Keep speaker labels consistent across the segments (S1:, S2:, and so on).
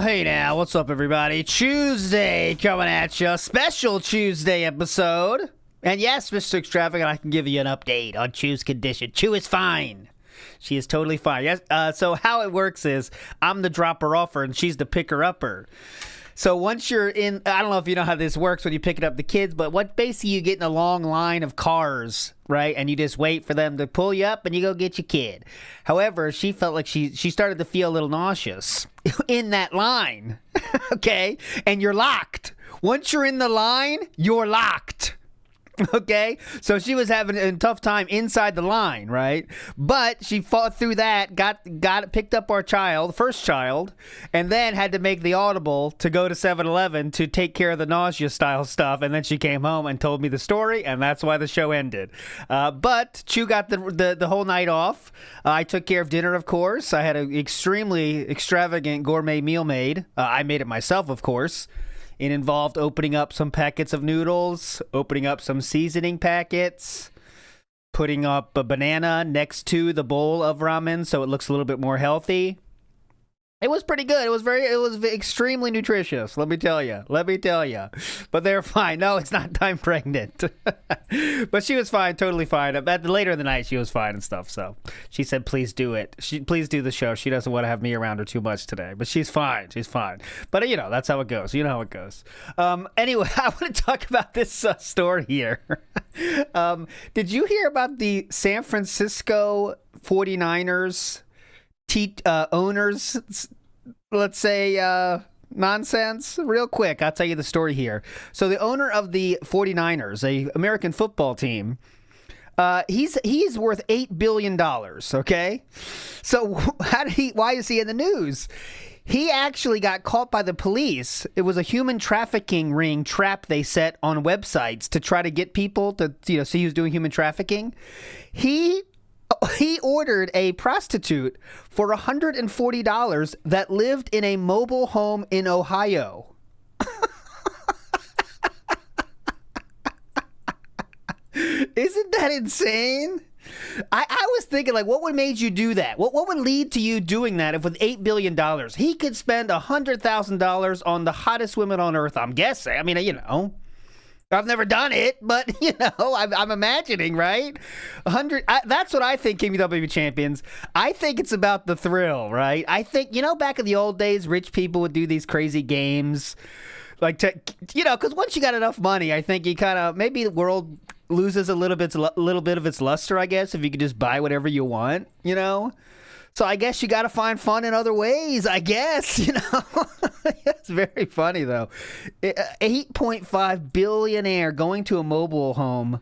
S1: hey now, what's up everybody? Tuesday coming at you, special Tuesday episode. And yes, Mr. Extravagant, I can give you an update on Chu's condition. Chu is fine. She is totally fine. Yes. So how it works is I'm the dropper-offer and she's the picker-upper. So once you're in, I don't know if you know how this works when you pick up the kids, but what basically you get in a long line of cars, right? And you just wait for them to pull you up and you go get your kid. However, she felt like she started to feel a little nauseous in that line, okay? And you're locked. Once you're in the line, you're locked. Okay, so she was having a tough time inside the line, right? But she fought through that, picked up our first child, and then had to make the audible to go to 7-Eleven to take care of the nausea style stuff. And then she came home and told me the story, and that's why the show ended. But Chu got the whole night off. I took care of dinner, of course. I had an extremely extravagant gourmet meal made. I made it myself, of course. It involved opening up some packets of noodles, opening up some seasoning packets, putting up a banana next to the bowl of ramen so it looks a little bit more healthy. It was pretty good. It was extremely nutritious, let me tell you. But they're fine. No, it's not time pregnant. But she was fine, totally fine. Later in the night, she was fine and stuff. So she said, please do it. Please do the show. She doesn't want to have me around her too much today. But she's fine. But, you know, that's how it goes. You know how it goes. Anyway, I want to talk about this story here. Did you hear about the San Francisco 49ers owners, let's say, nonsense? Real quick, I'll tell you the story here. So the owner of the 49ers, a American football team, he's worth $8 billion, okay? So why is he in the news? He actually got caught by the police. It was a human trafficking ring trap they set on websites to try to get people to, see who's doing human trafficking. He ordered a prostitute for $140 that lived in a mobile home in Ohio. Isn't that insane? I was thinking, like, what would made you do that? What would lead to you doing that if with $8 billion, he could spend $100,000 on the hottest women on earth, I'm guessing. I mean, I've never done it, but, I'm imagining, right? 100. That's what I think, WWE champions. I think it's about the thrill, right? I think, back in the old days, rich people would do these crazy games. Like, because once you got enough money, I think you kind of, maybe the world loses a little bit of its luster, I guess, if you could just buy whatever you want, So I guess you got to find fun in other ways, I guess, It's very funny, though. 8.5 billionaire going to a mobile home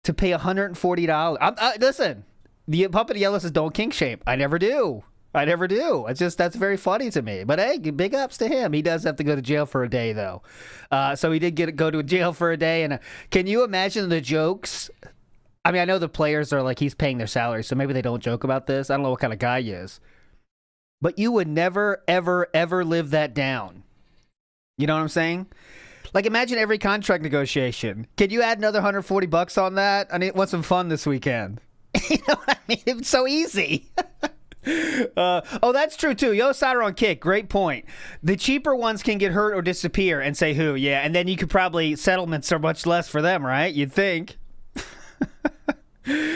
S1: to pay $140. Listen, the Puppet Yellow says, don't kink shame. I never do. That's very funny to me. But hey, big ups to him. He does have to go to jail for a day, though. So he did go to jail for a day. And can you imagine the jokes? I mean, I know the players are like, he's paying their salary, so maybe they don't joke about this. I don't know what kind of guy he is. But you would never, ever, ever live that down. You know what I'm saying? Like, imagine every contract negotiation. Can you add another $140 on that? I want some fun this weekend. You know what I mean? It's so easy. That's true, too. Yo, Cider on Kick, great point. The cheaper ones can get hurt or disappear and say who, yeah. And then you could probably, settlements are much less for them, right? You'd think.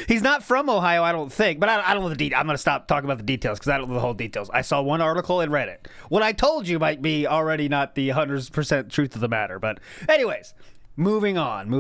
S1: He's not from Ohio, I don't think, but I don't know the details. I'm going to stop talking about the details because I don't know the whole details. I saw one article and read it. What I told you might be already not the 100% truth of the matter, but anyways, moving on.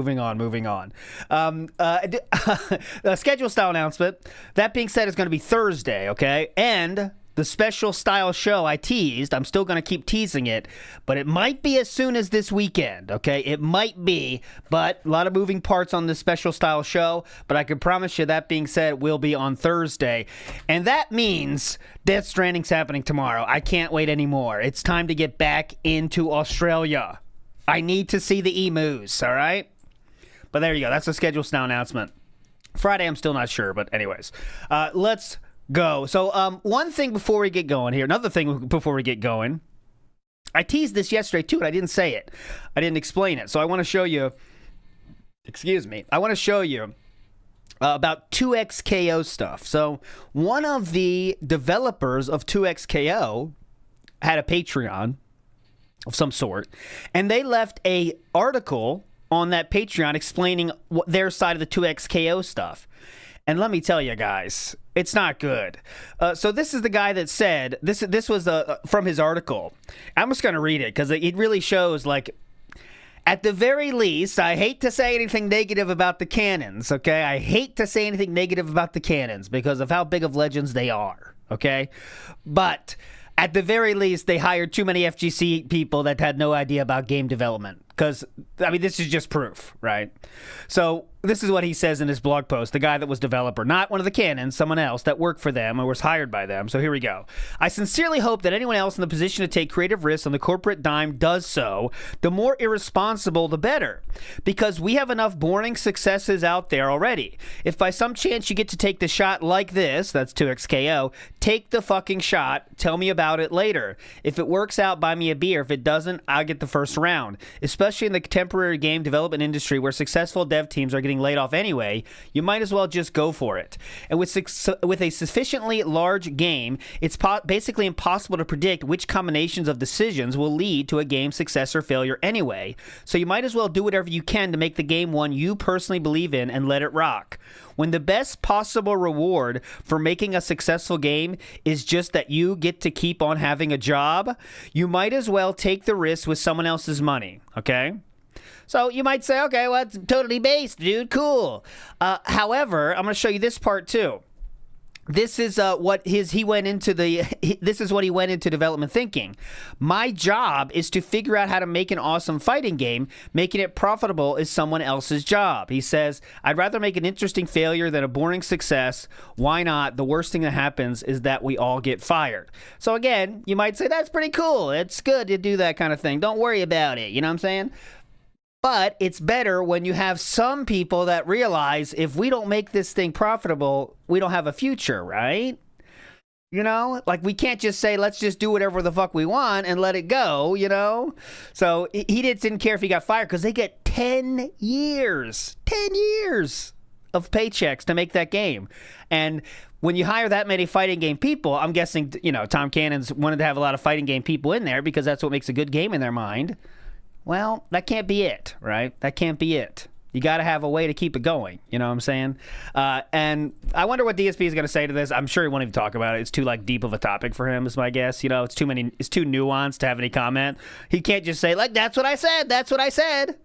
S1: A schedule style announcement. That being said, it's going to be Thursday, okay? And the special style show I teased, I'm still going to keep teasing it, but it might be as soon as this weekend, okay? It might be, but a lot of moving parts on this special style show, but I can promise you, that being said, it will be on Thursday. And that means Death Stranding's happening tomorrow. I can't wait anymore. It's time to get back into Australia. I need to see the emus, all right? But there you go. That's the schedule style announcement. Friday, I'm still not sure, but anyways. Let's go. So one thing before we get going here, another thing before we get going, I teased this yesterday too, and I didn't say it. I didn't explain it. So I want to show you, about 2XKO stuff. So one of the developers of 2XKO had a Patreon of some sort, and they left a article on that Patreon explaining their side of the 2XKO stuff. And let me tell you guys, it's not good. So this is the guy that said, this was from his article. I'm just going to read it because it really shows, like, at the very least, I hate to say anything negative about the cannons, okay? I hate to say anything negative about the cannons because of how big of legends they are, okay? But at the very least, they hired too many FGC people that had no idea about game development. Because, I mean, this is just proof, right? So this is what he says in his blog post, the guy that was developer, not one of the cannons, someone else that worked for them or was hired by them. So here we go. I sincerely hope that anyone else in the position to take creative risks on the corporate dime does so. The more irresponsible, the better. Because we have enough boring successes out there already. If by some chance you get to take the shot like this, that's 2XKO, take the fucking shot. Tell me about it later. If it works out, buy me a beer. If it doesn't, I'll get the first round. Especially in the contemporary game development industry where successful dev teams are getting laid off anyway, you might as well just go for it. And with a sufficiently large game, it's basically impossible to predict which combinations of decisions will lead to a game success or failure anyway. So you might as well do whatever you can to make the game one you personally believe in and let it rock. When the best possible reward for making a successful game is just that you get to keep on having a job, you might as well take the risk with someone else's money, okay? So you might say, okay, well, it's totally based, dude, cool. However, I'm going to show you this part too. This is what he went into development thinking. My job is to figure out how to make an awesome fighting game. Making it profitable is someone else's job. He says, I'd rather make an interesting failure than a boring success. Why not? The worst thing that happens is that we all get fired. So again, you might say, that's pretty cool. It's good to do that kind of thing. Don't worry about it. You know what I'm saying? But it's better when you have some people that realize if we don't make this thing profitable, we don't have a future, right? You know, like we can't just say, let's just do whatever the fuck we want and let it go, you know? So he didn't care if he got fired because they get 10 years of paychecks to make that game. And when you hire that many fighting game people, I'm guessing, you know, Tom Cannon's wanted to have a lot of fighting game people in there because that's what makes a good game in their mind. Well, that can't be it, right? That can't be it. You got to have a way to keep it going. You know what I'm saying? And I wonder what DSP is going to say to this. I'm sure he won't even talk about it. It's too like deep of a topic for him, is my guess. You know, it's too nuanced to have any comment. He can't just say like, "That's what I said. That's what I said."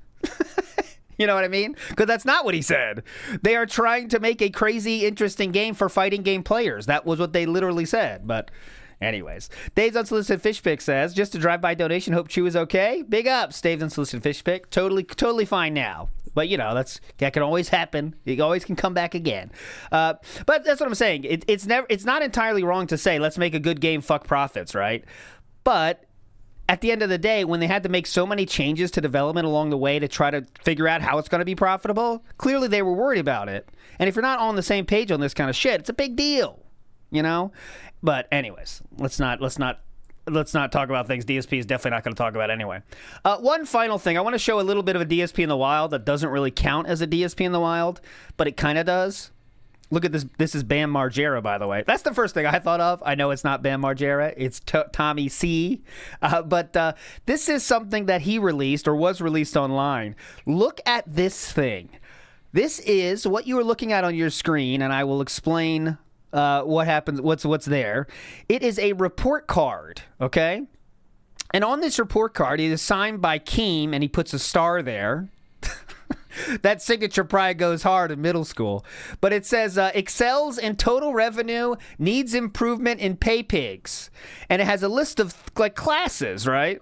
S1: You know what I mean? Because that's not what he said. They are trying to make a crazy, interesting game for fighting game players. That was what they literally said. But anyways, Dave's Unsolicited Fish Pick says, just a drive-by donation, hope Chew is okay. Big ups, Dave's Unsolicited Fish Pick. Totally fine now. But, you know, that can always happen. It always can come back again. But that's what I'm saying. It's not entirely wrong to say, let's make a good game, fuck profits, right? But at the end of the day, when they had to make so many changes to development along the way to try to figure out how it's going to be profitable, clearly they were worried about it. And if you're not on the same page on this kind of shit, it's a big deal, you know? But anyways, let's not talk about things DSP is definitely not going to talk about anyway. One final thing. I want to show a little bit of a DSP in the wild that doesn't really count as a DSP in the wild, but it kind of does. Look at this. This is Bam Margera, by the way. That's the first thing I thought of. I know it's not Bam Margera. It's Tommy C. But this is something that he released or was released online. Look at this thing. This is what you are looking at on your screen, and I will explain what happens, what's there. It is a report card, okay? And on this report card, it is signed by Keem, and he puts a star there. That signature probably goes hard in middle school. But it says, excels in total revenue, needs improvement in pay pigs. And it has a list of like classes, right?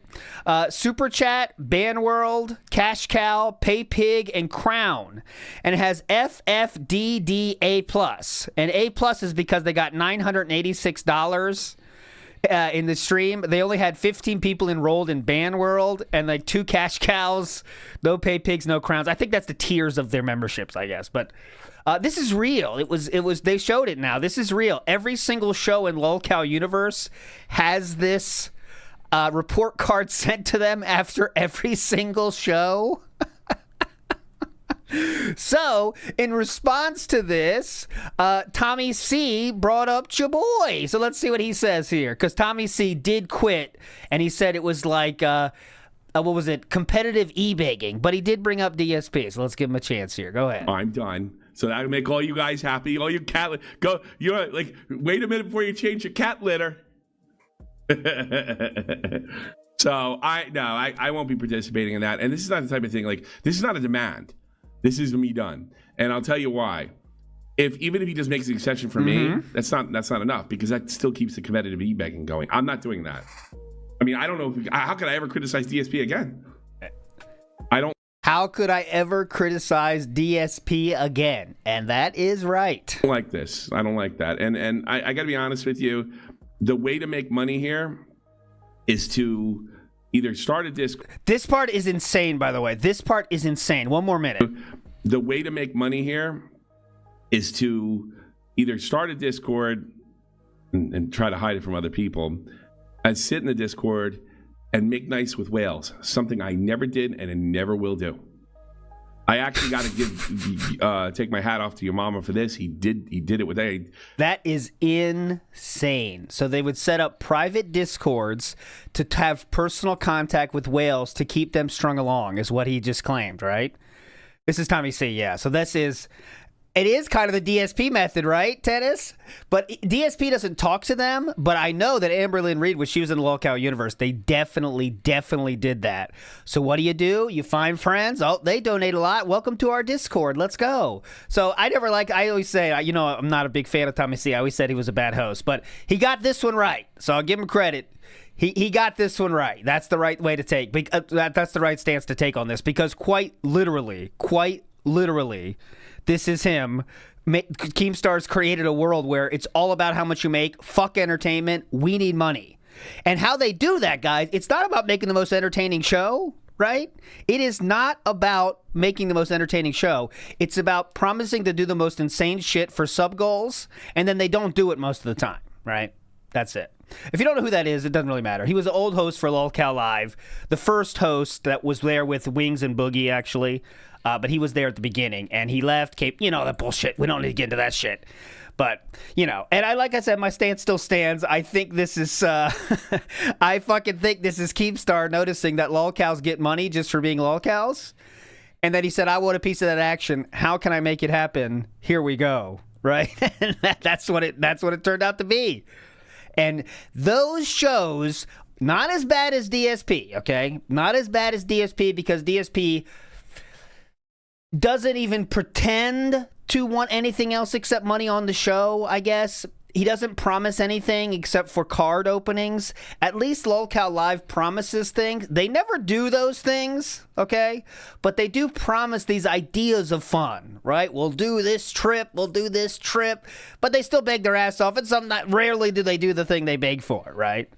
S1: Super Chat, Ban World, Cash Cow, Pay Pig, and Crown. And it has FFDD A+. And A+ is because they got $986 in the stream. They only had 15 people enrolled in Ban World and like 2 Cash Cows, no Pay Pigs, no Crowns. I think that's the tiers of their memberships, I guess. But this is real. It was. They showed it now. This is real. Every single show in Lolcow universe has this report card sent to them after every single show. So, in response to this, Tommy C brought up your boy. So let's see what he says here. Because Tommy C did quit, and he said it was like, what was it? Competitive e-begging. But he did bring up DSP. So let's give him a chance here. Go ahead.
S2: I'm done. So that'll make all you guys happy. All you cat go. You're like, wait a minute before you change your cat litter. So I won't be participating in that. And this is not the type of thing. Like, this is not a demand. This is me done. And I'll tell you why. Even if he just makes an exception for me, that's not enough, because that still keeps the competitive e-begging going. I'm not doing that. I mean, I don't know how could I ever criticize DSP again?
S1: How could I ever criticize DSP again? And that is right.
S2: I don't like this. I don't like that. And I got to be honest with you. The way to make money here is to either start a Discord.
S1: This part is insane, by the way. This part is insane. One more minute.
S2: The way to make money here is to either start a Discord and try to hide it from other people, and sit in the Discord and make nice with whales, something I never did and I never will do. I actually got to take my hat off to your mama for this. He did it with A.
S1: That is insane. So they would set up private Discords to have personal contact with whales to keep them strung along, is what he just claimed, right? This is Tommy C, yeah. So it is kind of the DSP method, right, Tennis? But DSP doesn't talk to them, but I know that Amberlynn Reed, when she was in the Lolcow universe, they definitely did that. So what do? You find friends. Oh, they donate a lot. Welcome to our Discord. Let's go. So I always say, I'm not a big fan of Tommy C. I always said he was a bad host, but he got this one right. So I'll give him credit. He got this one right. That's the right way to take. That's the right stance to take on this, because quite literally, this is him. Keemstar's created a world where it's all about how much you make. Fuck entertainment. We need money. And how they do that, guys, it's not about making the most entertaining show, right? It is not about making the most entertaining show. It's about promising to do the most insane shit for sub goals, and then they don't do it most of the time, right? That's it. If you don't know who that is, it doesn't really matter. He was an old host for Lolcow Live, the first host that was there with Wings and Boogie, actually. But he was there at the beginning, and he left. That bullshit. We don't need to get into that shit. But, and like I said, my stance still stands. I think this is, I fucking think this is Keemstar noticing that Lolcows get money just for being Lolcows. And then he said, I want a piece of that action. How can I make it happen? Here we go. Right? And that's what it turned out to be. And those shows, not as bad as DSP, okay? Not as bad as DSP, because DSP doesn't even pretend to want anything else except money on the show, I guess. He doesn't promise anything except for card openings. At least Lolcow Live promises things. They never do those things, okay? But they do promise these ideas of fun, right? We'll do this trip. But they still beg their ass off. And rarely do they do the thing they beg for, right?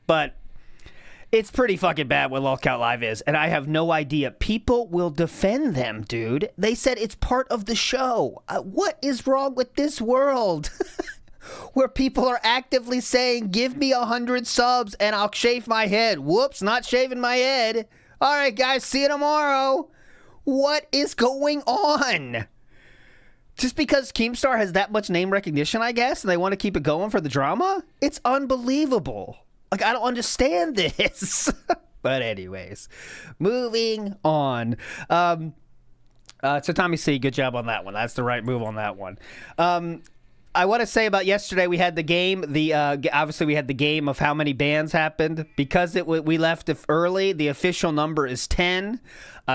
S1: But it's pretty fucking bad what Lolcow Live is, and I have no idea. People will defend them, dude. They said it's part of the show. What is wrong with this world? Where people are actively saying, give me 100 subs and I'll shave my head. Whoops, not shaving my head. All right, guys, see you tomorrow. What is going on? Just because Keemstar has that much name recognition, I guess, and they want to keep it going for the drama? It's unbelievable. Like, I don't understand this. But anyways, moving on. So Tommy C, good job on that one. That's the right move on that one. I want to say about yesterday, we had the game. Obviously, we had the game of how many bans happened. Because we left early, the official number is 10.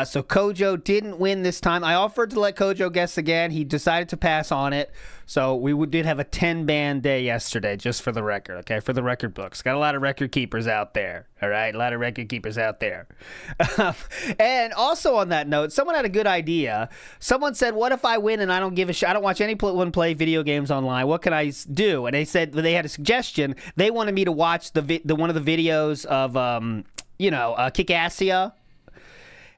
S1: So Kojo didn't win this time. I offered to let Kojo guess again. He decided to pass on it. So we did have a 10 ban day yesterday, just for the record, okay? For the record books. Got a lot of record keepers out there, all right? A lot of record keepers out there. And also on that note, someone had a good idea. Someone said, what if I win and I don't give a shit? I don't watch anyone play video games online. What can I do? And they said, they had a suggestion. They wanted me to watch one of the videos of, Kickassia.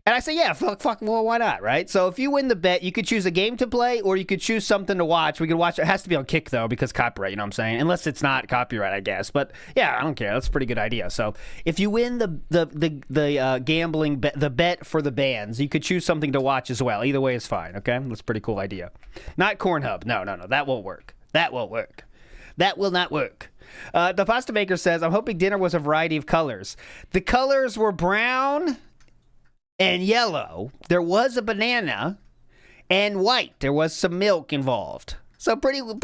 S1: And I say, yeah, fuck, well, why not, right? So if you win the bet, you could choose a game to play or you could choose something to watch. We could watch, it has to be on Kick, though, because copyright, you know what I'm saying? Unless it's not copyright, I guess. But yeah, I don't care. That's a pretty good idea. So if you win the gambling bet, the bet for the bands, you could choose something to watch as well. Either way is fine, okay? That's a pretty cool idea. Not Cornhub. No. That won't work. That won't work. That will not work. The pasta maker says, I'm hoping dinner was a variety of colors. The colors were brown and yellow. There was a banana and white. There was some milk involved. So pretty good.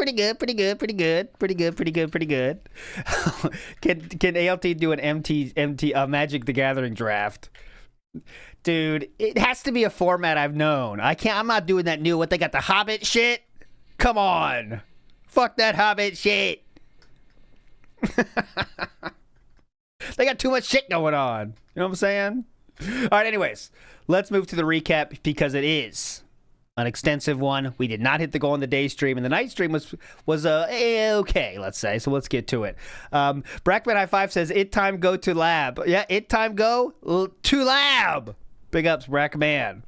S1: Can ALT do an MT Magic the Gathering draft? Dude, it has to be a format I've known. I'm not doing that new what they got the Hobbit shit. Come on. Fuck that Hobbit shit. They got too much shit going on. You know what I'm saying? All right, anyways, let's move to the recap because it is an extensive one. We did not hit the goal in the day stream, and the night stream was okay, let's say. So let's get to it. Brackman High Five says, "It time go to lab." Yeah, it time go to lab. Big ups, Brackman.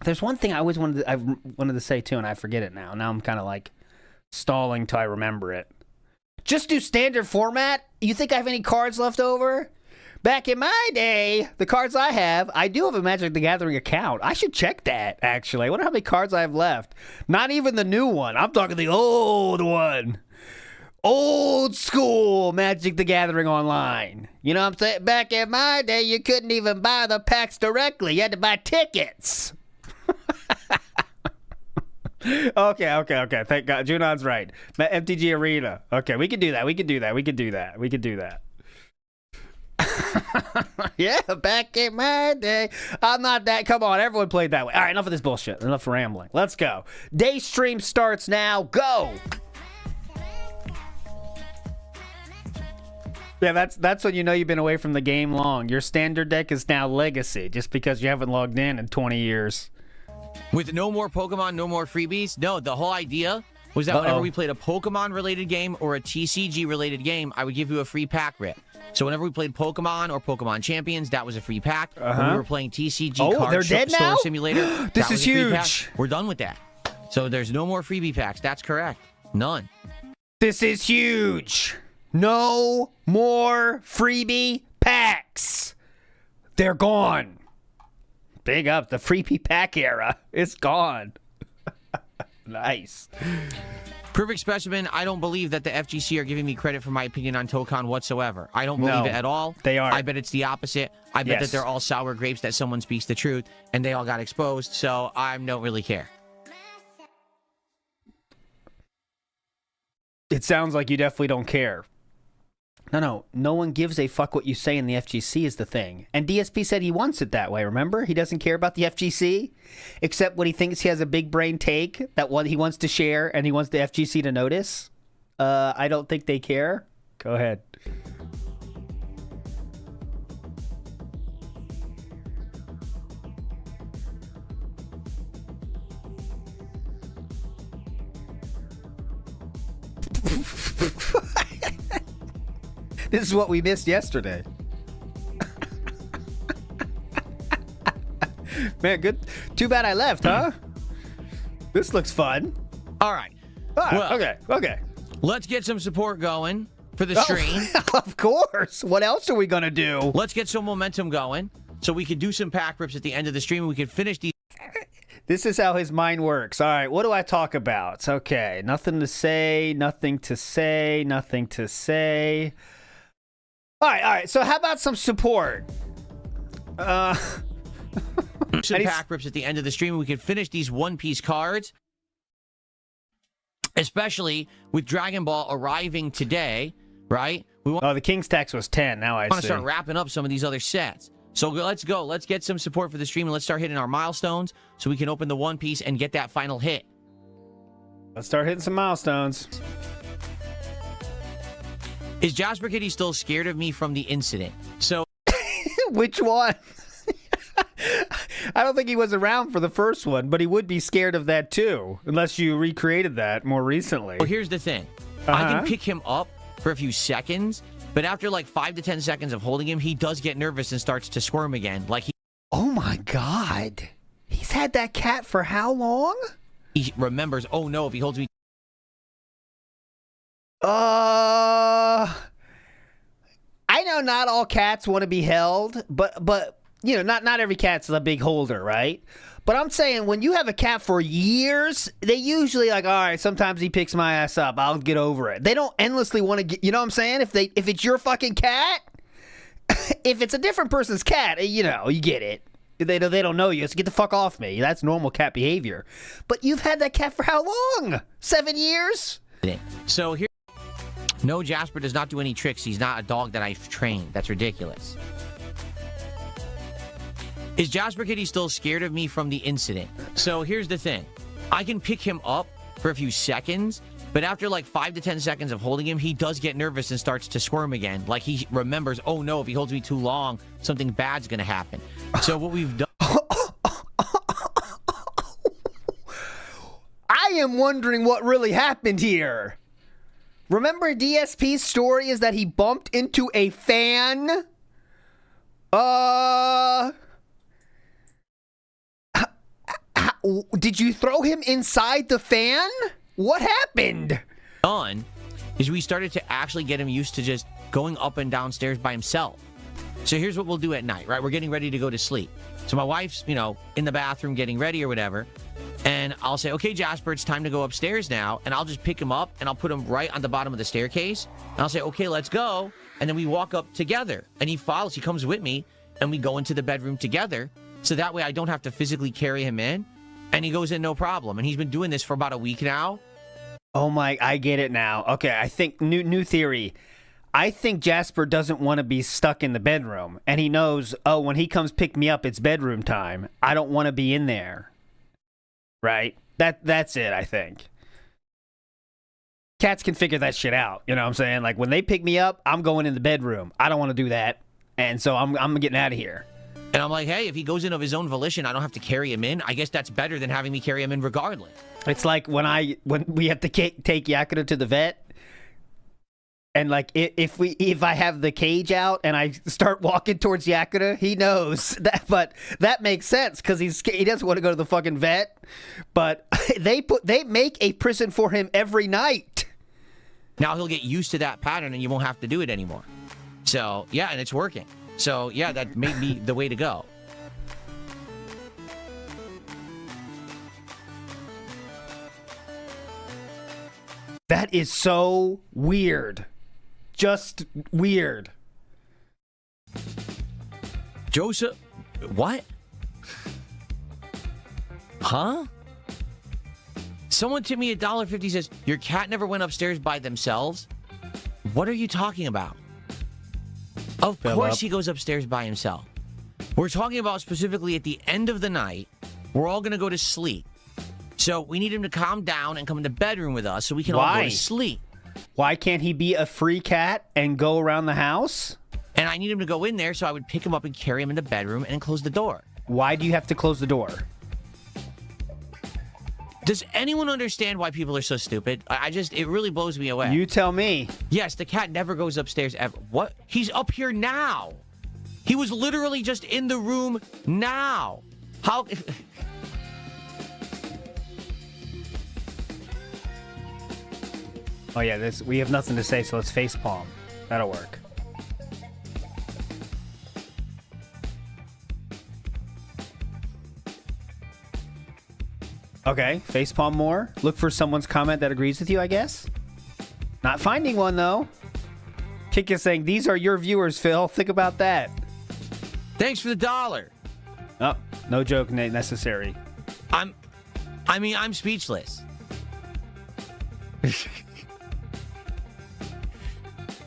S1: There's one thing I wanted to say too, and I forget it now. Now I'm kind of like stalling till I remember it. Just do standard format. You think I have any cards left over? Back in my day, the cards I do have a Magic the Gathering account. I should check that, actually. I wonder how many cards I have left. Not even the new one. I'm talking the old one. Old school Magic the Gathering online. You know what I'm saying? Back in my day, you couldn't even buy the packs directly. You had to buy tickets. Okay. Thank God. Junon's right. MTG Arena. Okay, we can do that. Yeah, back in my day. I'm not that. Come on, everyone played that way. All right, enough of this bullshit. Enough rambling. Let's go. Day stream starts now. Go. Yeah, that's when you know you've been away from the game long. Your standard deck is now legacy just because you haven't logged in 20 years.
S3: With no more Pokemon, no more freebies? No, the whole idea was that whenever we played a Pokemon-related game or a TCG-related game, I would give you a free pack rip. So whenever we played Pokemon or Pokemon Champions, that was a free pack. When we were playing TCG Card Store Simulator,
S1: this is huge.
S3: We're done with that. So there's no more freebie packs. That's correct. None.
S1: This is huge. No more freebie packs. They're gone. Big up. The freebie pack era is gone. Nice.
S3: Perfect Specimen, I don't believe that the FGC are giving me credit for my opinion on Tokon whatsoever. I don't believe it at all.
S1: They are.
S3: I bet it's the opposite. I bet that they're all sour grapes, that someone speaks the truth, and they all got exposed, so I don't really care.
S1: It sounds like you definitely don't care. No one gives a fuck what you say in the FGC is the thing. And DSP said he wants it that way, remember? He doesn't care about the FGC, except when he thinks he has a big brain take that one he wants to share and he wants the FGC to notice. I don't think they care. Go ahead. This is what we missed yesterday. Man, good. Too bad I left, huh? This looks fun.
S3: All right.
S1: Well, okay.
S3: Let's get some support going for the stream.
S1: Of course. What else are we going to do?
S3: Let's get some momentum going so we can do some pack rips at the end of the stream and we can finish these.
S1: This is how his mind works. All right, what do I talk about? Okay, nothing to say. All right. So how about some support?
S3: Some pack rips at the end of the stream, and we can finish these one-piece cards. Especially with Dragon Ball arriving today, right?
S1: The King's Tax was 10. Now I see.
S3: Want to start wrapping up some of these other sets. So let's go. Let's get some support for the stream, and let's start hitting our milestones so we can open the One Piece and get that final hit.
S1: Let's start hitting some milestones.
S3: Is Jasper Kitty still scared of me from the incident? So,
S1: which one? I don't think he was around for the first one, but he would be scared of that too, unless you recreated that more recently.
S3: Well, here's the thing. I can pick him up for a few seconds, but after like 5 to 10 seconds of holding him, he does get nervous and starts to squirm again. Like
S1: Oh my God. He's had that cat for how long?
S3: He remembers, oh no, if he holds me.
S1: I know not all cats want to be held, but you know, not every cat's a big holder, right? But I'm saying when you have a cat for years, they usually like, all right, sometimes he picks my ass up. I'll get over it. They don't endlessly want to get, you know what I'm saying? If it's your fucking cat, if it's a different person's cat, you know, you get it. They don't know you. So get the fuck off me. That's normal cat behavior. But you've had that cat for how long? 7 years?
S3: So here, no, Jasper does not do any tricks. He's not a dog that I've trained. That's ridiculous. Is Jasper Kitty still scared of me from the incident? So here's the thing. I can pick him up for a few seconds, but after like 5 to 10 seconds of holding him, he does get nervous and starts to squirm again. Like he remembers, oh no, if he holds me too long, something bad's going to happen. So what we've done...
S1: I am wondering what really happened here. Remember DSP's story is that he bumped into a fan? Did you throw him inside the fan? What happened?
S3: Done is we started to actually get him used to just going up and downstairs by himself. So here's what we'll do at night, right? We're getting ready to go to sleep. So my wife's, you know, in the bathroom getting ready or whatever. And I'll say, okay, Jasper, it's time to go upstairs now. And I'll just pick him up and I'll put him right on the bottom of the staircase. And I'll say, okay, let's go. And then we walk up together. And he follows, he comes with me. And we go into the bedroom together. So that way I don't have to physically carry him in. And he goes in no problem. And he's been doing this for about a week now.
S1: Oh my, I get it now. Okay, I think, new theory. I think Jasper doesn't want to be stuck in the bedroom. And he knows, oh, when he comes pick me up, it's bedroom time. I don't want to be in there. Right? That's it, I think. Cats can figure that shit out. You know what I'm saying? Like, when they pick me up, I'm going in the bedroom. I don't want to do that. And so I'm getting out of here.
S3: And I'm like, hey, if he goes in of his own volition, I don't have to carry him in. I guess that's better than having me carry him in regardless.
S1: It's like when we have to take Yakuta to the vet. And like if I have the cage out and I start walking towards Yakuta, he knows that. But that makes sense because he doesn't want to go to the fucking vet. But they make a prison for him every night.
S3: Now he'll get used to that pattern and you won't have to do it anymore. So yeah, and it's working. So yeah, that may be the way to go.
S1: That is so weird. Just weird.
S3: Joseph, what? Huh? Someone tipped me $1.50, says, your cat never went upstairs by themselves? What are you talking about? Of course he goes upstairs by himself. We're talking about specifically at the end of the night, we're all going to go to sleep. So we need him to calm down and come in the bedroom with us so we can all go to sleep.
S1: Why can't he be a free cat and go around the house?
S3: And I need him to go in there, so I would pick him up and carry him in the bedroom and close the door.
S1: Why do you have to close the door?
S3: Does anyone understand why people are so stupid? It really blows me away.
S1: You tell me.
S3: Yes, the cat never goes upstairs ever. What? He's up here now. He was literally just in the room now. How...
S1: Oh yeah, we have nothing to say, so let's facepalm. That'll work. Okay, facepalm more. Look for someone's comment that agrees with you, I guess. Not finding one, though. Kick is saying, these are your viewers, Phil. Think about that.
S3: Thanks for the $1.
S1: Oh, no joke necessary.
S3: I'm speechless.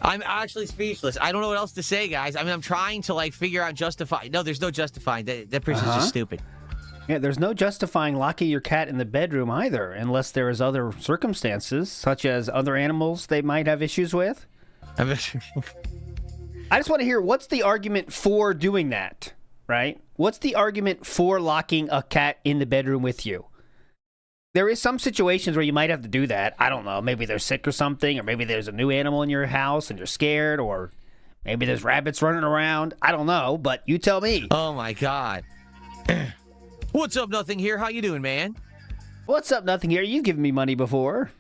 S3: I'm actually speechless. I don't know what else to say, guys. I mean, I'm trying to, like, figure out justify. No, there's no justifying. That person's just stupid.
S1: Yeah, there's no justifying locking your cat in the bedroom either, unless there is other circumstances, such as other animals they might have issues with. I just want to hear, what's the argument for doing that, right? What's the argument for locking a cat in the bedroom with you? There is some situations where you might have to do that. I don't know. Maybe they're sick or something, or maybe there's a new animal in your house and you're scared, or maybe there's rabbits running around. I don't know, but you tell me.
S3: Oh, my God. What's up, Nothing here? How you doing, man?
S1: What's up, Nothing here? You've given me money before.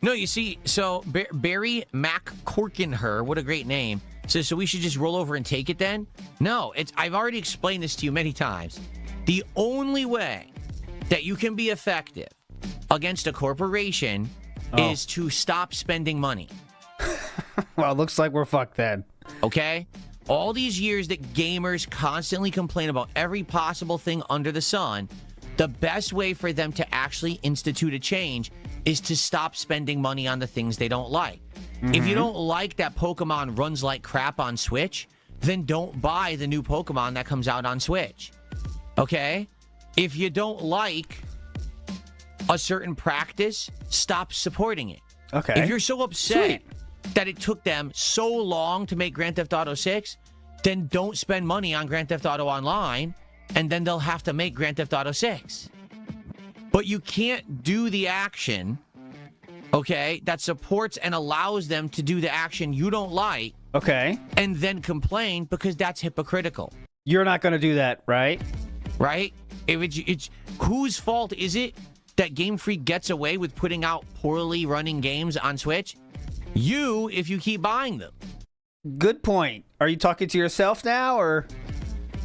S3: No, you see, so Barry McCorkinher, what a great name, says, so we should just roll over and take it then? No, I've already explained this to you many times. The only way that you can be effective against a corporation is to stop spending money.
S1: Well, it looks like we're fucked then.
S3: Okay? All these years that gamers constantly complain about every possible thing under the sun, the best way for them to actually institute a change is to stop spending money on the things they don't like. If you don't like that Pokemon runs like crap on Switch, then don't buy the new Pokemon that comes out on Switch. Okay? If you don't like a certain practice, stop supporting it.
S1: Okay.
S3: If you're so upset that it took them so long to make Grand Theft Auto 6, then don't spend money on Grand Theft Auto Online, and then they'll have to make Grand Theft Auto 6. But you can't do the action, okay, that supports and allows them to do the action you don't like,
S1: Okay.
S3: and then complain, because that's hypocritical.
S1: You're not going to do that, right?
S3: Right? If it's whose fault is it that Game Freak gets away with putting out poorly running games on Switch? You, if you keep buying them.
S1: Good point. Are you talking to yourself now, or?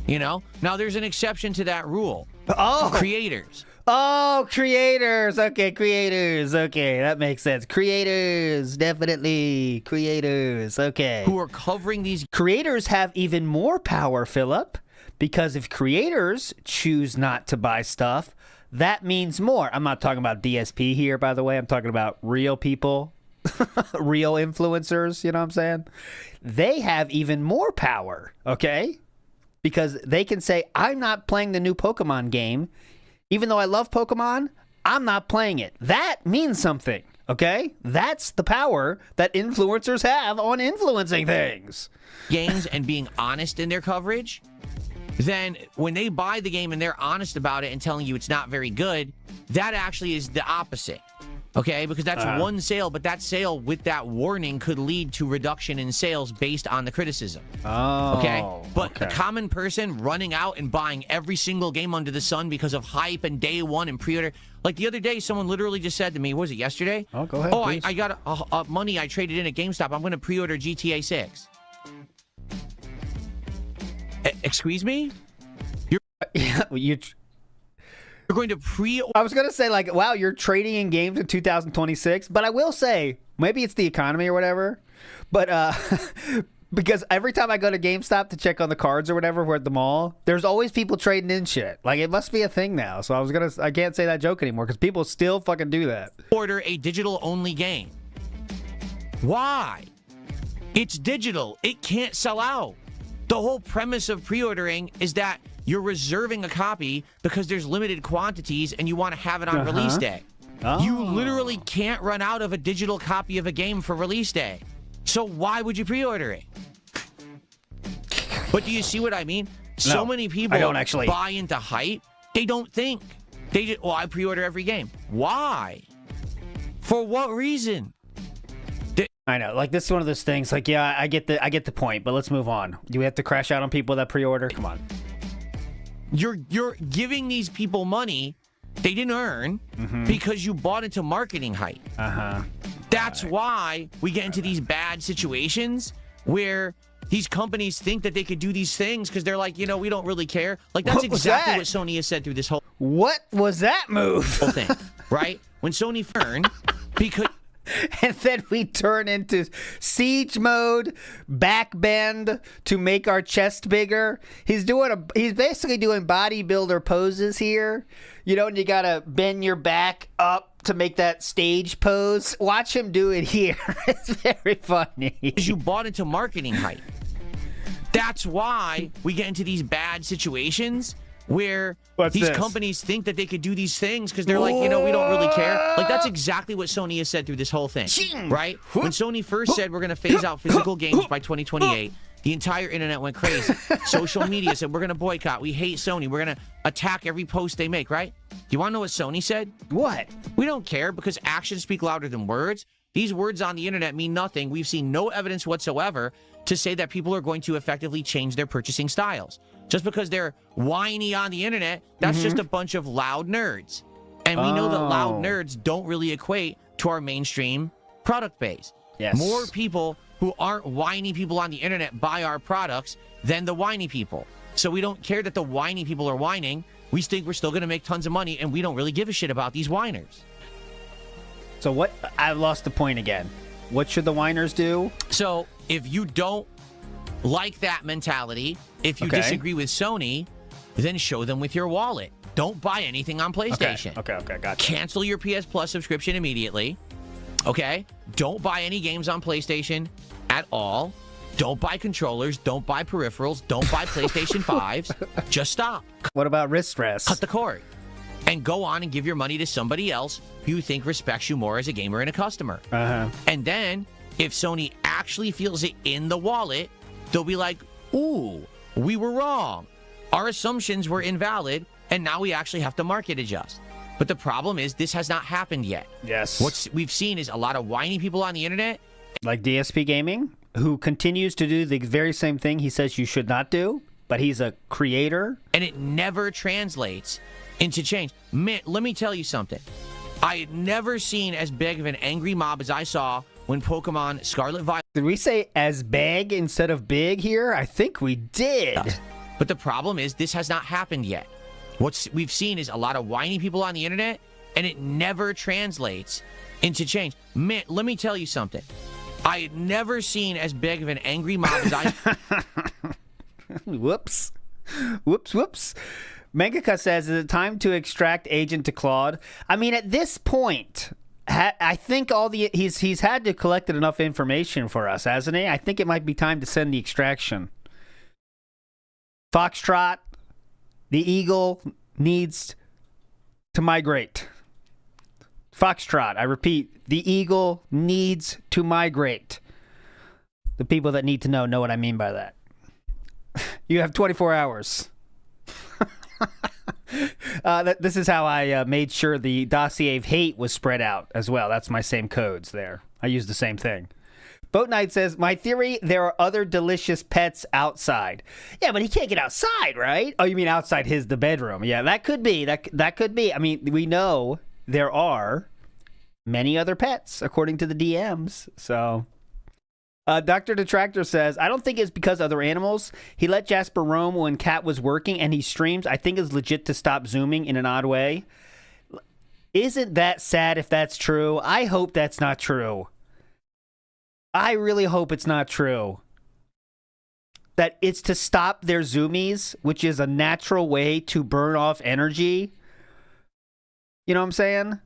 S3: You know? Now, there's an exception to that rule.
S1: Oh!
S3: Creators.
S1: Oh, creators. Okay, creators. Okay, that makes sense. Creators, definitely. Creators. Okay.
S3: Who are covering these.
S1: Creators have even more power, Philip, because if creators choose not to buy stuff, that means more. I'm not talking about DSP here, by the way. I'm talking about real people, real influencers, you know what I'm saying? They have even more power, okay? Because they can say, I'm not playing the new Pokemon game. Even though I love Pokemon, I'm not playing it. That means something, okay? That's the power that influencers have on influencing things.
S3: Games and being honest in their coverage, then when they buy the game and they're honest about it and telling you it's not very good, that actually is the opposite, okay? Because that's one sale, but that sale with that warning could lead to reduction in sales based on the criticism.
S1: Oh,
S3: okay? But the common person running out and buying every single game under the sun because of hype and day one and pre-order. Like the other day, someone literally just said to me, what was it, yesterday?
S1: Oh, go ahead, please.
S3: I got money I traded in at GameStop. I'm going to pre-order GTA 6. Excuse me?
S1: Yeah,
S3: You're going to pre-order?
S1: I was going to say, like, wow, you're trading in games in 2026. But I will say, maybe it's the economy or whatever. But because every time I go to GameStop to check on the cards or whatever, we're at the mall, there's always people trading in shit. Like, it must be a thing now. So I can't say that joke anymore because people still fucking do that.
S3: Order a digital-only game. Why? It's digital. It can't sell out. The whole premise of pre-ordering is that you're reserving a copy because there's limited quantities and you want to have it on release day.
S1: Oh.
S3: You literally can't run out of a digital copy of a game for release day. So why would you pre-order it? But do you see what I mean? So many people buy into hype. They don't think. They just, well, I pre-order every game. Why? For what reason?
S1: I know, like, this is one of those things. Like, yeah, I get the point, but let's move on. Do we have to crash out on people that pre-order? Come on.
S3: You're giving these people money they didn't earn because you bought into marketing hype. That's why we get into these bad situations where these companies think that they could do these things because they're like, you know, we don't really care. Like, that's exactly what Sony has said through this whole.
S1: What was that move?
S3: Whole thing, right? When Sony turned because.
S1: And then we turn into siege mode, back bend to make our chest bigger. He's basically doing bodybuilder poses here. You know, and you gotta bend your back up to make that stage pose. Watch him do it here. It's very funny.
S3: Because you bought into marketing hype. That's why we get into these bad situations where these companies think that they could do these things because they're like, you know, we don't really care. Like, that's exactly what Sony has said through this whole thing, right? When Sony first said we're going to phase out physical games by 2028, the entire internet went crazy. Social media said we're going to boycott. We hate Sony. We're going to attack every post they make, right? Do you want to know what Sony said?
S1: What?
S3: We don't care because actions speak louder than words. These words on the internet mean nothing. We've seen no evidence whatsoever to say that people are going to effectively change their purchasing styles. Just because they're whiny on the internet, that's just a bunch of loud nerds. And we know that loud nerds don't really equate to our mainstream product base.
S1: Yes.
S3: More people who aren't whiny people on the internet buy our products than the whiny people. So we don't care that the whiny people are whining. We think we're still going to make tons of money, and we don't really give a shit about these whiners.
S1: So what? I lost the point again. What should the whiners do?
S3: So if you don't like that mentality, if you disagree with Sony, then show them with your wallet. Don't buy anything on PlayStation.
S1: Okay, gotcha.
S3: Cancel your PS Plus subscription immediately. Okay? Don't buy any games on PlayStation at all. Don't buy controllers. Don't buy peripherals. Don't buy PlayStation 5s. Just stop.
S1: What about wrist rest?
S3: Cut the cord. And go on and give your money to somebody else who you think respects you more as a gamer and a customer. And then, if Sony actually feels it in the wallet, they'll be like, ooh, we were wrong. Our assumptions were invalid, and now we actually have to market adjust. But the problem is, this has not happened yet.
S1: Yes.
S3: What we've seen is a lot of whiny people on the internet.
S1: Like DSP who continues to do the very same thing he says you should not do, but he's a creator.
S3: And it never translates into change. Man, let me tell you something. I had never seen as big of an angry mob as I saw when Pokemon Scarlet Violet.
S1: Did we say as big instead of big here? I think we did.
S3: But the problem is, this has not happened yet. What we've seen is a lot of whiny people on the internet, and it never translates into change. Man, let me tell you something. I had never seen as big of an angry mob as I...
S1: Whoops. Mangaka says, is it time to extract Agent to Claude? I mean, at this point, I think he's had to collect enough information for us, hasn't he? I think it might be time to send the extraction. Foxtrot, the eagle needs to migrate. Foxtrot, I repeat, the eagle needs to migrate. The people that need to know what I mean by that. You have 24 hours. This is how I made sure the dossier of hate was spread out as well. That's my same codes there. I use the same thing. Boat Knight says, my theory, there are other delicious pets outside. Yeah, but he can't get outside, right? Oh, you mean outside the bedroom? Yeah, that could be. That could be. I mean, we know there are many other pets, according to the DMs. So, Dr. Detractor says, I don't think it's because other animals. He let Jasper roam when Cat was working, and he streams. I think it's legit to stop zooming in an odd way. Isn't that sad if that's true? I hope that's not true. I really hope it's not true. That it's to stop their zoomies, which is a natural way to burn off energy. You know what I'm saying?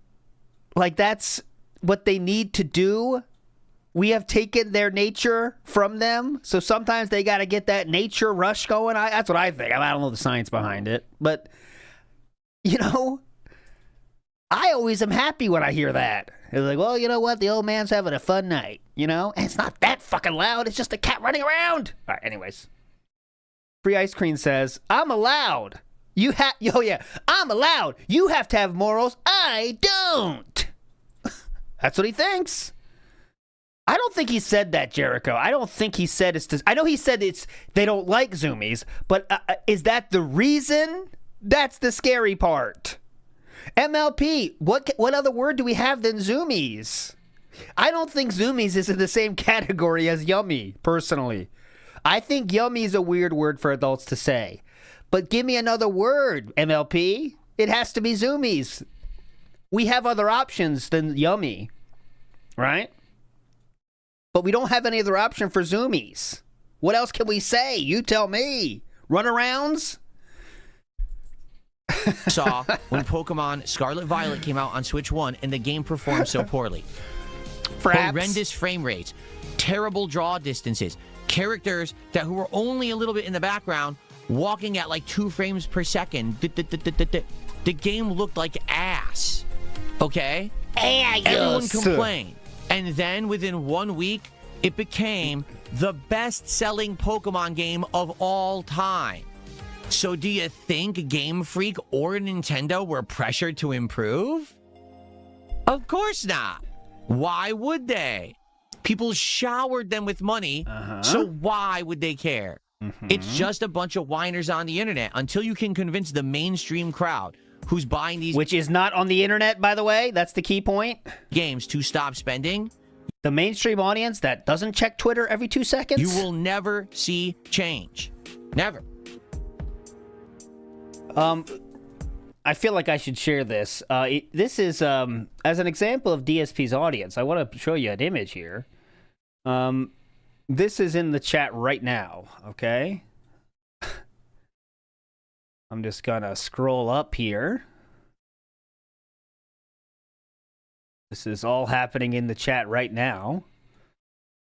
S1: Like, that's what they need to do. We have taken their nature from them, so sometimes they got to get that nature rush going. That's what I think. I don't know the science behind it, but, you know, I always am happy when I hear that. It's like, well, you know what? The old man's having a fun night, you know? And it's not that fucking loud. It's just a cat running around. All right, anyways. Free Ice Cream says, I'm allowed. I'm allowed. You have to have morals. I don't. That's what he thinks. I don't think he said that, Jericho. I don't think he said it's... I know he said they don't like zoomies, but is that the reason? That's the scary part. MLP, what other word do we have than zoomies? I don't think zoomies is in the same category as yummy, personally. I think yummy is a weird word for adults to say. But give me another word, MLP. It has to be zoomies. We have other options than yummy, right? But we don't have any other option for zoomies. What else can we say? You tell me. Runarounds?
S3: Saw when Pokemon Scarlet Violet came out on Switch 1 and the game performed so poorly.
S1: Fraps.
S3: Horrendous frame rates, terrible draw distances, characters who were only a little bit in the background walking at like 2 frames per second. The game looked like ass. Okay? Everyone complained. And then within 1 week, it became the best-selling Pokemon game of all time. So do you think Game Freak or Nintendo were pressured to improve? Of course not. Why would they? People showered them with money, so why would they care? It's just a bunch of whiners on the internet until you can convince the mainstream crowd who's buying these
S1: Which is not on the internet, by the way. That's the key point.
S3: games to stop spending.
S1: The mainstream audience that doesn't check Twitter every 2 seconds.
S3: You will never see change. Never.
S1: I feel like I should share this. This is as an example of DSP's audience. I want to show you an image here. This is in the chat right now, okay? I'm just gonna scroll up here. This is all happening in the chat right now.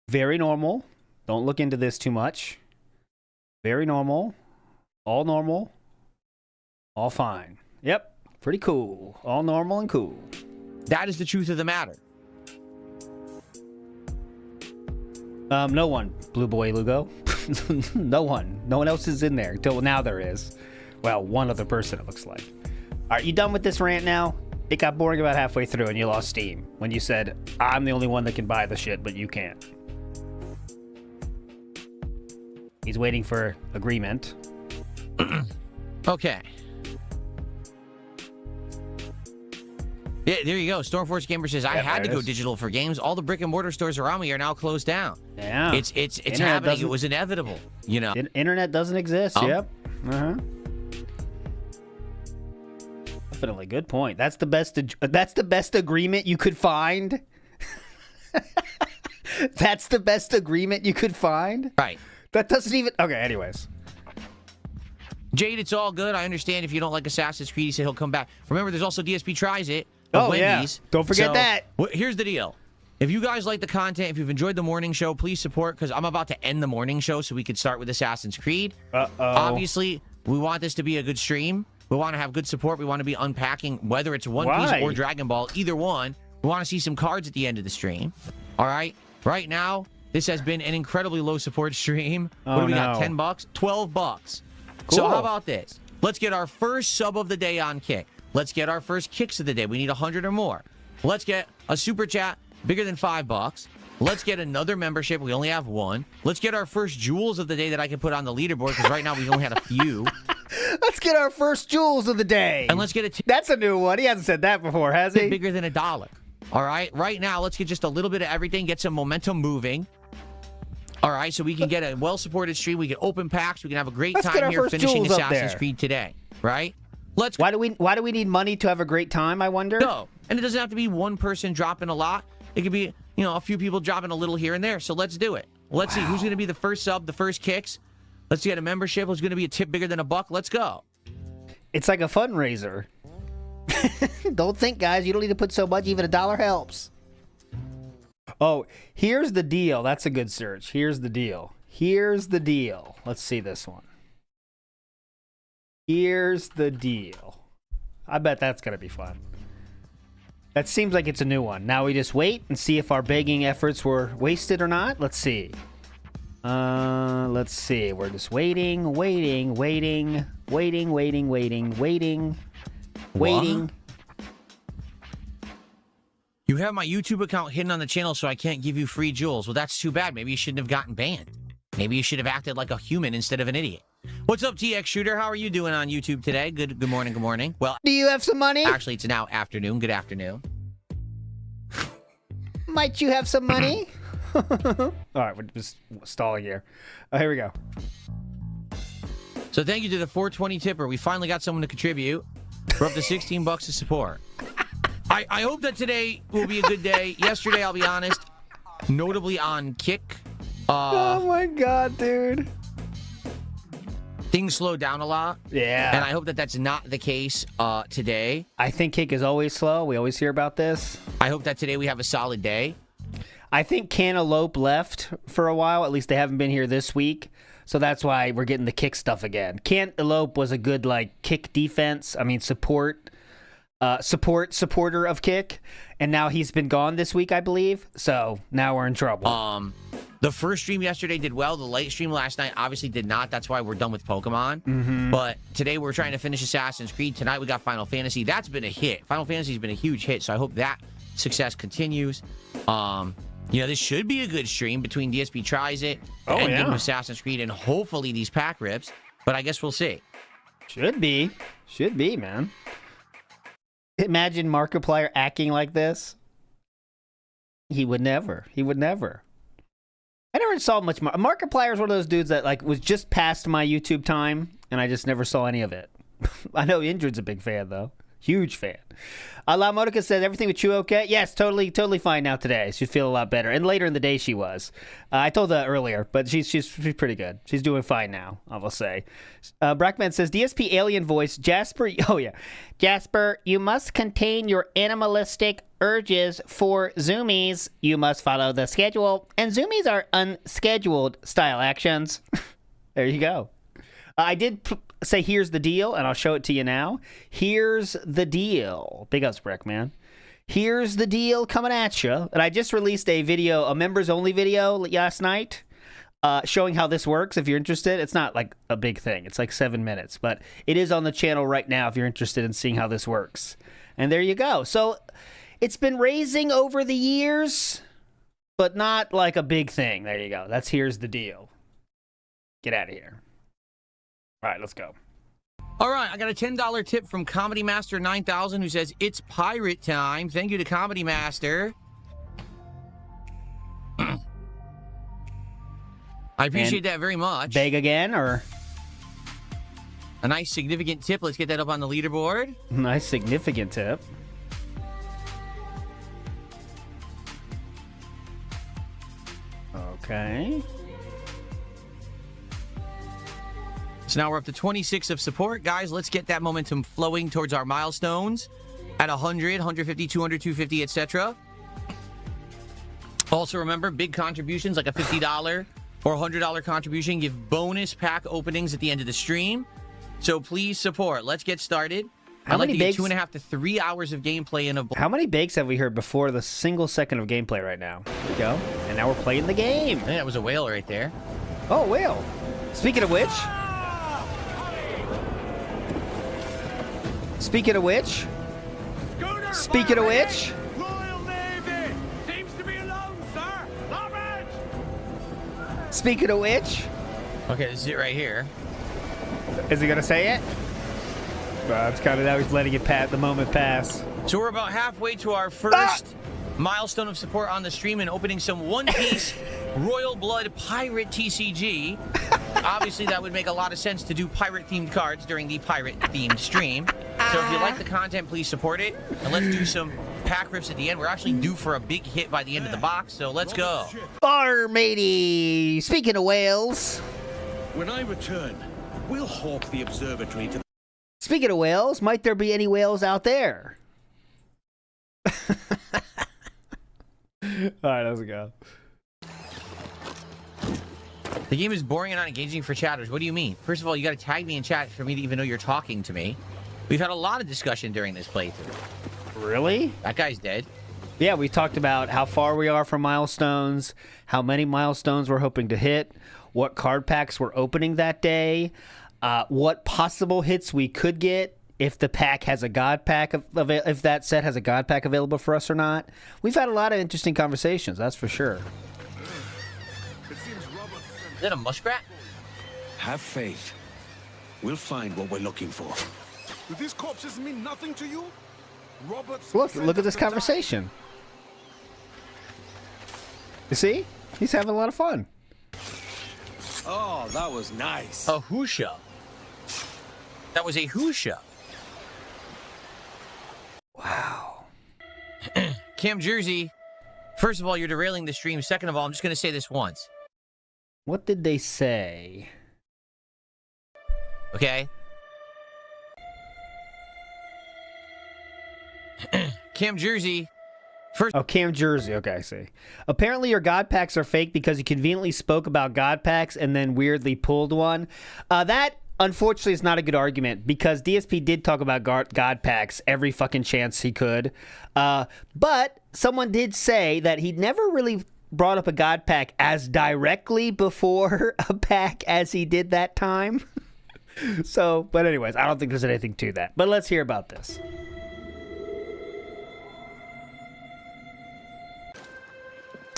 S1: Very normal. Don't look into this too much. Very normal. All normal. All fine. Yep. Pretty cool. All normal and cool.
S3: That is the truth of the matter.
S1: No one, Blue Boy Lugo. No one. No one else is in there. Till now there is. Well, one other person, it looks like. Are you done with this rant now? It got boring about halfway through and you lost steam when you said, I'm the only one that can buy the shit, but you can't. He's waiting for agreement.
S3: Okay. Yeah, there you go. Stormforce Gamer says, I had to go digital for games. All the brick and mortar stores around me are now closed down.
S1: Yeah.
S3: It's happening. It was inevitable, you know.
S1: Internet doesn't exist. Yep. Uh-huh. Definitely good point. That's the best agreement you could find. That's the best agreement you could find.
S3: Right.
S1: That doesn't even. Okay. Anyways.
S3: Jade, it's all good. I understand if you don't like Assassin's Creed, he said he'll come back. Remember, there's also DSP Tries It. Wendy's.
S1: Yeah. Don't forget that.
S3: Here's the deal. If you guys like the content, if you've enjoyed the morning show, please support, because I'm about to end the morning show so we could start with Assassin's Creed. Obviously, we want this to be a good stream. We want to have good support. We want to be unpacking, whether it's One Piece or Dragon Ball, either one. We want to see some cards at the end of the stream. All right? Right now, this has been an incredibly low support stream. What do we got, 10 bucks? 12 bucks. Cool. So how about this? Let's get our first sub of the day on Kick. Let's get our first kicks of the day. We need 100 or more. Let's get a super chat bigger than $5. Let's get another membership. We only have one. Let's get our first jewels of the day that I can put on the leaderboard, because right now we've only had a few.
S1: Let's get our first jewels of the day.
S3: And let's get a tip.
S1: That's a new one. He hasn't said that before, has he?
S3: Bigger than $1. All right? Right now, let's get just a little bit of everything, get some momentum moving. All right, so we can get a well-supported stream. We can open packs. We can have a great time here finishing Assassin's Creed today, right?
S1: Why do we need money to have a great time, I wonder?
S3: No, and it doesn't have to be one person dropping a lot. It could be, a few people dropping a little here and there. So let's do it. Let's see who's going to be the first sub, the first kicks. Let's get a membership. Who's going to be a tip bigger than $1? Let's go.
S1: It's like a fundraiser. Don't think, guys. You don't need to put so much. Even $1 helps. Oh, here's the deal. That's a good search. Here's the deal. Here's the deal. Let's see this one. Here's the deal. I bet that's going to be fun. That seems like it's a new one. Now we just wait and see if our begging efforts were wasted or not. Let's see. Let's see. We're just waiting.
S3: You have my YouTube account hidden on the channel, so I can't give you free jewels. Well, that's too bad. Maybe you shouldn't have gotten banned. Maybe you should have acted like a human instead of an idiot. What's up, TX Shooter? How are you doing on YouTube today? Good morning, good morning. Well,
S1: do you have some money?
S3: Actually, it's now afternoon. Good afternoon.
S1: Might you have some money? All right, we're just stalling here. Here we go.
S3: So thank you to the 420 tipper. We finally got someone to contribute. We're up to 16 bucks to support. I hope that today will be a good day. Yesterday, I'll be honest, notably on Kick.
S1: Oh my god, dude.
S3: Things slowed down a lot.
S1: Yeah.
S3: And I hope that that's not the case today.
S1: I think Kick is always slow. We always hear about this.
S3: I hope that today we have a solid day.
S1: I think Cantaloupe left for a while. At least they haven't been here this week. So that's why we're getting the Kick stuff again. Cantaloupe was a good, Kick defense. I mean, supporter of Kick. And now he's been gone this week, I believe. So now we're in trouble.
S3: The first stream yesterday did well. The late stream last night obviously did not. That's why we're done with Pokemon. But today we're trying to finish Assassin's Creed. Tonight we got Final Fantasy. That's been a hit. Final Fantasy's been a huge hit, so I hope that success continues. You know, this should be a good stream between DSP tries it, the
S1: Oh,
S3: ending
S1: yeah.
S3: of Assassin's Creed, and hopefully these pack rips. But I guess we'll see.
S1: Should be, man. Imagine Markiplier acting like this. He would never. I never saw much. Markiplier is one of those dudes that like was just past my YouTube time, and I just never saw any of it. I know Indrid's a big fan though, huge fan. La Modica says everything with you okay? Yes, totally fine now today. She'd feel a lot better, and later in the day she was. I told her earlier, but she's pretty good. She's doing fine now, I will say. Brackman says DSP alien voice Jasper. Oh yeah, Jasper, you must contain your animalistic urges for zoomies. You must follow the schedule, and zoomies are unscheduled style actions. There you go. I did say here's the deal, and I'll show it to you now. Here's the deal. Big ups, Breck, man. Here's the deal coming at you. And I just released a video, a members-only video last night, showing how this works. If you're interested, it's not like a big thing. It's like 7 minutes, but it is on the channel right now if you're interested in seeing how this works. And there you go. So it's been raising over the years, but not like a big thing. There you go. That's here's the deal. Get out of here. All right, let's go.
S3: All right, I got a $10 tip from Comedy Master 9000 who says it's pirate time. Thank you to Comedy Master. I appreciate that very much.
S1: Beg again, or
S3: a nice significant tip. Let's get that up on the leaderboard.
S1: nice significant tip. Okay.
S3: So now we're up to 26 of support. Guys, let's get that momentum flowing towards our milestones at 100, 150, 200, 250, etc. Also remember, big contributions like a $50 or $100 contribution give bonus pack openings at the end of the stream. So please support. Let's get started. I'd like to get 2.5 to 3 hours of gameplay in a...
S1: How many bakes have we heard before the single second of gameplay right now? Here we go. And now we're playing the game.
S3: Yeah, that was a whale right there.
S1: Oh, whale. Speaking of which... Speaking of which...
S4: Royal Navy seems to be alone, sir. Large.
S1: Speaking of which...
S3: Okay, this is it right here.
S1: Is he gonna say it? It's kind of now he's letting it the moment pass.
S3: So we're about halfway to our first milestone of support on the stream and opening some One Piece Royal Blood Pirate TCG. Obviously, that would make a lot of sense to do pirate-themed cards during the pirate-themed stream. So if you like the content, please support it. And let's do some pack rips at the end. We're actually due for a big hit by the end of the box, so let's go.
S1: Bar matey! Speaking of whales...
S4: When I return, we'll hawk the observatory to...
S1: Speaking of whales, might there be any whales out there? Alright, let's go.
S3: The game is boring and not engaging for chatters. What do you mean? First of all, you gotta tag me in chat for me to even know you're talking to me. We've had a lot of discussion during this playthrough.
S1: Really?
S3: That guy's dead.
S1: Yeah, we talked about how far we are from milestones, how many milestones we're hoping to hit, what card packs we're opening that day, what possible hits we could get if the pack has a god pack, if that set has a god pack available for us or not. We've had a lot of interesting conversations, that's for sure.
S3: Is that a muskrat?
S4: Have faith. We'll find what we're looking for.
S5: Do these corpses mean nothing to you? Robert's
S1: Look at this conversation. You see? He's having a lot of fun.
S4: Oh, that was nice.
S3: A Husha. That was a Husha.
S1: Wow.
S3: Cam Jersey, first of all, you're derailing the stream. Second of all, I'm just going to say this once.
S1: What did they say?
S3: Okay? Cam Jersey, first...
S1: Oh, Cam Jersey. Okay, I see. Apparently your God packs are fake because you conveniently spoke about God packs and then weirdly pulled one. That, unfortunately, is not a good argument because DSP did talk about God packs every fucking chance he could. But someone did say that he never really brought up a God pack as directly before a pack as he did that time. So, but anyways, I don't think there's anything to that. But let's hear about this.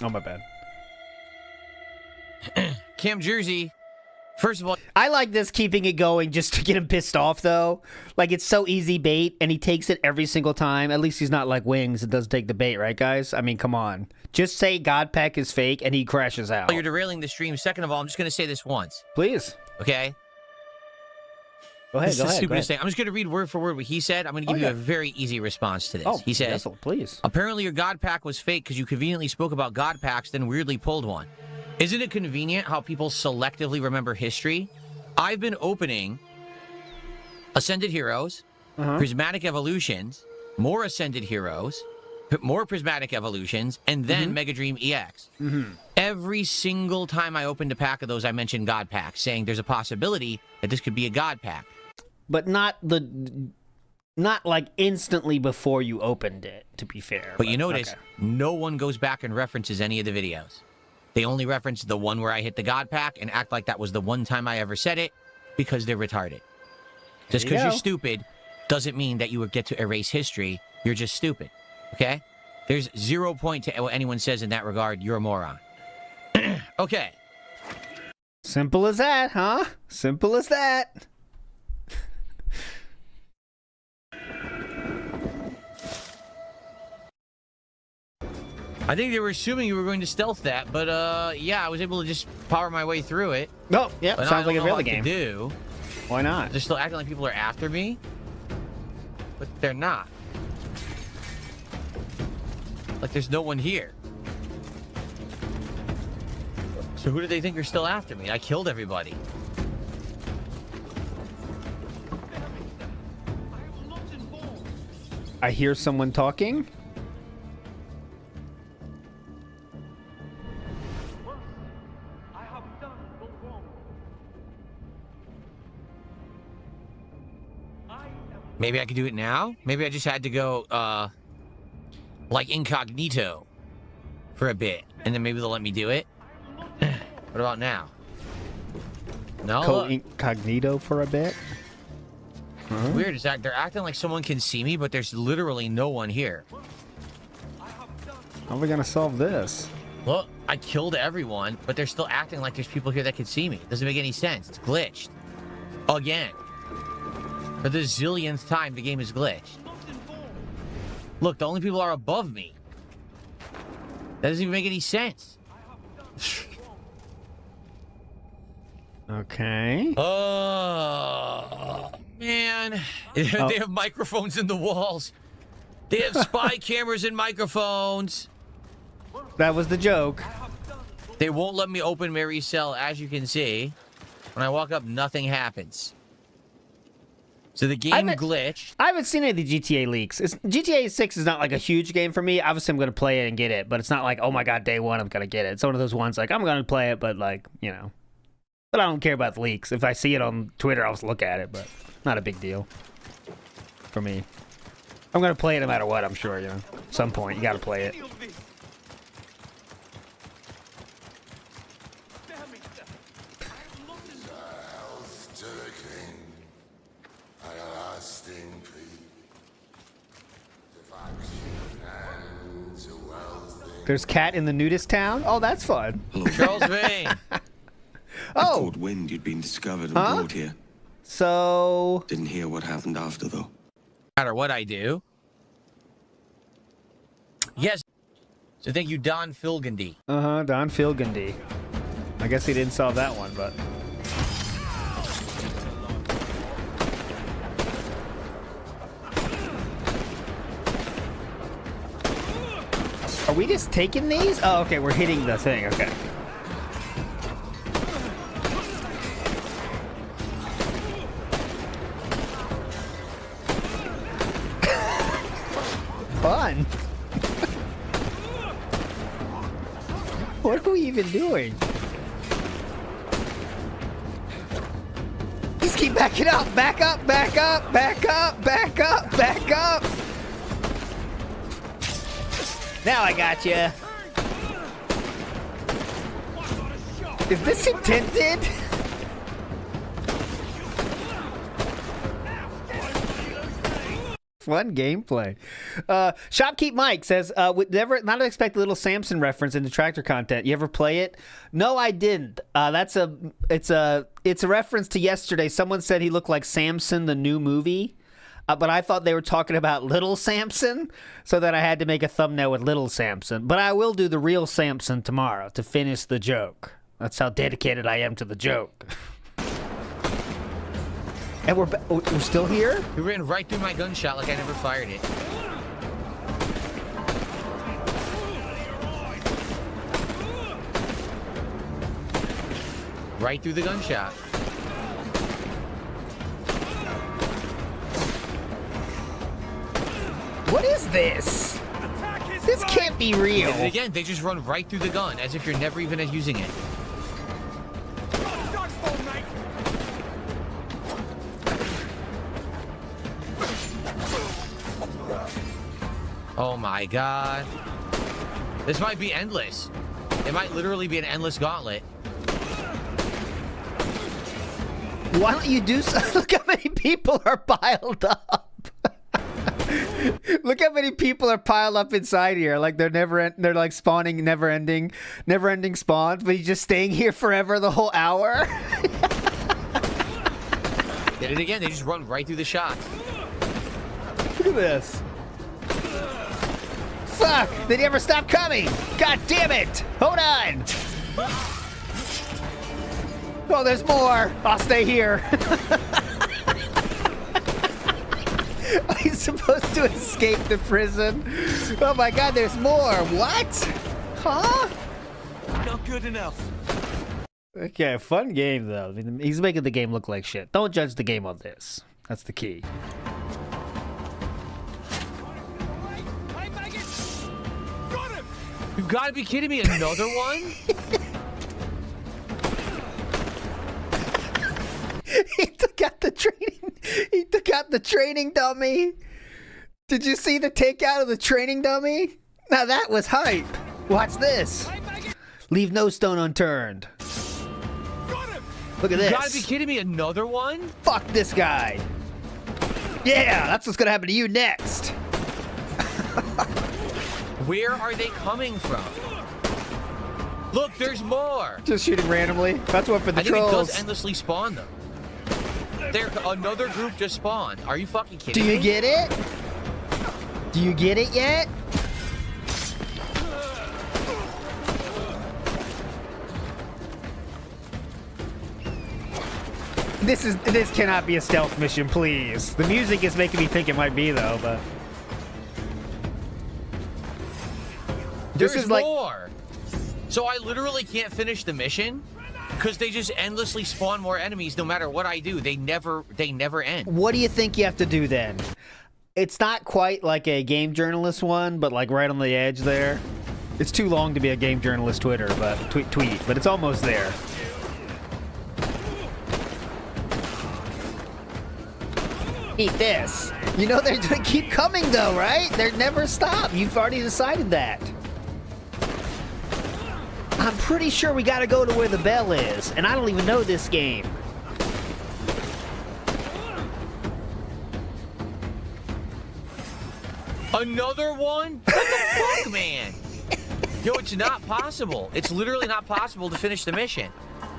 S1: Oh, my bad.
S3: Cam Jersey, first of all,
S1: I like this keeping it going just to get him pissed off, though. Like, it's so easy bait, and he takes it every single time. At least he's not like Wings and doesn't take the bait, right, guys? I mean, come on. Just say Godpack is fake, and he crashes out.
S3: you're derailing the stream. Second of all, I'm just going to say this once.
S1: Please.
S3: Okay?
S1: Go ahead,
S3: This is the stupidest thing. I'm just going to read word for word what he said. I'm going to give you a very easy response to this.
S1: Oh,
S3: he said,
S1: yes, please.
S3: apparently your God Pack was fake because you conveniently spoke about God Packs, then weirdly pulled one. Isn't it convenient how people selectively remember history? I've been opening Ascended Heroes, Prismatic Evolutions, more Ascended Heroes, more Prismatic Evolutions, and then Mega Dream EX. Every single time I opened a pack of those, I mentioned God Pack, saying there's a possibility that this could be a God Pack.
S1: But not like instantly before you opened it, to be fair.
S3: But you notice,
S1: okay.
S3: no one goes back and references any of the videos. They only reference the one where I hit the God Pack and act like that was the one time I ever said it because they're retarded. Just because you're stupid doesn't mean that you would get to erase history. You're just stupid, okay? There's 0 point to what anyone says in that regard. You're a moron. Okay.
S1: Simple as that, huh? Simple as that.
S3: I think they were assuming you were going to stealth that, but yeah, I was able to just power my way through it.
S1: No, yeah,
S3: But
S1: sounds like a real
S3: game.
S1: game.
S3: Do.
S1: Why not?
S3: They're still acting like people are after me, but they're not. Like there's no one here. So who do they think are still after me? I killed everybody.
S1: I hear someone talking.
S3: Maybe I could do it now? Maybe I just had to go, like incognito for a bit, and then maybe they'll let me do it. What about now? No.
S1: Incognito for a bit.
S3: Weird is that they're acting like someone can see me, but there's literally no one here.
S1: How are we gonna solve this?
S3: Look, I killed everyone, but they're still acting like there's people here that can see me. Doesn't make any sense. It's glitched. Again. For the zillionth time, the game is glitched. Look, the only people are above me. That doesn't even make any sense.
S1: Okay.
S3: Oh, man. They have microphones in the walls. They have spy cameras and microphones.
S1: That was the joke.
S3: They won't let me open Mary's cell, as you can see. When I walk up, nothing happens. So the game glitched.
S1: I haven't seen any of the GTA leaks. GTA 6 is not like a huge game for me. Obviously, I'm going to play it and get it, but it's not like, oh my god, day one, I'm going to get it. It's one of those ones like, I'm going to play it, but like, you know. But I don't care about the leaks. If I see it on Twitter, I'll just look at it, but not a big deal for me. I'm going to play it no matter what, I'm sure, you know. At some point, you got to play it. There's Cat in the nudist town? Oh, that's fun.
S3: Charles Vane.
S1: Oh.
S6: Caught wind you'd been discovered and brought here.
S1: So...
S6: Didn't hear what happened after, though.
S3: No matter what I do. Yes. So thank you, Don Filgandy.
S1: Don Filgandy. I guess he didn't solve that one, but... Are we just taking these? Oh, okay, we're hitting the thing, okay. Fun. What are we even doing? Just keep backing up, back up, back up, back up, back up, back up. Now I got you. Is this intended? Fun gameplay. Shopkeep Mike says, would never not expect a little Samson reference in the tractor content. You ever play it? No, I didn't. It's a reference to yesterday. Someone said he looked like Samson, the new movie. But I thought they were talking about Little Samson, so that I had to make a thumbnail with Little Samson. But I will do the real Samson tomorrow to finish the joke. That's how dedicated I am to the joke. And we're still here?
S3: You ran right through my gunshot like I never fired it. Right through the gunshot.
S1: What is this? This can't be real.
S3: And again, they just run right through the gun as if you're never even using it. Oh my god. This might be endless. It might literally be an endless gauntlet.
S1: Why don't you do so? Look how many people are piled up. Look how many people are piled up inside here. Like they're like spawning never-ending spawns, but he's just staying here forever the whole hour.
S3: Did it again. They just run right through the shots.
S1: Look at this. Fuck! They never stop coming! God damn it! Hold on! Oh, there's more! I'll stay here. He's supposed to escape the prison. Oh my god, there's more! What? Huh?
S5: Not good enough.
S1: Okay, fun game though. I mean, he's making the game look like shit. Don't judge the game on this. That's the key.
S3: You've got to be kidding me. Another one?
S1: He took out the training. He took out the training dummy. Did you see the takeout of the training dummy? Now that was hype. Watch this. Leave no stone unturned. Look at this.
S3: You got to be kidding me. Another one?
S1: Fuck this guy. Yeah, that's what's gonna happen to you next.
S3: Where are they coming from? Look, there's more.
S1: Just shooting randomly. That's what for the trolls.
S3: I think it does endlessly spawn them. There, another group just spawned. Are you fucking kidding me?
S1: Do you get it? Do you get it yet? This cannot be a stealth mission, please. The music is making me think it might be though, but
S3: There's
S1: is like
S3: more. So I literally can't finish the mission because they just endlessly spawn more enemies no matter what I do. They never end.
S1: What do you think you have to do then? It's not quite like a game journalist one, but like right on the edge there. It's too long to be a game journalist Twitter, but tweet, but it's almost there. Eat this. You know they're gonna keep coming though, right? They never stop. You've already decided that. I'm pretty sure we gotta go to where the bell is, and I don't even know this game.
S3: Another one? What the fuck, man? Yo, it's not possible. It's literally not possible to finish the mission.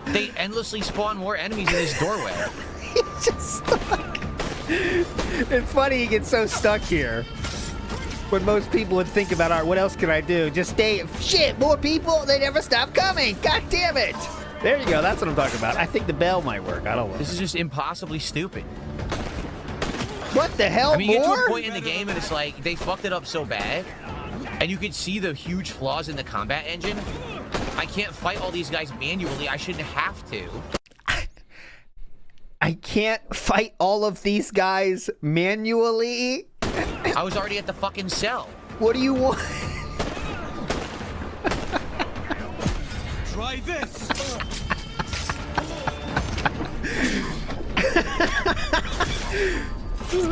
S3: They endlessly spawn more enemies in this doorway.
S1: He's just stuck. It's funny he gets so stuck here. When most people would think about, all right, what else can I do? Just stay. Shit, more people? They never stop coming. God damn it. There you go. That's what I'm talking about. I think the bell might work. I don't know.
S3: This is just impossibly stupid.
S1: What the hell,
S3: I mean, you get
S1: more?
S3: to a point in the game and it's like, they fucked it up so bad. And you can see the huge flaws in the combat engine. I can't fight all these guys manually. I shouldn't have to.
S1: I can't fight all of these guys manually.
S3: I was already at the fucking cell.
S1: What do you want?
S5: Try this.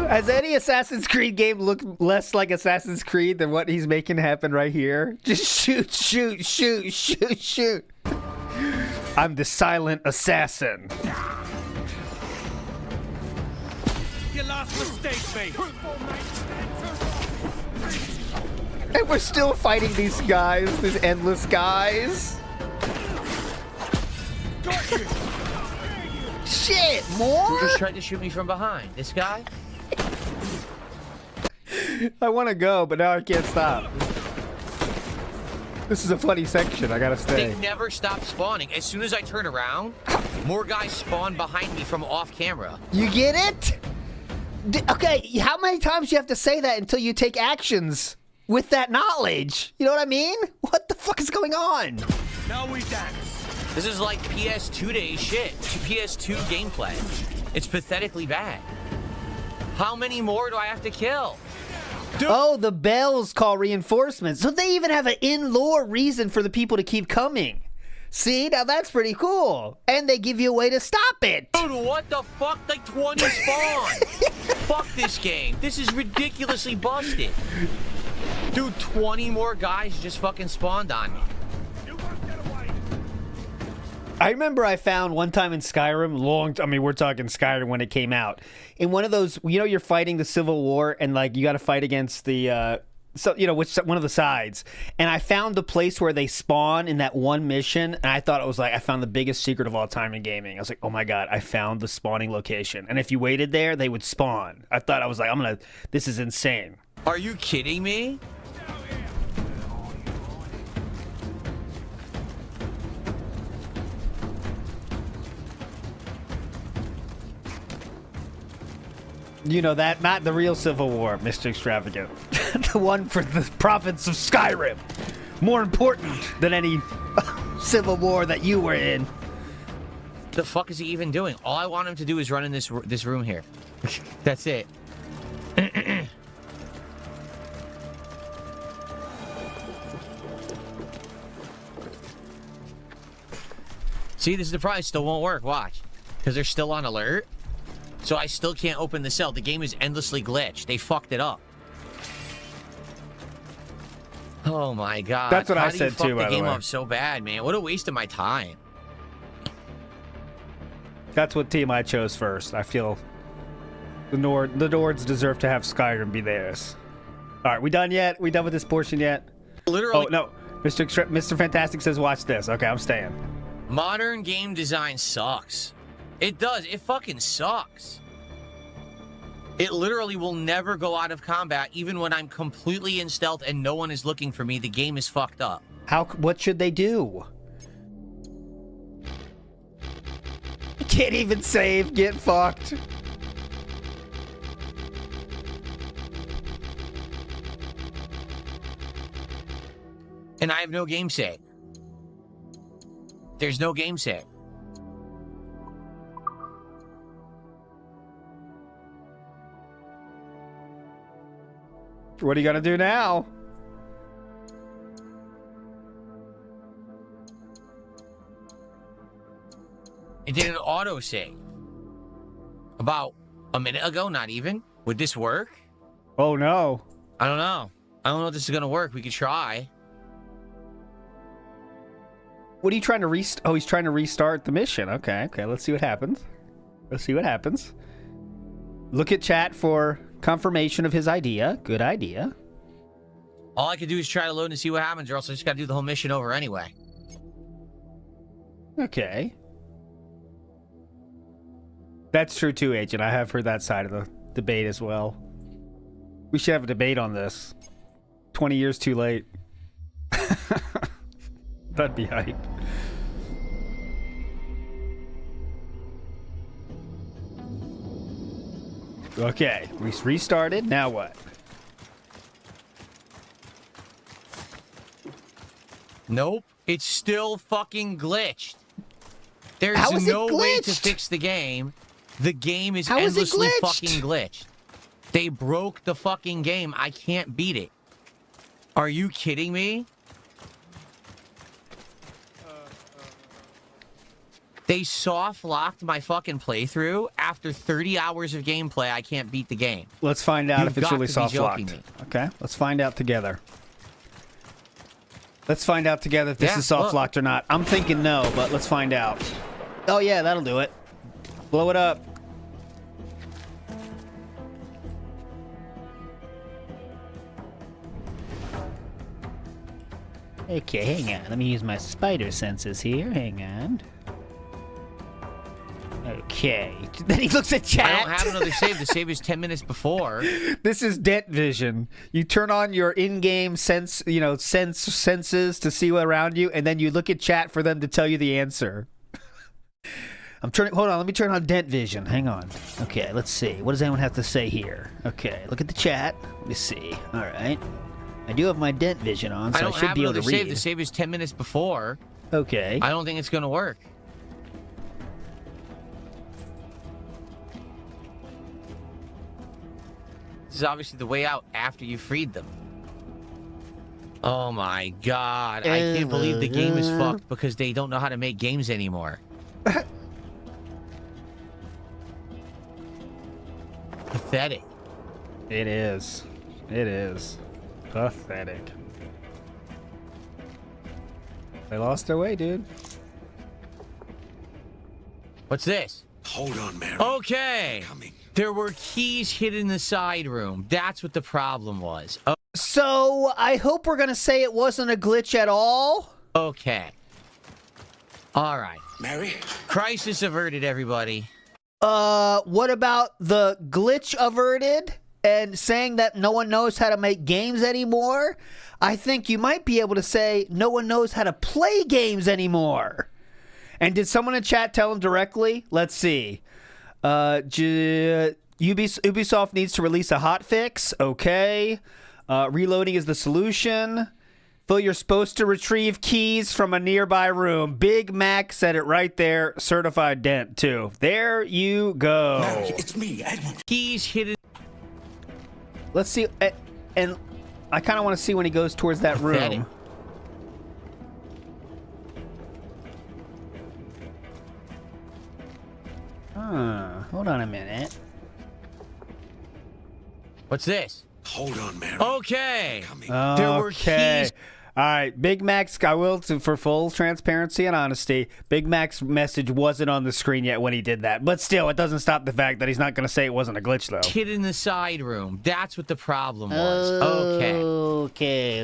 S1: Has any Assassin's Creed game looked less like Assassin's Creed than what he's making happen right here? Just shoot, shoot, shoot, shoot, shoot. I'm the silent assassin.
S5: You lost
S4: last mistake, mate.
S1: And we're still fighting these guys, these endless guys.
S4: Got you.
S1: Shit, more?
S3: Who just tried to shoot me from behind? This guy?
S1: I want to go, but now I can't stop. This is a funny section. I gotta stay.
S3: They never stop spawning. As soon as I turn around, more guys spawn behind me from off camera.
S1: You get it? Okay, how many times do you have to say that until you take actions with that knowledge? You know what I mean? What the fuck is going on?
S4: Now we dance.
S3: This is like PS2 days shit. PS2 gameplay. It's pathetically bad. How many more do I have to kill?
S1: Oh, the bells call reinforcements. So they even have an in-lore reason for the people to keep coming. See, now that's pretty cool. And they give you a way to stop it.
S3: Dude, what the fuck? Like 20 spawn. Fuck this game. This is ridiculously busted. Dude, 20 more guys just fucking spawned on me.
S1: I remember I found one time in Skyrim, I mean, we're talking Skyrim when it came out. In one of those, you know, you're fighting the Civil War and like you got to fight against the, one of the sides. And I found the place where they spawn in that one mission. And I thought it was like, I found the biggest secret of all time in gaming. I was like, oh my God, I found the spawning location. And if you waited there, they would spawn. I thought, I was like, this is insane.
S3: Are you kidding me?
S1: You know that, not the real Civil War, Mr. Extravagant. The one for the province of Skyrim. More important than any Civil War that you were in.
S3: The fuck is he even doing? All I want him to do is run in this room here. That's it. See, this is the problem. It still won't work. Watch. Because they're still on alert. So I still can't open the cell. The game is endlessly glitched. They fucked it up. Oh my God.
S1: That's what I said
S3: too, by the way. How do you fuck the game up so bad, man? What a waste of my time.
S1: That's what team I chose first. I feel the Nords deserve to have Skyrim be theirs. All right, we done yet? We done with this portion yet?
S3: Literally.
S1: Oh, no. Mr. Fantastic says watch this. Okay, I'm staying.
S3: Modern game design sucks. It does. It fucking sucks. It literally will never go out of combat, even when I'm completely in stealth and no one is looking for me. The game is fucked up.
S1: What should they do? Can't even save. Get fucked.
S3: And I have no game save. There's no game save.
S1: What are you gonna do now?
S3: It did an auto save. About a minute ago, not even. Would this work?
S1: Oh no.
S3: I don't know. I don't know if this is gonna work. We could try.
S1: What are you trying to restart? Oh, he's trying to restart the mission. Okay, let's see what happens. Look at chat for confirmation of his idea. Good idea.
S3: All I could do is try to load and see what happens, or else I just gotta do the whole mission over anyway.
S1: Okay. That's true too, Agent. I have heard that side of the debate as well. We should have a debate on this. 20 years too late. That'd be hype. Okay, we restarted. Now what?
S3: Nope. It's still fucking glitched. There's
S1: How is
S3: no
S1: it
S3: way to
S1: glitched?
S3: fix the game. The game is
S1: How is it
S3: endlessly
S1: glitched?
S3: fucking glitched. They broke the fucking game. I can't beat it. Are you kidding me? They soft locked my fucking playthrough. After 30 hours of gameplay, I can't beat the game.
S1: Let's find out if it's really soft
S3: joking
S1: locked.
S3: me.
S1: Okay, let's find out together. Let's find out together if this is soft locked or not. I'm thinking no, but let's find out. Oh yeah, that'll do it. Blow it up. Okay, hang on. Let me use my spider senses here. Hang on. Okay. Then he looks at chat.
S3: I don't have another save. The save is 10 minutes before.
S1: This is dent vision. You turn on your in-game senses to see what around you, and then you look at chat for them to tell you the answer. Hold on, let me turn on dent vision. Hang on. Okay, let's see. What does anyone have to say here? Okay, look at the chat. Let me see. All right. I do have my dent vision on, so I should be able to read.
S3: Save. The save is 10 minutes before.
S1: Okay.
S3: I don't think it's going to work. This is obviously the way out after you freed them. Oh my god. I can't believe the game is fucked because they don't know how to make games anymore. Pathetic.
S1: It is. It is. Pathetic. They lost their way, dude.
S3: What's this?
S6: Hold on, Mary.
S3: Okay.
S6: Coming.
S3: There were keys hidden in the side room. That's what the problem was.
S1: So, I hope we're gonna say it wasn't a glitch at all.
S3: Okay. All right.
S6: Mary?
S3: Crisis averted, everybody.
S1: What about the glitch averted and saying that no one knows how to make games anymore? I think you might be able to say no one knows how to play games anymore. And did someone in chat tell him directly? Let's see. Ubisoft needs to release a hotfix. Okay. Reloading is the solution. Phil, you're supposed to retrieve keys from a nearby room. Big Mac said it right there. Certified dent, too. There you go.
S6: Mary, it's me, Edward.
S3: Keys hidden.
S1: Let's see. And I kind of want to see when he goes towards that room. Hold on a minute.
S3: What's this?
S6: Hold on, Mary.
S3: Okay.
S6: Coming.
S3: There were keys.
S1: All right, Big Mac's, I will, for full transparency and honesty, Big Mac's message wasn't on the screen yet when he did that. But still, it doesn't stop the fact that he's not going to say it wasn't a glitch, though.
S3: Hid in the side room. That's what the problem was. Okay.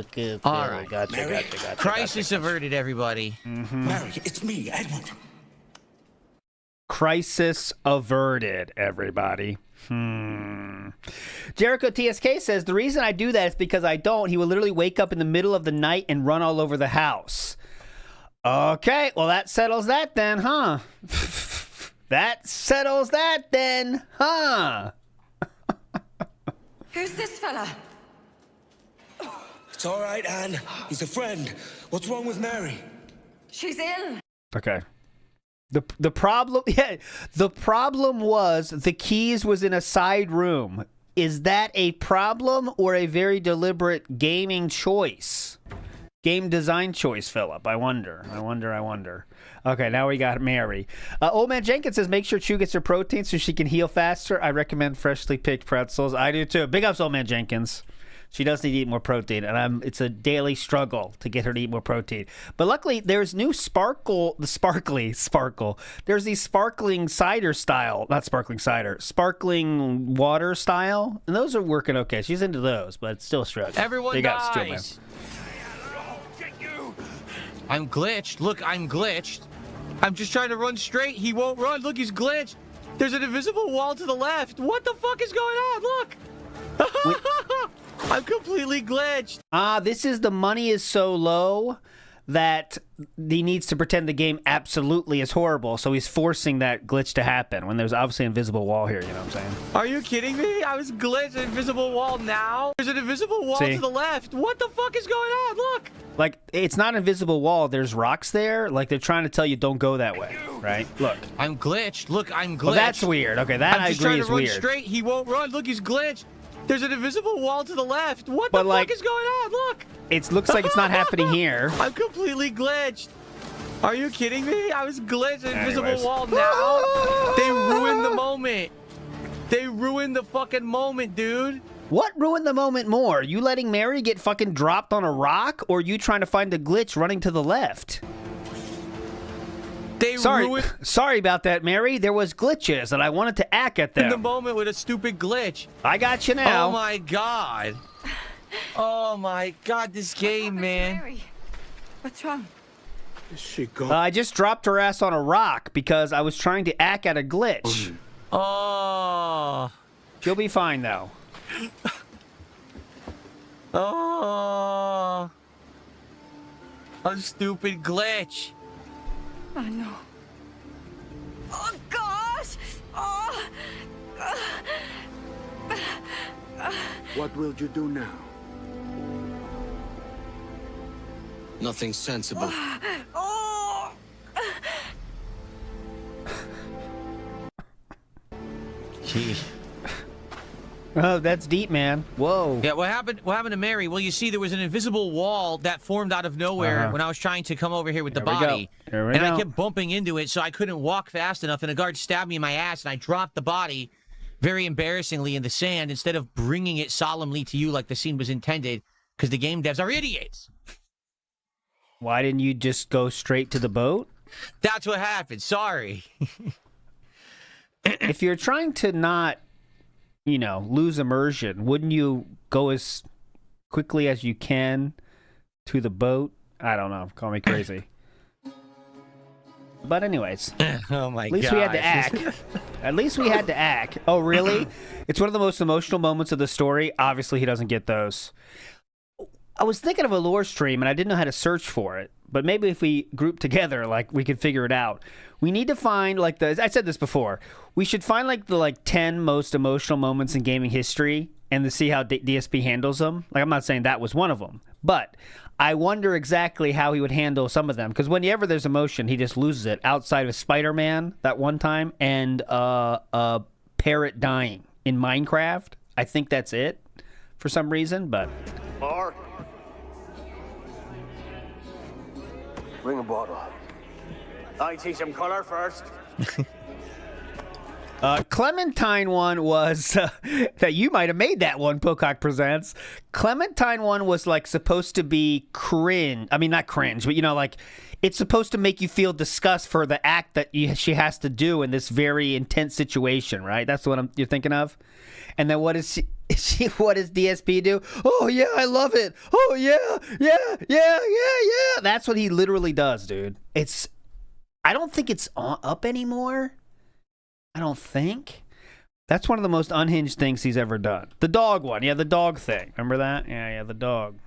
S1: Okay.
S3: All right.
S1: Gotcha.
S3: Crisis averted, everybody.
S6: Mary, it's me, Edward.
S1: Crisis averted, everybody. Jericho TSK says, the reason I do that is because I don't. He will literally wake up in the middle of the night and run all over the house. Okay, well, that settles that then, huh? That settles that then, huh?
S7: Who's this fella?
S6: It's all right, Anne. He's a friend. What's wrong with Mary?
S7: She's ill.
S1: Okay. The problem was the keys was in a side room. Is that a problem or a very deliberate gaming choice? Game design choice, Philip. I wonder. Okay, now we got Mary. Old Man Jenkins says, make sure Chew gets her protein so she can heal faster. I recommend freshly picked pretzels. I do too. Big ups, Old Man Jenkins. She does need to eat more protein, and it's a daily struggle to get her to eat more protein. But luckily, there's new sparkling There's these sparkling cider style, not sparkling cider, sparkling water style, and those are working okay. She's into those, but it's still a struggle.
S3: Everyone dies. I'm glitched. Look, I'm glitched. I'm just trying to run straight. He won't run. Look, he's glitched. There's an invisible wall to the left. What the fuck is going on? Look. I'm completely glitched.
S1: This is the money is so low that he needs to pretend the game absolutely is horrible, so he's forcing that glitch to happen when there's obviously an invisible wall here, you know what I'm saying?
S3: Are you kidding me? I was glitched. An invisible wall now? There's an invisible wall to the left. What the fuck is going on? Look.
S1: Like, it's not an invisible wall. There's rocks there. Like, they're trying to tell you don't go that way, right? Look.
S3: I'm glitched. Look, I'm glitched.
S1: Well, that's weird. Okay, that I agree is weird.
S3: I'm just trying to run straight. He won't run. Look, he's glitched. There's an invisible wall to the left. What the fuck is going on? Look.
S1: It looks like it's not happening here.
S3: I'm completely glitched. Are you kidding me? I was glitched. An invisible wall now. They ruined the moment. They ruined the fucking moment, dude.
S1: What ruined the moment more? You letting Mary get fucking dropped on a rock, or you trying to find the glitch running to the left? Sorry about that, Mary. There was glitches, and I wanted to act at them.
S3: In the moment with a stupid glitch.
S1: I got you now.
S3: Oh my god. Oh my god, this game, man.
S7: Mary? What's wrong?
S5: Is she gone?
S1: I just dropped her ass on a rock because I was trying to act at a glitch.
S3: Oh.
S1: She'll be fine, though.
S3: Oh. A stupid glitch.
S7: Oh, no. Oh, gosh! Oh!
S5: What will you do now?
S6: Nothing sensible.
S7: Oh!
S3: Jeez.
S1: Oh, that's deep, man. Whoa.
S3: Yeah, what happened to Mary? Well, you see, there was an invisible wall that formed out of nowhere when I was trying to come over here with the body. And I kept bumping into it, so I couldn't walk fast enough, and a guard stabbed me in my ass, and I dropped the body very embarrassingly in the sand instead of bringing it solemnly to you like the scene was intended, because the game devs are idiots.
S1: Why didn't you just go straight to the boat?
S3: That's what happened. Sorry.
S1: If you're trying to not, you know, lose immersion, wouldn't you go as quickly as you can to the boat? I don't know. Call me crazy. But anyways,
S3: Oh my god.
S1: at least we had to act. At least we had to act. Oh, really? It's one of the most emotional moments of the story. Obviously, he doesn't get those. I was thinking of a lore stream, and I didn't know how to search for it. But maybe if we group together, like, we could figure it out. We need to find, like, I said this before. We should find, like, the 10 most emotional moments in gaming history and to see how DSP handles them. Like, I'm not saying that was one of them. But I wonder exactly how he would handle some of them. Because whenever there's emotion, he just loses it. Outside of Spider-Man that one time and a parrot dying in Minecraft. I think that's it for some reason, but...
S8: Mark. Bring a bottle. I see some color first.
S1: Clementine one was that you might have made that one. Pocock Presents. Clementine one was like supposed to be cringe. I mean, not cringe, but you know, like it's supposed to make you feel disgust for the act that she has to do in this very intense situation, right? That's what you're thinking of. And then what is she? What does DSP do? Oh yeah, I love it. Oh yeah. That's what he literally does, dude. I don't think it's up anymore. I don't think. That's one of the most unhinged things he's ever done. The dog one. Yeah, the dog thing. Remember that? Yeah, the dog.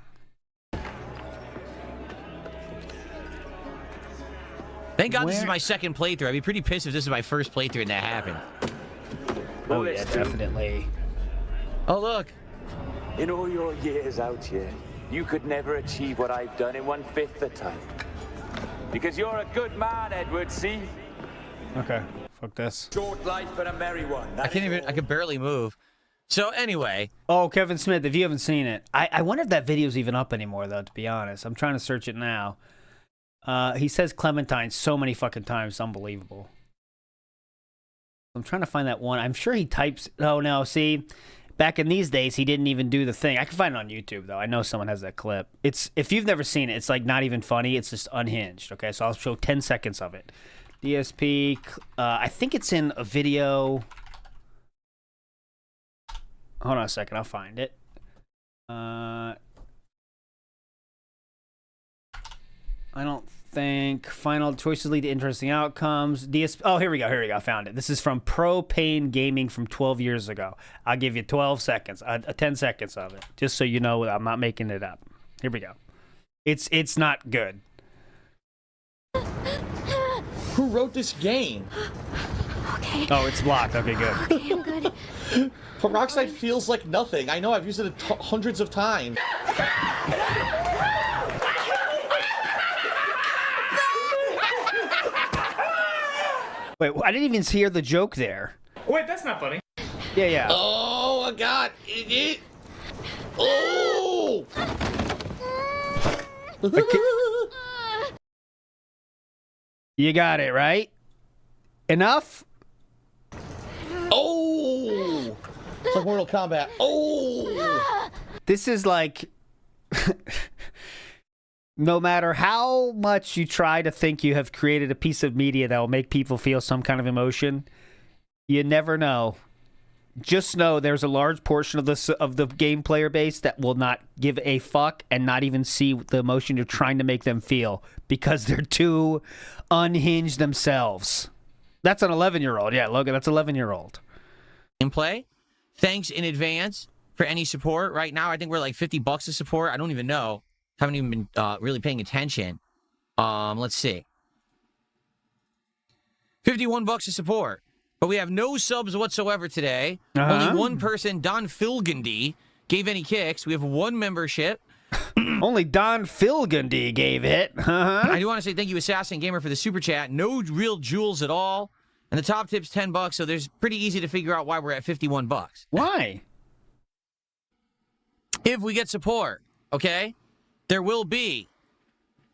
S3: Thank God this is my second playthrough. I'd be pretty pissed if this is my first playthrough and that happened.
S1: Oh, yeah, definitely.
S3: Oh, look.
S9: In all your years out here, you could never achieve what I've done in 1/5 the time. Because you're a good man, Edward, see?
S1: Okay, fuck this.
S9: Short life but a merry one.
S3: I can barely move. So anyway.
S1: Oh, Kevin Smith, if you haven't seen it. I wonder if that video's even up anymore, though, to be honest. I'm trying to search it now. He says Clementine so many fucking times. It's unbelievable. I'm trying to find that one. I'm sure he types... Oh, no, see... Back in these days, he didn't even do the thing. I can find it on YouTube, though. I know someone has that clip. If you've never seen it, it's like not even funny. It's just unhinged, okay? So I'll show 10 seconds of it. DSP, I think it's in a video. Hold on a second. I'll find it. I don't think final choices lead to interesting outcomes. Oh, here we go. I found it. This is from Propane Gaming from 12 years ago. I'll give you 12 seconds, 10 seconds of it, just so you know I'm not making it up. Here we go. It's not good.
S3: Who wrote this game?
S7: Okay.
S1: Oh, it's blocked. Okay, good.
S7: Okay, I'm good.
S3: Peroxide feels like nothing. I know, I've used it hundreds of times.
S1: Wait, I didn't even hear the joke there.
S4: Wait, that's not funny.
S1: Yeah.
S3: Oh, my God. Oh!
S1: You got it, right? Enough?
S3: Oh! It's like Mortal Kombat. Oh!
S1: This is like... No matter how much you try to think you have created a piece of media that will make people feel some kind of emotion, you never know just know there's a large portion of the game player base that will not give a fuck and not even see the emotion you're trying to make them feel because they're too unhinged themselves. That's an 11-year-old. Yeah, Logan, that's 11-year-old.
S3: In play. Thanks in advance for any support. Right now, I think we're like $50 of support. I don't even know. Haven't even been really paying attention. Let's see. $51 of support. But we have no subs whatsoever today. Only one person, Don Filgandy, gave any kicks. We have one membership.
S1: Only Don Filgandy gave it.
S3: I do want to say thank you, Assassin Gamer, for the super chat. No real jewels at all. And the top tip's $10, so there's pretty easy to figure out why we're at $51.
S1: Why?
S3: If we get support, okay, there will be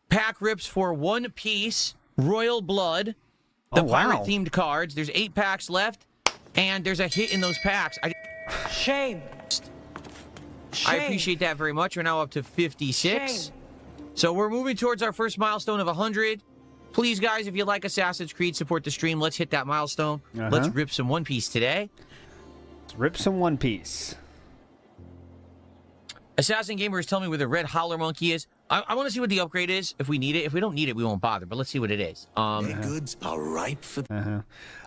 S3: pack rips for One Piece, Royal Blood, the pirate-themed cards. There's 8 packs left, and there's a hit in those packs.
S6: Shame.
S3: I appreciate that very much. We're now up to 56. So we're moving towards our first milestone of 100. Please, guys, if you like Assassin's Creed, support the stream. Let's hit that milestone. Let's rip some One Piece today.
S1: Let's rip some One Piece.
S3: Assassin Gamer is telling me where the red Howler Monkey is. I want to see what the upgrade is, if we need it. If we don't need it, we won't bother, but let's see what it is.
S6: The goods are ripe for...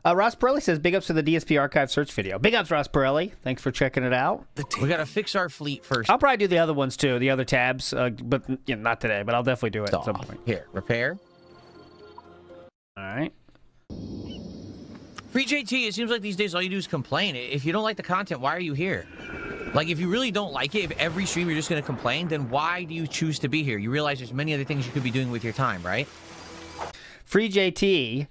S1: Ross Pirelli says, big ups to the DSP archive search video. Big ups, Ross Pirelli. Thanks for checking it out.
S3: We got to fix our fleet first.
S1: I'll probably do the other ones, too, the other tabs, but not today, but I'll definitely do it at some point.
S3: Here, repair.
S1: All right.
S3: Free JT, it seems like these days all you do is complain. If you don't like the content, why are you here? Like, if you really don't like it, if every stream you're just going to complain, then why do you choose to be here? You realize there's many other things you could be doing with your time, right?
S1: Free JT,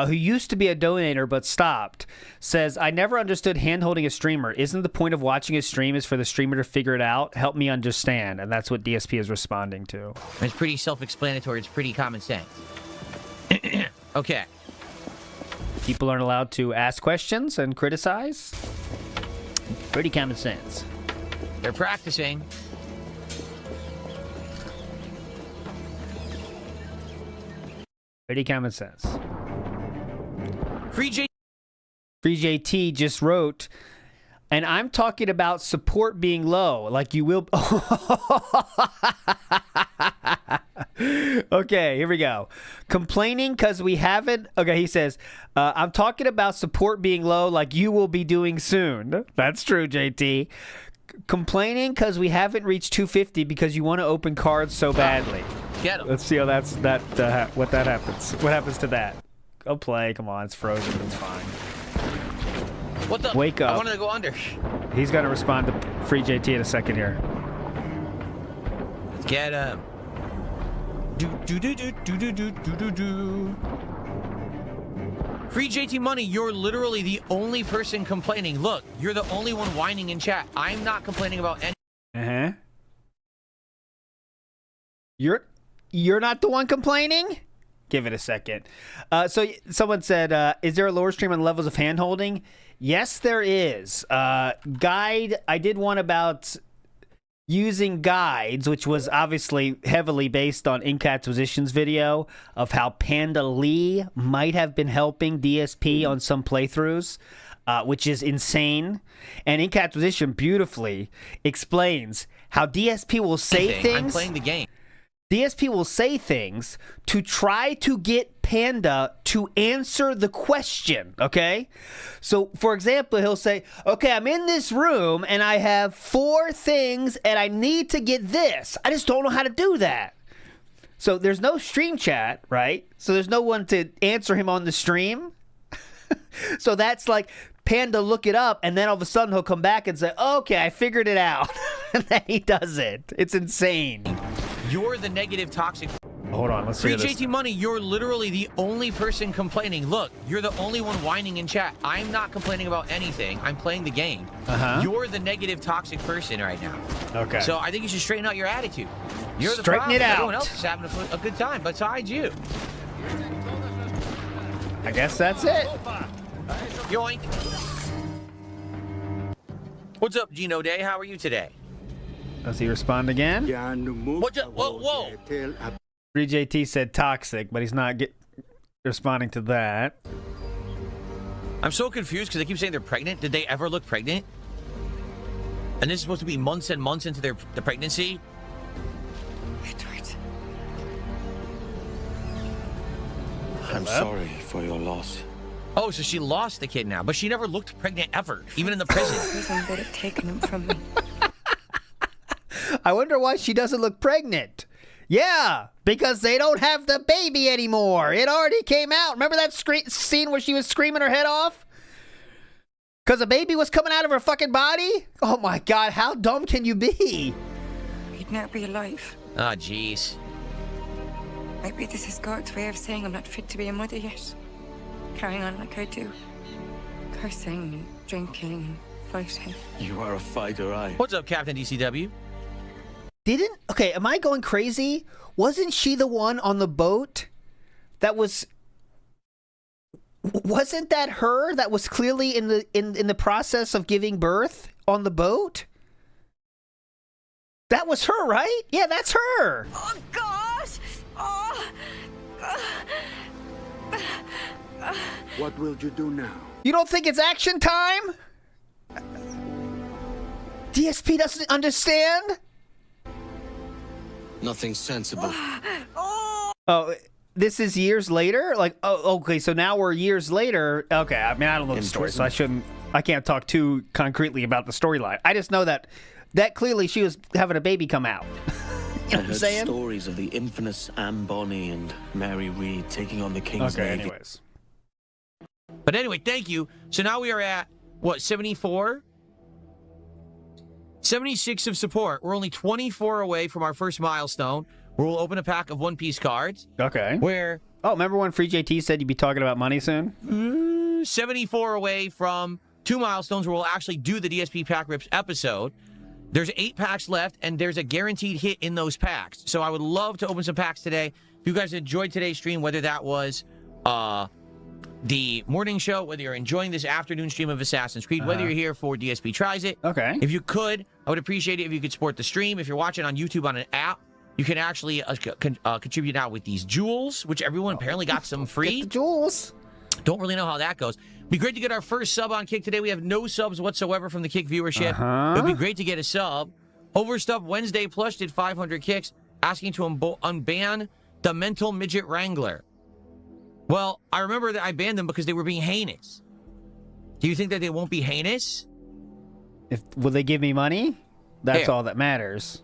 S1: who used to be a donator but stopped, says, I never understood hand-holding a streamer. Isn't the point of watching a stream is for the streamer to figure it out? Help me understand. And that's what DSP is responding to.
S3: It's pretty self-explanatory. It's pretty common sense. Okay.
S1: People aren't allowed to ask questions and criticize. Pretty common sense.
S3: They're practicing.
S1: Pretty common sense.
S3: Free
S1: JT just wrote, and I'm talking about support being low, like you will. Okay, here we go. Complaining because we haven't. Okay, he says, I'm talking about support being low, like you will be doing soon. That's true, JT. Complaining because we haven't reached 250 because you want to open cards so badly.
S3: Get him.
S1: Let's see how what that happens. What happens to that? Go play. Come on, it's frozen. It's fine.
S3: What the?
S1: Wake up.
S3: I wanted to go under. He's
S1: going to respond to Free JT in a second here.
S3: Let's get him. Free JT Money, you're literally the only person complaining. Look, you're the only one whining in chat. I'm not complaining about any.
S1: You're not the one complaining? Give it a second. So someone said, is there a lower stream on levels of hand-holding? Yes, there is. Guide, I did one about using guides, which was obviously heavily based on Inkat's video of how Panda Lee might have been helping DSP on some playthroughs, which is insane. And Inkat's beautifully explains how DSP will say things.
S3: I'm playing the game.
S1: DSP will say things to try to get Panda to answer the question, okay? So, for example, he'll say, okay, I'm in this room and I have 4 things and I need to get this. I just don't know how to do that. So there's no stream chat, right? So there's no one to answer him on the stream. So that's like Panda look it up and then all of a sudden he'll come back and say, okay, I figured it out. And then he does it. It's insane.
S3: You're the negative toxic.
S1: Hold on, let's see
S3: Free
S1: this.
S3: JT Money, you're literally the only person complaining. Look, you're the only one whining in chat. I'm not complaining about anything. I'm playing the game. You're the negative toxic person right now.
S1: Okay.
S3: So I think you should straighten out your attitude. You're the
S1: Straighten
S3: problem.
S1: it out.
S3: Everyone else is having a good time besides you.
S1: I guess that's it.
S3: Yoink. What's up, Gino Day? How are you today?
S1: Does he respond again?
S3: What's up? Whoa.
S1: 3 JT said toxic, but he's not responding to that.
S3: I'm so confused because they keep saying they're pregnant. Did they ever look pregnant? And this is supposed to be months and months into the pregnancy?
S7: Edward.
S6: I'm sorry for your loss.
S3: Oh, so she lost the kid now, but she never looked pregnant ever, even in the prison.
S7: Prison would have taken him from me.
S1: I wonder why she doesn't look pregnant. Yeah, because they don't have the baby anymore. It already came out. Remember that scene where she was screaming her head off? Because a baby was coming out of her fucking body? Oh my God, how dumb can you be?
S7: He'd never be alive.
S3: Ah, jeez.
S7: Maybe this is God's way of saying I'm not fit to be a mother yet. Carrying on like I do. Cursing and drinking and fighting.
S6: You are a fighter,
S3: What's up, Captain DCW?
S1: Okay, am I going crazy? Wasn't she the one on the boat that was... Wasn't that her that was clearly in the process of giving birth on the boat? That was her, right? Yeah, that's her.
S7: Oh, God! Oh!
S5: What will you do now?
S1: You don't think it's action time? DSP doesn't understand?
S6: Nothing sensible.
S1: Oh, this is years later? Like, oh, okay, so now we're years later. Okay, I mean, I don't know the story, so I can't talk too concretely about the storyline. I just know that clearly she was having a baby come out. You know what I'm saying?
S6: Stories of the infamous Anne Bonny and Mary Read taking on the King's Navy.
S1: Anyways.
S3: But anyway, thank you. So now we are at, what, 74? 76 of support. We're only 24 away from our first milestone, where we'll open a pack of One Piece cards.
S1: Okay.
S3: Where...
S1: Oh, remember when Free JT said you'd be talking about money soon?
S3: 74 away from 2 milestones where we'll actually do the DSP Pack Rips episode. There's 8 packs left, and there's a guaranteed hit in those packs. So I would love to open some packs today. If you guys enjoyed today's stream, whether that was the morning show, whether you're enjoying this afternoon stream of Assassin's Creed, whether you're here for DSP Tries It.
S1: Okay.
S3: If you could, I would appreciate it if you could support the stream. If you're watching on YouTube on an app, you can actually contribute now with these jewels, which everyone apparently got some free.
S1: Get the jewels.
S3: Don't really know how that goes. Be great to get our first sub on Kick today. We have no subs whatsoever from the Kick viewership. It'd be great to get a sub. Overstuff Wednesday Plush did 500 kicks, asking to unban the Mental Midget Wrangler. Well, I remember that I banned them because they were being heinous. Do you think that they won't be heinous?
S1: Will they give me money? That's
S3: Here.
S1: all that matters.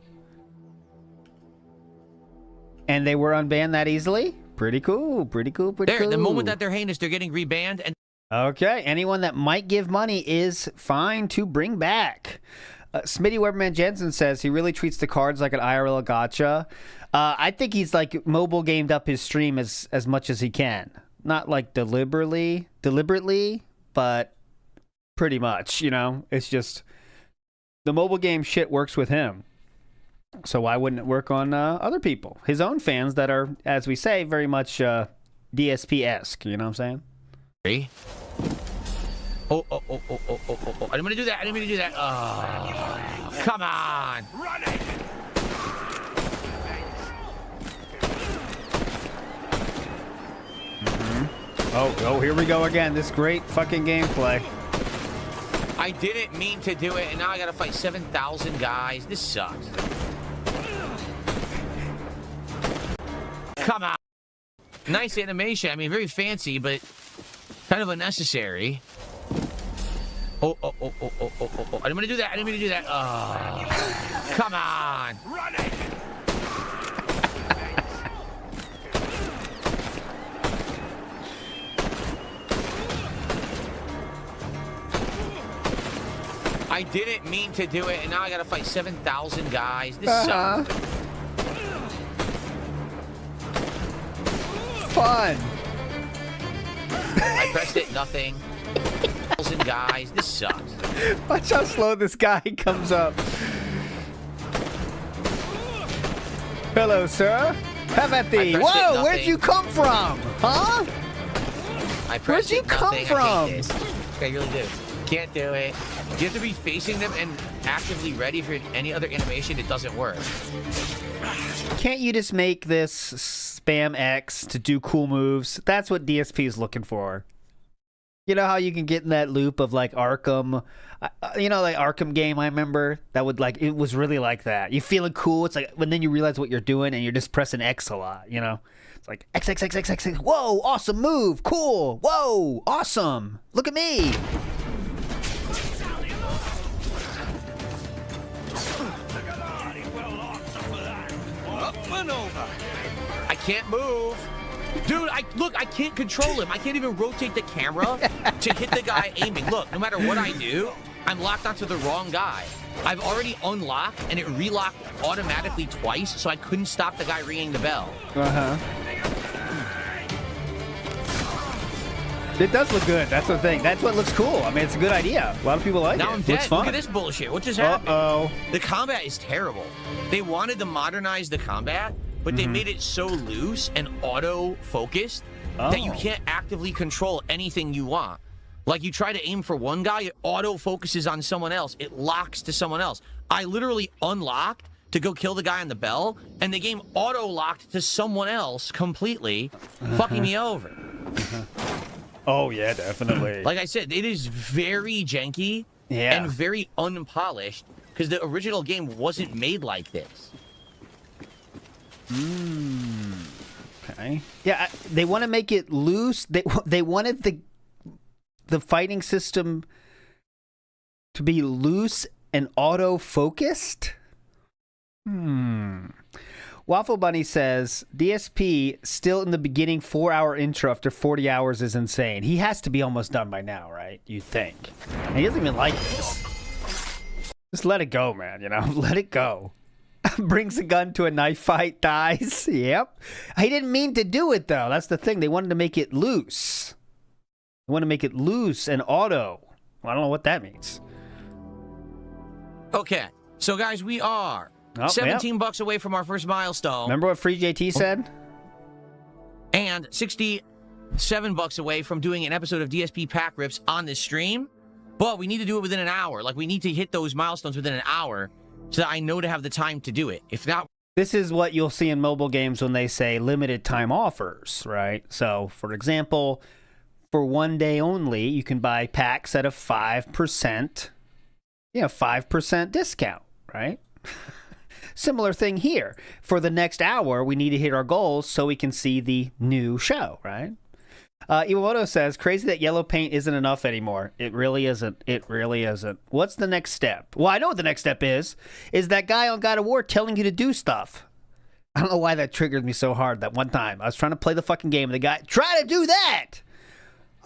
S1: And they were unbanned that easily? Pretty cool, pretty cool, pretty cool.
S3: The moment that they're heinous, they're getting rebanned. And
S1: okay, anyone that might give money is fine to bring back. Smitty Weberman Jensen says he really treats the cards like an IRL gacha. I think he's like mobile gamed up his stream as much as he can. Not like deliberately, but pretty much, you know? It's just the mobile game shit works with him. So why wouldn't it work on other people? His own fans that are, as we say, very much DSP-esque, you know what I'm saying?
S3: Oh. I didn't mean to do that. Oh, come on.
S4: Run it!
S1: Oh, here we go again. This great fucking gameplay.
S3: I didn't mean to do it, and now I gotta fight 7,000 guys. This sucks. Come on. Nice animation. I mean, very fancy, but kind of unnecessary. Oh. I didn't mean to do that. Oh, come on.
S4: Run it!
S3: I didn't mean to do it, and now I gotta fight 7,000 guys. This sucks.
S1: Fun.
S3: I pressed it, nothing. 1,000 guys. This sucks.
S1: Watch how slow this guy comes up. Hello, sir. Have at thee. Whoa, where'd you come from? Huh?
S3: Where'd
S1: you come from?
S3: I hate this. I really do. Can't do it. You have to be facing them and actively ready for any other animation. It doesn't work.
S1: Can't you just make this spam X to do cool moves? That's what DSP is looking for. You know how you can get in that loop of like Arkham, like Arkham game I remember? That would like, it was really like that. You feeling cool. It's like, when then you realize what you're doing and you're just pressing X a lot, you know? It's like X, X, X, X, X, X. Whoa, awesome move. Cool. Whoa, awesome. Look at me.
S4: Up and over.
S3: I can't move. Dude, I can't control him. I can't even rotate the camera to hit the guy aiming. Look, no matter what I do, I'm locked onto the wrong guy. I've already unlocked, and it relocked automatically twice, so I couldn't stop the guy ringing the bell.
S1: It does look good. That's the thing. That's what looks cool. I mean, it's a good idea. A lot of people like it.
S3: Now I'm
S1: It
S3: dead.
S1: looks fun.
S3: Look at this bullshit. What just happened?
S1: Uh-oh.
S3: The combat is terrible. They wanted to modernize the combat, but they made it so loose and auto-focused that you can't actively control anything you want. Like, you try to aim for one guy, it auto-focuses on someone else. It locks to someone else. I literally unlocked to go kill the guy on the bell, and the game auto-locked to someone else completely, fucking me over.
S1: Oh, yeah, definitely.
S3: Like I said, it is very janky and very unpolished, because the original game wasn't made like this.
S1: Okay. Yeah, they want to make it loose. They wanted the fighting system to be loose and auto-focused? Waffle Bunny says, DSP still in the beginning 4-hour intro after 40 hours is insane. He has to be almost done by now, right? You'd think. And he doesn't even like this. Just let it go, man, you know? Let it go. Brings a gun to a knife fight, dies. Yep. He didn't mean to do it, though. That's the thing. They wanted to make it loose. They want to make it loose and auto. Well, I don't know what that means.
S3: Okay. So, guys, we are 17 bucks away from our first milestone.
S1: Remember what Free JT said?
S3: And 67 bucks away from doing an episode of DSP Pack Rips on this stream. But we need to do it within an hour. Like, we need to hit those milestones within an hour so that I know to have the time to do it. If not...
S1: This is what you'll see in mobile games when they say limited time offers, right? So, for example, for one day only, you can buy packs at a 5%, 5% discount, right? Similar thing here. For the next hour, we need to hit our goals so we can see the new show, right? Iwamoto says, crazy that yellow paint isn't enough anymore. It really isn't. It really isn't. What's the next step? Well, I know what the next step is that guy on God of War telling you to do stuff. I don't know why that triggered me so hard that one time. I was trying to play the fucking game and the guy, try to do that!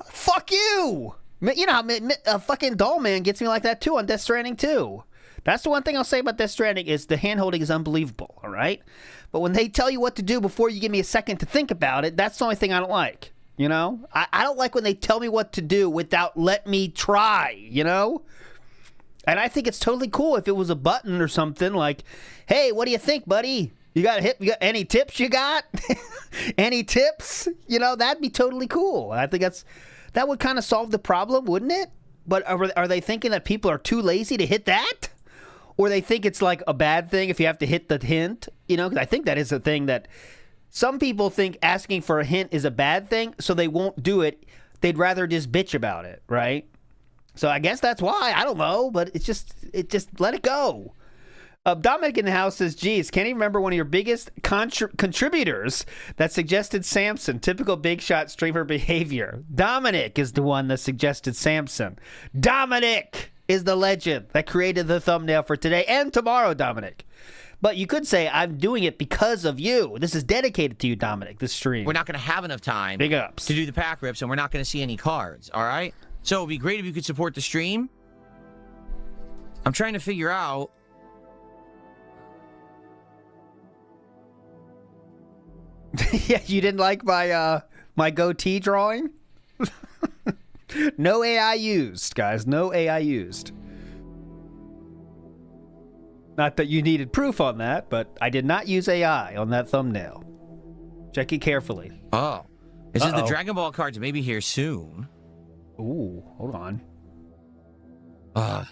S1: Fuck you! You know, a fucking doll man gets me like that too on Death Stranding too. That's the one thing I'll say about Death Stranding is the hand-holding is unbelievable, all right? But when they tell you what to do before you give me a second to think about it, that's the only thing I don't like. You know, I don't like when they tell me what to do without let me try, you know? And I think it's totally cool if it was a button or something like, hey, what do you think, buddy? You got any tips you got? Any tips? You know, that'd be totally cool. I think that would kind of solve the problem, wouldn't it? But are they thinking that people are too lazy to hit that? Or they think it's like a bad thing if you have to hit the hint? You know, because I think that is a thing that... Some people think asking for a hint is a bad thing, so they won't do it. They'd rather just bitch about it, right? So I guess that's why. I don't know, but it just let it go. Dominic in the house says, geez, can't you remember one of your biggest contributors that suggested Samson? Typical big shot streamer behavior. Dominic is the one that suggested Samson. Dominic is the legend that created the thumbnail for today and tomorrow, Dominic. But you could say, I'm doing it because of you. This is dedicated to you, Dominic, this stream.
S3: We're not going to have enough time
S1: Big ups.
S3: to do the pack rips, and we're not going to see any cards, all right? So it would be great if you could support the stream. I'm trying to figure out...
S1: Yeah, you didn't like my goatee drawing? No AI used, guys. No AI used. Not that you needed proof on that, but I did not use AI on that thumbnail. Check it carefully.
S3: Oh. This is the Dragon Ball cards maybe here soon.
S1: Ooh, hold on.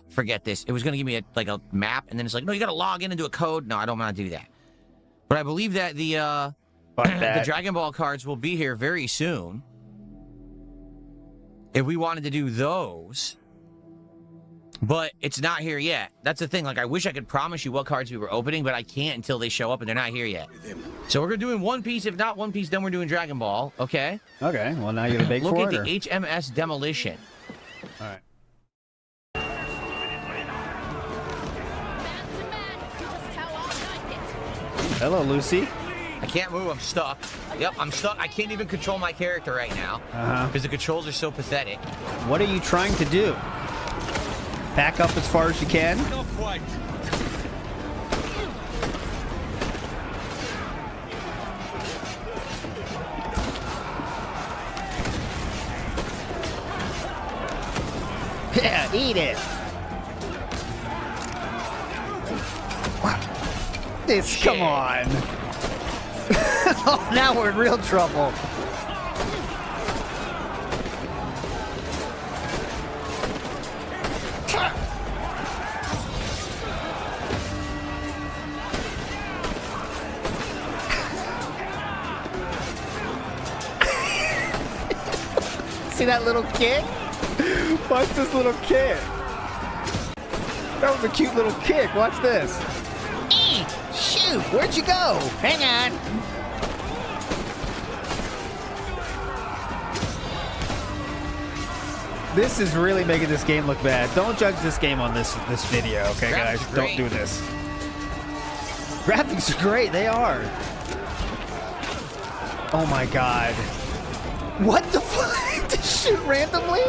S3: Forget this. It was going to give me a map, and then it's like, no, you got to log in and do a code. No, I don't want to do that. But I believe that the Dragon Ball cards will be here very soon. if we wanted to do those. But it's not here yet. That's the thing. Like, I wish I could promise you what cards we were opening, but I can't until they show up, and they're not here yet. So we're doing One Piece. If not One Piece, then we're doing Dragon Ball. Okay?
S1: Okay, well, now you have a big
S3: Look
S1: for
S3: at
S1: it,
S3: the HMS Demolition.
S1: All right. Hello, Lucy.
S3: I can't move. I'm stuck. Yep, I'm stuck. I can't even control my character right now. Because the controls are so pathetic.
S1: What are you trying to do? Back up as far as you can?
S4: Not quite.
S1: Yeah, eat it. This, come on. Oh, now we're in real trouble. See that little kick? Watch this little kick. That was a cute little kick. Watch this. Shoot, where'd you go? Hang on. This is really making this game look bad. Don't judge this game on this video, okay, guys? Don't do this. Graphics are great. They are. Oh my god. What the fuck? To shoot randomly?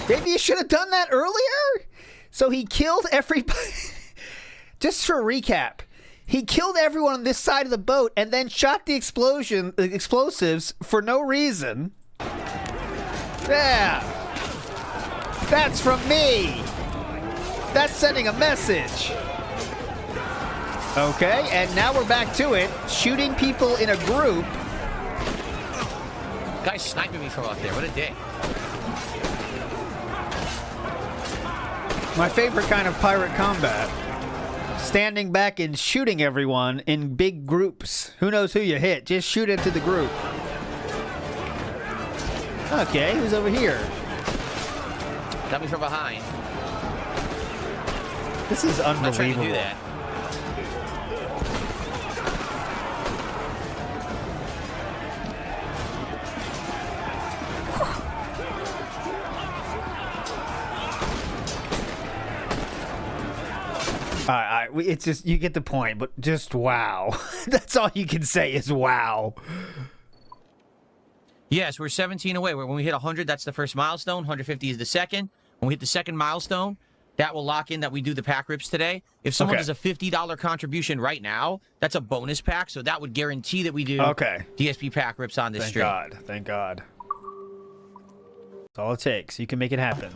S1: Maybe you should have done that earlier? So he killed everybody. Just for a recap, he killed everyone on this side of the boat and then shot the explosives for no reason. Yeah. That's from me. That's sending a message. Okay, and now we're back to it. Shooting people in a group.
S3: Guy's sniping me from up there. What a dick.
S1: My favorite kind of pirate combat. Standing back and shooting everyone in big groups. Who knows who you hit? Just shoot into the group. Okay, who's over here?
S3: Got me from behind.
S1: This is
S3: I'm not trying to
S1: unbelievable.
S3: do that.
S1: It's just, you get the point, but just wow. That's all you can say is wow.
S3: Yes, we're 17 away. When we hit 100, that's the first milestone. 150 is the second. When we hit the second milestone, that will lock in that we do the pack rips today. If someone does a $50 contribution right now, that's a bonus pack, so that would guarantee that we do DSP pack rips on this stream.
S1: Thank God. Thank God. That's all it takes. You can make it happen.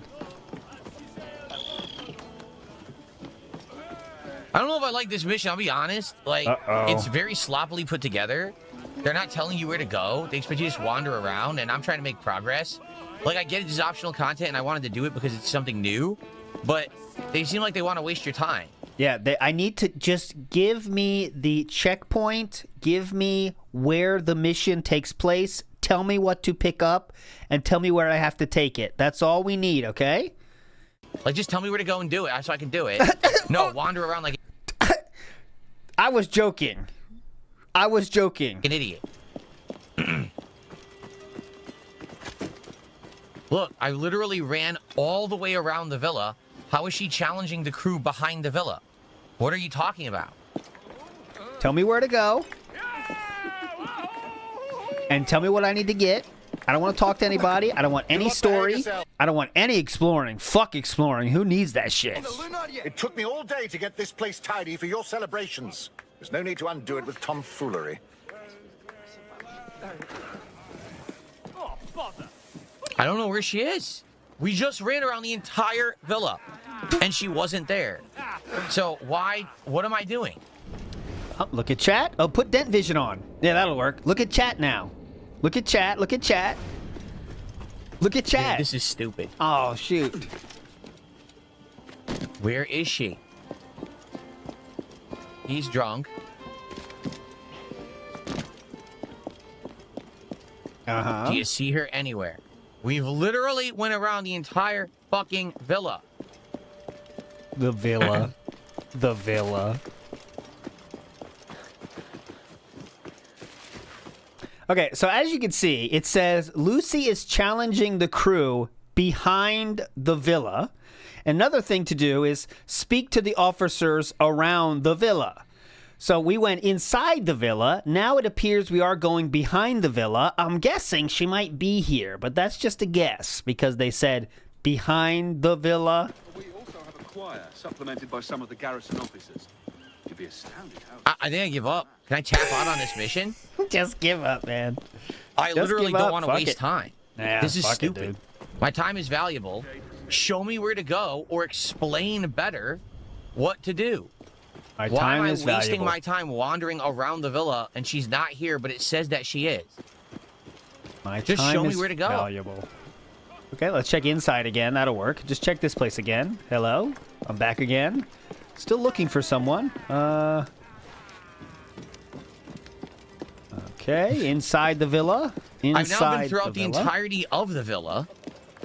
S3: I don't know if I like this mission, I'll be honest. Like, it's very sloppily put together. They're not telling you where to go. They expect you to just wander around, and I'm trying to make progress. Like, I get it, it's optional content, and I wanted to do it because it's something new, but they seem like they want to waste your time.
S1: Yeah, I need to just give me the checkpoint, give me where the mission takes place, tell me what to pick up, and tell me where I have to take it. That's all we need, okay?
S3: Like, just tell me where to go and do it so I can do it. No, wander around like
S1: I was joking. I was joking.
S3: an idiot. Look, I literally ran all the way around the villa. How is she challenging the crew behind the villa? What are you talking about?
S1: Tell me where to go. And tell me what I need to get. I don't want to talk to anybody. I don't want any story. I don't want any exploring. Fuck exploring. Who needs that shit?
S5: It took me all day to get this place tidy for your celebrations. There's no need to undo it with tomfoolery.
S3: I don't know where she is. We just ran around the entire villa, and she wasn't there. So why? What am I doing?
S1: Oh, look at chat. Oh, put Dent Vision on. Yeah, that'll work. Look at chat now. Look at chat. Look at chat. Look at chat.
S3: Dude, this is stupid.
S1: Oh, shoot.
S3: Where is she? He's drunk.
S1: Uh-huh.
S3: Do you see her anywhere? We've literally went around the entire fucking villa.
S1: The villa. The villa. Okay, so as you can see, it says Lucy is challenging the crew behind the villa. Another thing to do is speak to the officers around the villa. So we went inside the villa. Now it appears we are going behind the villa. I'm guessing she might be here, but that's just a guess because they said behind the villa.
S4: We also have a choir supplemented by some of the garrison officers. You'd be astounded how...
S3: I think I give up. Can I tap out on this mission?
S1: Just give up, man.
S3: I
S1: Just
S3: literally
S1: give
S3: don't
S1: up.
S3: want to
S1: Fuck
S3: waste
S1: it.
S3: time.
S1: Nah,
S3: This is
S1: fuck it,
S3: stupid.
S1: dude.
S3: My time is valuable. Show me where to go or explain better what to do.
S1: My
S3: Why
S1: time
S3: am I
S1: is
S3: wasting
S1: valuable.
S3: my time wandering around the villa and she's not here, but it says that she is?
S1: My
S3: Just
S1: time
S3: show me
S1: is
S3: where to go.
S1: Valuable. Okay, let's check inside again. That'll work. Just check this place again. Hello? I'm back again. Still looking for someone. Okay, inside the villa.
S3: I've now been
S1: Inside
S3: throughout the
S1: villa.
S3: entirety of the villa.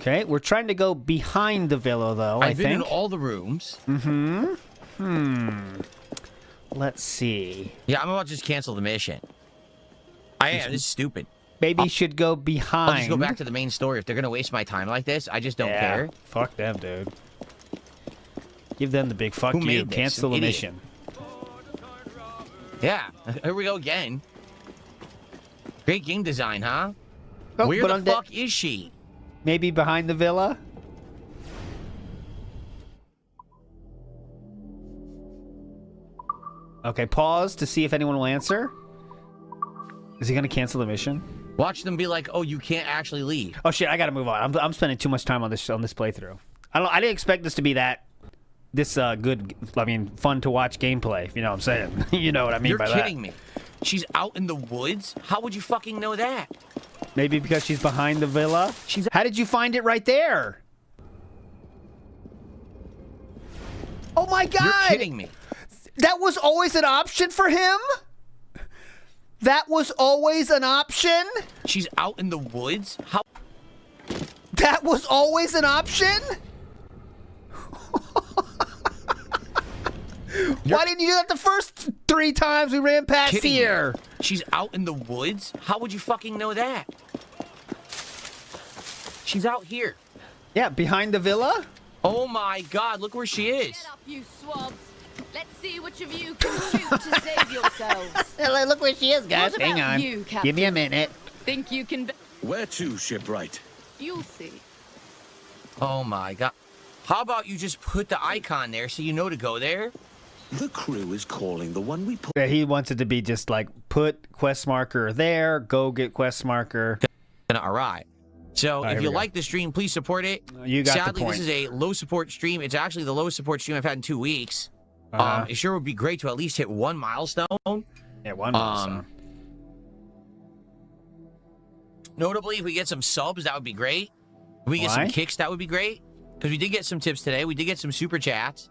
S1: Okay, we're trying to go behind the villa, though, I
S3: I've been
S1: think.
S3: in all the rooms.
S1: Let's see.
S3: Yeah, I'm about to just cancel the mission. I am. This is stupid.
S1: Maybe should go behind.
S3: I'll just go back to the main story. If they're going to waste my time like this, I just don't care.
S1: Fuck them, dude. Give them the big fuck
S3: Who
S1: you.
S3: made this?
S1: Cancel
S3: An
S1: the
S3: idiot.
S1: mission.
S3: Yeah, here we go again. Great game design, huh?
S1: Oh,
S3: Where
S1: but
S3: the
S1: on
S3: fuck is she?
S1: Maybe behind the villa? Okay, pause to see if anyone will answer. Is he going to cancel the mission?
S3: Watch them be like, "Oh, you can't actually leave."
S1: Oh shit, I got to move on. I'm spending too much time on this playthrough. I didn't expect this to be this good, I mean, fun to watch gameplay, if you know what I'm saying. You know what I mean
S3: You're
S1: by that.
S3: kidding me. She's out in the woods? How would you fucking know that?
S1: Maybe because she's behind the villa? How did you find it right there? Oh my god!
S3: You're kidding me.
S1: That was always an option for him? That was always an option?
S3: She's out in the woods? How?
S1: That was always an option? Why didn't you do that the first 3 times we ran past
S3: Kidding
S1: here?
S3: me. She's out in the woods? How would you fucking know that? She's out here.
S1: Yeah, behind the villa?
S3: Oh my god, look where she is.
S10: Get up, you swabs. Let's see which of you can shoot to save yourselves.
S1: Look where she is, guys.
S10: What
S1: Hang
S10: about
S1: on.
S10: you, Captain?
S1: Give me a minute.
S10: Think you can...
S6: Where to, shipwright?
S10: You'll see.
S3: Oh my god. How about you just put the icon there so you know to go there?
S6: The crew is calling the one we put.
S1: Yeah, he wants it to be just like, put quest marker there, go get quest marker.
S3: Gonna arrive. So
S1: right,
S3: if
S1: here
S3: you
S1: we go.
S3: like the stream, please support it.
S1: You got the
S3: Sadly,
S1: point.
S3: this is a low support stream. It's actually the lowest support stream I've had in 2 weeks. It sure would be great to at least hit 1 milestone.
S1: Yeah, 1 milestone.
S3: Notably, if we get some subs, that would be great. If we get
S1: Why?
S3: some kicks, that would be great. Because we did get some tips today. We did get some super chats.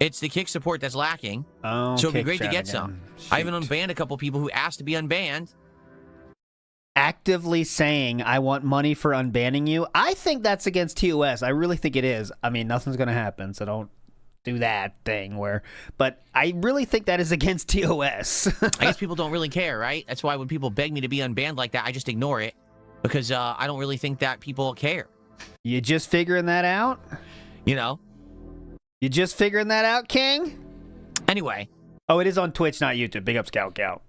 S3: It's the kick support that's lacking.
S1: Oh,
S3: So it'd be
S1: kick
S3: great to
S1: chat
S3: get
S1: again.
S3: some. I even
S1: Shoot.
S3: unbanned a couple people who asked to be unbanned.
S1: Actively saying I want money for unbanning you. I think that's against TOS. I really think it is. I mean, nothing's gonna happen, so don't do that thing but I really think that is against TOS.
S3: I guess people don't really care, right? That's why when people beg me to be unbanned like that, I just ignore it. Because I don't really think that people care.
S1: You just figuring that out?
S3: You know?
S1: You just figuring that out, King?
S3: Anyway.
S1: Oh, it is on Twitch, not YouTube. Big up Scout Gout.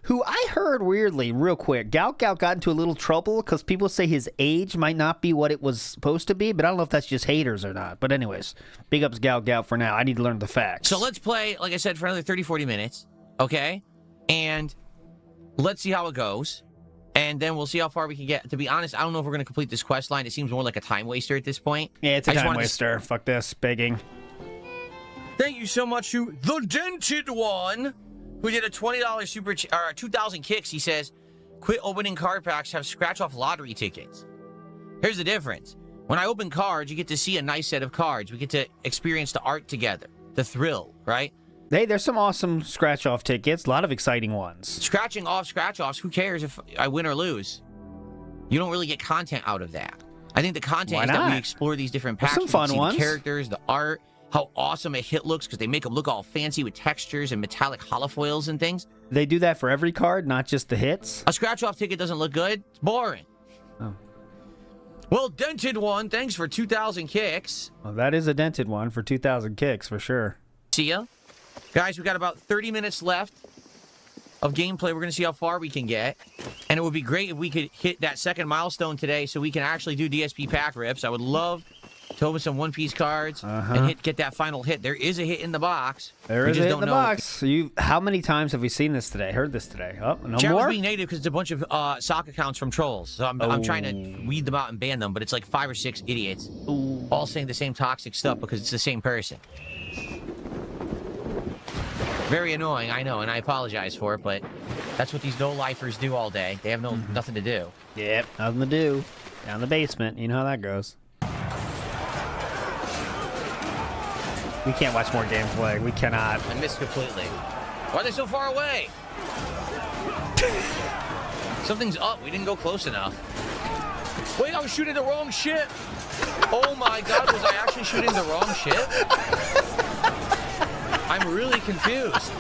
S1: Who I heard weirdly, real quick, Gout got into a little trouble because people say his age might not be what it was supposed to be, but I don't know if that's just haters or not. But anyways, big ups Gout for now. I need to learn the facts.
S3: So let's play, like I said, for another 30, 40 minutes. Okay? And let's see how it goes. And then we'll see how far we can get. To be honest, I don't know if we're going to complete this quest line. It seems more like a time waster at this point.
S1: Yeah, it's a
S3: I just
S1: time
S3: wanted to-
S1: waster. Fuck this, begging.
S3: Thank you so much to the Dented One, who did a $20 super or 2,000 kicks. He says, "Quit opening card packs. Have scratch-off lottery tickets." Here's the difference. When I open cards, you get to see a nice set of cards. We get to experience the art together, the thrill, right?
S1: Hey, there's some awesome scratch-off tickets. A lot of exciting ones.
S3: Scratching off scratch-offs. Who cares if I win or lose? You don't really get content out of that. I think the content is that we explore these different packs.
S1: Some fun ones.
S3: The characters, the art, how awesome a hit looks because they make them look all fancy with textures and metallic holofoils and things.
S1: They do that for every card, not just the hits?
S3: A scratch-off ticket doesn't look good. It's boring.
S1: Oh.
S3: Well, dented one. Thanks for 2,000 kicks.
S1: Well, that is a dented one for 2,000 kicks for sure.
S3: See ya. Guys, we got about 30 minutes left of gameplay. We're going to see how far we can get. And it would be great if we could hit that second milestone today so we can actually do DSP pack rips. I would love to open some One Piece cards and get that final hit. There is a hit in the box.
S1: There is a hit in the box. How many times have we seen this today? Heard this today? Oh, no
S3: Chat
S1: more?
S3: was being negative because it's a bunch of sock accounts from trolls. So I'm trying to weed them out and ban them, but it's like 5 or 6 idiots all saying the same toxic stuff because it's the same person. Very annoying, I know, and I apologize for it, but that's what these no-lifers do all day. They have nothing to do.
S1: Yep, nothing to do. Down in the basement. You know how that goes. We can't watch more gameplay. We cannot.
S3: I missed completely. Why are they so far away? Something's up. We didn't go close enough. Wait, I was shooting the wrong ship. Oh my god, was I actually shooting the wrong ship? I'm really confused.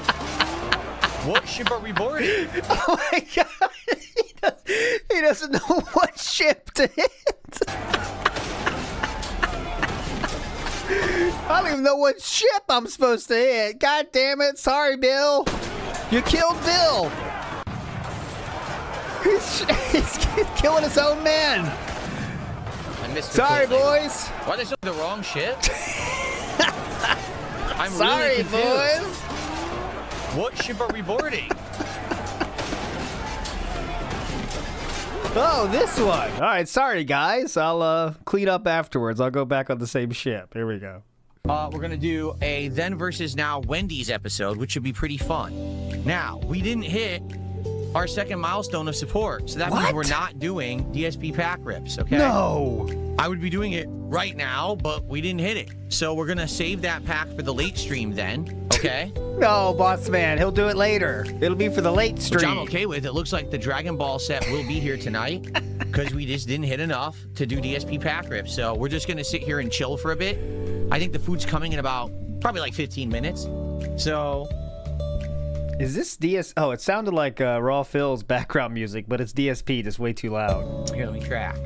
S3: What ship are we boarding?
S1: Oh my god. He doesn't know what ship to hit. I don't even know what ship I'm supposed to hit. God damn it. Sorry, Bill. You killed Bill. He's killing his own men.
S3: I missed
S1: Sorry,
S3: completely.
S1: boys.
S3: Why are they so the wrong ship? I'm
S1: Sorry,
S3: really confused.
S1: boys.
S3: What ship are we boarding?
S1: Oh, this one. All right, sorry, guys. I'll clean up afterwards. I'll go back on the same ship. Here we go.
S3: We're going to do a Then versus Now Wendy's episode, which should be pretty fun. Now, we didn't hit our second milestone of support, so that means we're not doing DSP pack rips, okay?
S1: No.
S3: I would be doing it right now, but we didn't hit it. So we're going to save that pack for the late stream then, okay?
S1: No, boss man. He'll do it later. It'll be for the late stream.
S3: Which I'm okay with. It looks like the Dragon Ball set will be here tonight because we just didn't hit enough to do DSP pack rips. So we're just going to sit here and chill for a bit. I think the food's coming in about probably like 15 minutes. So...
S1: Is this DS? Oh, it sounded like Raw Phil's background music, but it's DSP, just way too loud.
S3: Here, let me track.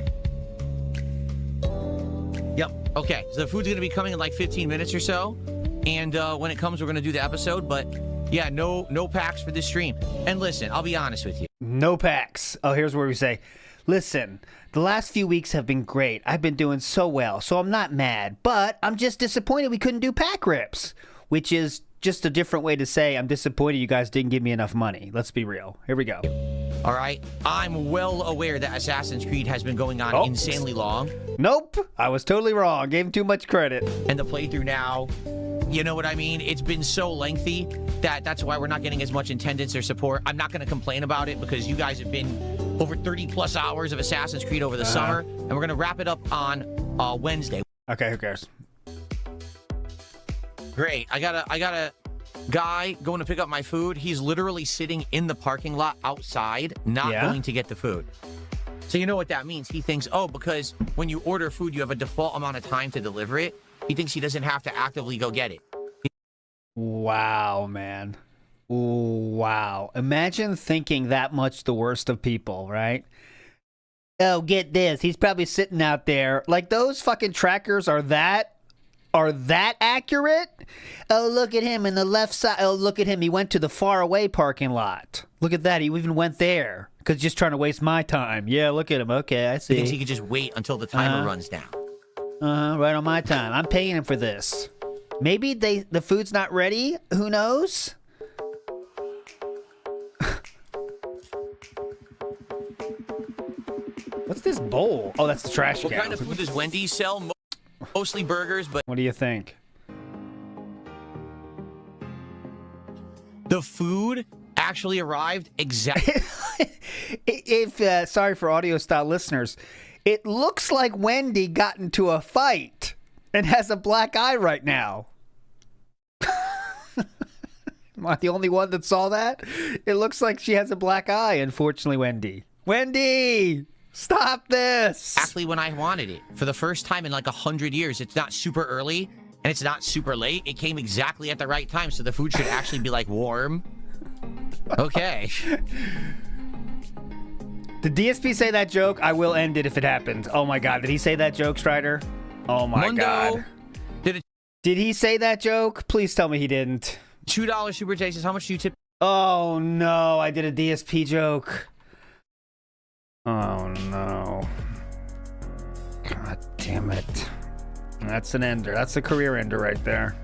S3: Yep. Okay. So the food's going to be coming in like 15 minutes or so. And when it comes, we're going to do the episode. But yeah, no packs for this stream. And listen, I'll be honest with you.
S1: No packs. Oh, here's where we say, listen, the last few weeks have been great. I've been doing so well, so I'm not mad. But I'm just disappointed we couldn't do pack rips, which is just a different way to say I'm disappointed you guys didn't give me enough money. Let's be real. Here we go.
S3: All right. I'm well aware that Assassin's Creed has been going on insanely long.
S1: Nope. I was totally wrong. Gave him too much credit.
S3: And the playthrough now, you know what I mean? It's been so lengthy that's why we're not getting as much attendance or support. I'm not going to complain about it because you guys have been over 30 plus hours of Assassin's Creed over the summer. And we're going to wrap it up on Wednesday.
S1: Okay, who cares?
S3: Great. I got a guy going to pick up my food. He's literally sitting in the parking lot outside, not going to get the food. So you know what that means? He thinks, because when you order food, you have a default amount of time to deliver it. He thinks he doesn't have to actively go get it.
S1: Wow, man. Wow. Imagine thinking that much the worst of people, right? Oh, get this. He's probably sitting out there. Like, those fucking trackers are that accurate? Oh, look at him in the left side. Oh, look at him. He went to the far away parking lot. Look at that. He even went there because just trying to waste my time. Yeah, look at him. Okay, I see.
S3: He thinks he could just wait until the timer runs down.
S1: Right on my time. I'm paying him for this. Maybe the food's not ready. Who knows? What's this bowl? Oh, that's the trash can.
S3: What kind of food does Wendy's sell? Mostly burgers, but...
S1: What do you think?
S3: The food actually arrived exactly...
S1: Sorry for audio-style listeners. It looks like Wendy got into a fight and has a black eye right now. Am I the only one that saw that? It looks like she has a black eye, unfortunately, Wendy. Wendy! Stop this.
S3: Exactly when I wanted it. For the first time in like 100 years, it's not super early and it's not super late. It came exactly at the right time, so the food should actually be like warm. Okay.
S1: Did DSP say that joke? I will end it if it happens. Oh my god, did he say that joke, Strider? Oh my god. Did he say that joke? Please tell me he didn't.
S3: $2 super tastes. How much do you tip?
S1: Oh no, I did a DSP joke. Oh no. God damn it. That's an ender. That's a career ender right there.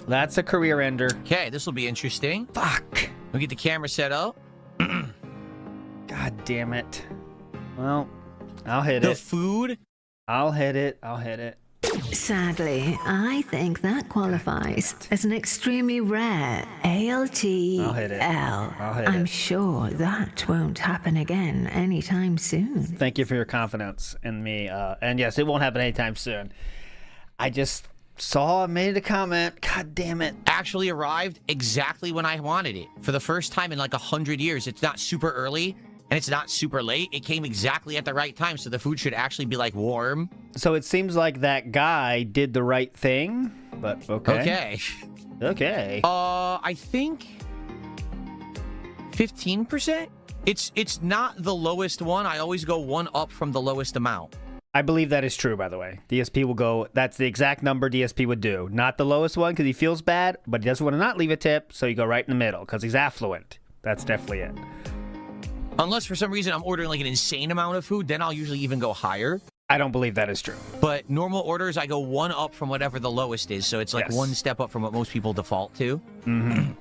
S1: That's a career ender.
S3: Okay, this will be interesting.
S1: Fuck.
S3: We'll get the camera set up.
S1: God damn it. Well, I'll hit it.
S3: The food?
S1: I'll hit it. I'll hit it.
S11: Sadly, I think that qualifies as an extremely rare ALTL.
S1: I'll hit it.
S11: I'm sure that won't happen again anytime soon.
S1: Thank you for your confidence in me. And yes, it won't happen anytime soon. I just saw and made a comment. God damn it.
S3: Actually arrived exactly when I wanted it. For the first time in like 100 years, it's not super early and it's not super late. It came exactly at the right time, so the food should actually be like warm.
S1: So it seems like that guy did the right thing, but okay. Okay.
S3: I think 15%? It's not the lowest one. I always go one up from the lowest amount.
S1: I believe that is true, by the way. DSP will go, that's the exact number DSP would do. Not the lowest one because he feels bad, but he doesn't want to not leave a tip, so you go right in the middle because he's affluent. That's definitely it.
S3: Unless for some reason I'm ordering like an insane amount of food, then I'll usually even go higher.
S1: I don't believe that is true.
S3: But normal orders, I go one up from whatever the lowest is, so it's like one step up from what most people default to.
S1: Mm-hmm.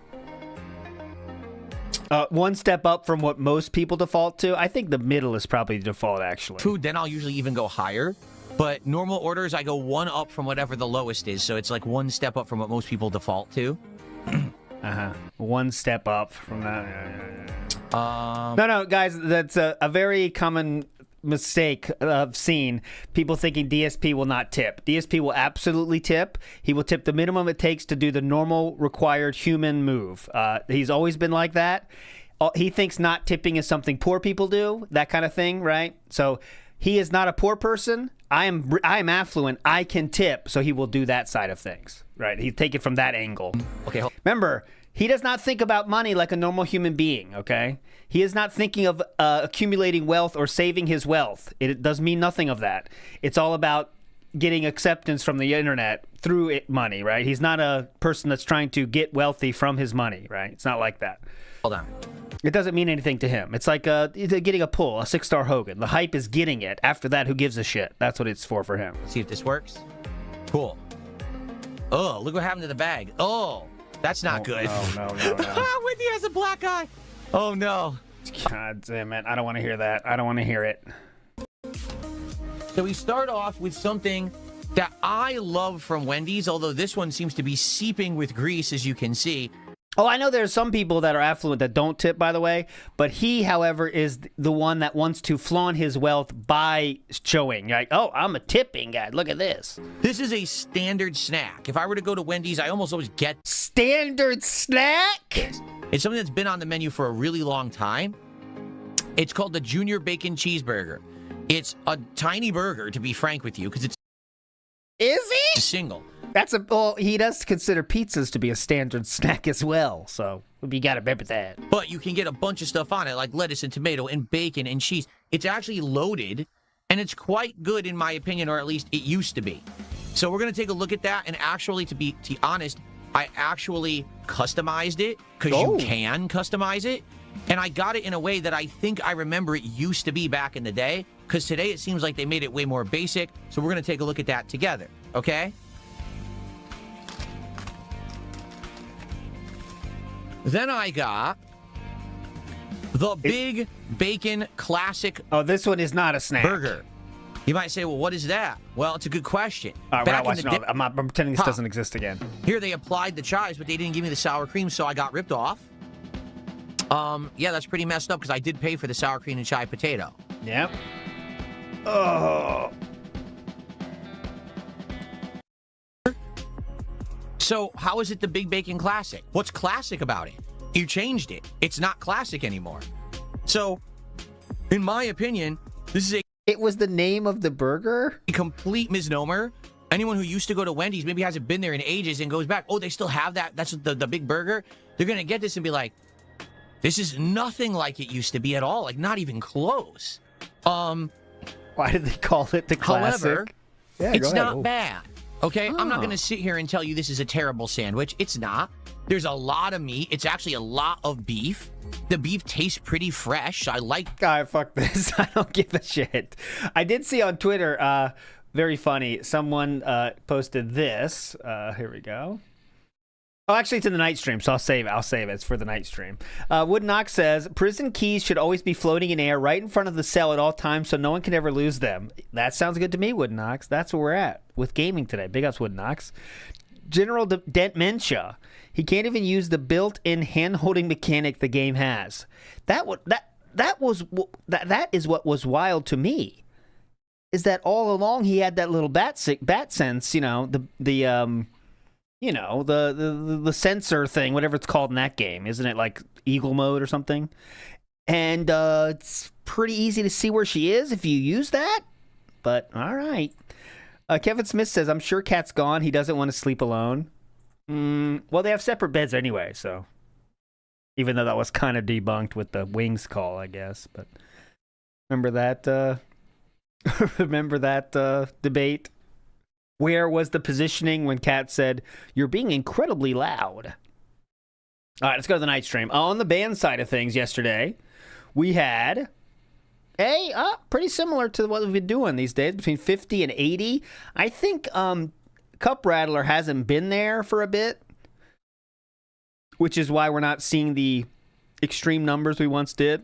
S1: One step up from what most people default to. I think the middle is probably the default, actually.
S3: Food, then I'll usually even go higher. But normal orders, I go one up from whatever the lowest is, so it's like one step up from what most people default to.
S1: One step up from that. No, guys, that's a very common mistake I've seen. People thinking DSP will not tip. DSP will absolutely tip. He will tip the minimum it takes to do the normal required human move. He's always been like that. He thinks not tipping is something poor people do, that kind of thing, right? So he is not a poor person. I am affluent. I can tip, so he will do that side of things, right? He'll take it from that angle.
S3: Okay.
S1: Remember, he does not think about money like a normal human being, okay? He is not thinking of accumulating wealth or saving his wealth. It does mean nothing of that. It's all about getting acceptance from the internet through money, right? He's not a person that's trying to get wealthy from his money, right? It's not like that.
S3: Hold on.
S1: It doesn't mean anything to him. It's like getting a pull, a 6-star Hogan. The hype is getting it. After that, who gives a shit? That's what it's for him.
S3: Let's see if this works. Cool. Oh, look what happened to the bag. Oh. That's not good.
S1: No.
S3: Wendy has a black eye. Oh, no.
S1: God damn it. I don't want to hear that. I don't want to hear it.
S3: So we start off with something that I love from Wendy's, although this one seems to be seeping with grease, as you can see.
S1: Oh, I know there's some people that are affluent that don't tip, by the way. But he, however, is the one that wants to flaunt his wealth by showing. You're like, oh, I'm a tipping guy. Look at this.
S3: This is a standard snack. If I were to go to Wendy's, I almost always get...
S1: Standard snack?
S3: It's something that's been on the menu for a really long time. It's called the Junior Bacon Cheeseburger. It's a tiny burger, to be frank with you, because it's...
S1: Is it?
S3: A single.
S1: Well, he does consider pizzas to be a standard snack as well, so you gotta remember that.
S3: But you can get a bunch of stuff on it, like lettuce and tomato and bacon and cheese. It's actually loaded, and it's quite good in my opinion, or at least it used to be. So we're gonna take a look at that, and actually, to be honest, I actually customized it, because you can customize it, and I got it in a way that I think I remember it used to be back in the day, because today it seems like they made it way more basic, so we're gonna take a look at that together, okay? Then I got the Big Bacon Classic.
S1: Oh, this one is not a snack.
S3: Burger. You might say, well, what is that? Well, it's a good question.
S1: All right, I'm pretending this doesn't exist again.
S3: Here they applied the chives, but they didn't give me the sour cream, so I got ripped off. Yeah, that's pretty messed up because I did pay for the sour cream and chive potato.
S1: Yep. Oh.
S3: So how is it the Big Bacon Classic? What's classic about it? You changed it. It's not classic anymore. So In my opinion, this is a
S1: It was the name of the burger?
S3: complete misnomer. Anyone who used to go to Wendy's maybe hasn't been there in ages and goes back, oh, they still have that? That's the big burger? They're going to get this and be like, this is nothing like it used to be at all. Like, not even close.
S1: Why did they call it the classic?
S3: However,
S1: Yeah,
S3: it's
S1: go ahead.
S3: not
S1: Oh.
S3: bad. Okay? I'm not
S1: Oh.
S3: going to sit here and tell you this is a terrible sandwich. It's not. There's a lot of meat. It's actually a lot of beef. The beef tastes pretty fresh. I like...
S1: God, fuck this. I don't give a shit. I did see on Twitter, very funny, someone posted this. Here we go. Oh, actually, it's in the night stream, so I'll save it. It's for the night stream. Woodnock says, prison keys should always be floating in air right in front of the cell at all times so no one can ever lose them. That sounds good to me, Woodnocks. That's where we're at with gaming today. Big ups, Woodnocks. General Dementia. He can't even use the built-in hand-holding mechanic the game has. That is what was wild to me. Is that all along he had that little bat sense, you know, the sensor thing, whatever it's called in that game. Isn't it like Eagle mode or something? And it's pretty easy to see where she is if you use that. But all right. Kevin Smith says, I'm sure Kat's gone. He doesn't want to sleep alone. Well, they have separate beds anyway, so. Even though that was kind of debunked with the Wings call, I guess. But remember that? Remember that debate? Where was the positioning when Kat said, you're being incredibly loud? All right, let's go to the night stream. On the band side of things yesterday, we had pretty similar to what we've been doing these days, between 50 and 80. I think Cup Rattler hasn't been there for a bit, which is why we're not seeing the extreme numbers we once did.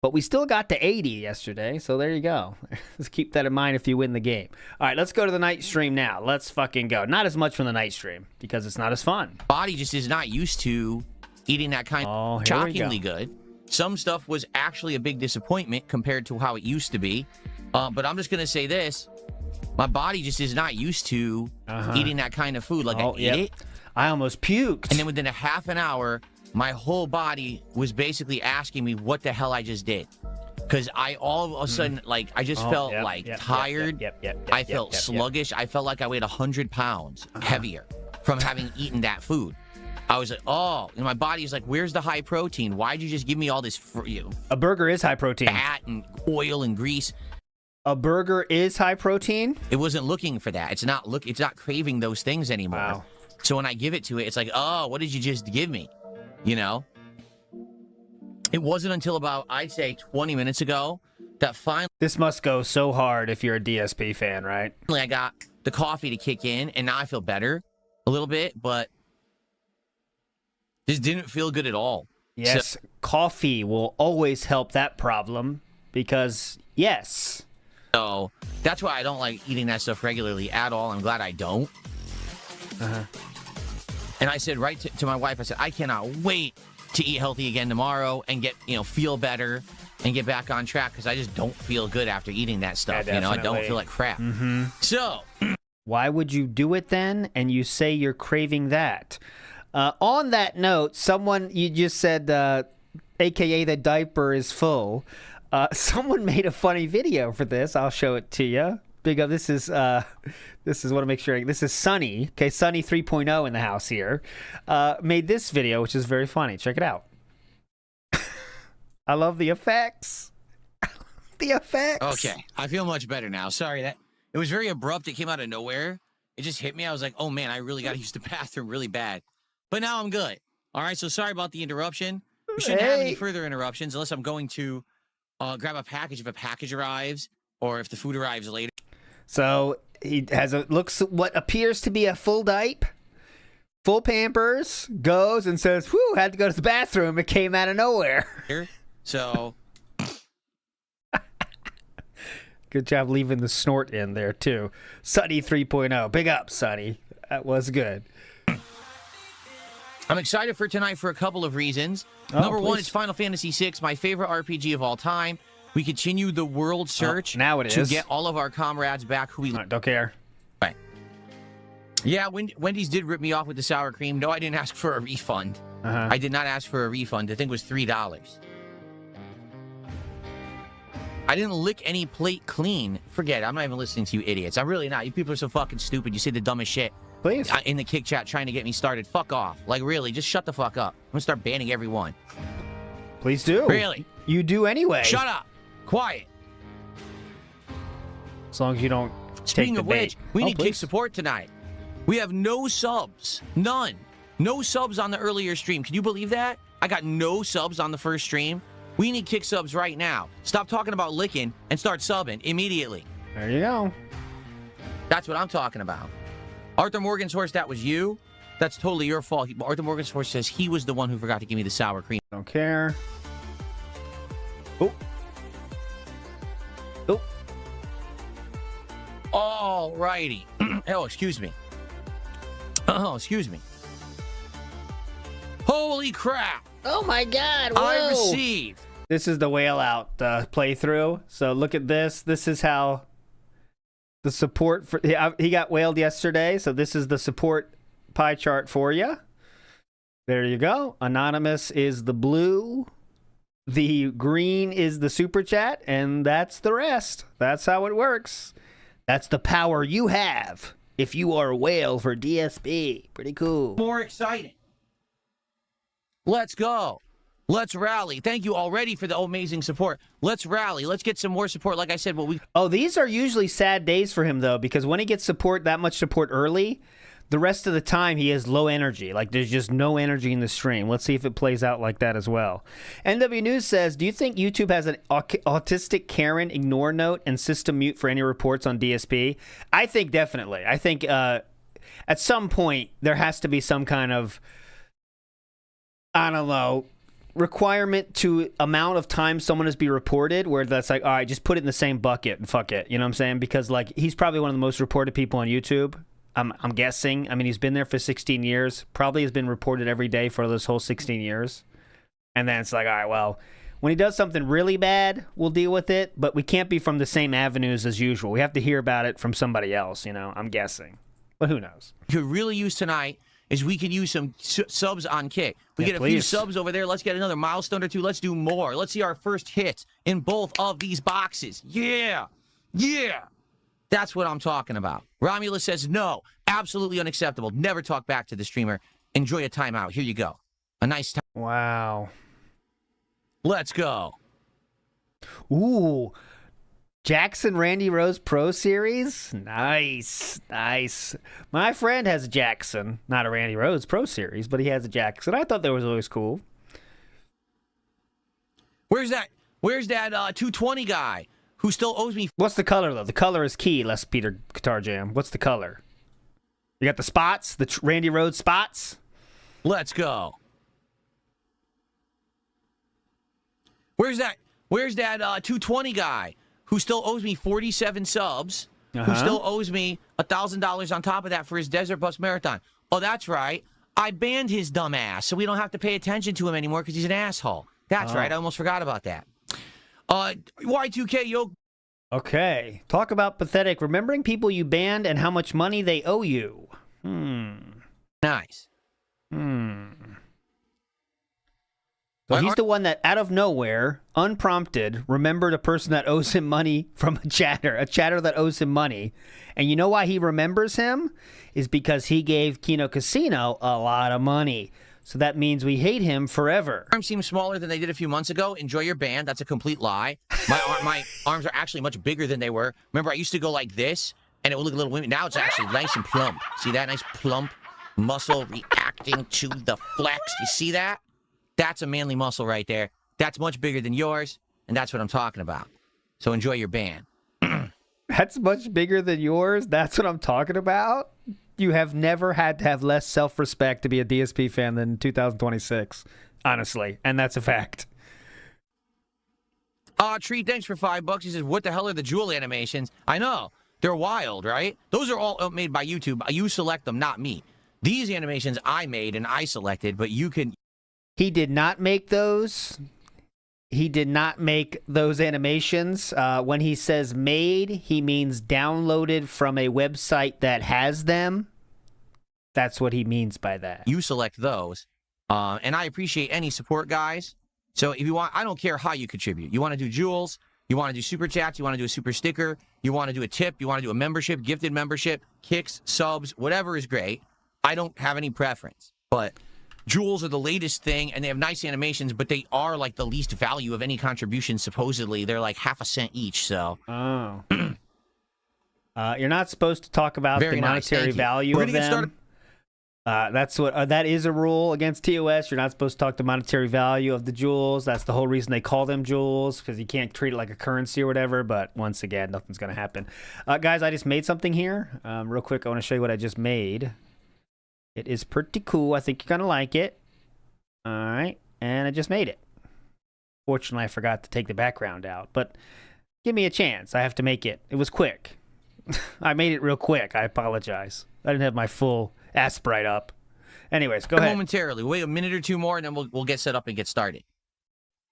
S1: But we still got to 80 yesterday, so there you go. Let's keep that in mind if you win the game. All right, let's go to the night stream now. Let's fucking go. Not as much from the night stream, because it's not as fun.
S3: Body just is not used to eating that kind of shockingly good. Some stuff was actually a big disappointment compared to how it used to be. But I'm just going to say this. My body just is not used to eating that kind of food. Like, I ate it.
S1: I almost puked.
S3: And then within a half an hour, my whole body was basically asking me what the hell I just did. Because I all of a sudden, like, I just felt tired. I felt sluggish. I felt like I weighed 100 pounds heavier from having eaten that food. I was like, oh, and my body's like, where's the high protein? Why'd you just give me all this?
S1: A burger is high protein.
S3: Fat and oil and grease.
S1: A burger is high protein?
S3: It wasn't looking for that. It's not craving those things anymore.
S1: Wow.
S3: So when I give it to it, it's like, oh, what did you just give me? You know? It wasn't until about, I'd say, 20 minutes ago that finally...
S1: This must go so hard if you're a DSP fan, right?
S3: I got the coffee to kick in, and now I feel better a little bit, but this didn't feel good at all.
S1: Yes, coffee will always help that problem because, yes.
S3: So that's why I don't like eating that stuff regularly at all. I'm glad I don't. And I said right to my wife, I said, I cannot wait to eat healthy again tomorrow and get, feel better and get back on track because I just don't feel good after eating that stuff.
S1: Yeah,
S3: I don't feel like crap. So
S1: why would you do it then? And you say you're craving that. On that note, you just said, AKA the diaper is full. Someone made a funny video for this. I'll show it to you. Big up. This is want to make sure. This is Sunny. Okay, Sunny 3.0 in the house here. Made this video, which is very funny. Check it out. I love the effects. The effects.
S3: Okay, I feel much better now. Sorry that it was very abrupt. It came out of nowhere. It just hit me. I was like, oh man, I really got to use the bathroom really bad. But now I'm good. All right, so sorry about the interruption. We shouldn't have any further interruptions unless I'm going to grab a package if a package arrives or if the food arrives later.
S1: So he has looks what appears to be a full diaper, full Pampers, goes and says, whew, had to go to the bathroom. It came out of nowhere.
S3: So
S1: good job leaving the snort in there too. Sunny 3.0. Big up, Sunny. That was good.
S3: I'm excited for tonight for a couple of reasons. Number one, it's Final Fantasy VI, my favorite RPG of all time. We continue the world search
S1: now it
S3: to
S1: is.
S3: get all of our comrades back who we
S1: don't care.
S3: Right. Yeah, Wendy's did rip me off with the sour cream. No, I didn't ask for a refund. I did not ask for a refund. I think it was $3. I didn't lick any plate clean. Forget it. I'm not even listening to you idiots. I'm really not. You people are so fucking stupid. You say the dumbest shit.
S1: Please.
S3: In the kick chat trying to get me started. Fuck off. Like, really, just shut the fuck up. I'm gonna start banning everyone.
S1: Please do.
S3: Really?
S1: You do anyway.
S3: Shut up. Quiet.
S1: As long as you don't
S3: Speaking
S1: take
S3: of
S1: the bait.
S3: which, we need kick support tonight. We have no subs. None. No subs on the earlier stream. Can you believe that? I got no subs on the first stream. We need kick subs right now. Stop talking about licking and start subbing immediately.
S1: There you go.
S3: That's what I'm talking about. Arthur Morgan's horse, that was you. That's totally your fault. Arthur Morgan's horse says he was the one who forgot to give me the sour cream.
S1: Don't care. Oh. Oh.
S3: All righty. Oh, excuse me. Oh, excuse me. Holy crap.
S1: Oh my God.
S3: Whoa. I received.
S1: This is the whale out playthrough. So look at this. This is how the support for he got whaled yesterday. So this is the support pie chart for you. There you go. Anonymous is the blue. The green is the super chat. And that's the rest. That's how it works. That's the power you have if you are a whale for DSP. Pretty cool.
S3: More exciting. Let's go. Let's rally. Thank you already for the amazing support. Let's rally. Let's get some more support. Like I said,
S1: Oh, these are usually sad days for him, though, because when he gets that much support early, the rest of the time he has low energy. Like, there's just no energy in the stream. Let's see if it plays out like that as well. NW News says, do you think YouTube has an autistic Karen ignore note and system mute for any reports on DSP? I think definitely. I think at some point there has to be some kind of, I don't know, requirement to amount of time someone has be reported where that's like, all right, just put it in the same bucket and fuck it. You know what I'm saying? Because like he's probably one of the most reported people on YouTube. I'm guessing. I mean, he's been there for 16 years. Probably has been reported every day for this whole 16 years. And then it's like, all right, well, when he does something really bad, we'll deal with it. But we can't be from the same avenues as usual. We have to hear about it from somebody else, you know, I'm guessing. But who knows?
S3: Could really use tonight is we can use some subs on Kick. We get a few subs over there. Let's get another milestone or two. Let's do more. Let's see our first hit in both of these boxes. Yeah. Yeah. That's what I'm talking about. Romulus says, no, absolutely unacceptable. Never talk back to the streamer. Enjoy a timeout. Here you go. A nice time.
S1: Wow.
S3: Let's go.
S1: Ooh. Jackson Randy Rose Pro Series? Nice. Nice. My friend has a Jackson. Not a Randy Rose Pro Series, but he has a Jackson. I thought that was always cool.
S3: Where's that 220 guy who still owes me?
S1: What's the color, though? The color is key, Les Peter Guitar Jam. What's the color? You got the spots? The Randy Rhodes spots?
S3: Let's go. Where's that 220 guy who still owes me 47 subs, who still owes me $1,000 on top of that for his Desert Bus Marathon? Oh, that's right. I banned his dumb ass, so we don't have to pay attention to him anymore because he's an asshole. That's right. I almost forgot about that. Y2K, yo.
S1: Okay. Talk about pathetic. Remembering people you banned and how much money they owe you.
S3: Nice.
S1: So he's the one that, out of nowhere, unprompted, remembered a person that owes him money from a chatter that owes him money. And you know why he remembers him? Is because he gave Kino Casino a lot of money. So that means we hate him forever.
S3: Arms seem smaller than they did a few months ago. Enjoy your band. That's a complete lie. My arms are actually much bigger than they were. Remember, I used to go like this, and it would look a little wimpy. Now it's actually nice and plump. See that? Nice plump muscle reacting to the flex. You see that? That's a manly muscle right there. That's much bigger than yours, and that's what I'm talking about. So enjoy your band.
S1: That's much bigger than yours? That's what I'm talking about? You have never had to have less self-respect to be a DSP fan than 2026, honestly, and that's a fact.
S3: Tree, thanks for $5. He says, what the hell are the jewel animations? I know. They're wild, right? Those are all made by YouTube. You select them, not me. These animations I made and I selected, but you can...
S1: He did not make those. He did not make those animations. When he says made, he means downloaded from a website that has them. That's what he means by that.
S3: You select those. And I appreciate any support, guys. So if you want, I don't care how you contribute. You want to do jewels, You want to do super chats, you want to do a super sticker, you want to do a tip, you want to do a membership, gifted membership, kicks, subs, whatever is great. I don't have any preference, but jewels are the latest thing, and they have nice animations, but they are like the least value of any contribution, supposedly. They're like half a cent each, so.
S1: Oh. You're not supposed to talk about
S3: Very
S1: the
S3: nice,
S1: monetary
S3: thank you.
S1: value
S3: We're
S1: of
S3: gonna get
S1: them. That's what that is a rule against TOS. You're not supposed to talk the monetary value of the jewels. That's the whole reason they call them jewels, because you can't treat it like a currency or whatever. But once again, nothing's gonna happen. Guys, I just made something here. Real quick, I want to show you what I just made. It is pretty cool. I think you're gonna like it. All right, and I just made it. Fortunately, I forgot to take the background out, but give me a chance. I have to make it. It was quick. I made it real quick. I apologize. I didn't have my full Asprite up. Anyways, go ahead.
S3: Momentarily. Wait a minute or two more, and then we'll get set up and get started.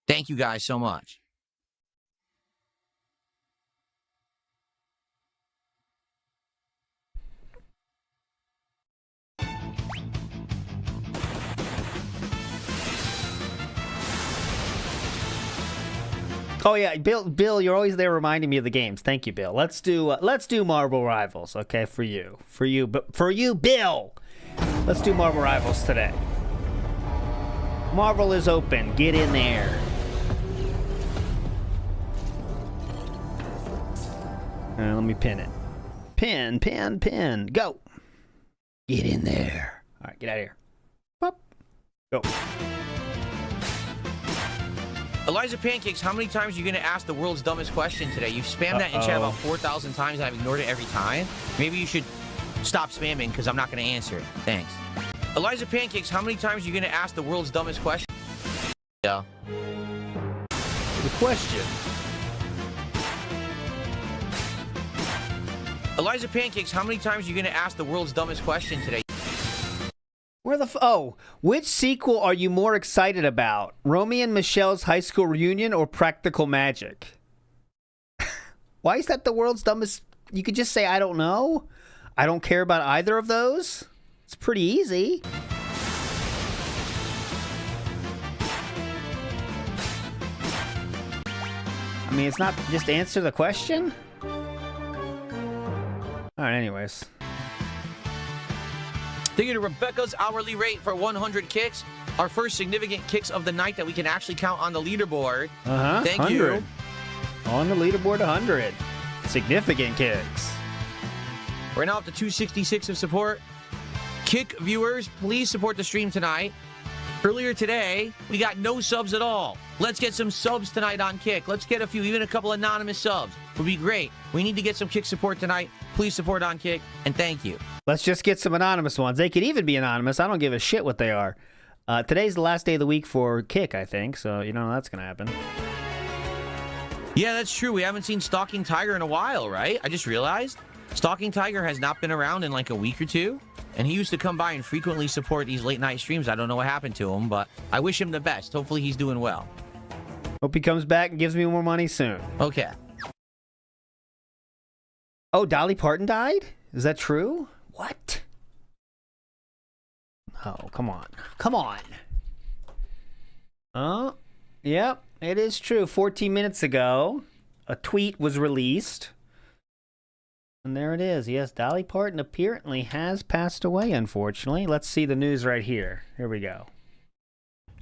S3: Thank you guys so much.
S1: Oh yeah, Bill, you're always there reminding me of the games. Thank you, Bill. Let's do Marvel Rivals, okay? For you, Bill. Let's do Marvel Rivals today. Marvel is open. Get in there. Let me pin it. Pin. Go. Get in there. All right, get out of here. Pop. Go.
S3: Eliza Pancakes, how many times are you going to ask the world's dumbest question today? You've spammed that in chat about 4,000 times, and I've ignored it every time. Maybe you should stop spamming, because I'm not going to answer it. Thanks. Eliza Pancakes, how many times are you going to ask the world's dumbest question? Yeah.
S1: The question.
S3: Eliza Pancakes, how many times are you going to ask the world's dumbest question today?
S1: Where the which sequel are you more excited about? Romy and Michelle's high school reunion or Practical Magic? Why is that the world's dumbest? You could just say, I don't know. I don't care about either of those. It's pretty easy. I mean, it's not just answer the question. All right, anyways.
S3: Thank you to Rebecca's hourly rate for 100 kicks. Our first significant kicks of the night that we can actually count on the leaderboard. Thank
S1: 100.
S3: you.
S1: On the leaderboard, 100. Significant kicks.
S3: We're now up to 266 of support. Kick viewers, please support the stream tonight. Earlier today, we got no subs at all. Let's get some subs tonight on Kick. Let's get a few, even a couple anonymous subs. Would be great. We need to get some Kick support tonight. Please support on Kick, and thank you.
S1: Let's just get some anonymous ones. They could even be anonymous. I don't give a shit what they are. Today's the last day of the week for Kick, I think, so you know that's going to happen.
S3: Yeah, that's true. We haven't seen Stalking Tiger in a while, right? I just realized Stalking Tiger has not been around in like a week or two, and he used to come by and frequently support these late night streams. I don't know what happened to him, but I wish him the best. Hopefully he's doing well.
S1: Hope he comes back and gives me more money soon.
S3: Okay.
S1: Oh, Dolly Parton died? Is that true? What? Oh, come on. Come on. Oh, yep, it is true. 14 minutes ago, a tweet was released. And there it is. Yes, Dolly Parton apparently has passed away, unfortunately. Let's see the news right here. Here we go.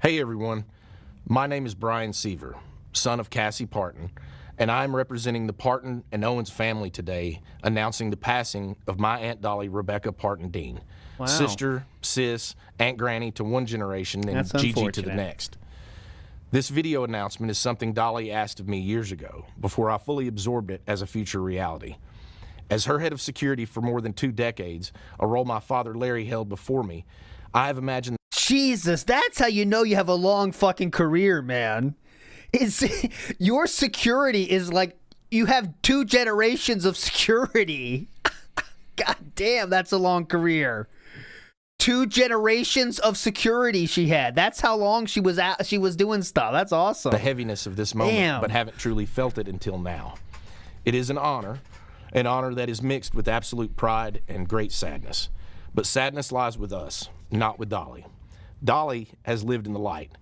S12: Hey, everyone. My name is Brian Seaver, son of Cassie Parton, and I'm representing the Parton and Owens family today, announcing the passing of my Aunt Dolly, Rebecca Parton Dean.
S1: Wow.
S12: Sister, sis, Aunt Granny to one generation, and
S1: That's
S12: Gigi to the next. This video announcement is something Dolly asked of me years ago, before I fully absorbed it as a future reality. As her head of security for more than 2 decades, a role my father Larry held before me, I have imagined...
S1: Jesus, that's how you know you have a long fucking career, man. Your security is like, you have 2 generations of security. God damn, that's a long career. 2 generations of security she had. That's how long she was doing stuff. That's awesome.
S12: The heaviness of this moment, but haven't truly felt it until now. It is an honor that is mixed with absolute pride and great sadness. But sadness lies with us, not with Dolly. Dolly has lived in the light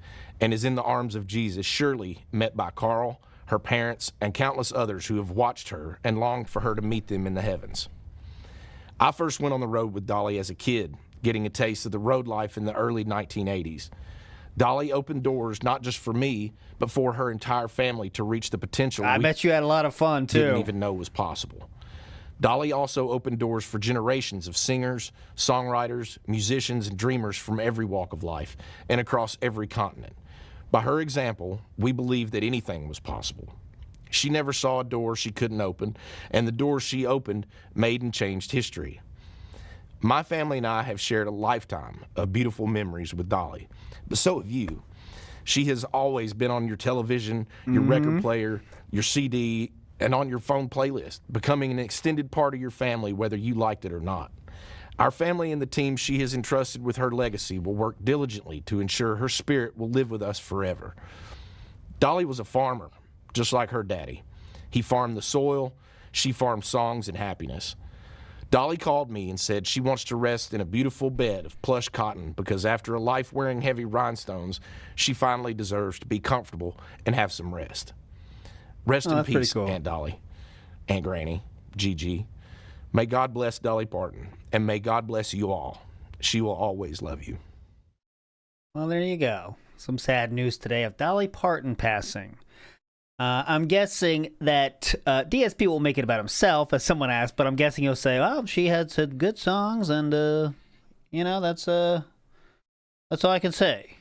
S12: and is in the arms of Jesus, surely met by Carl, her parents, and countless others who have watched her and longed for her to meet them in the heavens. I first went on the road with Dolly as a kid, getting a taste of the road life in the early 1980s. Dolly opened doors not just for me, but for her entire family to reach the potential
S1: I bet you had a lot of fun, too.
S12: Didn't even know was possible. Dolly also opened doors for generations of singers, songwriters, musicians, and dreamers from every walk of life and across every continent. By her example, we believed that anything was possible. She never saw a door she couldn't open, and the doors she opened made and changed history. My family and I have shared a lifetime of beautiful memories with Dolly, but so have you. She has always been on your television, your record player, your CD, and on your phone playlist, becoming an extended part of your family whether you liked it or not. Our family and the team she has entrusted with her legacy will work diligently to ensure her spirit will live with us forever. Dolly was a farmer, just like her daddy. He farmed the soil, she farmed songs and happiness. Dolly called me and said she wants to rest in a beautiful bed of plush cotton because after a life wearing heavy rhinestones, she finally deserves to be comfortable and have some rest. Rest in peace, cool. Aunt Dolly, Aunt Granny, Gigi. May God bless Dolly Parton, and may God bless you all. She will always love you.
S1: Well, there you go. Some sad news today of Dolly Parton passing. I'm guessing that DSP will make it about himself, as someone asked, but I'm guessing he'll say, well, she had some good songs, and, that's all I can say.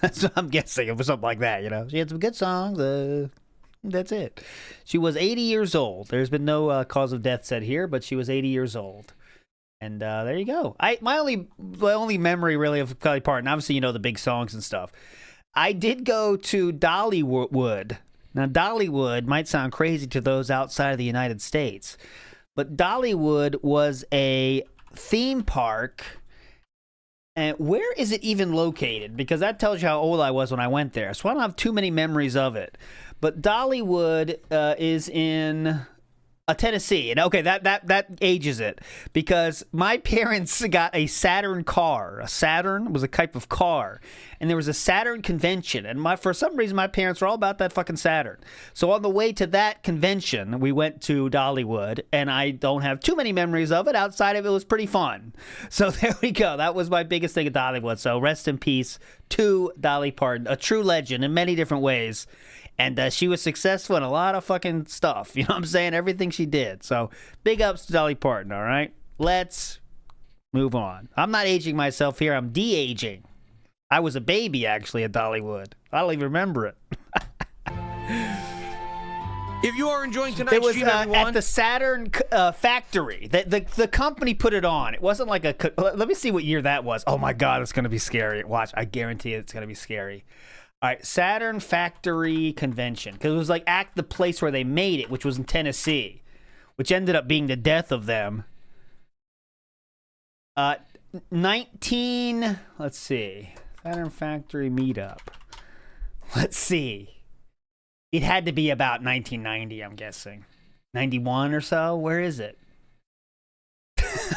S1: That's what I'm guessing. It was something like that, She had some good songs, that's it. She was 80 years old. There's been no cause of death said here, but she was 80 years old. And there you go. My only memory, really, of Dolly Parton, obviously, the big songs and stuff. I did go to Dollywood. Now, Dollywood might sound crazy to those outside of the United States, but Dollywood was a theme park. And where is it even located? Because that tells you how old I was when I went there. So I don't have too many memories of it. But Dollywood is in Tennessee. And okay, that ages it. Because my parents got a Saturn car. A Saturn was a type of car. And there was a Saturn convention. And for some reason, my parents were all about that fucking Saturn. So on the way to that convention, we went to Dollywood. And I don't have too many memories of it. Outside of it, was pretty fun. So there we go. That was my biggest thing at Dollywood. So rest in peace to Dolly Parton. A true legend in many different ways. And she was successful in a lot of fucking stuff. You know what I'm saying? Everything she did. So big ups to Dolly Parton, all right? Let's move on. I'm not aging myself here. I'm de-aging. I was a baby, actually, at Dollywood. I don't even remember it.
S3: If you are enjoying tonight's stream, everyone,
S1: at the Saturn factory. The company put it on. It wasn't like a... Let me see what year that was. Oh, my God, it's going to be scary. Watch. I guarantee it's going to be scary. All right, Saturn Factory Convention, because it was like the place where they made it, which was in Tennessee, which ended up being the death of them. Let's see, Saturn Factory meetup. Let's see. It had to be about 1990, I'm guessing. 91 or so? Where is it?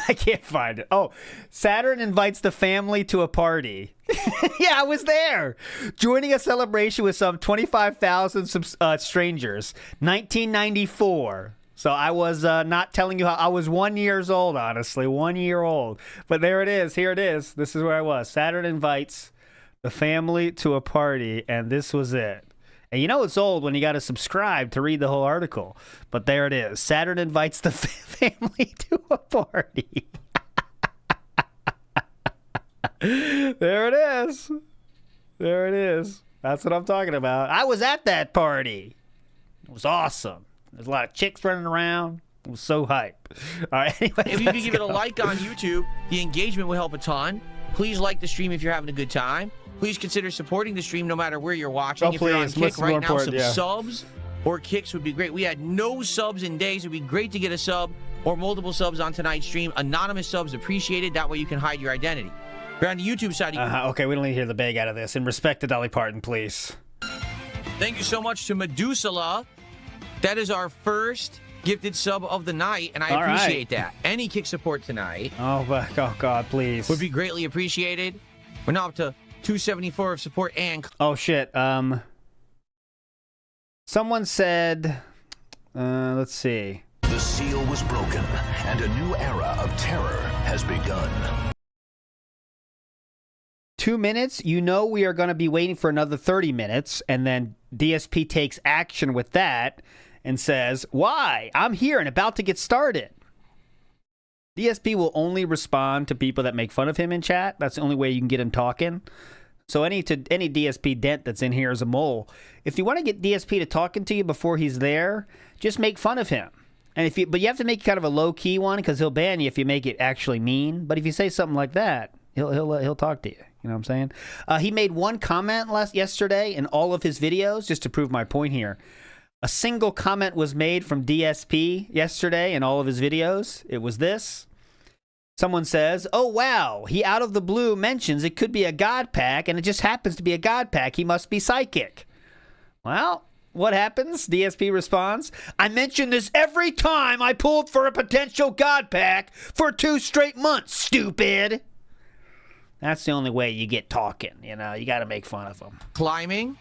S1: I can't find it. Oh, Saturn invites the family to a party. Yeah, I was there. Joining a celebration with some 25,000 strangers. 1994. So I was not telling you how I was 1 year old, honestly. 1 year old. But there it is. Here it is. This is where I was. Saturn invites the family to a party, and this was it. And you know it's old when you got to subscribe to read the whole article. But there it is. Saturn invites the family to a party. There it is. There it is. That's what I'm talking about. I was at that party. It was awesome. There's a lot of chicks running around. It was so hype. All right, anyway,
S3: if you could give it a like on YouTube, the engagement will help a ton. Please like the stream if you're having a good time. Please consider supporting the stream no matter where you're watching. If you're on Kick right now, some subs or kicks would be great. We had no subs in days. It would be great to get a sub or multiple subs on tonight's stream. Anonymous subs appreciated. That way you can hide your identity. If you're on the YouTube side,
S1: okay, we don't need to hear the bag out of this. In respect to Dolly Parton, please.
S3: Thank you so much to Medusala. That is our first gifted sub of the night, and I appreciate that. Any kick support tonight.
S1: Oh, God, please.
S3: Would be greatly appreciated. We're now up to 274 of support and...
S1: Oh, shit. Someone said, let's see.
S13: The seal was broken, and a new era of terror has begun.
S1: 2 minutes, you know we are going to be waiting for another 30 minutes, and then DSP takes action with that and says, why? I'm here and about to get started. DSP will only respond to people that make fun of him in chat. That's the only way you can get him talking. So any DSP dent that's in here is a mole. If you want to get DSP to talking to you before he's there, just make fun of him. And but you have to make kind of a low key one because he'll ban you if you make it actually mean. But if you say something like that, he'll talk to you. You know what I'm saying? He made one comment yesterday in all of his videos, just to prove my point here. A single comment was made from DSP yesterday in all of his videos. It was this. Someone says, oh, wow, he out of the blue mentions it could be a God pack, and it just happens to be a God pack. He must be psychic. Well, what happens? DSP responds, I mention this every time I pulled for a potential God pack for 2 straight months, stupid. That's the only way you get talking, you know. You got to make fun of them.
S3: Climbing.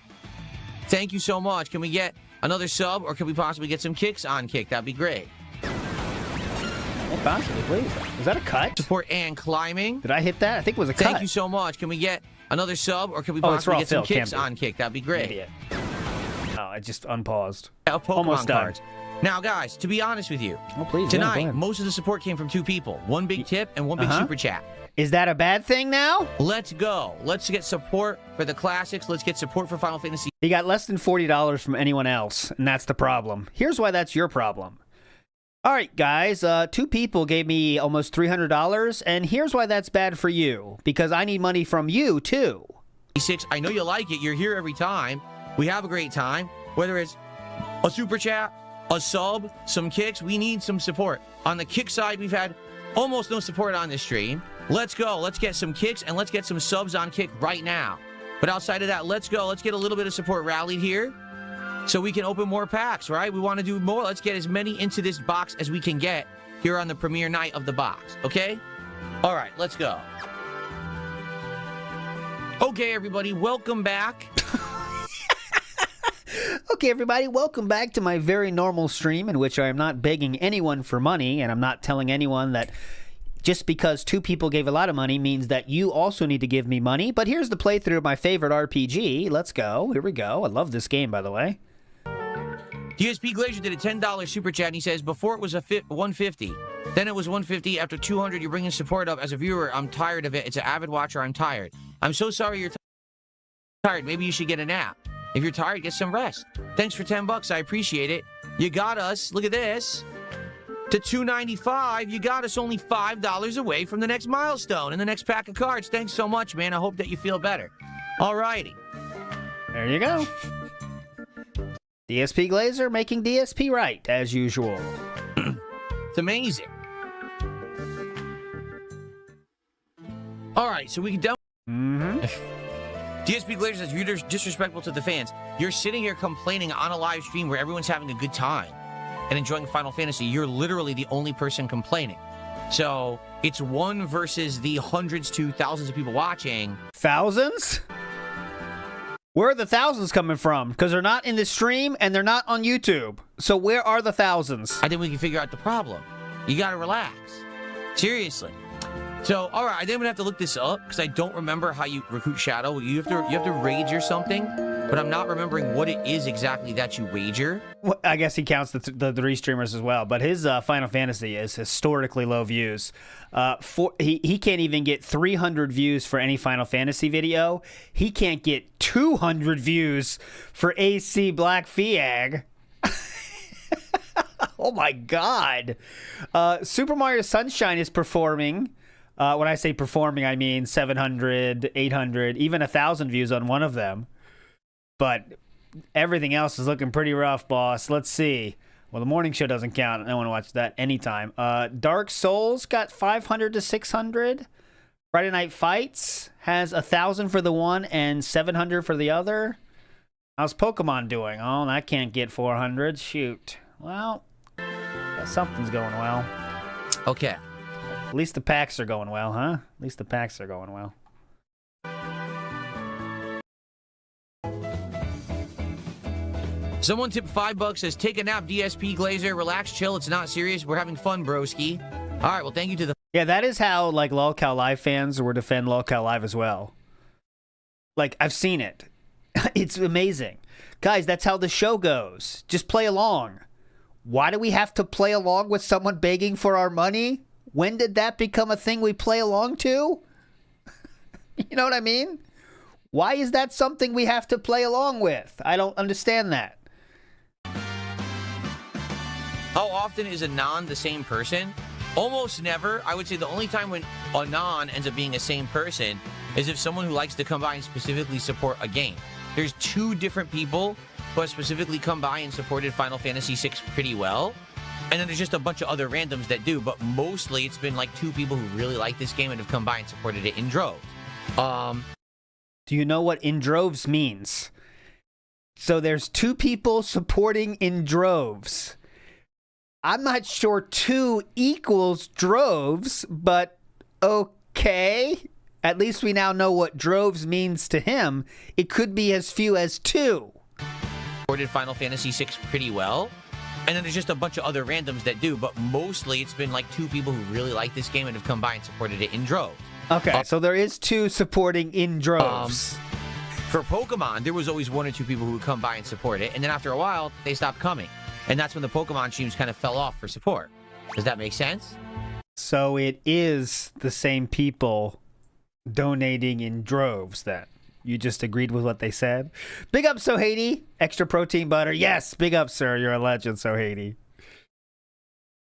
S3: Thank you so much. Can we get another sub, or can we possibly get some kicks on Kick? That'd be great.
S1: Well, possibly, please. Is that a cut?
S3: Support and climbing.
S1: Did I hit that? I think it was a cut.
S3: Thank you so much. Can we get another sub, or can we possibly get some kicks on Kick? That'd be great.
S1: Idiot. Oh, I just unpaused.
S3: Pokemon
S1: Almost
S3: cards. Now, guys, to be honest with you, tonight, most of the support came from 2 people. 1 big tip and 1 big super chat.
S1: Is that a bad thing now?
S3: Let's go. Let's get support for the classics. Let's get support for Final Fantasy.
S1: He got less than $40 from anyone else, and that's the problem. Here's why that's your problem. All right, guys, 2 people gave me almost $300, and here's why that's bad for you, because I need money from you, too.
S3: 6, I know you like it. You're here every time. We have a great time. Whether it's a super chat, a sub, some kicks, we need some support. On the kick side, we've had almost no support on this stream. Let's go. Let's get some kicks, and let's get some subs on Kick right now. But outside of that, let's go. Let's get a little bit of support rallied here so we can open more packs, right? We want to do more. Let's get as many into this box as we can get here on the premiere night of the box, okay? All right, let's go. Okay, everybody, welcome back.
S1: Okay, everybody, welcome back to my very normal stream in which I am not begging anyone for money, and I'm not telling anyone that just because 2 people gave a lot of money means that you also need to give me money. But here's the playthrough of my favorite RPG. Let's go. Here we go. I love this game, by the way.
S3: DSP Glacier did a $10 super chat, and he says, before it was a $150. Then it was $150. After $200, you're bringing support up. As a viewer, I'm tired of it. It's an avid watcher. I'm tired. I'm so sorry you're tired. Maybe you should get a nap. If you're tired, get some rest. Thanks for $10. I appreciate it. You got us. Look at this. To $295, you got us only $5 away from the next milestone and the next pack of cards. Thanks so much, man. I hope that you feel better. All righty.
S1: There you go. DSP Glazer making DSP right, as usual.
S3: It's amazing. All right, so we can DSP Glazer says, you're disrespectful to the fans. You're sitting here complaining on a live stream where everyone's having a good time and enjoying Final Fantasy. You're literally the only person complaining. So it's 1 versus the hundreds to thousands of people watching.
S1: Thousands? Where are the thousands coming from? Because they're not in the stream and they're not on YouTube. So where are the thousands?
S3: I think we can figure out the problem. You gotta relax. Seriously. So, all right, I think I'm gonna have to look this up because I don't remember how you recruit Shadow. You have to wager something, but I'm not remembering what it is exactly that you wager.
S1: Well, I guess he counts the REEStreamers as well, but his Final Fantasy is historically low views. He can't even get 300 views for any Final Fantasy video. He can't get 200 views for AC Black Fiag. Oh my God. Super Mario Sunshine is performing. When I say performing, I mean 700, 800, even 1,000 views on one of them. But everything else is looking pretty rough, boss. Let's see. Well, the morning show doesn't count. I want to watch that anytime. Dark Souls got 500 to 600. Friday Night Fights has 1,000 for the one and 700 for the other. How's Pokemon doing? Oh, that can't get 400. Shoot. Well, something's going well.
S3: Okay.
S1: At least the packs are going well, huh? At least the packs are going well.
S3: Someone tipped $5, says, take a nap, DSP Glazer. Relax, chill. It's not serious. We're having fun, broski. All right, well, thank you to the...
S1: Yeah, that is how, like, Lolcow Live fans would defend Lolcow Live as well. Like, I've seen it. It's amazing. Guys, that's how the show goes. Just play along. Why do we have to play along with someone begging for our money? When did that become a thing we play along to? You know what I mean? Why is that something we have to play along with? I don't understand that.
S3: How often is Anon the same person? Almost never. I would say the only time when Anon ends up being the same person is if someone who likes to come by and specifically support a game. There's 2 different people who have specifically come by and supported Final Fantasy VI pretty well. And then there's just a bunch of other randoms that do. But mostly it's been like 2 people who really like this game and have come by and supported it in droves.
S1: Do you know what in droves means? So there's 2 people supporting in droves. I'm not sure 2 equals droves, but okay. At least we now know what droves means to him. It could be as few as 2.
S3: Supported Final Fantasy VI pretty well. And then there's just a bunch of other randoms that do. But mostly it's been like 2 people who really like this game and have come by and supported it in droves.
S1: Okay, so there is 2 supporting in droves.
S3: For Pokemon, there was always 1 or 2 people who would come by and support it. And then after a while, they stopped coming. And that's when the Pokemon streams kind of fell off for support. Does that make sense?
S1: So it is the same people donating in droves then. You just agreed with what they said. Big up, Sohady. Extra protein butter. Yes, big up, sir. You're a legend, Sohady.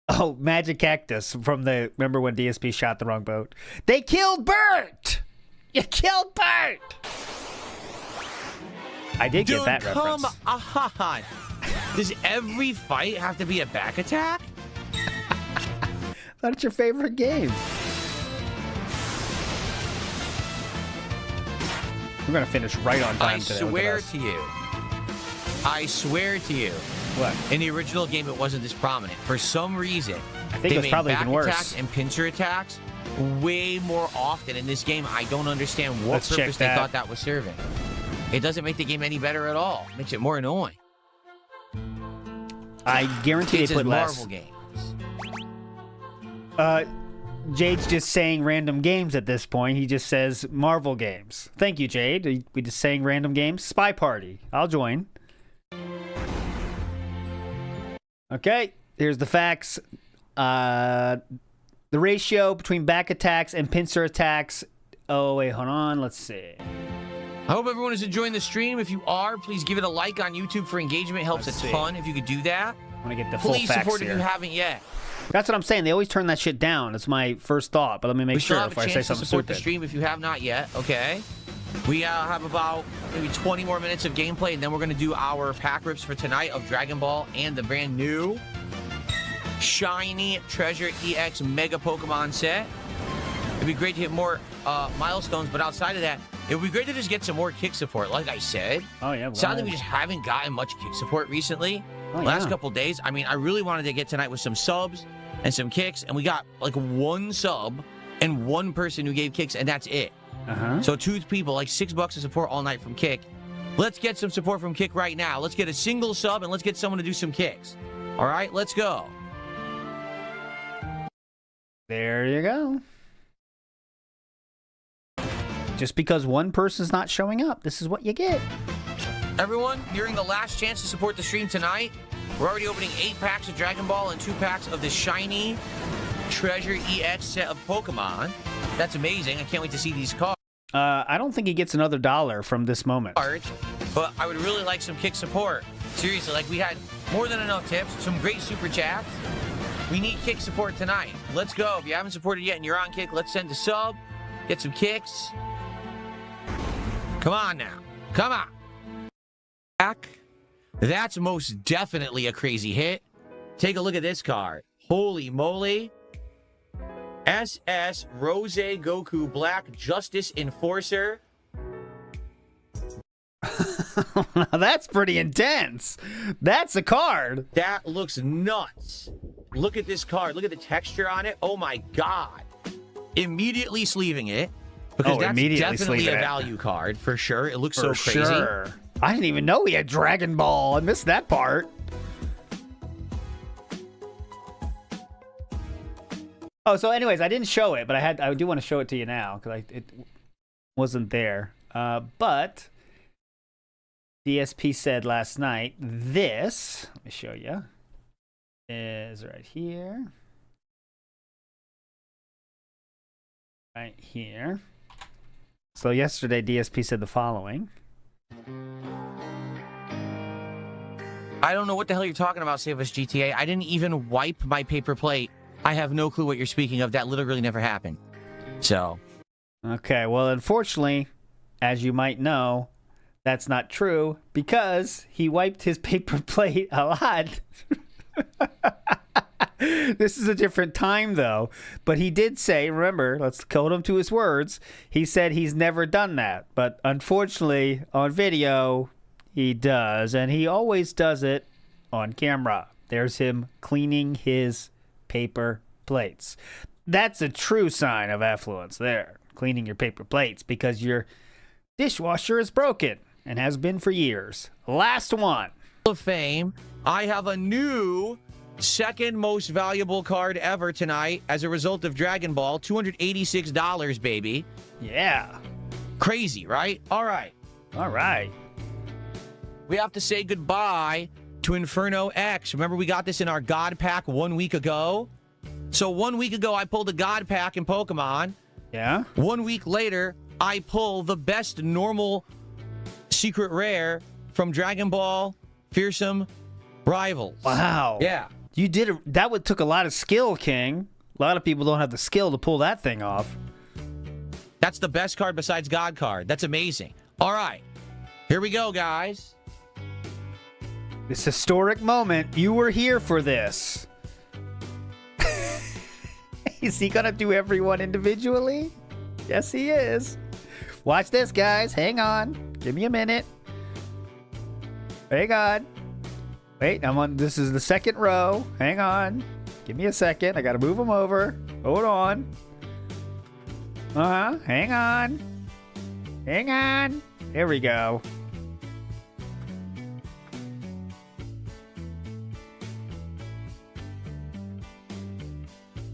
S1: Oh, Magic Cactus from the... Remember when DSP shot the wrong boat? They killed Bert! You killed Bert! I did get that reference.
S3: Come on. Does every fight have to be a back attack?
S1: That's your favorite game. We're going to finish right on time today.
S3: I swear to you.
S1: What?
S3: In the original game, it wasn't this prominent. For some reason,
S1: I think it was probably even worse.
S3: Attacks and pincer attacks way more often in this game. I don't understand what purpose they thought that was serving. It doesn't make the game any better at all. It makes it more annoying.
S1: I guarantee they put less.
S3: Marvel games.
S1: Jade's just saying random games at this point. He just says Marvel games. Thank you, Jade. We just saying random games. Spy Party. I'll join. Okay, here's the facts. The ratio between back attacks and pincer attacks. Oh, wait, hold on. Let's see.
S3: I hope everyone is enjoying the stream. If you are, please give it a like on YouTube for engagement. It helps a ton if you could do that.
S1: I want to get the full facts
S3: Please support
S1: here.
S3: if you haven't yet.
S1: That's what I'm saying. They always turn that shit down. It's my first thought, but let me make sure if I say something
S3: support
S1: stupid.
S3: The stream if you have not yet. Okay. We have about maybe 20 more minutes of gameplay, and then we're going to do our pack rips for tonight of Dragon Ball and the brand new Shiny Treasure EX Mega Pokemon set. It'd be great to hit more milestones, but outside of that, it would be great to just get some more kick support. Like I said, sounds like we just haven't gotten much kick support recently. Last couple days. I mean, I really wanted to get tonight with some subs and some kicks, and we got like 1 sub and 1 person who gave kicks, and that's it. So 2 people, like $6 of support all night from kick. Let's get some support from kick right now. Let's get a single sub, and let's get someone to do some kicks. All right, let's go.
S1: There you go. Just because one person's not showing up, this is what you get.
S3: Everyone, during the last chance to support the stream tonight, we're already opening 8 packs of Dragon Ball and 2 packs of the Shiny Treasure EX set of Pokemon. That's amazing. I can't wait to see these cards.
S1: I don't think he gets another $1 from this moment.
S3: But I would really like some kick support. Seriously, like we had more than enough tips, some great super chats. We need kick support tonight. Let's go. If you haven't supported yet and you're on kick, let's send a sub, get some kicks. Come on now. Come on. That's most definitely a crazy hit. Take a look at this card. Holy moly. SS Rose Goku Black Justice Enforcer.
S1: Now that's pretty intense. That's a card.
S3: That looks nuts. Look at this card. Look at the texture on it. Oh my god. Immediately sleeving it. Because that's definitely a value card for sure. It looks so crazy.
S1: I didn't even know he had Dragon Ball. I missed that part. Oh, so anyways, I didn't show it, but I do want to show it to you now because it wasn't there. But DSP said last night this. Let me show you. Is right here. Right here. So yesterday, DSP said the following.
S3: I don't know what the hell you're talking about, Save Us GTA. I didn't even wipe my paper plate. I have no clue what you're speaking of. That literally never happened. So.
S1: Okay, well, unfortunately, as you might know, that's not true because he wiped his paper plate a lot. This is a different time, though. But he did say, remember, let's quote him to his words. He said he's never done that. But unfortunately, on video, he does. And he always does it on camera. There's him cleaning his paper plates. That's a true sign of affluence there. Cleaning your paper plates because your dishwasher is broken and has been for years. Last one.
S3: Hall of Fame. I have a new second most valuable card ever tonight as a result of Dragon Ball. $286, baby.
S1: Yeah.
S3: Crazy, right? All right.
S1: All right.
S3: We have to say goodbye to Inferno X. Remember, we got this in our God Pack 1 week ago? So 1 week ago, I pulled a God Pack in Pokemon.
S1: Yeah.
S3: 1 week later, I pull the best normal secret rare from Dragon Ball Fearsome Rivals.
S1: Wow.
S3: Yeah.
S1: You did it. That took a lot of skill, King. A lot of people don't have the skill to pull that thing off.
S3: That's the best card besides God card. That's amazing. All right. Here we go, guys.
S1: This historic moment. You were here for this. Is he going to do everyone individually? Yes, he is. Watch this, guys. Hang on. Give me a minute. Hang on. Wait, this is the second row. Hang on. Give me a second. I got to move them over. Hold on. Hang on. Hang on. There we go.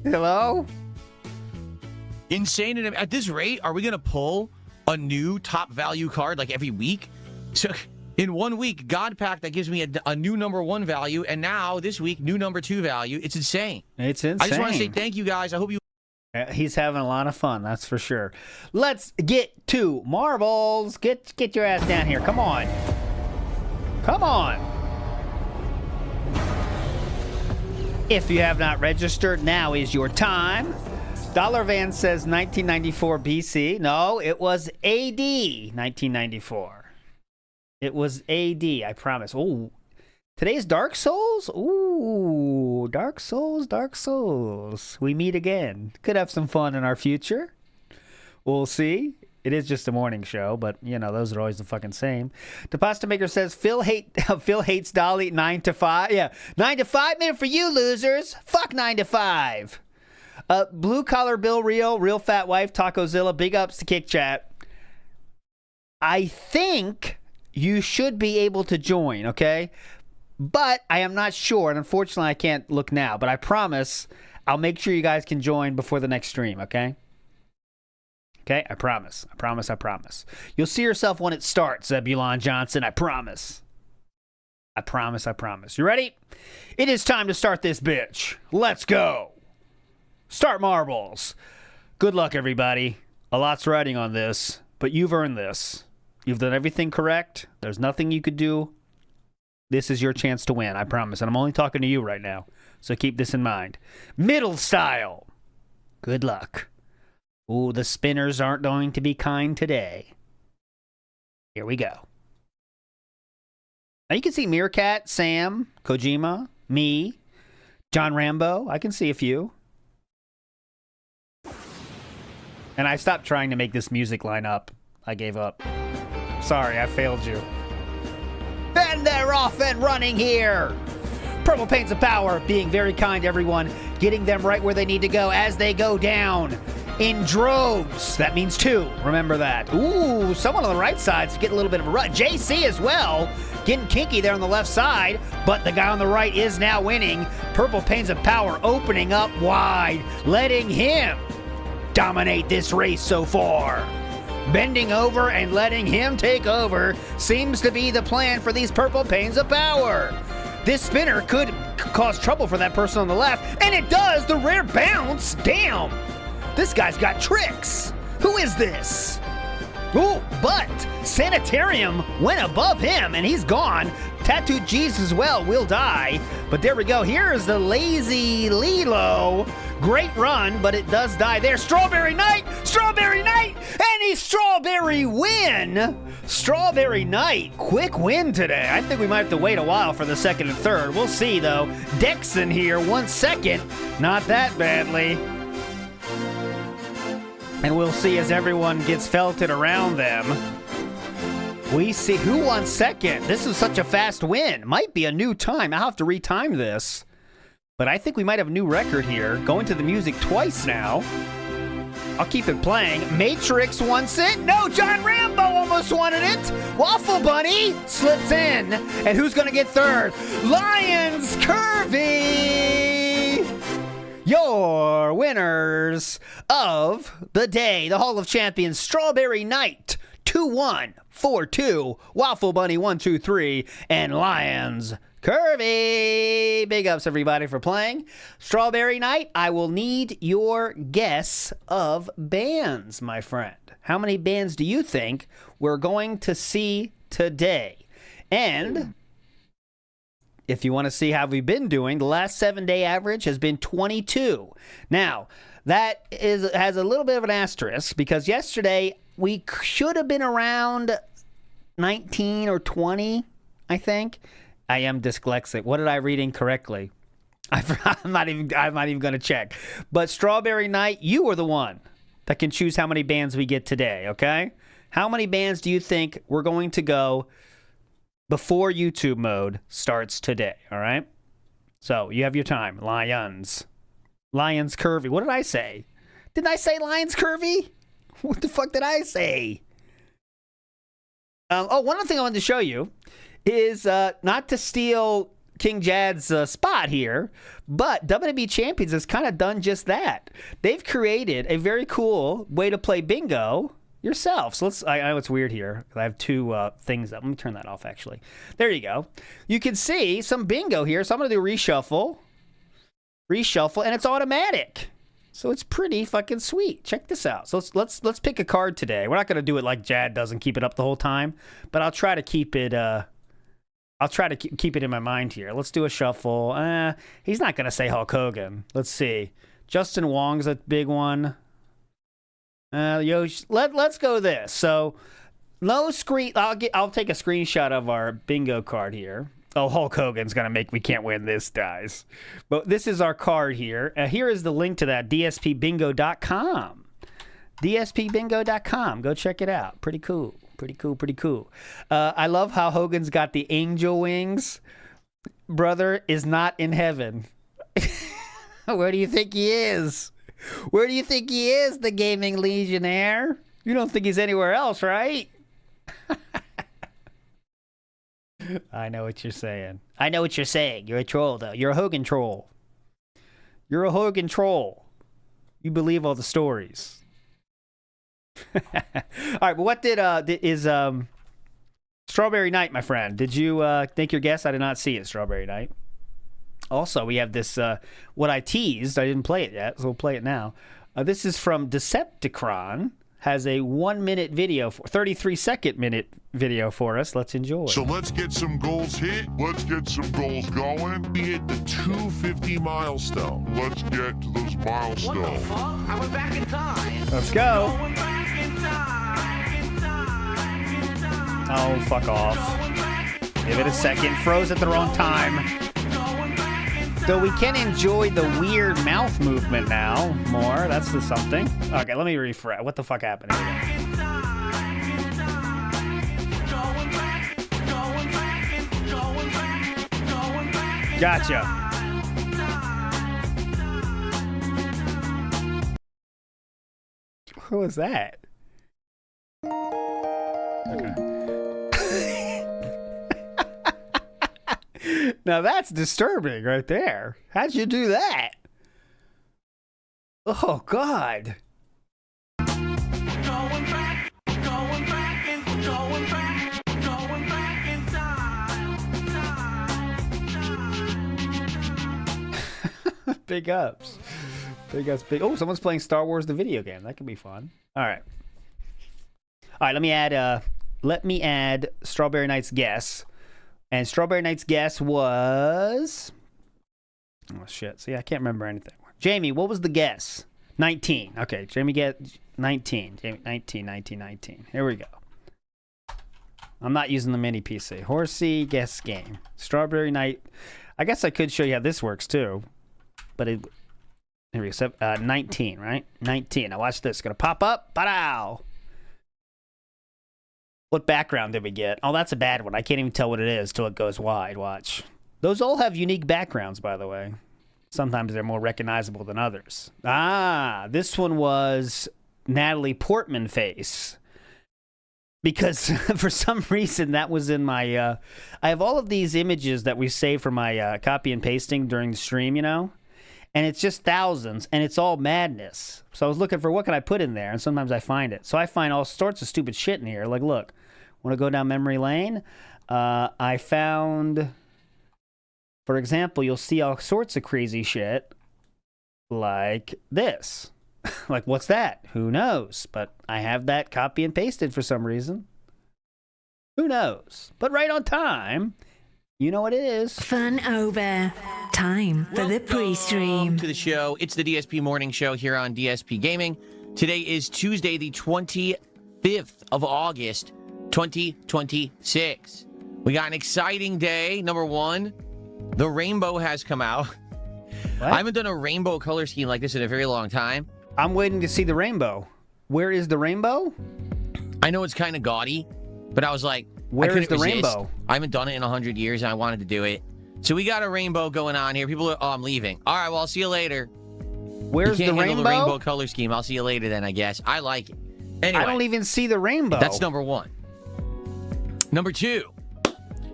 S1: Hello?
S3: Insane. And at this rate, are we going to pull a new top value card like every week? So in 1 week, God Pack, that gives me a new number 1 value. And now this week, new number 2 value. It's insane.
S1: It's insane.
S3: I just want to say thank you, guys. I hope you...
S1: He's having a lot of fun, that's for sure. Let's get to marbles. Get your ass down here. Come on. Come on. If you have not registered, now is your time. Dollar Van says 1994 BC. No, it was AD 1994. It was AD, I promise. Oh, today's Dark Souls? Ooh, Dark Souls, Dark Souls. We meet again. Could have some fun in our future. We'll see. It is just a morning show, but, you know, those are always the fucking same. The Pasta Maker says, Phil hates Dolly 9 to 5. Yeah, 9 to 5 minute for you losers. Fuck 9 to 5. Blue Collar Bill Rio, Real Fat Wife, Tacozilla, big ups to Kick Chat. I think you should be able to join, okay? But I am not sure, and unfortunately I can't look now, but I promise I'll make sure you guys can join before the next stream, okay? Okay, I promise. I promise, I promise. You'll see yourself when it starts, Zebulon Johnson. I promise. I promise, I promise. You ready? It is time to start this bitch. Let's go. Start marbles. Good luck, everybody. A lot's riding on this, but you've earned this. You've done everything correct. There's nothing you could do. This is your chance to win, I promise. And I'm only talking to you right now, so keep this in mind. Middle style. Good luck. Ooh, the spinners aren't going to be kind today. Here we go. Now you can see Meerkat, Sam, Kojima, me, John Rambo. I can see a few. And I stopped trying to make this music line up. I gave up. Sorry, I failed you. And they're off and running here. Purple Paints of Power, being very kind to everyone, getting them right where they need to go as they go down. in droves. That means 2. Remember that. Ooh, someone on the right side's getting a little bit of a rut. JC as well, getting kinky there on the left side, but the guy on the right is now winning. Purple Panes of Power opening up wide, letting him dominate this race so far. Bending over and letting him take over seems to be the plan for these Purple Panes of Power. This spinner could cause trouble for that person on the left, and it does. The rare bounce. Damn. This guy's got tricks. Who is this? Ooh, but Sanitarium went above him, and he's gone. Tattooed Jesus as well will die. But there we go. Here is the Lazy Lilo. Great run, but it does die there. Strawberry Knight, and he's Strawberry win. Strawberry Knight, quick win today. I think we might have to wait a while for the second and third. We'll see, though. Dexon here, 1 second. Not that badly. And we'll see as everyone gets felted around them. We see who won second. This is such a fast win. Might be a new time. I'll have to retime this. But I think we might have a new record here. Going to the music twice now. I'll keep it playing. Matrix wants it. No, John Rambo almost wanted it. Waffle Bunny slips in. And who's going to get third? Lions Curvy. Your winners of the day. The Hall of Champions, Strawberry Knight, 2-1, 4-2. Waffle Bunny, 1-2-3. And Lions Curvy. Big ups, everybody, for playing. Strawberry Knight, I will need your guess of bands, my friend. How many bands do you think we're going to see today? And if you want to see how we've been doing, the last 7-day average has been 22. Now, that has a little bit of an asterisk because yesterday we should have been around 19 or 20, I think. I am dyslexic. What did I read incorrectly? I'm not even going to check. But Strawberry Knight, you are the one that can choose how many bands we get today, okay? How many bands do you think we're going to go before YouTube mode starts today, all right? So you have your time. Lions Curvy. What did I say? Didn't I say Lions Curvy? What the fuck did I say? One other thing I wanted to show you is not to steal King Jad's spot here, but WWE Champions has kind of done just that. They've created a very cool way to play bingo yourself. So I know it's weird here. I have 2 things up. Let me turn that off, actually. There you go. You can see some bingo here. So I'm going to do reshuffle, and it's automatic. So it's pretty fucking sweet. Check this out. So let's pick a card today. We're not going to do it like Jad does and keep it up the whole time, but I'll try to keep it keep it in my mind here. Let's do a shuffle. He's not going to say Hulk Hogan. Let's see. Justin Wong's a big one. Let's go this. So, no screen. I'll take a screenshot of our bingo card here. Oh, Hulk Hogan's going to make me can't win this, guys. But this is our card here. Here is the link to that, dspbingo.com. dspbingo.com. Go check it out. Pretty cool. I love how Hogan's got the angel wings. Brother is not in heaven. Where do you think he is? Where do you think he is, the gaming legionnaire? You don't think he's anywhere else, right? I know what you're saying. You're a troll, though. You're a Hogan troll. You believe all the stories. All right, but what is Strawberry Knight, my friend? Did you think your guess? I did not see it, Strawberry Knight. Also, we have this, what I teased. I didn't play it yet, so we'll play it now. This is from Decepticon. Has a 1-minute video, 33-second minute video for us. Let's enjoy.
S14: So let's get some goals hit. Let's get some goals going. We hit the 250 milestone. Let's get to those milestones.
S8: What the fuck? I went back in time.
S1: Let's go.
S8: Going back in time.
S1: Oh, fuck off. Give it a second. Froze at the wrong time. Though we can enjoy the weird mouth movement now more. That's the something. Okay, let me refresh. What the fuck happened here? Gotcha. Who was that? Okay. Now that's disturbing right there. How'd you do that? Oh, God. Big ups. Big ups. Big. Oh, someone's playing Star Wars the video game. That could be fun. All right. All right, let me add Strawberry Knight's guess. And Strawberry Knight's guess was... Oh, shit. See, I can't remember anything. Jamie, what was the guess? 19. Okay, Jamie get 19. Jamie, 19. Here we go. I'm not using the mini PC. Horsey, guess game. Strawberry Knight. I guess I could show you how this works, too. But it... Here we go. 19, right? 19. Now watch this. It's going to pop up. Ba-dow! What background did we get? Oh, that's a bad one. I can't even tell what it is till it goes wide. Watch. Those all have unique backgrounds, by the way. Sometimes they're more recognizable than others. Ah, this one was Natalie Portman face. Because for some reason that was in my... I have all of these images that we save for my copy and pasting during the stream, you know? And it's just thousands, and it's all madness. So I was looking for what can I put in there, and sometimes I find it. So I find all sorts of stupid shit in here. Like, look, want to go down memory lane? I found, for example, you'll see all sorts of crazy shit like this. Like, what's that? Who knows? But I have that copy and pasted for some reason. Who knows? But right on time. You know what it is.
S11: Fun over. Time for the pre-stream.
S3: To the show. It's the DSP Morning Show here on DSP Gaming. Today is Tuesday, the 25th of August, 2026. We got an exciting day. Number one, the rainbow has come out. What? I haven't done a rainbow color scheme like this in a very long time.
S1: I'm waiting to see the rainbow. Where is the rainbow?
S3: I know it's kind of gaudy, but I was like,
S1: where is the rainbow?
S3: I haven't done it in 100 years, and I wanted to do it. So we got a rainbow going on here. People are, oh, I'm leaving. All right, well, I'll see you later.
S1: Where's the rainbow?
S3: The rainbow color scheme. I'll see you later then, I guess. I like it. Anyway.
S1: I don't even see the rainbow.
S3: That's number one. Number two.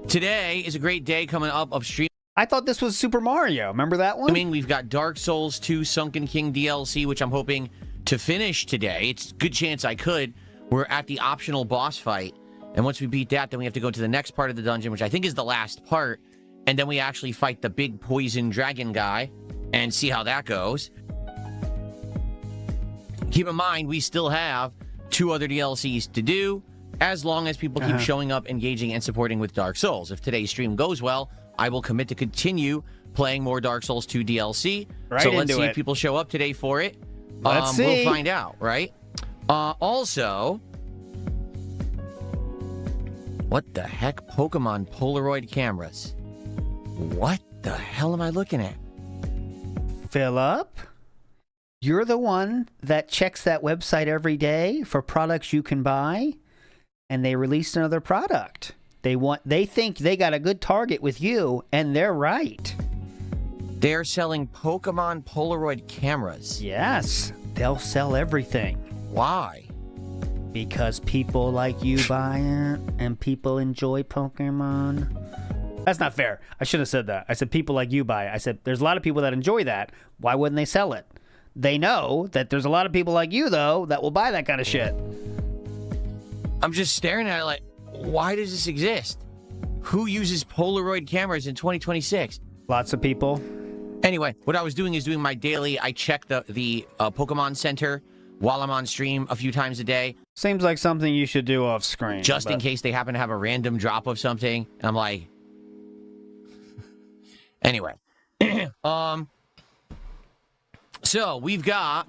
S3: Today is a great day coming up of stream.
S1: I thought this was Super Mario. Remember that one?
S3: I mean, we've got Dark Souls 2 Sunken King DLC, which I'm hoping to finish today. It's a good chance I could. We're at the optional boss fight. And once we beat that, then we have to go to the next part of the dungeon, which I think is the last part. And then we actually fight the big poison dragon guy and see how that goes. Keep in mind, we still have 2 other DLCs to do, as long as people keep showing up, engaging, and supporting with Dark Souls. If today's stream goes well, I will commit to continue playing more Dark Souls 2 DLC.
S1: Right,
S3: so let's see if people show up today for it.
S1: Let's see.
S3: We'll find out, right? Also... What the heck? Pokemon Polaroid cameras. What the hell am I looking at?
S1: Philip, you're the one that checks that website every day for products you can buy, and they released another product. They think they got a good target with you, and they're right.
S3: They're selling Pokemon Polaroid cameras.
S1: Yes, they'll sell everything.
S3: Why?
S1: Because people like you buy it, and people enjoy Pokemon. That's not fair. I shouldn't have said that. I said people like you buy it. I said there's a lot of people that enjoy that. Why wouldn't they sell it? They know that there's a lot of people like you, though, that will buy that kind of shit.
S3: I'm just staring at it like, why does this exist? Who uses Polaroid cameras in 2026?
S1: Lots of people.
S3: Anyway, what I was doing is doing my daily, I check the Pokemon Center while I'm on stream a few times a day.
S1: Seems like something you should do off screen.
S3: Just in case they happen to have a random drop of something. And I'm like... Anyway. So, we've got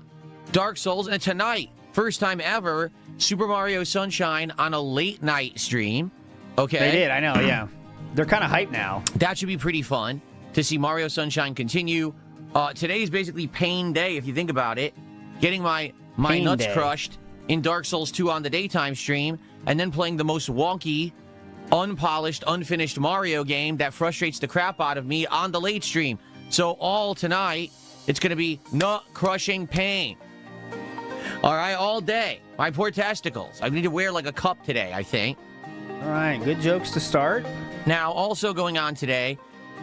S3: Dark Souls, and tonight, first time ever, Super Mario Sunshine on a late night stream. Okay?
S1: They did, I know, yeah. They're kind of hyped now.
S3: That should be pretty fun to see Mario Sunshine continue. Today is basically pain day, if you think about it. Getting my nuts crushed in Dark Souls 2 on the daytime stream, and then playing the most wonky, unpolished, unfinished Mario game that frustrates the crap out of me on the late stream. So all tonight, it's going to be nut-crushing pain. All right, all day. My poor testicles. I need to wear like a cup today, I think.
S1: All right, good jokes to start.
S3: Now, also going on today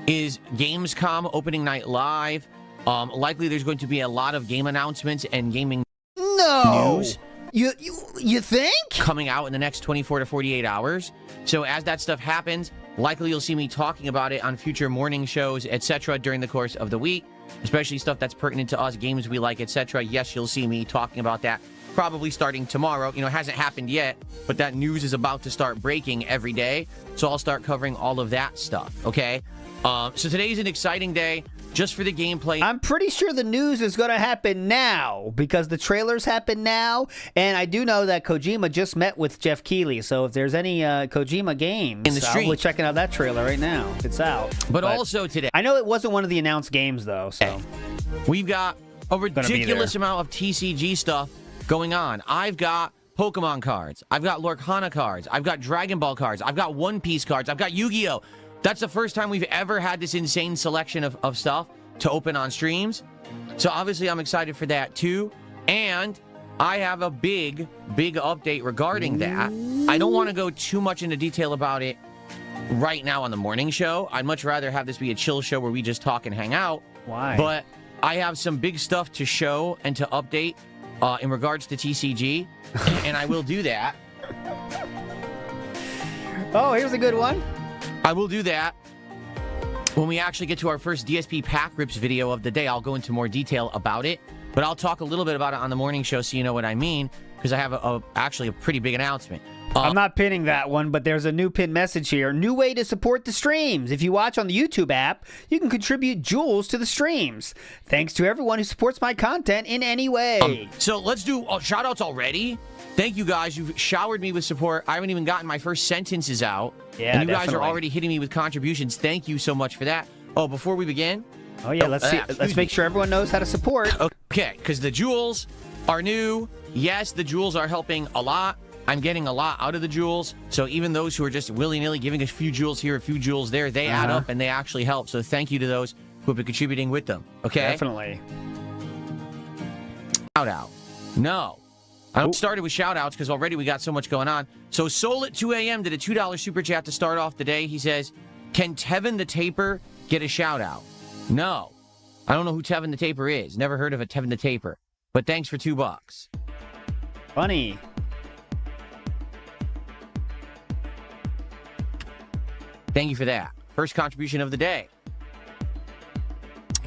S3: is Gamescom opening night live. Likely there's going to be a lot of game announcements and gaming news.
S1: You think?
S3: Coming out in the next 24 to 48 hours. So as that stuff happens, likely you'll see me talking about it on future morning shows, etc. during the course of the week, especially stuff that's pertinent to us, games we like, etc. Yes, you'll see me talking about that probably starting tomorrow. You know, it hasn't happened yet, but that news is about to start breaking every day. So I'll start covering all of that stuff, okay? So today's an exciting day just for the gameplay.
S1: I'm pretty sure the news is going to happen now because the trailers happen now. And I do know that Kojima just met with Jeff Keighley. So if there's any Kojima games,
S3: in the stream,
S1: I'll be checking out that trailer right now. It's out.
S3: But also today,
S1: I know it wasn't one of the announced games, though. So
S3: we've got a ridiculous amount of TCG stuff going on. I've got Pokemon cards. I've got Lorcana cards. I've got Dragon Ball cards. I've got One Piece cards. I've got Yu-Gi-Oh! That's the first time we've ever had this insane selection of stuff to open on streams. So obviously I'm excited for that too. And I have a big update regarding that. I don't want to go too much into detail about it right now on the morning show. I'd much rather have this be a chill show where we just talk and hang out.
S1: Why?
S3: But I have some big stuff to show and to update in regards to TCG. And I will do that.
S1: Oh, here's a good one.
S3: I will do that when we actually get to our first DSP Pack Rips video of the day. I'll go into more detail about it, but I'll talk a little bit about it on the morning show so you know what I mean, because I have actually a pretty big announcement.
S1: I'm not pinning that one, but there's a new pin message here. New way to support the streams. If you watch on the YouTube app, you can contribute jewels to the streams. Thanks to everyone who supports my content in any way.
S3: So let's do shout-outs already. Thank you guys. You've showered me with support. I haven't even gotten my first sentences out.
S1: Yeah,
S3: and you guys are already hitting me with contributions. Thank you so much for that. Oh, before we begin.
S1: Oh, yeah, let's make sure everyone knows how to support.
S3: Okay, because the jewels are new. Yes, the jewels are helping a lot. I'm getting a lot out of the jewels. So even those who are just willy-nilly giving a few jewels here, a few jewels there, they add up and they actually help. So thank you to those who have been contributing with them. Okay?
S1: Definitely.
S3: Shout out. No. I started with shout-outs because already we got so much going on. So Soul at 2 a.m. did a $2 super chat to start off the day. He says, can Tevin the Taper get a shout-out? No. I don't know who Tevin the Taper is. Never heard of a Tevin the Taper. But thanks for $2.
S1: Funny.
S3: Thank you for that. First contribution of the day.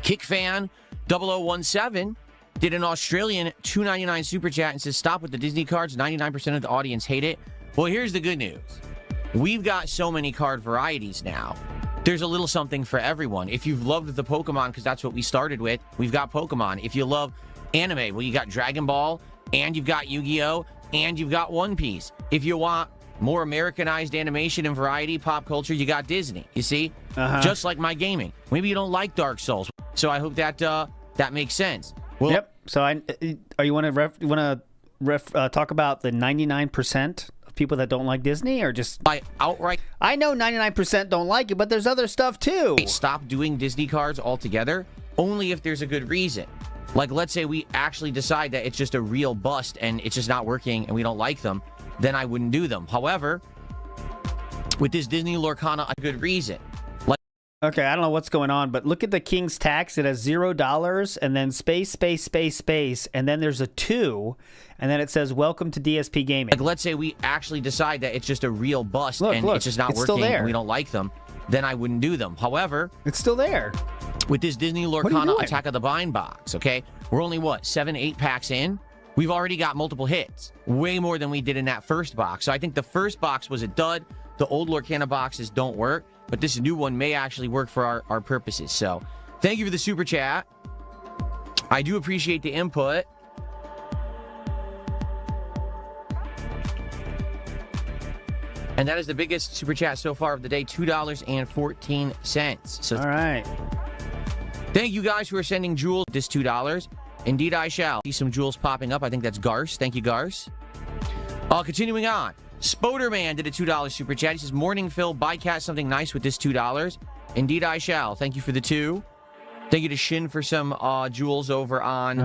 S3: Kickfan 0017 did an Australian $2.99 super chat and says, stop with the Disney cards. 99% of the audience hate it. Well, here's the good news. We've got so many card varieties now. There's a little something for everyone. If you've loved the Pokemon, because that's what we started with, we've got Pokemon. If you love anime, well, you got Dragon Ball, and you've got Yu-Gi-Oh, and you've got One Piece. If you want more Americanized animation and variety, pop culture, you got Disney. You see? Just like my gaming. Maybe you don't like Dark Souls. So I hope that that makes sense. Well,
S1: yep. So you want to talk about the 99% of people that don't like Disney, or just
S3: outright?
S1: I know 99% don't like it, but there's other stuff too.
S3: Stop doing Disney cards altogether, only if there's a good reason. Like, let's say we actually decide that it's just a real bust and it's just not working and we don't like them, then I wouldn't do them. However, with this Disney Lorcana, a good reason.
S1: Okay, I don't know what's going on, but look at the King's Tax. It has $0 and then space, and then there's a 2, and then it says, welcome to DSP Gaming.
S3: Like, let's say we actually decide that it's just a real bust and it's just not working and we don't like them, then I wouldn't do them. However,
S1: it's still there.
S3: With this Disney Lorcana Attack of the Bind box, okay? We're only, 7-8 packs in? We've already got multiple hits. Way more than we did in that first box. So I think the first box was a dud. The old Lorcana boxes don't work, but this new one may actually work for our purposes. So thank you for the super chat. I do appreciate the input. And that is the biggest super chat so far of the day, $2.14. So
S1: all right.
S3: Thank you guys who are sending jewels this $2. Indeed, I shall. See some jewels popping up. I think that's Garce. Thank you, Garce. Continuing on. Spoderman did a $2 super chat. He says, morning, Phil. Buy Cat something nice with this $2. Indeed, I shall. Thank you for the 2. Thank you to Shin for some jewels over on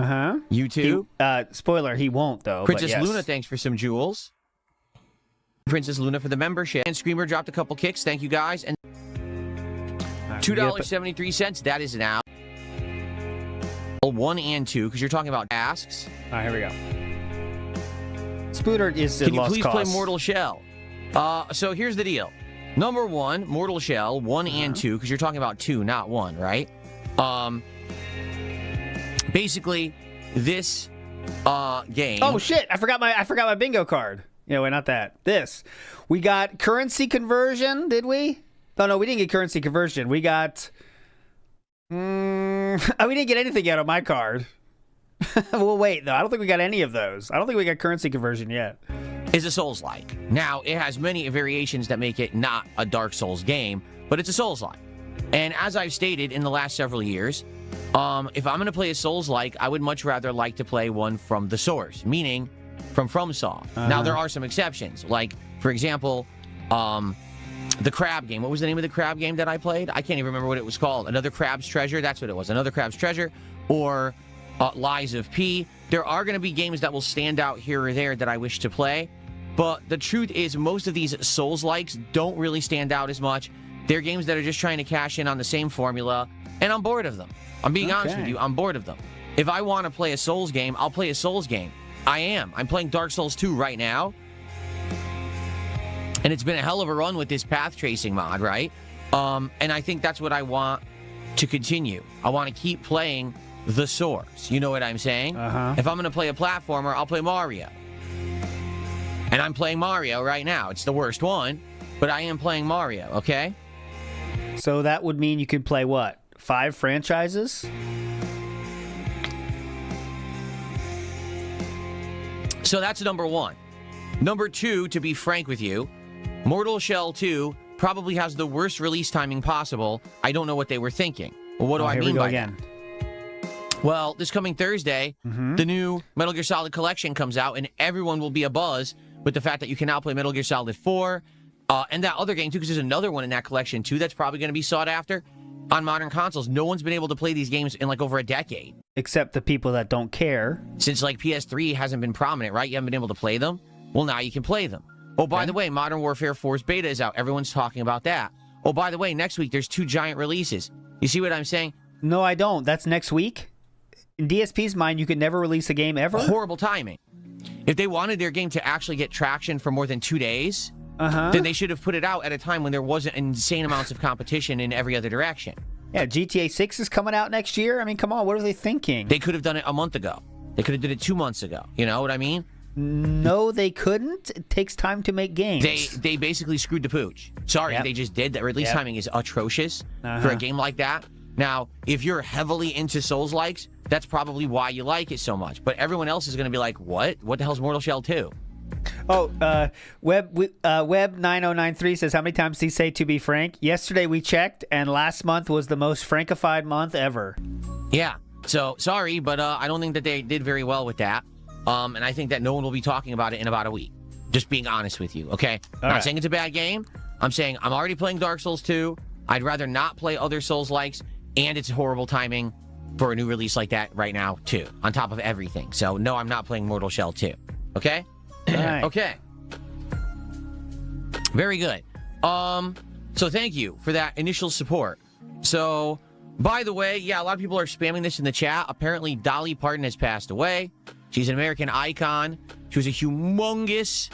S3: YouTube.
S1: Spoiler, he won't, though.
S3: Princess
S1: but yes.
S3: Luna, thanks for some jewels. Princess Luna for the membership. And Screamer dropped a couple kicks. Thank you, guys. And $2.73. That is now 1 and 2, because you're talking about asks.
S1: All right, here we go. Spooter is
S3: Can you
S1: lost
S3: please
S1: cause.
S3: play Mortal Shell? So here's the deal. Number 1, Mortal Shell, 1 and 2, because you're talking about 2, not 1, right? Basically, this game.
S1: Oh shit! I forgot my bingo card. Yeah, wait, not that. This. We got currency conversion. Did we? No, we didn't get currency conversion. We got. We didn't get anything out of my card. Well, wait, though. I don't think we got any of those. I don't think we got currency conversion yet.
S3: Is a Souls-like. Now, it has many variations that make it not a Dark Souls game, but it's a Souls-like. And as I've stated in the last several years, if I'm going to play a Souls-like, I would much rather like to play one from the source, meaning from FromSoft. Now, there are some exceptions. Like, for example, the Crab game. What was the name of the Crab game that I played? I can't even remember what it was called. Another Crab's Treasure. That's what it was. Another Crab's Treasure. Or Lies of P. There are going to be games that will stand out here or there that I wish to play. But the truth is, most of these Souls-likes don't really stand out as much. They're games that are just trying to cash in on the same formula, and I'm bored of them. I'm being honest with you. I'm bored of them. If I want to play a Souls game, I'll play a Souls game. I am. I'm playing Dark Souls 2 right now. And it's been a hell of a run with this path tracing mod, right? And I think that's what I want to continue. I want to keep playing the source. You know what I'm saying? If I'm going to play a platformer, I'll play Mario. And I'm playing Mario right now. It's the worst one, but I am playing Mario, okay?
S1: So that would mean you could play what? 5 franchises?
S3: So that's number 1. Number 2, to be frank with you, Mortal Shell 2 probably has the worst release timing possible. I don't know what they were thinking. Well, what do I mean by that? Well, this coming Thursday, the new Metal Gear Solid Collection comes out, and everyone will be abuzz with the fact that you can now play Metal Gear Solid 4, and that other game, too, because there's another one in that collection, too, that's probably going to be sought after on modern consoles. No one's been able to play these games in, like, over a decade.
S1: Except the people that don't care.
S3: Since, like, PS3 hasn't been prominent, right? You haven't been able to play them? Well, now you can play them. Oh, by the way, Modern Warfare 4's beta is out. Everyone's talking about that. Oh, by the way, next week, there's 2 giant releases. You see what I'm saying?
S1: No, I don't. That's next week? In DSP's mind, you could never release a game ever?
S3: Horrible timing. If they wanted their game to actually get traction for more than 2 days, then they should have put it out at a time when there wasn't insane amounts of competition in every other direction.
S1: Yeah, GTA 6 is coming out next year. I mean, come on, what are they thinking?
S3: They could have done it a month ago. They could have did it 2 months ago. You know what I mean?
S1: No, they couldn't. It takes time to make games.
S3: They basically screwed the pooch. Sorry, they just did. That release timing is atrocious for a game like that. Now, if you're heavily into Souls-likes, that's probably why you like it so much. But everyone else is going to be like, what? What the hell's Mortal Shell 2?
S1: Oh, Web9093 says, how many times did he say to be frank? Yesterday we checked, and last month was the most frankified month ever.
S3: Yeah. So, sorry, but I don't think that they did very well with that. And I think that no one will be talking about it in about a week. Just being honest with you, okay? I'm not saying it's a bad game. I'm saying I'm already playing Dark Souls 2. I'd rather not play other Souls-likes, and it's horrible timing for a new release like that right now, too, on top of everything. So, no, I'm not playing Mortal Shell 2, okay? Okay. Very good. So thank you for that initial support. So, by the way, yeah, a lot of people are spamming this in the chat. Apparently, Dolly Parton has passed away. She's an American icon. She was a humongous,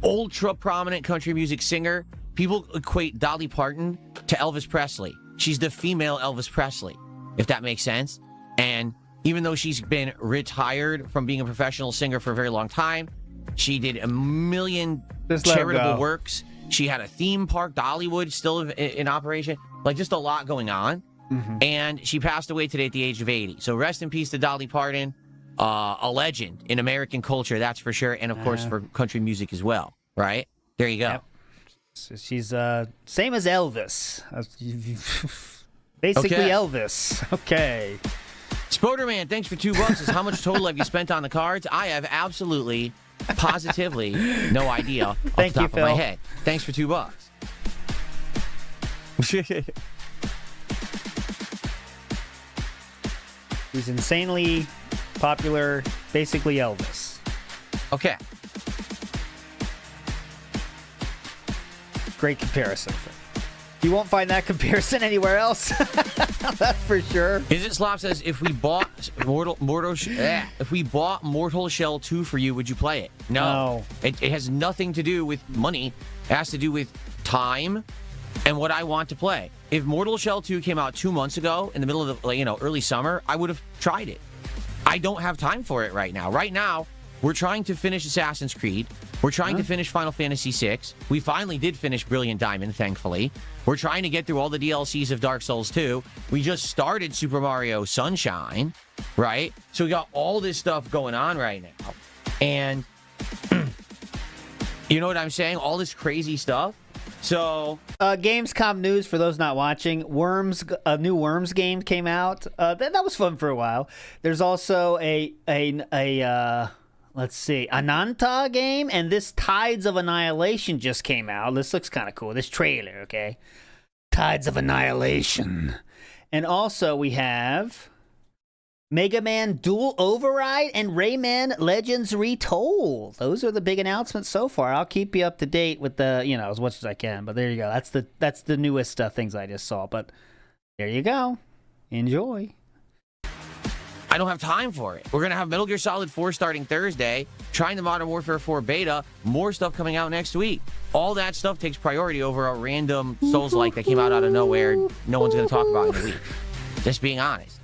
S3: ultra-prominent country music singer. People equate Dolly Parton to Elvis Presley. She's the female Elvis Presley, if that makes sense. And even though she's been retired from being a professional singer for a very long time, she did a million charitable works. She had a theme park, Dollywood, still in operation. Like, just a lot going on. And she passed away today at the age of 80. So rest in peace to Dolly Parton. A legend in American culture, that's for sure. And, of course, for country music as well. Right? There you go.
S1: Yep. So she's same as Elvis. Basically Elvis. Okay.
S3: Spoderman, thanks for $2. How much total have you spent on the cards? I have absolutely, positively no idea off the top of my head. Thanks for $2.
S1: He's insanely popular, basically Elvis.
S3: Okay.
S1: Great comparison. You won't find that comparison anywhere else. That's for sure.
S3: Is it Slop says, if we bought Mortal Shell 2 for you, would you play it? No. It has nothing to do with money. It has to do with time and what I want to play. If Mortal Shell 2 came out 2 months ago in the middle of the early summer, I would have tried it. I don't have time for it right now. Right now, we're trying to finish Assassin's Creed. We're trying to finish Final Fantasy VI. We finally did finish Brilliant Diamond, thankfully. We're trying to get through all the DLCs of Dark Souls 2. We just started Super Mario Sunshine, right? So we got all this stuff going on right now. And you know what I'm saying? All this crazy stuff. So,
S1: Gamescom news for those not watching. A new Worms game came out. That was fun for a while. There's also a let's see, Ananta game, and this Tides of Annihilation just came out. This looks kind of cool. This trailer, okay? Tides of Annihilation. And also we have Mega Man Dual Override and Rayman Legends Retold. Those are the big announcements so far. I'll keep you up to date with the, as much as I can. But there you go. That's the newest things I just saw. But there you go. Enjoy.
S3: I don't have time for it. We're going to have Metal Gear Solid 4 starting Thursday, trying the Modern Warfare 4 beta, more stuff coming out next week. All that stuff takes priority over a random Souls-like that came out of nowhere no one's going to talk about in a week. Just being honest.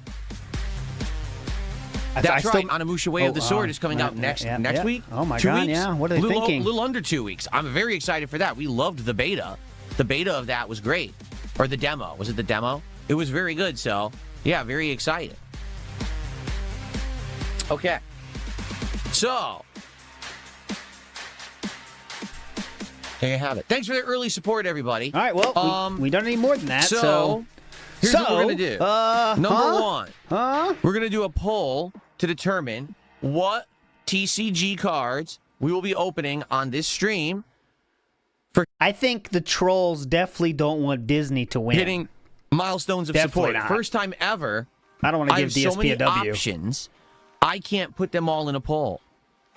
S3: That's right. Onimusha Way of the Sword is coming out next week.
S1: Oh my God,
S3: weeks?
S1: yeah. What are they thinking?
S3: A little under 2 weeks. I'm very excited for that. We loved the beta. The beta of that was great. Or the demo. Was it the demo? It was very good, so yeah, very excited. Okay. So, there you have it. Thanks for the early support, everybody.
S1: All right, well, we don't need more than that,
S3: so here's what we're going to do. Number one, we're going to do a poll to determine what TCG cards we will be opening on this stream.
S1: I think the trolls definitely don't want Disney to win.
S3: Hitting milestones of
S1: Definitely
S3: support.
S1: not.
S3: First time ever.
S1: I don't want to give
S3: DSPW. So many
S1: DSPW.
S3: options. I can't put them all in a poll.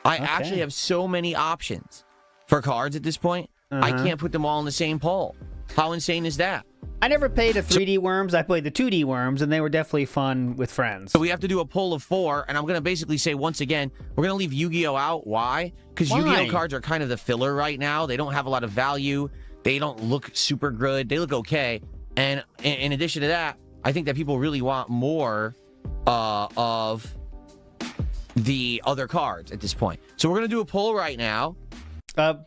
S3: I actually have so many options for cards at this point. I can't put them all in the same poll. How insane is that?
S1: I never played a 3D Worms. I played the 2D Worms, and they were definitely fun with friends.
S3: So we have to do a poll of 4, and I'm going to basically say once again, we're going to leave Yu-Gi-Oh! Out. Why? Because Yu-Gi-Oh! Cards are kind of the filler right now. They don't have a lot of value. They don't look super good. They look okay. And in addition to that, I think that people really want more of the other cards at this point. So we're going to do a poll right now.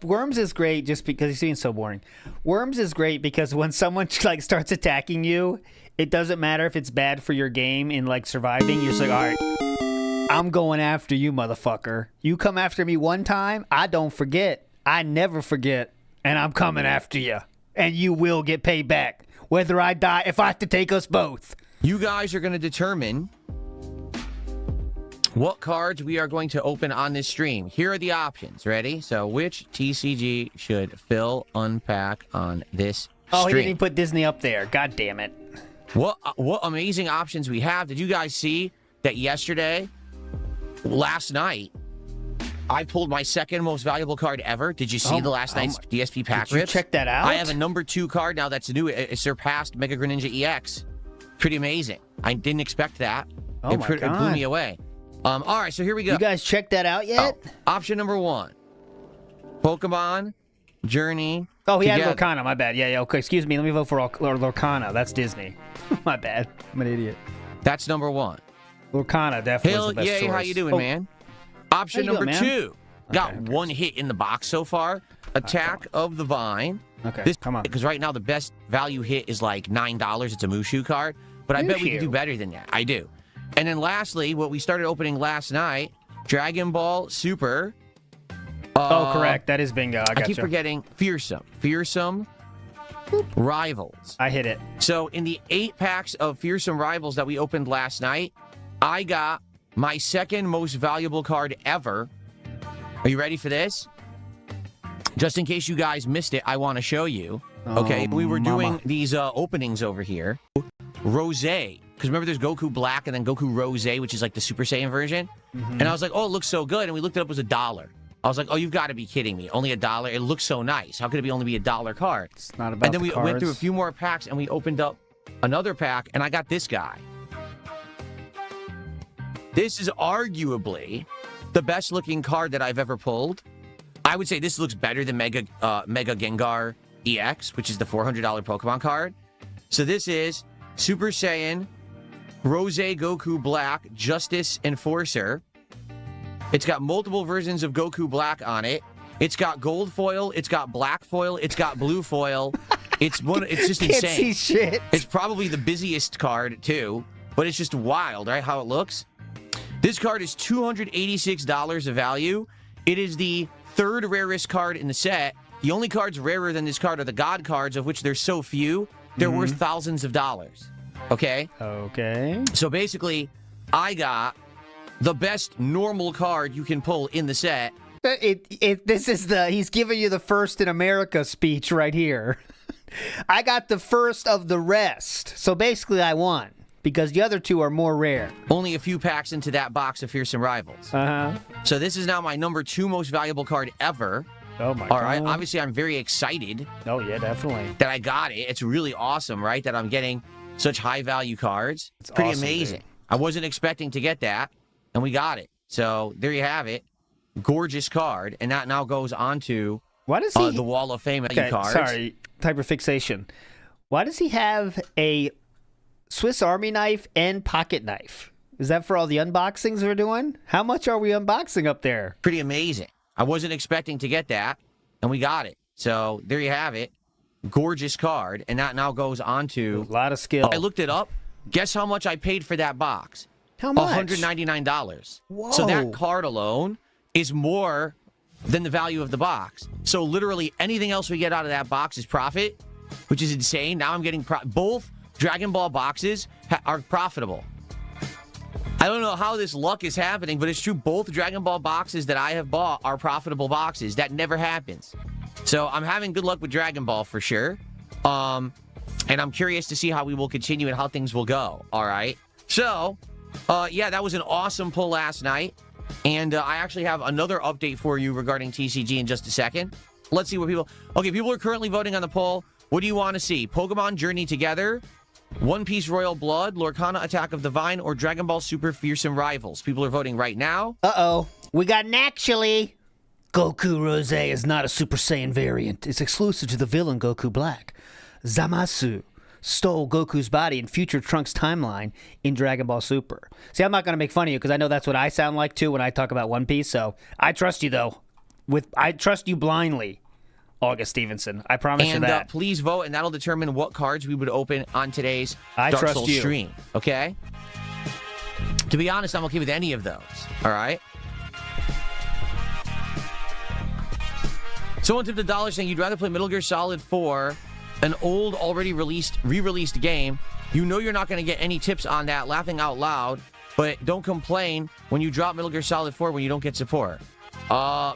S1: Worms is great just because he's being so boring. Worms is great because when someone starts attacking you, it doesn't matter if it's bad for your game in surviving. You're just like, all right, I'm going after you, motherfucker. You come after me one time, I don't forget. I never forget, and I'm coming after you, and you will get paid back, whether I die, if I have to take us both.
S3: You guys are going to determine what cards we are going to open on this stream. Here are the options. Ready? So, which TCG should Phil unpack on this stream?
S1: Oh, he didn't even put Disney up there. God damn it.
S3: What amazing options we have. Did you guys see that last night, I pulled my second most valuable card ever? Did you see the last night's DSP pack rips?
S1: Did you check that out?
S3: I have a number 2 card now that's new. It surpassed Mega Greninja EX. Pretty amazing. I didn't expect that.
S1: Oh my God.
S3: It blew me away. All right, so here we go.
S1: You guys checked that out yet?
S3: Option number 1. Pokemon Journey.
S1: Oh, he had Lorcana. My bad. Yeah. Okay, excuse me. Let me vote for Lorcana. That's Disney. My bad. I'm an idiot.
S3: That's number 1.
S1: Lorcana definitely is the best choice.
S3: How you doing, man? Option number 2. Got one hit in the box so far. Attack of the Vine.
S1: Okay, come on.
S3: Because right now the best value hit is like $9. It's a Mushu card. But I bet we can do better than that. I do. And then lastly, what we started opening last night, Dragon Ball Super.
S1: Oh, correct. That is bingo. I
S3: keep forgetting Fearsome. Fearsome Rivals.
S1: I hit it.
S3: So in the 8 packs of Fearsome Rivals that we opened last night, I got my second most valuable card ever. Are you ready for this? Just in case you guys missed it, I want to show you. Okay, we were doing these openings over here. Rosé because remember there's Goku Black and then Goku Rose, which is like the Super Saiyan version. And I was like, oh, it looks so good. And we looked it up, it was $1. I was like, oh, you've got to be kidding me. Only $1? It looks so nice. How could it only be $1 card?
S1: It's not about
S3: And then
S1: the
S3: we
S1: cards.
S3: went through a few more packs and we opened up another pack and I got this guy. This is arguably the best looking card that I've ever pulled. I would say this looks better than Mega Gengar EX, which is the $400 Pokemon card. So this is Super Saiyan Rose Goku Black Justice Enforcer. It's got multiple versions of Goku Black on it. It's got gold foil. It's got black foil. It's got blue foil. It's just
S1: Can't
S3: insane.
S1: see shit.
S3: It's probably the busiest card too, but it's just wild, right? How it looks. This card is $286 of value. It is the third rarest card in the set. The only cards rarer than this card are the God cards, of which there's so few. They're worth thousands of dollars. Okay?
S1: Okay.
S3: So basically, I got the best normal card you can pull in the set.
S1: This is he's giving you the first in America speech right here. I got the first of the rest. So basically I won because the other two are more rare.
S3: Only a few packs into that box of Fearsome Rivals. So this is now my number 2 most valuable card ever.
S1: Oh my God.
S3: All right. Obviously, I'm very excited.
S1: Oh yeah, definitely.
S3: That I got it. It's really awesome, right? That I'm getting such high value cards. It's pretty
S1: awesome,
S3: amazing.
S1: dude.
S3: I wasn't expecting to get that, and we got it. So there you have it. Gorgeous card, and that now goes on to the Wall of Fame cards.
S1: Sorry, hyperfixation. Why does he have a Swiss Army knife and pocket knife? Is that for all the unboxings we're doing? How much are we unboxing up there?
S3: Pretty amazing. I wasn't expecting to get that, and we got it. So there you have it. Gorgeous card, and that now goes on to
S1: a lot of skill.
S3: I looked it up. Guess how much I paid for that box?
S1: How much?
S3: $199.
S1: Whoa.
S3: So that card alone is more than the value of the box. So literally anything else we get out of that box is profit, which is insane. Now I'm getting both Dragon Ball boxes are profitable. I don't know how this luck is happening, but it's true. Both Dragon Ball boxes that I have bought are profitable boxes. That never happens. So I'm having good luck with Dragon Ball for sure. And I'm curious to see how we will continue and how things will go. All right. So, yeah, that was an awesome pull last night. And I actually have another update for you regarding TCG in just a second. Let's see what people... Okay, people are currently voting on the poll. What do you want to see? Pokemon Journey Together, One Piece Royal Blood, Lorcana Attack of the Vine, or Dragon Ball Super Fearsome Rivals? People are voting right now.
S1: Uh-oh. We got an actually. Goku Rose is not a Super Saiyan variant. It's exclusive to the villain Goku Black. Zamasu stole Goku's body in future Trunks timeline in Dragon Ball Super. See, I'm not going to make fun of you because I know that's what I sound like too when I talk about One Piece, so I trust you though. I trust you blindly, August Stevenson. I promise you that.
S3: And please vote, and that'll determine what cards we would open on today's Dark Souls stream, okay? To be honest, I'm okay with any of those, all right? Someone tipped $1 saying you'd rather play Metal Gear Solid 4, an old, already re-released game. You know you're not going to get any tips on that, laughing out loud, but don't complain when you drop Metal Gear Solid 4 when you don't get support.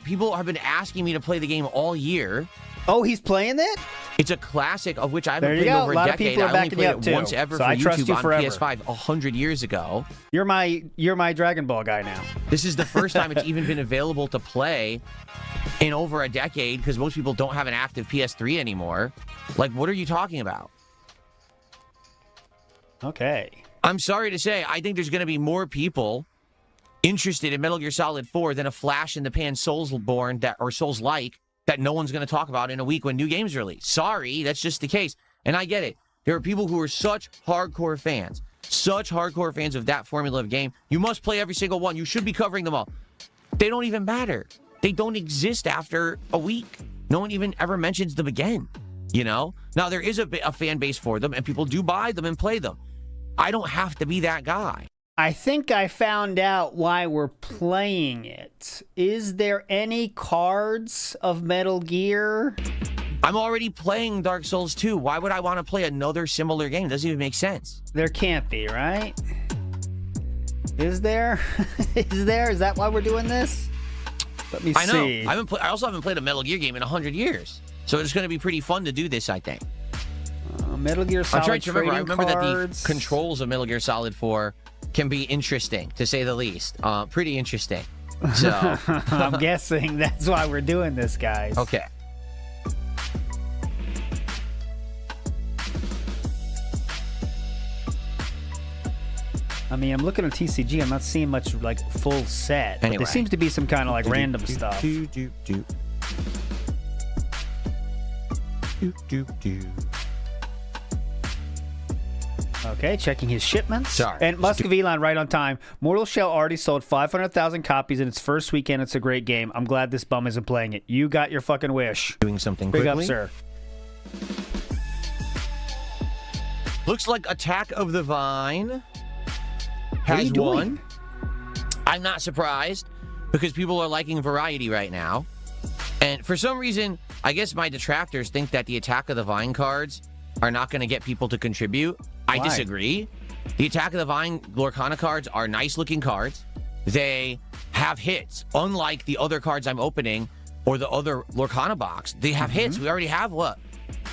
S3: People have been asking me to play the game all year.
S1: Oh, he's playing it?
S3: It's a classic of which I haven't played over a decade. I only played it once ever for YouTube on PS5 100 years ago.
S1: You're my Dragon Ball guy now.
S3: This is the first time it's even been available to play in over a decade because most people don't have an active PS3 anymore. Like, what are you talking about?
S1: Okay.
S3: I'm sorry to say, I think there's going to be more people interested in Metal Gear Solid 4 than a flash-in-the-pan Soulsborne or Souls-like that no one's going to talk about in a week when new games release. Sorry, that's just the case. And I get it. There are people who are such hardcore fans of that formula of game. You must play every single one. You should be covering them all. They don't even matter. They don't exist after a week. No one even ever mentions them again, you know? Now, there is a fan base for them, and people do buy them and play them. I don't have to be that guy.
S1: I think I found out why we're playing it. Is there any cards of Metal Gear?
S3: I'm already playing Dark Souls 2. Why would I want to play another similar game? It doesn't even make sense.
S1: There can't be, right? Is there? Is there? Is that why we're doing this? Let me see.
S3: I also haven't played a Metal Gear game in 100 years. So it's going to be pretty fun to do this, I think.
S1: Metal Gear Solid.
S3: I'm trying to remember. I remember that
S1: cards.
S3: the controls of Metal Gear Solid 4 can be interesting, to say the least. Pretty interesting. So
S1: I'm guessing that's why we're doing this, guys.
S3: Okay.
S1: I mean, I'm looking at TCG. I'm not seeing much like full set. But
S3: Anyway.
S1: there seems to be some kind of like random stuff. Okay, checking his shipments.
S3: Sorry.
S1: And Muscovy line right on time. Mortal Shell already sold 500,000 copies in its first weekend. It's a great game. I'm glad this bum isn't playing it. You got your fucking wish.
S3: Doing something
S1: Big
S3: quickly.
S1: up, sir.
S3: Looks like Attack of the Vine
S1: What are
S3: has
S1: you doing?
S3: won. I'm not surprised because people are liking variety right now. And for some reason, I guess my detractors think that the Attack of the Vine cards are not going to get people to contribute. I
S1: Why?
S3: disagree. The Attack of the Vine Lorcana cards are nice-looking cards. They have hits, unlike the other cards I'm opening or the other Lorcana box. They have hits. We already have what?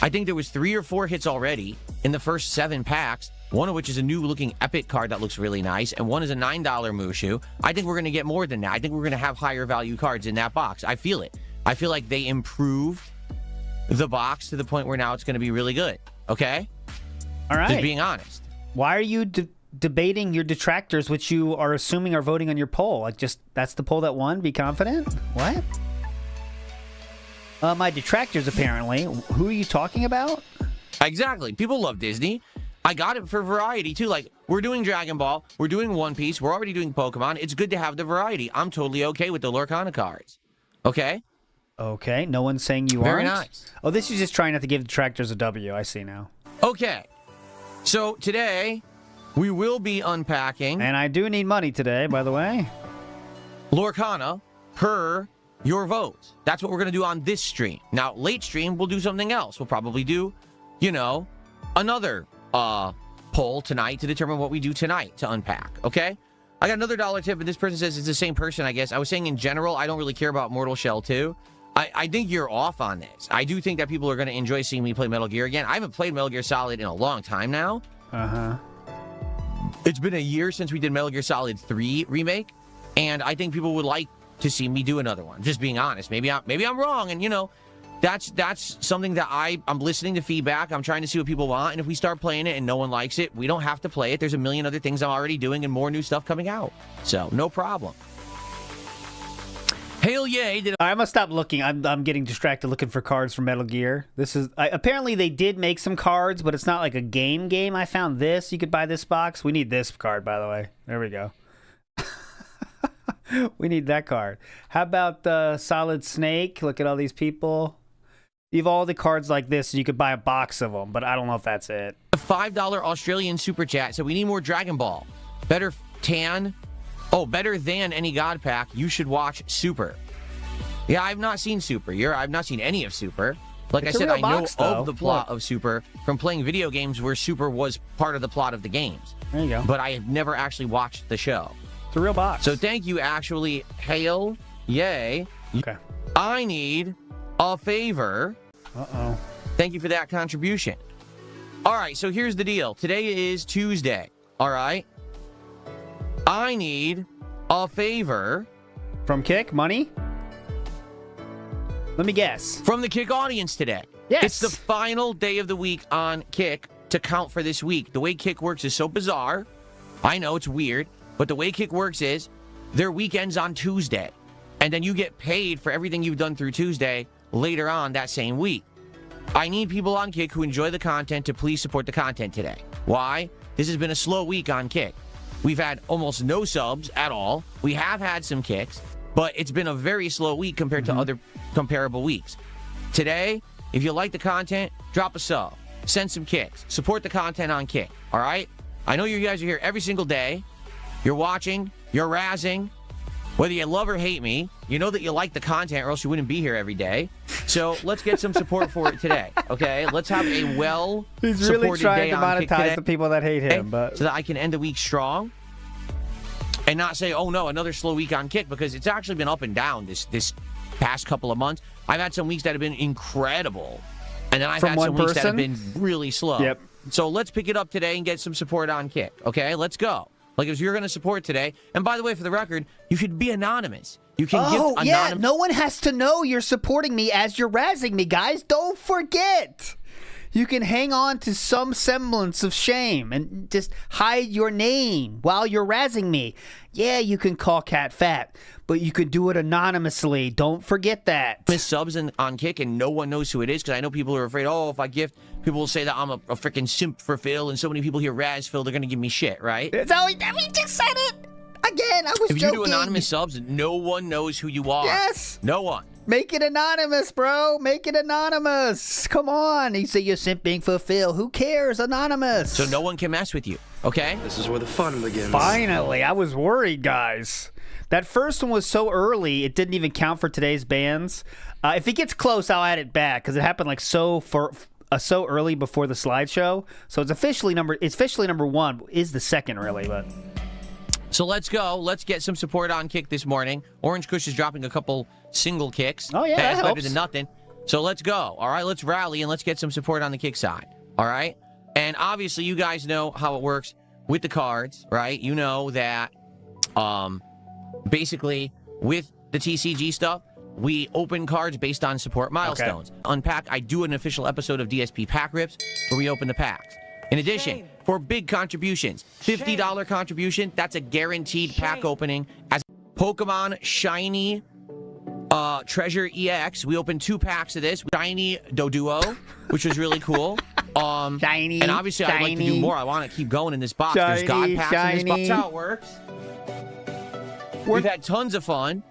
S3: I think there was 3 or 4 hits already in the first 7 packs, one of which is a new-looking Epic card that looks really nice, and one is a $9 Mushu. I think we're going to get more than that. I think we're going to have higher-value cards in that box. I feel it. I feel like they improved the box to the point where now it's going to be really good. Okay?
S1: All right.
S3: Just being honest.
S1: Why are you debating your detractors, which you are assuming are voting on your poll? Like, just that's the poll that won? Be confident? What? My detractors, apparently. Who are you talking about?
S3: Exactly. People love Disney. I got it for variety, too. Like, we're doing Dragon Ball. We're doing One Piece. We're already doing Pokemon. It's good to have the variety. I'm totally okay with the Lorcana cards. Okay?
S1: Okay. No one's saying you
S3: Very
S1: aren't?
S3: nice.
S1: Oh, this is just trying not to give detractors a W. I see now.
S3: Okay. So, today, we will be unpacking...
S1: And I do need money today, by the way.
S3: Lorcana per your votes. That's what we're going to do on this stream. Now, late stream, we'll do something else. We'll probably do, you know, another poll tonight to determine what we do tonight to unpack, okay? I got another dollar tip, and this person says it's the same person, I guess. I was saying in general, I don't really care about Mortal Shell 2. I think you're off on this. I do think that people are going to enjoy seeing me play Metal Gear again. I haven't played Metal Gear Solid in a long time now.
S1: Uh-huh.
S3: It's been a year since we did Metal Gear Solid 3 remake, and I think people would like to see me do another one. Just being honest. Maybe I'm wrong, and you know, that's something that I'm listening to feedback. I'm trying to see what people want, and if we start playing it and no one likes it, we don't have to play it. There's a million other things I'm already doing and more new stuff coming out. So, no problem. Hail yay!
S1: I'm gonna stop looking. I'm getting distracted looking for cards for Metal Gear. This is apparently they did make some cards, but it's not like a game. I found this. You could buy this box. We need this card, by the way. There we go. We need that card. How about the Solid Snake? Look at all these people. You have all the cards like this, and you could buy a box of them, but I don't know if that's it.
S3: A $5 Australian super chat. So we need more Dragon Ball. Better than any God Pack. You should watch Super. Yeah, I've not seen Super. I've not seen any of Super. Like
S1: It's
S3: I said,
S1: a
S3: I
S1: real
S3: know
S1: box,
S3: of
S1: though.
S3: the plot of Super from playing video games where Super was part of the plot of the games.
S1: There you go.
S3: But I have never actually watched the show.
S1: It's a real box.
S3: So thank you, actually. Hail, yay.
S1: Okay.
S3: I need a favor.
S1: Uh-oh.
S3: Thank you for that contribution. All right, so here's the deal. Today is Tuesday, all right? I need a favor.
S1: From Kick? Money? Let me guess.
S3: From the Kick audience today.
S1: Yes.
S3: It's the final day of the week on Kick to count for this week. The way Kick works is so bizarre. I know it's weird, but the way Kick works is their weekend's on Tuesday. And then you get paid for everything you've done through Tuesday later on that same week. I need people on Kick who enjoy the content to please support the content today. Why? This has been a slow week on Kick. We've had almost no subs at all. We have had some kicks, but it's been a very slow week compared to other comparable weeks. Today, if you like the content, drop a sub. Send some kicks. Support the content on Kick, all right? I know you guys are here every single day. You're watching. You're razzing. Whether you love or hate me, you know that you like the content or else you wouldn't be here every day. So let's get some support for it today, okay? Let's have a
S1: He's really
S3: supported
S1: trying
S3: day
S1: to
S3: on Kick
S1: monetize
S3: today,
S1: the people that hate him, but
S3: so that I can end the week strong and not say, oh no, another slow week on Kick, because it's actually been up and down this past couple of months. I've had some weeks that have been incredible. And then I've
S1: From
S3: had
S1: one
S3: some weeks that have
S1: person?
S3: been really slow.
S1: Yep.
S3: So let's pick it up today and get some support on Kick. Okay, let's go. Like, if you're going to support today, and by the way, for the record, you could be anonymous. You can give anonymous.
S1: Yeah, no one has to know you're supporting me as you're razzing me, guys. Don't forget. You can hang on to some semblance of shame and just hide your name while you're razzing me. Yeah, you can call Cat fat, but you can do it anonymously. Don't forget that.
S3: Miss subs on Kick, and no one knows who it is, because I know people are afraid, oh, if I gift, people will say that I'm a freaking simp for Phil, and so many people hear Raz Phil, they're going to give me shit, right?
S1: We just said it. Again, I was
S3: joking. If you do anonymous subs, no one knows who you are.
S1: Yes.
S3: No one.
S1: Make it anonymous, bro. Make it anonymous. Come on. You say you're simping for Phil. Who cares? Anonymous.
S3: So no one can mess with you, okay?
S15: This is where the fun begins.
S1: Finally. I was worried, guys. That first one was so early, it didn't even count for today's bans. If it gets close, I'll add it back, because it happened like so early before the slideshow. So it's officially number one. Is the second, really, but...
S3: So let's go. Let's get some support on Kick this morning. Orange Kush is dropping a couple single kicks.
S1: Oh, yeah,
S3: that's
S1: that
S3: better
S1: helps.
S3: than nothing. So let's go. All right, let's rally and let's get some support on the Kick side. All right? And obviously, you guys know how it works with the cards, right? You know that basically with the TCG stuff, we open cards based on support milestones. Okay. Unpack, I do an official episode of DSP Pack Rips where we open the packs. In addition, for big contributions, $50 contribution, that's a guaranteed pack opening. As Pokemon Shiny Treasure EX, we opened 2 packs of this. Shiny Doduo, which was really cool.
S1: Shiny,
S3: and obviously, I'd like to do more. I want to keep going in this box.
S1: Shiny,
S3: There's God packs in this box. That's how it works. We've had tons of fun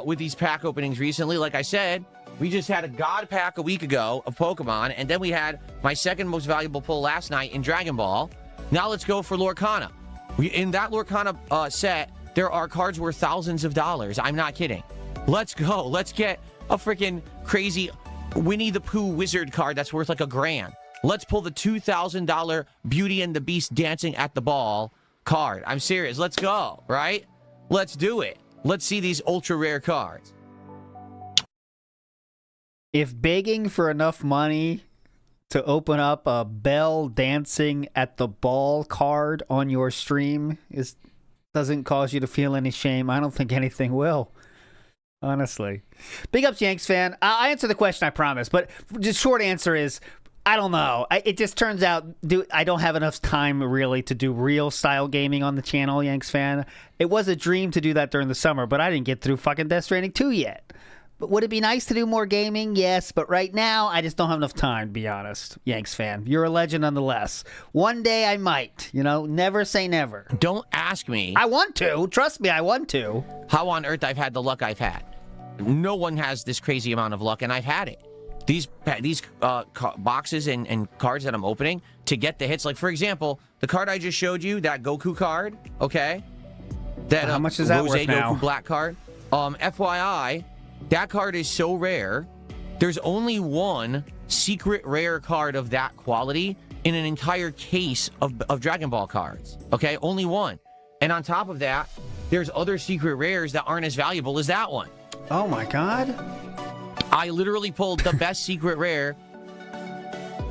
S3: with these pack openings recently. Like I said, we just had a God pack a week ago of Pokemon, and then we had my second most valuable pull last night in Dragon Ball. Now let's go for Lorcana. In that Lorcana set, there are cards worth thousands of dollars. I'm not kidding. Let's go. Let's get a freaking crazy Winnie the Pooh wizard card that's worth like $1,000. Let's pull the $2,000 Beauty and the Beast dancing at the ball card. I'm serious. Let's go, right? Let's do it. Let's see these ultra rare cards.
S1: If begging for enough money to open up a Belle dancing at the ball card on your stream doesn't cause you to feel any shame, I don't think anything will. Honestly. Big ups, Yanks fan. I'll answer the question, I promise. But the short answer is, I don't know. It just turns out I don't have enough time really to do real style gaming on the channel, Yanks fan. It was a dream to do that during the summer, but I didn't get through fucking Death Stranding 2 yet. But would it be nice to do more gaming? Yes, but right now, I just don't have enough time, to be honest, Yanks fan. You're a legend nonetheless. One day I might, never say never.
S3: Don't ask me.
S1: I want to. Trust me, I want to.
S3: How on earth I've had the luck I've had. No one has this crazy amount of luck, and I've had it. These boxes and cards that I'm opening to get the hits. Like, for example, the card I just showed you, that Goku card, okay? That
S1: how much is that worth now?
S3: Goku Black card. FYI, that card is so rare. There's only one secret rare card of that quality in an entire case of Dragon Ball cards. Okay, only one. And on top of that, there's other secret rares that aren't as valuable as that one.
S1: Oh my God.
S3: I literally pulled the best secret rare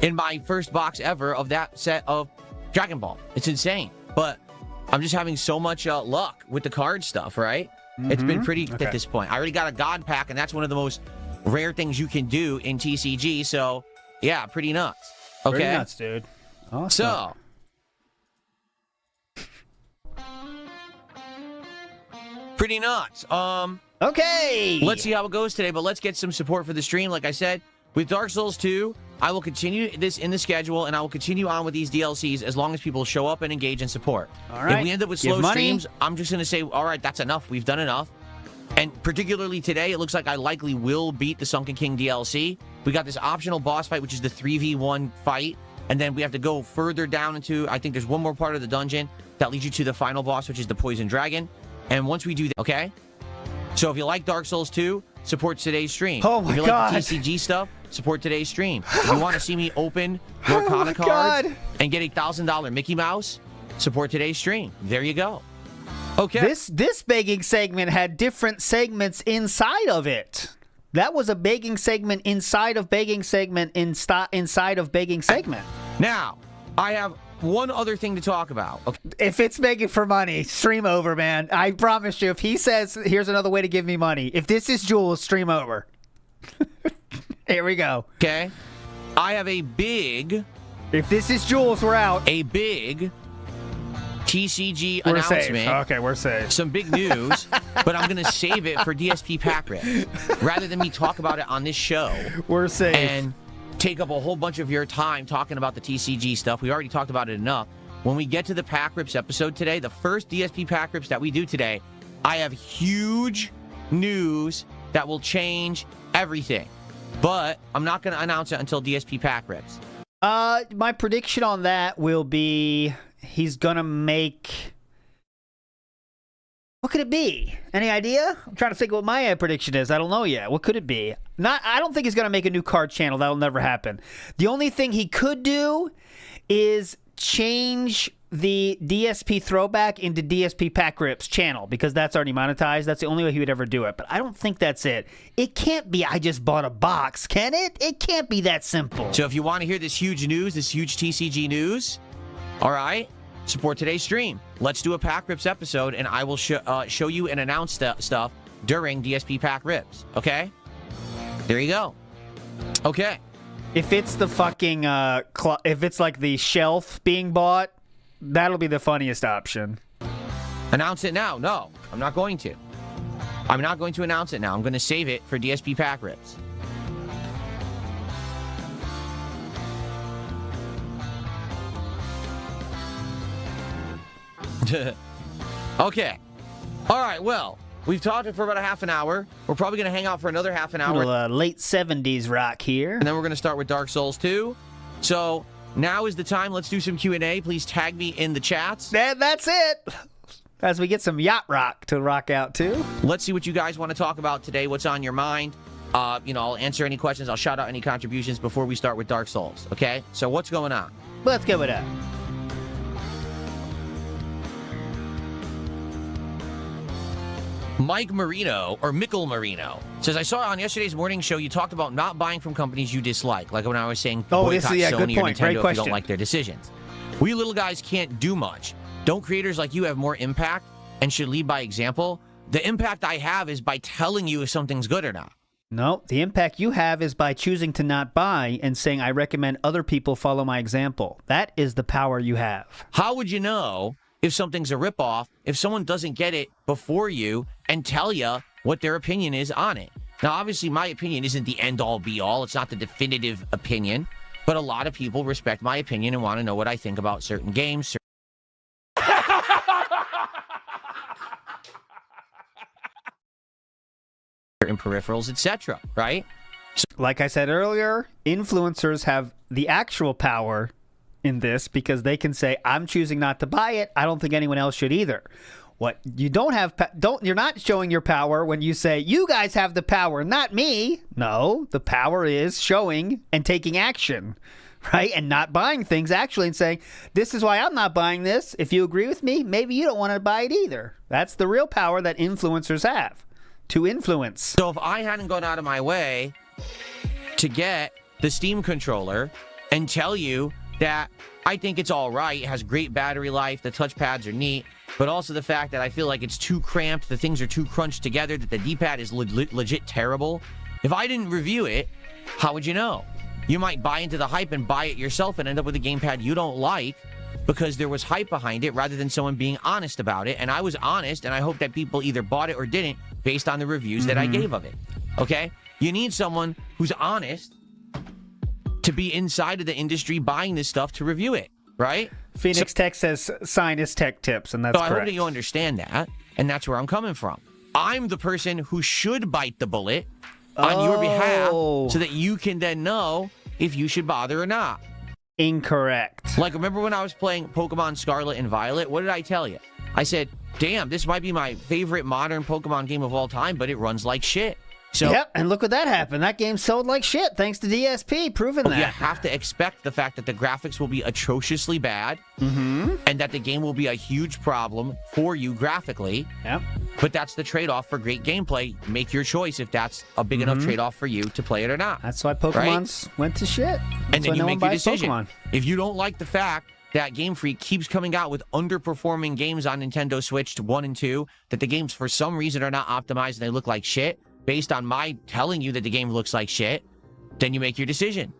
S3: in my first box ever of that set of Dragon Ball. It's insane. But I'm just having so much luck with the card stuff, right? Mm-hmm. It's been pretty at this point. I already got a God pack, and that's one of the most rare things you can do in TCG. So, yeah, pretty nuts. Okay?
S1: Pretty nuts, dude. Awesome.
S3: So, pretty nuts.
S1: Okay.
S3: Let's see how it goes today, but let's get some support for the stream. Like I said, with Dark Souls 2, I will continue this in the schedule, and I will continue on with these DLCs as long as people show up and engage and support.
S1: All right.
S3: If we end up with slow streams, I'm just going to say, all right, that's enough. We've done enough. And particularly today, it looks like I likely will beat the Sunken King DLC. We got this optional boss fight, which is the 3v1 fight. And then we have to go further down into, I think there's one more part of the dungeon that leads you to the final boss, which is the Poison Dragon. And once we do that, okay? So if you like Dark Souls 2, support today's stream.
S1: Oh my God.
S3: If you like the TCG stuff, support today's stream. If you want to see me open Lorcana cards and get a $1,000 Mickey Mouse, support today's stream. There you go. Okay.
S1: This begging segment had different segments inside of it. That was a begging segment inside of begging segment inside of begging segment.
S3: Now, I have one other thing to talk about. Okay.
S1: If it's begging for money, stream over, man. I promise you, if he says, here's another way to give me money, if this is Jules, stream over. Here we go.
S3: Okay. I have a big...
S1: If this is Jules, we're out.
S3: A big TCG
S1: we're
S3: announcement.
S1: Safe. Okay, we're safe.
S3: Some big news, but I'm going to save it for DSP pack rips rather than me talk about it on this show.
S1: We're safe.
S3: And take up a whole bunch of your time talking about the TCG stuff. We already talked about it enough. When we get to the pack rips episode today, the first DSP pack rips that we do today, I have huge news that will change everything. But I'm not going to announce it until DSP pack rips.
S1: My prediction on that will be he's going to make... What could it be? Any idea? I'm trying to think what my prediction is. I don't know yet. What could it be? I don't think he's going to make a new card channel. That'll never happen. The only thing he could do is change the DSP throwback into DSP pack rips channel because that's already monetized. That's the only way he would ever do it. But I don't think that's it. It can't be I just bought a box, can it? It can't be that simple.
S3: So if you want to hear this huge news, this huge TCG news, all right, support today's stream. Let's do a pack rips episode, and I will show you and announce stuff during DSP pack rips. Okay? There you go. Okay.
S1: If it's the fucking if it's like the shelf being bought, that'll be the funniest option.
S3: Announce it now. No, I'm not going to. I'm not going to announce it now. I'm going to save it for DSP pack rips. Okay. All right, well, we've talked for about a half an hour. We're probably going to hang out for another half an hour.
S1: Little, late 70s rock here.
S3: And then we're going to start with Dark Souls 2. So now is the time. Let's do some Q&A. Please tag me in the chats.
S1: That's it. As we get some yacht rock to rock out to.
S3: Let's see what you guys want to talk about today. What's on your mind? I'll answer any questions. I'll shout out any contributions before we start with Dark Souls. Okay? So what's going on?
S1: Let's go with that.
S3: Mike Marino, or Mickle Marino, says, I saw on yesterday's morning show you talked about not buying from companies you dislike, like when I was saying boycott Sony or Nintendo if you don't like their decisions. We little guys can't do much. Don't creators like you have more impact and should lead by example? The impact I have is by telling you if something's good or not.
S1: No, the impact you have is by choosing to not buy and saying, I recommend other people follow my example. That is the power you have.
S3: How would you know if something's a ripoff if someone doesn't get it before you and tell you what their opinion is on it? Now, obviously, my opinion isn't the end-all, be-all. It's not the definitive opinion. But a lot of people respect my opinion and want to know what I think about certain games. Certain peripherals, etc., right?
S1: So, like I said earlier, influencers have the actual power in this because they can say, I'm choosing not to buy it. I don't think anyone else should either. What you don't have, you're not showing your power when you say, you guys have the power, not me. No, the power is showing and taking action, right? And not buying things actually and saying, this is why I'm not buying this. If you agree with me, maybe you don't want to buy it either. That's the real power that influencers have, to influence.
S3: So if I hadn't gone out of my way to get the Steam controller and tell you that I think it's all right, it has great battery life, the touchpads are neat, but also the fact that I feel like it's too cramped, the things are too crunched together, that the D-pad is legit terrible. If I didn't review it, how would you know? You might buy into the hype and buy it yourself and end up with a gamepad you don't like because there was hype behind it rather than someone being honest about it. And I was honest, and I hope that people either bought it or didn't based on the reviews that I gave of it. Okay? You need someone who's honest to be inside of the industry buying this stuff to review it, right?
S1: Phoenix Tech says Sinus Tech tips, and that's correct.
S3: I hope that you understand that, and that's where I'm coming from. I'm the person who should bite the bullet on your behalf so that you can then know if you should bother or not.
S1: Incorrect.
S3: Like, remember when I was playing Pokemon Scarlet and Violet? What did I tell you? I said, damn, this might be my favorite modern Pokemon game of all time, but it runs like shit. So,
S1: yep, and look what that happened. That game sold like shit thanks to DSP, proving that.
S3: You have to expect the fact that the graphics will be atrociously bad and that the game will be a huge problem for you graphically.
S1: Yep.
S3: but that's the trade-off for great gameplay. Make your choice if that's a big enough trade-off for you to play it or not.
S1: That's why Pokemon's went to shit.
S3: And then you make your decision.
S1: Pokemon.
S3: If you don't like the fact that Game Freak keeps coming out with underperforming games on Nintendo Switch 1 and 2, that the games for some reason are not optimized and they look like shit, based on my telling you that the game looks like shit, then you make your decision.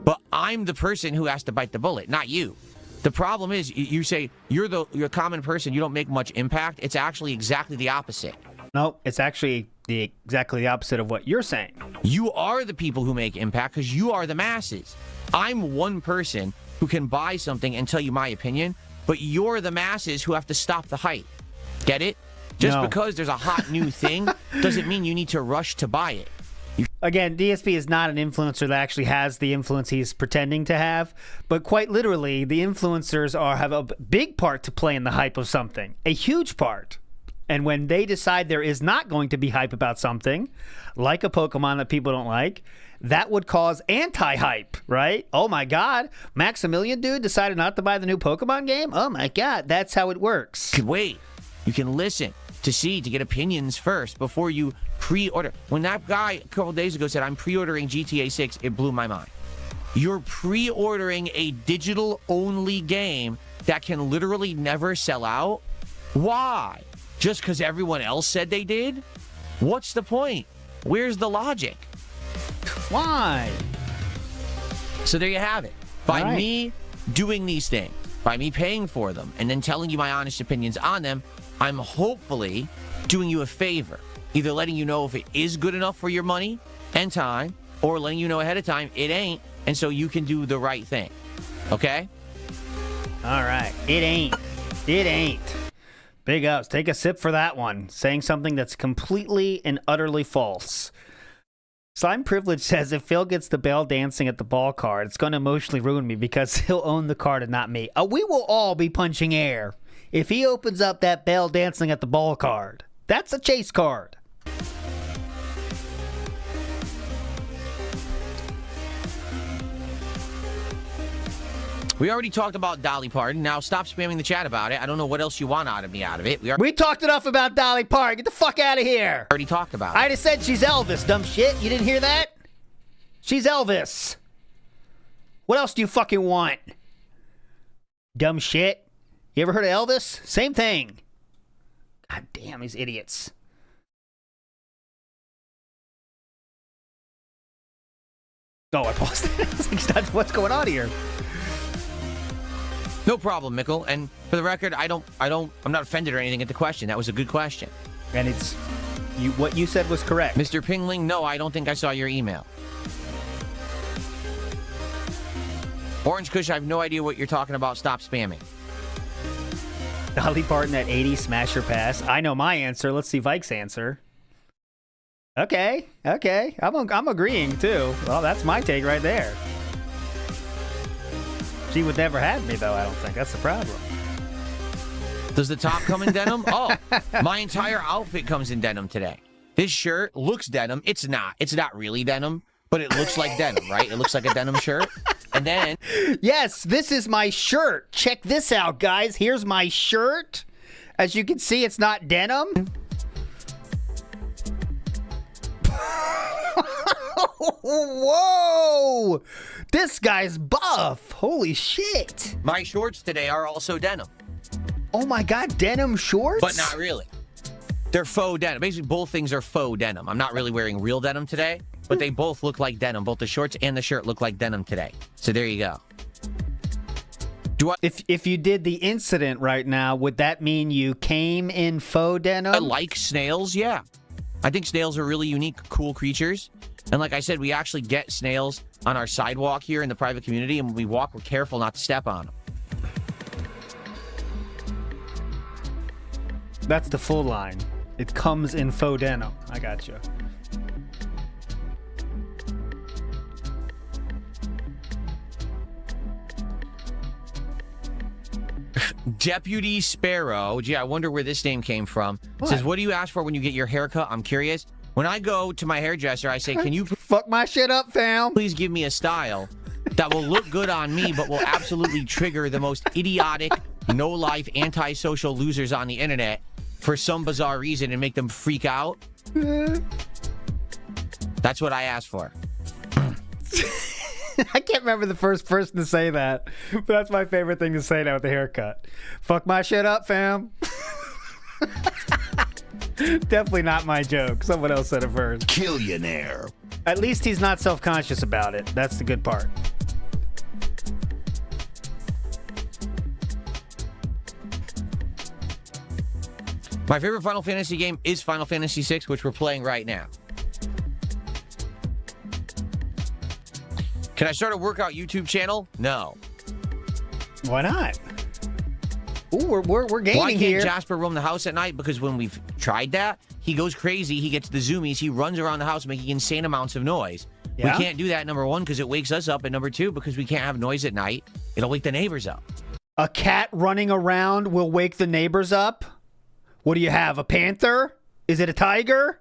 S3: But I'm the person who has to bite the bullet, not you. The problem is, you say you're a common person, you don't make much impact. It's actually exactly the opposite.
S1: No, it's actually exactly the opposite of what you're saying.
S3: You are the people who make impact because you are the masses. I'm one person who can buy something and tell you my opinion, but you're the masses who have to stop the hype. Get it? Just because there's a hot new thing doesn't mean you need to rush to buy it.
S1: Again, DSP is not an influencer that actually has the influence he's pretending to have, but quite literally, the influencers have a big part to play in the hype of something, a huge part. And when they decide there is not going to be hype about something, like a Pokemon that people don't like, that would cause anti-hype, right? Oh my God, Maximilian dude decided not to buy the new Pokemon game? Oh my God, that's how it works.
S3: Wait, you can listen to get opinions first before you pre-order. When that guy a couple days ago said, I'm pre-ordering GTA 6, it blew my mind. You're pre-ordering a digital-only game that can literally never sell out? Why? Just because everyone else said they did? What's the point? Where's the logic?
S1: Why?
S3: So there you have it. By me doing these things, by me paying for them, and then telling you my honest opinions on them, I'm hopefully doing you a favor. Either letting you know if it is good enough for your money and time, or letting you know ahead of time it ain't, and so you can do the right thing. Okay?
S1: All right. It ain't. It ain't. Big ups. Take a sip for that one. Saying something that's completely and utterly false. Slime Privilege says, if Phil gets the bell dancing at the ball card, it's going to emotionally ruin me because he'll own the card and not me. We will all be punching air if he opens up that bell dancing at the ball card. That's a chase card.
S3: We already talked about Dolly Parton. Now stop spamming the chat about it. I don't know what else you want out of it.
S1: We talked enough about Dolly Parton. Get the fuck out of here.
S3: Already talked about it.
S1: I just said she's Elvis, dumb shit. You didn't hear that? She's Elvis. What else do you fucking want? Dumb shit. You ever heard of Elvis? Same thing. God damn, these idiots. Oh, I paused it. What's going on here?
S3: No problem, Mikkel. And for the record, I'm not offended or anything at the question. That was a good question.
S1: And what you said was correct.
S3: Mr. Pingling, no, I don't think I saw your email. Orange Kush, I have no idea what you're talking about. Stop spamming.
S1: Dolly Parton at 80 smasher pass. I know my answer. Let's see Vike's answer. Okay. I'm agreeing too. Well, that's my take right there. She would never have me, though, I don't think. That's the problem.
S3: Does the top come in denim? Oh, my entire outfit comes in denim today. This shirt looks denim. It's not. It's not really denim, but it looks like denim, right? It looks like a denim shirt. And then...
S1: Yes, this is my shirt. Check this out, guys. Here's my shirt. As you can see, it's not denim. Whoa! This guy's buff. Holy shit.
S3: My shorts today are also denim.
S1: Oh my God, denim shorts?
S3: But not really. They're faux denim. Basically, both things are faux denim. I'm not really wearing real denim today, but they both look like denim. Both the shorts and the shirt look like denim today. So there you go.
S1: If you did the incident right now, would that mean you came in faux denim?
S3: I like snails, yeah. I think snails are really unique, cool creatures. And like I said, we actually get snails on our sidewalk here in the private community, and when we walk, we're careful not to step on them.
S1: That's the full line. It comes in faux denim. I gotcha.
S3: Deputy Sparrow, gee, I wonder where this name came from. Says, what do you ask for when you get your haircut? I'm curious. When I go to my hairdresser, I say, can you
S1: fuck my shit up, fam?
S3: Please give me a style that will look good on me, but will absolutely trigger the most idiotic, no-life, antisocial losers on the internet for some bizarre reason and make them freak out. That's what I asked for.
S1: I can't remember the first person to say that, but that's my favorite thing to say now with the haircut. Fuck my shit up, fam. Definitely not my joke. Someone else said it first.
S13: Killionaire.
S1: At least he's not self-conscious about it. That's the good part.
S3: My favorite Final Fantasy game is Final Fantasy VI, which we're playing right now. Can I start a workout YouTube channel? No.
S1: Why not? Ooh, we're gaining
S3: Why can't
S1: here.
S3: Jasper roam the house at night? Because when we've tried that, he goes crazy. He gets the zoomies. He runs around the house making insane amounts of noise.
S1: Yeah?
S3: We can't do that, number one, because it wakes us up, and number two, because we can't have noise at night. It'll wake the neighbors up.
S1: A cat running around will wake the neighbors up? What do you have, a panther? Is it a tiger?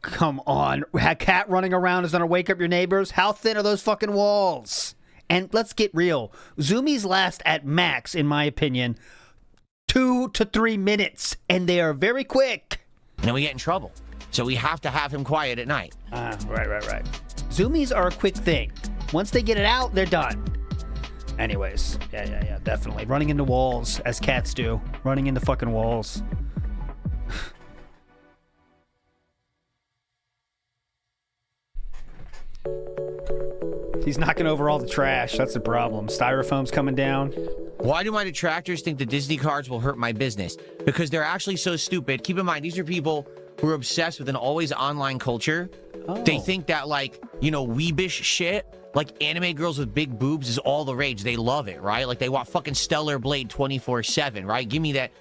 S1: Come on. A cat running around is going to wake up your neighbors? How thin are those fucking walls? And let's get real. Zoomies last at max, in my opinion, 2 to 3 minutes, and they are very quick.
S3: And then we get in trouble. So we have to have him quiet at night.
S1: Right. Zoomies are a quick thing. Once they get it out, they're done. Anyways, yeah, definitely. Running into walls, as cats do. Running into fucking walls. He's knocking over all the trash. That's the problem. Styrofoam's coming down.
S3: Why do my detractors think the Disney cards will hurt my business? Because they're actually so stupid. Keep in mind, these are people who are obsessed with an always online culture.
S1: Oh.
S3: They think that, like, you know, weebish shit, like anime girls with big boobs is all the rage. They love it, right? Like, they want fucking Stellar Blade 24/7, right? Give me that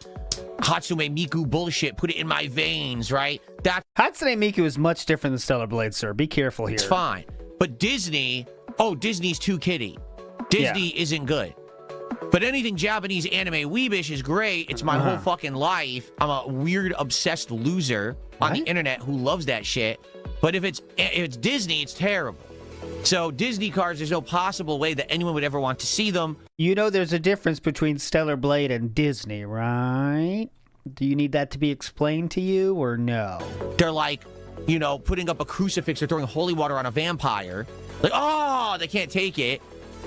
S3: Hatsune Miku bullshit. Put it in my veins, right? That
S1: Hatsune Miku is much different than Stellar Blade, sir. Be careful here.
S3: It's fine. But Disney, Disney's too kiddie. Disney isn't good. But anything Japanese anime weebish is great. It's my whole fucking life. I'm a weird, obsessed loser on the internet who loves that shit. But if it's Disney, it's terrible. So Disney cards, there's no possible way that anyone would ever want to see them.
S1: You know there's a difference between Stellar Blade and Disney, right? Do you need that to be explained to you or no?
S3: They're like, you know, putting up a crucifix or throwing holy water on a vampire. Like, oh, they can't take it.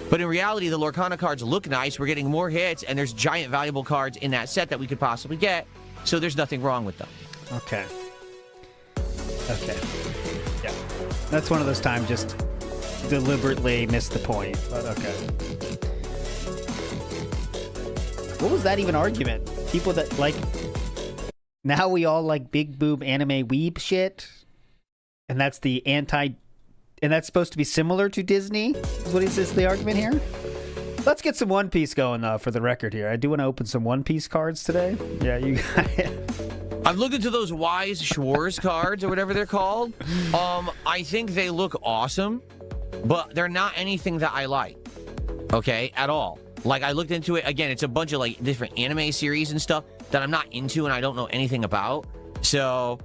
S3: But in reality, the Lorcana cards look nice. We're getting more hits, and there's giant valuable cards in that set that we could possibly get. So there's nothing wrong with them.
S1: Okay. Yeah. That's one of those times just deliberately missed the point. But okay. What was that even argument? People that like... Now we all like big boob anime weeb shit? And that's the anti... And that's supposed to be similar to Disney? What is this, the argument here? Let's get some One Piece going, though, for the record here. I do want to open some One Piece cards today. Yeah, you got it.
S3: I've looked into those Wise Schwarz cards, or whatever they're called. I think they look awesome, but they're not anything that I like, okay, at all. Like, I looked into it. Again, it's a bunch of, like, different anime series and stuff that I'm not into and I don't know anything about. So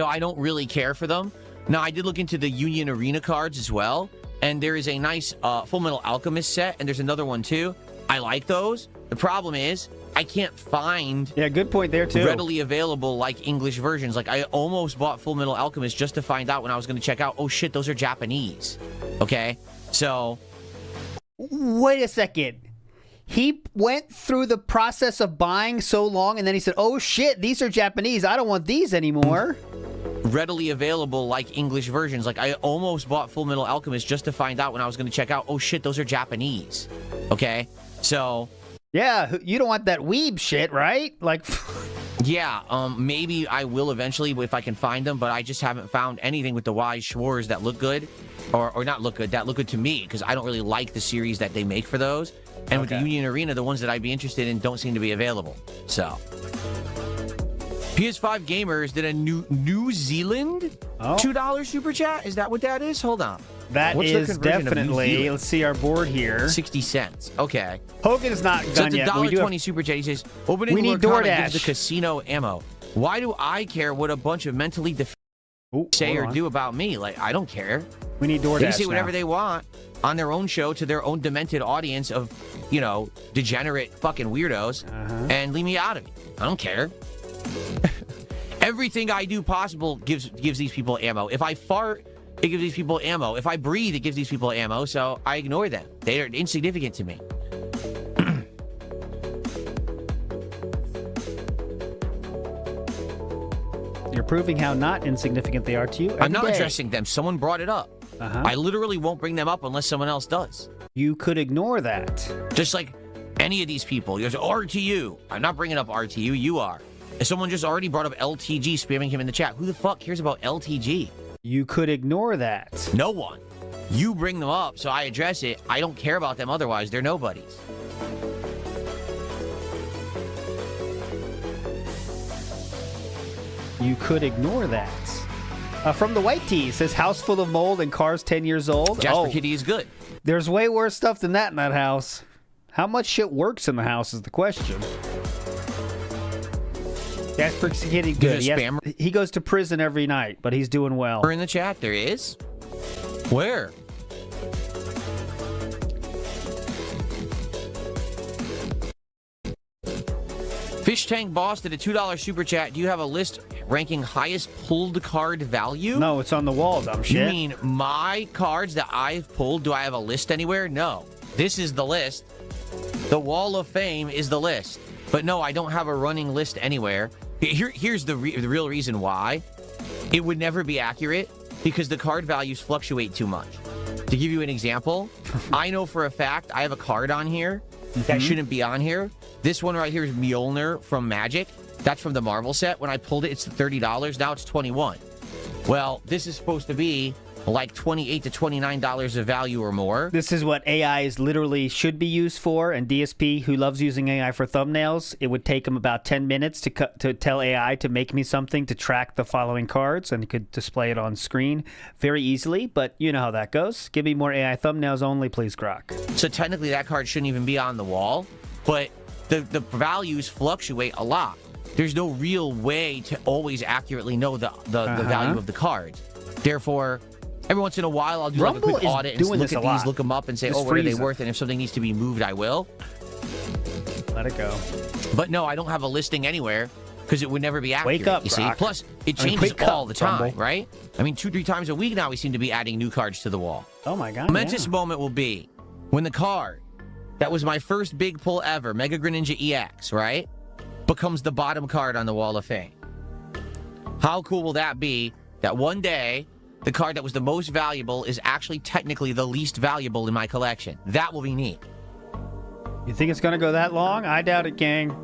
S3: I don't really care for them. Now, I did look into the Union Arena cards as well, and there is a nice Full Metal Alchemist set, and there's another one too. I like those. The problem is I can't find
S1: good point there too.
S3: Readily available like English versions. Like, I almost bought Full Metal Alchemist just to find out when I was going to check out, oh shit, those are Japanese. Okay, so
S1: wait a second. He went through the process of buying so long, and then he said, oh shit, these are Japanese. I don't want these anymore.
S3: Readily available like English versions. Like, I almost bought Full Metal Alchemist just to find out when I was going to check out, oh shit, those are Japanese. Okay, so
S1: yeah, you don't want that weeb shit, right? Like,
S3: yeah, maybe I will eventually if I can find them, but I just haven't found anything with the Wise Schwarz that look good, or not look good, that look good to me, because I don't really like the series that they make for those. And with the Union Arena, the ones that I'd be interested in don't seem to be available. So PS5 Gamers did a New Zealand $2 super chat. Is that what that is? Hold on.
S1: That is definitely. Let's see our board here.
S3: 60 cents. Okay.
S1: Hogan is not done yet.
S3: So it's a $1.20 super chat. He says, opening
S1: we need
S3: DoorDash. Gives the casino ammo. Why do I care what a bunch of mentally say or do about me? Like, I don't care.
S1: We need DoorDash.
S3: They can say whatever they want. on their own show to their own demented audience of, you know, degenerate fucking weirdos and leave me out of it. I don't care. Everything I do possible gives these people ammo. If I fart, it gives these people ammo. If I breathe, it gives these people ammo, so I ignore them. They are insignificant to me.
S1: You're proving how not insignificant they are to you.
S3: I'm not addressing them. Someone brought it up. I literally won't bring them up unless someone else does.
S1: You could ignore that.
S3: Just like any of these people. There's RTU. I'm not bringing up RTU. You are. If someone just already brought up LTG, spamming him in the chat. Who the fuck cares about LTG?
S1: You could ignore that.
S3: No one. You bring them up, so I address it. I don't care about them otherwise. They're nobodies.
S1: You could ignore that. From the White Tee, says house full of mold and cars 10 years old.
S3: Jasper Kitty is good.
S1: There's way worse stuff than that in that house. How much shit works in the house is the question. Jasper Kitty, good. He goes to prison every night, but he's doing well.
S3: In the chat, there is? Where? Fish Tank Boss did a $2 super chat. Do you have a list ranking highest pulled card value?
S1: No, it's on the wall, dumb shit.
S3: You mean my cards that I've pulled? Do I have a list anywhere? No. This is the list. The Wall of Fame is the list. But no, I don't have a running list anywhere. Here's the real reason why. It would never be accurate because the card values fluctuate too much. To give you an example, I know for a fact I have a card on here that shouldn't be on here. This one right here is Mjolnir from Magic. That's from the Marvel set. When I pulled it, it's $30. Now it's $21. Well, this is supposed to be like $28 to $29 of value or more.
S1: This is what AI is literally should be used for, and DSP, who loves using AI for thumbnails, it would take him about 10 minutes to tell AI to make me something to track the following cards, and he could display it on screen very easily, but you know how that goes. Give me more AI thumbnails only, please, Grok.
S3: So technically that card shouldn't even be on the wall, but the values fluctuate a lot. There's no real way to always accurately know the value of the cards. Therefore, every once in a while, I'll do like a quick audit and look at these, look them up, and say, oh, what are they worth? And if something needs to be moved, I will.
S1: Let it go.
S3: But no, I don't have a listing anywhere because it would never be accurate.
S1: Wake up,
S3: you see.
S1: Grok.
S3: Plus, it changes all the time,
S1: Rumble.
S3: right? I mean, 2-3 times a week now, we seem to be adding new cards to the wall.
S1: Oh my god!
S3: Momentous moment will be when the card that was my first big pull ever, Mega Greninja EX, right, becomes the bottom card on the Wall of Fame. How cool will that be? That one day, the card that was the most valuable is actually technically the least valuable in my collection. That will be neat.
S1: You think it's going to go that long? I doubt it, gang.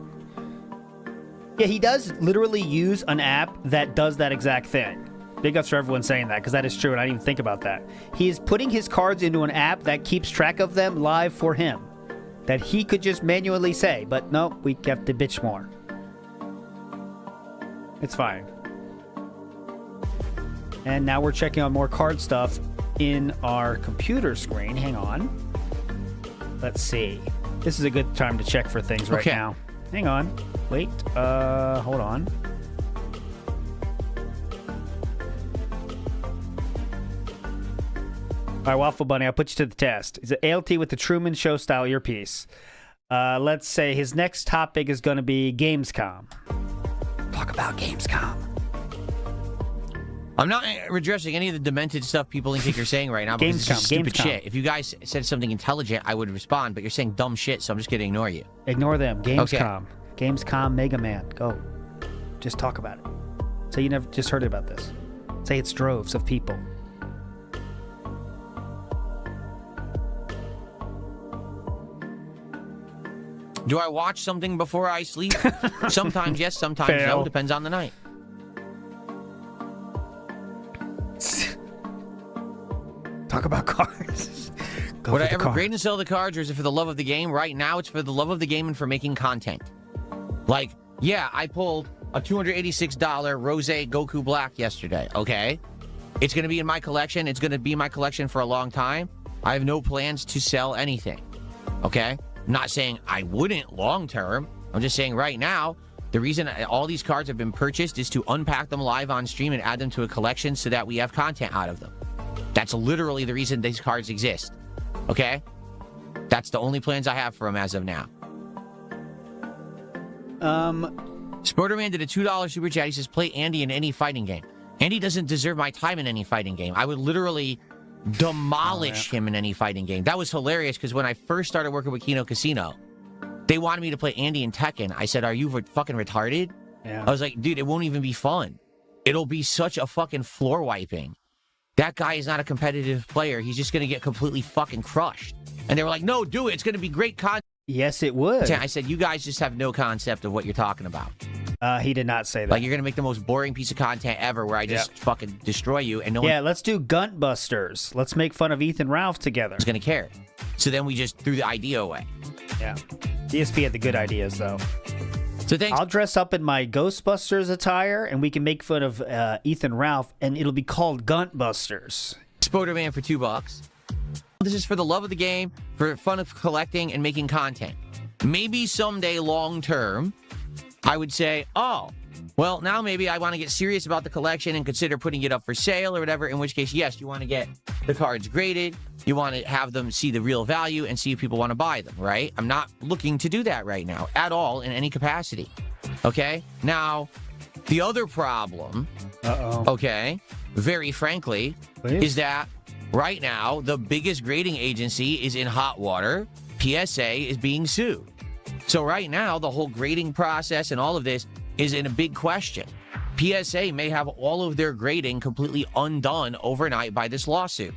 S1: Yeah, he does literally use an app that does that exact thing. Big ups for everyone saying that, because that is true, and I didn't even think about that. He is putting his cards into an app that keeps track of them live for him. That he could just manually say, but no, we have to bitch more. It's fine. And now we're checking on more card stuff in our computer screen. Hang on. Let's see. This is a good time to check for things right now. Hang on. Wait. Hold on. All right, Waffle Bunny, I'll put you to the test. It's an ALT with the Truman Show style earpiece. Let's say his next topic is going to be Gamescom. Talk about Gamescom.
S3: I'm not addressing any of the demented stuff people think you're saying right now because it's just stupid shit. If you guys said something intelligent, I would respond, but you're saying dumb shit, so I'm just going to ignore you.
S1: Ignore them. Gamescom.
S3: Okay.
S1: Gamescom Mega Man. Go. Just talk about it. Say you never just heard about this. Say it's droves of people.
S3: Do I watch something before I sleep? Sometimes yes, sometimes
S1: Fail.
S3: no. Depends on the night.
S1: Talk about cars.
S3: Would I ever grade and sell the cards, or is it for the love of the game? Right now, it's for the love of the game and for making content. Like, yeah, I pulled a $286 Rose Goku Black yesterday, okay? It's going to be in my collection. It's going to be in my collection for a long time. I have no plans to sell anything, okay? I'm not saying I wouldn't long term. I'm just saying right now, the reason all these cards have been purchased is to unpack them live on stream and add them to a collection so that we have content out of them. That's literally the reason these cards exist. Okay? That's the only plans I have for him as of now. Sporterman did a $2 super chat. He says, play Andy in any fighting game. Andy doesn't deserve my time in any fighting game. I would literally demolish him in any fighting game. That was hilarious because when I first started working with Kino Casino, they wanted me to play Andy in Tekken. I said, are you fucking retarded?
S1: Yeah.
S3: I was like, dude, it won't even be fun. It'll be such a fucking floor wiping. That guy is not a competitive player. He's just going to get completely fucking crushed. And they were like, no, do it. It's going to be great content.
S1: Yes, it would.
S3: I said, you guys just have no concept of what you're talking about.
S1: He did not say that.
S3: Like, you're going to make the most boring piece of content ever where I just fucking destroy you and no one...
S1: Yeah, let's do Gunt Busters. Let's make fun of Ethan Ralph together.
S3: ...is going to care. So then we just threw the idea away.
S1: Yeah. DSP had the good ideas, though.
S3: So thanks.
S1: I'll dress up in my Ghostbusters attire, and we can make fun of Ethan Ralph, and it'll be called Gunt Busters.
S3: Spoderman for $2. This is for the love of the game, for fun of collecting and making content. Maybe someday, long term, I would say, oh, well, now maybe I want to get serious about the collection and consider putting it up for sale or whatever, in which case, yes, you want to get the cards graded. You want to have them see the real value and see if people want to buy them, right? I'm not looking to do that right now at all in any capacity. Okay? Now, the other problem, okay, very frankly, is that right now, the biggest grading agency is in hot water. PSA is being sued. So right now, the whole grading process and all of this is in a big question. PSA may have all of their grading completely undone overnight by this lawsuit.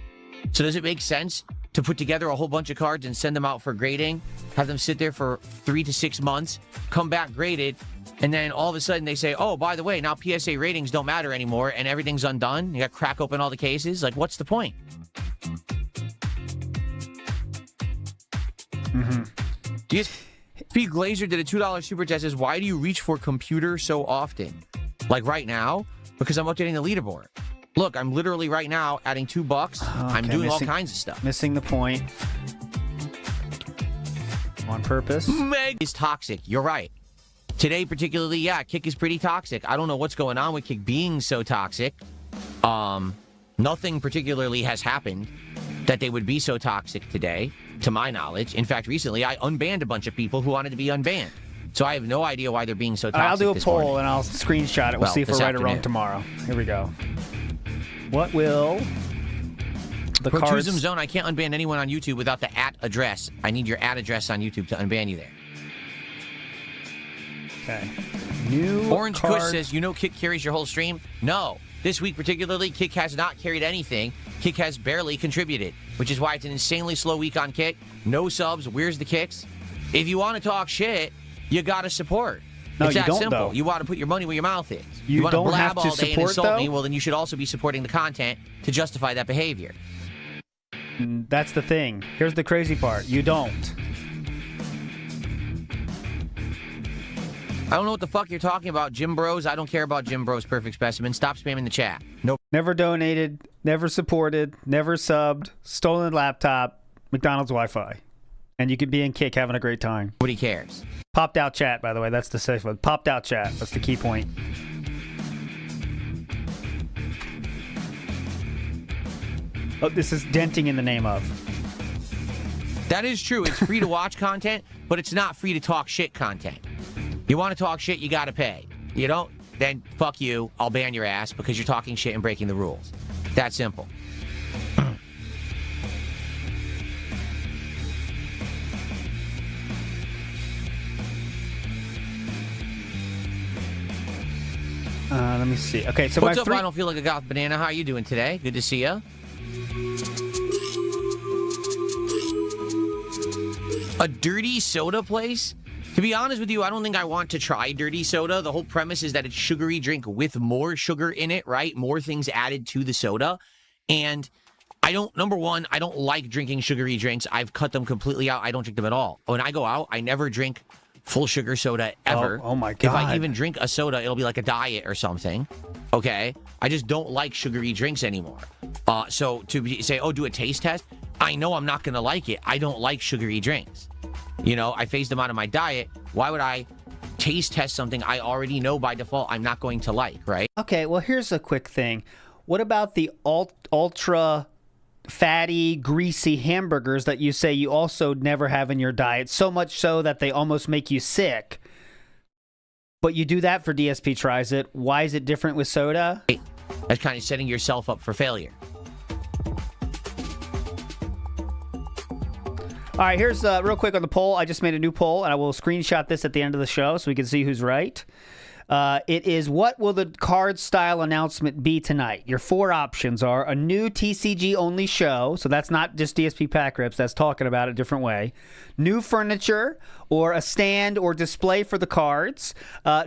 S3: So does it make sense to put together a whole bunch of cards and send them out for grading, have them sit there for 3 to 6 months, come back graded, and then all of a sudden they say, oh, by the way, now PSA ratings don't matter anymore and everything's undone? You got to crack open all the cases? Like, what's the point? Pete Glazer did a $2 super chat. Says, why do you reach for computer so often? Like right now? Because I'm updating the leaderboard. Look, I'm literally right now adding $2. Okay, I'm doing all kinds of stuff.
S1: Missing the point. On purpose.
S3: Meg is toxic. You're right. Today, particularly, yeah, Kick is pretty toxic. I don't know what's going on with Kick being so toxic. Nothing particularly has happened that they would be so toxic today, to my knowledge. In fact, recently, I unbanned a bunch of people who wanted to be unbanned. So I have no idea why they're being so toxic.
S1: I'll do a poll and I'll screenshot it. We'll see if we're right or wrong tomorrow. Here we go. What will the cards...
S3: Zone, I can't unban anyone on YouTube without the @ address. I need your @ address on YouTube to unban you there.
S1: Okay. New
S3: Orange Kush says, you know Kick carries your whole stream? No. This week particularly, Kick has not carried anything. Kick has barely contributed, which is why it's an insanely slow week on Kick. No subs. Where's the kicks? If you want to talk shit, you got to support.
S1: No,
S3: it's
S1: you
S3: that
S1: don't,
S3: simple.
S1: though.
S3: You want to put your money where your mouth is.
S1: You
S3: want to
S1: don't
S3: blab
S1: have to
S3: all day and
S1: support,
S3: insult
S1: though?
S3: me, well, then you should also be supporting the content to justify that behavior.
S1: That's the thing. Here's the crazy part. You don't.
S3: I don't know what the fuck you're talking about, Jim Bros. I don't care about Jim Bros. Perfect Specimen. Stop spamming the chat. Nope.
S1: Never donated, never supported, never subbed, stolen laptop, McDonald's Wi-Fi. And you could be in Kick having a great time.
S3: Nobody cares.
S1: Popped out chat, by the way. That's the safe one. Popped out chat. That's the key point. Oh, this is denting in the name of.
S3: That is true. It's free to watch content, but it's not free to talk shit content. You want to talk shit, you got to pay. You don't? Then fuck you. I'll ban your ass because you're talking shit and breaking the rules. That simple.
S1: Let me see. Okay, so
S3: what's up? I don't feel like a goth banana. How are you doing today? Good to see you. A dirty soda place? To be honest with you, I don't think I want to try dirty soda. The whole premise is that it's sugary drink with more sugar in it, right? More things added to the soda. And I don't, number one, I don't like drinking sugary drinks. I've cut them completely out. I don't drink them at all. When I go out, I never drink full sugar soda ever.
S1: Oh my God.
S3: If I even drink a soda, it'll be like a diet or something. Okay? I just don't like sugary drinks anymore. So to say, oh, do a taste test, I know I'm not going to like it. I don't like sugary drinks. You know, I phased them out of my diet. Why would I taste test something I already know by default I'm not going to like, right?
S1: Okay, well, here's a quick thing. What about the ultra fatty, greasy hamburgers that you say you also never have in your diet, so much so that they almost make you sick. But you do that for DSP Tries It. Why is it different with soda?
S3: That's kind of setting yourself up for failure.
S1: All right, here's real quick on the poll. I just made a new poll, and I will screenshot this at the end of the show so we can see who's right. It is, what will the card style announcement be tonight? Your 4 options are a new TCG only show, so that's not just DSP pack rips, that's talking about it a different way. New furniture, or a stand or display for the cards.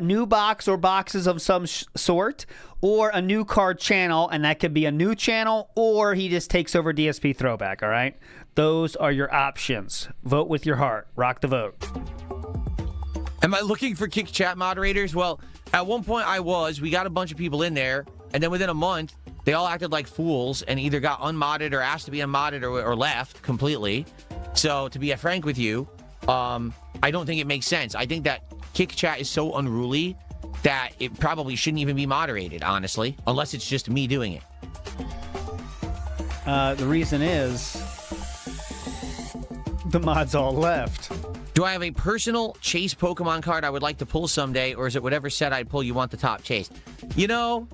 S1: New box or boxes of some sort, or a new card channel, and that could be a new channel, or he just takes over DSP Throwback, all right? Those are your options. Vote with your heart. Rock the vote.
S3: Am I looking for kick chat moderators? Well, at one point I was. We got a bunch of people in there, and then within a month, they all acted like fools and either got unmodded or asked to be unmodded or left completely. So, to be frank with you, I don't think it makes sense. I think that kick chat is so unruly that it probably shouldn't even be moderated, honestly, unless it's just me doing it.
S1: The reason is the mods all left.
S3: Do I have a personal chase Pokemon card I would like to pull someday, or is it whatever set I'd pull you want the top chase? You know,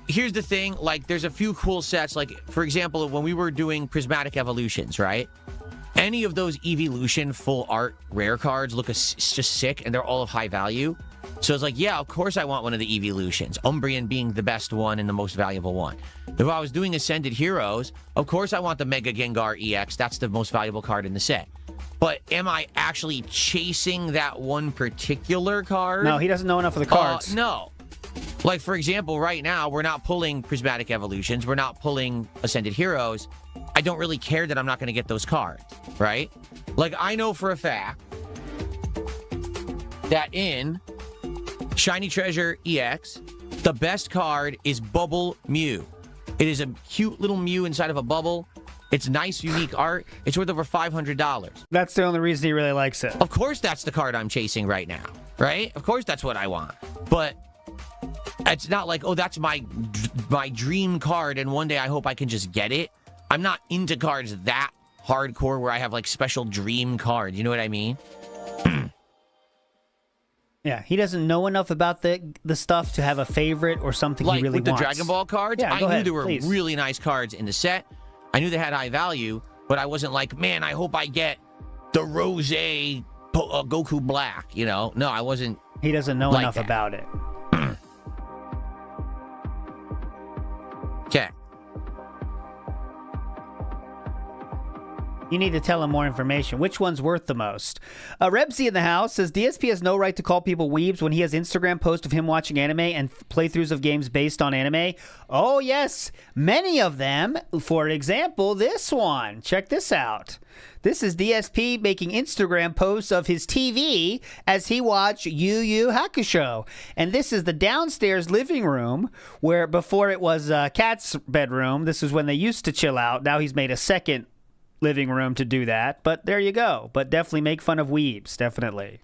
S3: here's the thing. Like, there's a few cool sets. Like, for example, when we were doing Prismatic Evolutions, right? Any of those Evolution full art rare cards look just sick, and they're all of high value. So it's like, yeah, of course I want one of the Evolutions. Umbreon being the best one and the most valuable one. If I was doing Ascended Heroes, of course I want the Mega Gengar EX. That's the most valuable card in the set. But am I actually chasing that one particular card?
S1: No, he doesn't know enough of the cards.
S3: No. Like, for example, right now, we're not pulling Prismatic Evolutions. We're not pulling Ascended Heroes. I don't really care that I'm not going to get those cards, right? Like, I know for a fact that in Shiny Treasure EX, the best card is Bubble Mew. It is a cute little Mew inside of a bubble. It's nice, unique art. It's worth over $500.
S1: That's the only reason he really likes it.
S3: Of course that's the card I'm chasing right now, right? Of course that's what I want. But it's not like, oh, that's my dream card, and one day I hope I can just get it. I'm not into cards that hardcore where I have, like, special dream cards. You know what I mean?
S1: Yeah, he doesn't know enough about the stuff to have a favorite or something
S3: like
S1: he really
S3: with
S1: wants.
S3: The Dragon Ball cards,
S1: yeah,
S3: I knew
S1: ahead,
S3: there were
S1: please.
S3: really nice cards in the set. I knew they had high value, but I wasn't like, man, I hope I get the Rose Goku Black, you know? No, I wasn't.
S1: He doesn't know
S3: like
S1: enough
S3: that.
S1: about it.
S3: Okay.
S1: You need to tell him more information. Which one's worth the most? Rebsy in the house says DSP has no right to call people weebs when he has Instagram posts of him watching anime and playthroughs of games based on anime. Oh, yes. Many of them. For example, this one. Check this out. This is DSP making Instagram posts of his TV as he watched Yu Yu Hakusho. And this is the downstairs living room where before it was Cat's bedroom. This is when they used to chill out. Now he's made a second living room to do that, but there you go. But definitely make fun of weebs, definitely.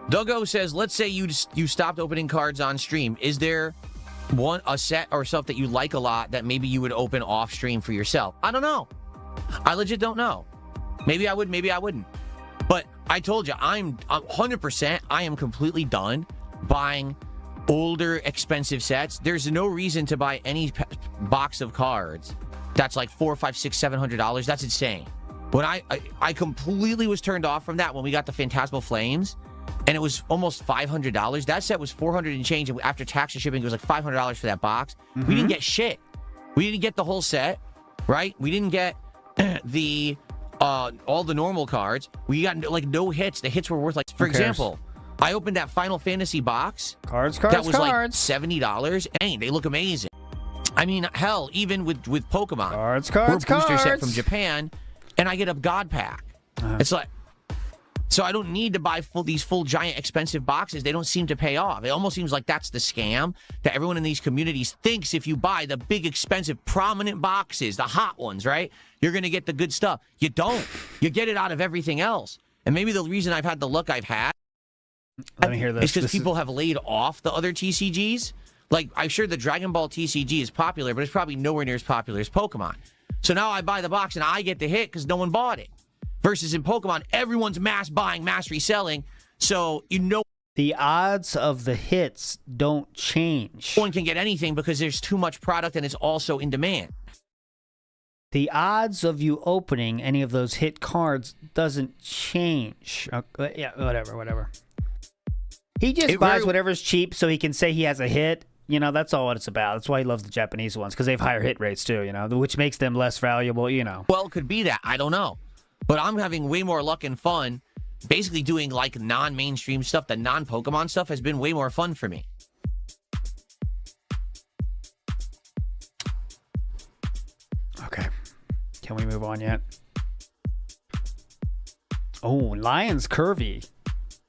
S3: Duggo says, let's say you stopped opening cards on stream. Is there a set or stuff that you like a lot that maybe you would open off stream for yourself? I don't know. I legit don't know. Maybe I would, maybe I wouldn't. But I told you, I'm 100%, I am completely done buying older, expensive sets. There's no reason to buy any box of cards that's like $400, $500, $600, $700. That's insane. When I completely was turned off from that when we got the Phantasmal Flames, and it was almost $500. That set was $400 and change, and after tax and shipping, it was like $500 for that box. Mm-hmm. We didn't get shit. We didn't get the whole set, right? We didn't get the all the normal cards. We got like no hits. The hits were worth like, for example, I opened that Final Fantasy box.
S1: Cards.
S3: That was like $70. And they look amazing. I mean, hell, even with Pokemon.
S1: Cards.
S3: We're a booster set from Japan, and I get a God Pack. It's like, so I don't need to buy these full giant expensive boxes. They don't seem to pay off. It almost seems like that's the scam that everyone in these communities thinks if you buy the big, expensive, prominent boxes, the hot ones, right? You're going to get the good stuff. You don't. You get it out of everything else. And maybe the reason I've had the luck I've had
S1: Let me hear this.
S3: is because people have laid off the other TCGs. Like, I'm sure the Dragon Ball TCG is popular, but it's probably nowhere near as popular as Pokemon. So now I buy the box and I get the hit because no one bought it. Versus in Pokemon, everyone's mass buying, mass reselling. So you know
S1: the odds of the hits don't change.
S3: No one can get anything because there's too much product and it's also in demand.
S1: The odds of you opening any of those hit cards doesn't change. Yeah, whatever. He just buys whatever's cheap so he can say he has a hit. You know, that's all what it's about. That's why he loves the Japanese ones, because they have higher hit rates too, you know, which makes them less valuable, you know.
S3: Well, it could be that. I don't know. But I'm having way more luck and fun basically doing, like, non-mainstream stuff. The non-Pokemon stuff has been way more fun for me.
S1: Okay. Can we move on yet? Oh, Lion's Curvy.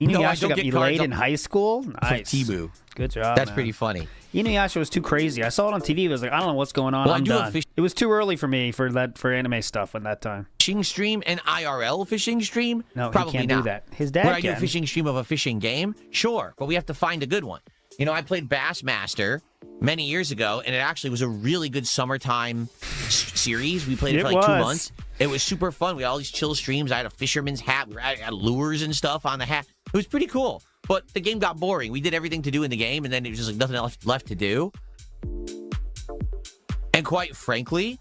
S1: Inuyasha got me laid in high school? Nice.
S3: Tibu.
S1: Good job,
S3: That's
S1: man.
S3: pretty funny.
S1: Inuyasha was too crazy. I saw it on TV. I was like, I don't know what's going on.
S3: Well,
S1: I'm done. It was too early for me for anime stuff at that time.
S3: Fishing stream and IRL fishing stream?
S1: No,
S3: probably
S1: he can't
S3: not.
S1: do that. His dad
S3: Would I do
S1: can.
S3: a fishing stream of a fishing game? Sure, but we have to find a good one. You know, I played Bassmaster many years ago, and it actually was a really good summertime series. We played it for like 2 months. It was super fun. We had all these chill streams. I had a fisherman's hat. We had lures and stuff on the hat. It was pretty cool. But the game got boring. We did everything to do in the game, and then it was just like nothing else left to do. And quite frankly,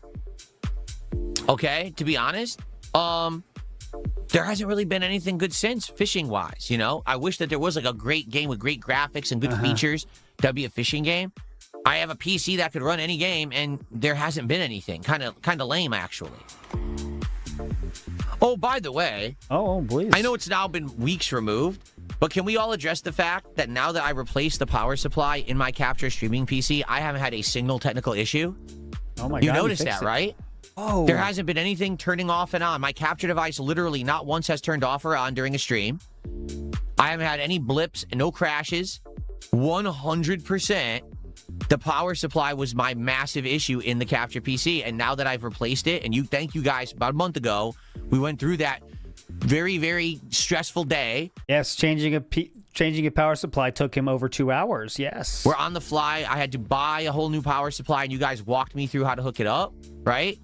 S3: okay, to be honest, there hasn't really been anything good since, fishing-wise, you know? I wish that there was like a great game with great graphics and good features that'd be a fishing game. I have a PC that could run any game, and there hasn't been anything. Kind of lame, actually. Oh, by the way.
S1: Oh, please.
S3: I know it's now been weeks removed, but can we all address the fact that now that I replaced the power supply in my capture streaming PC, I haven't had a single technical issue?
S1: Oh my God.
S3: You noticed that, right?
S1: Oh.
S3: There hasn't been anything turning off and on. My capture device literally not once has turned off or on during a stream. I haven't had any blips, no crashes. 100%. The power supply was my massive issue in the capture PC, and now that I've replaced it, and thank you guys, about a month ago, we went through that very, very stressful day.
S1: Yes, changing a power supply took him over 2 hours, yes.
S3: We're on the fly. I had to buy a whole new power supply, and you guys walked me through how to hook it up, right?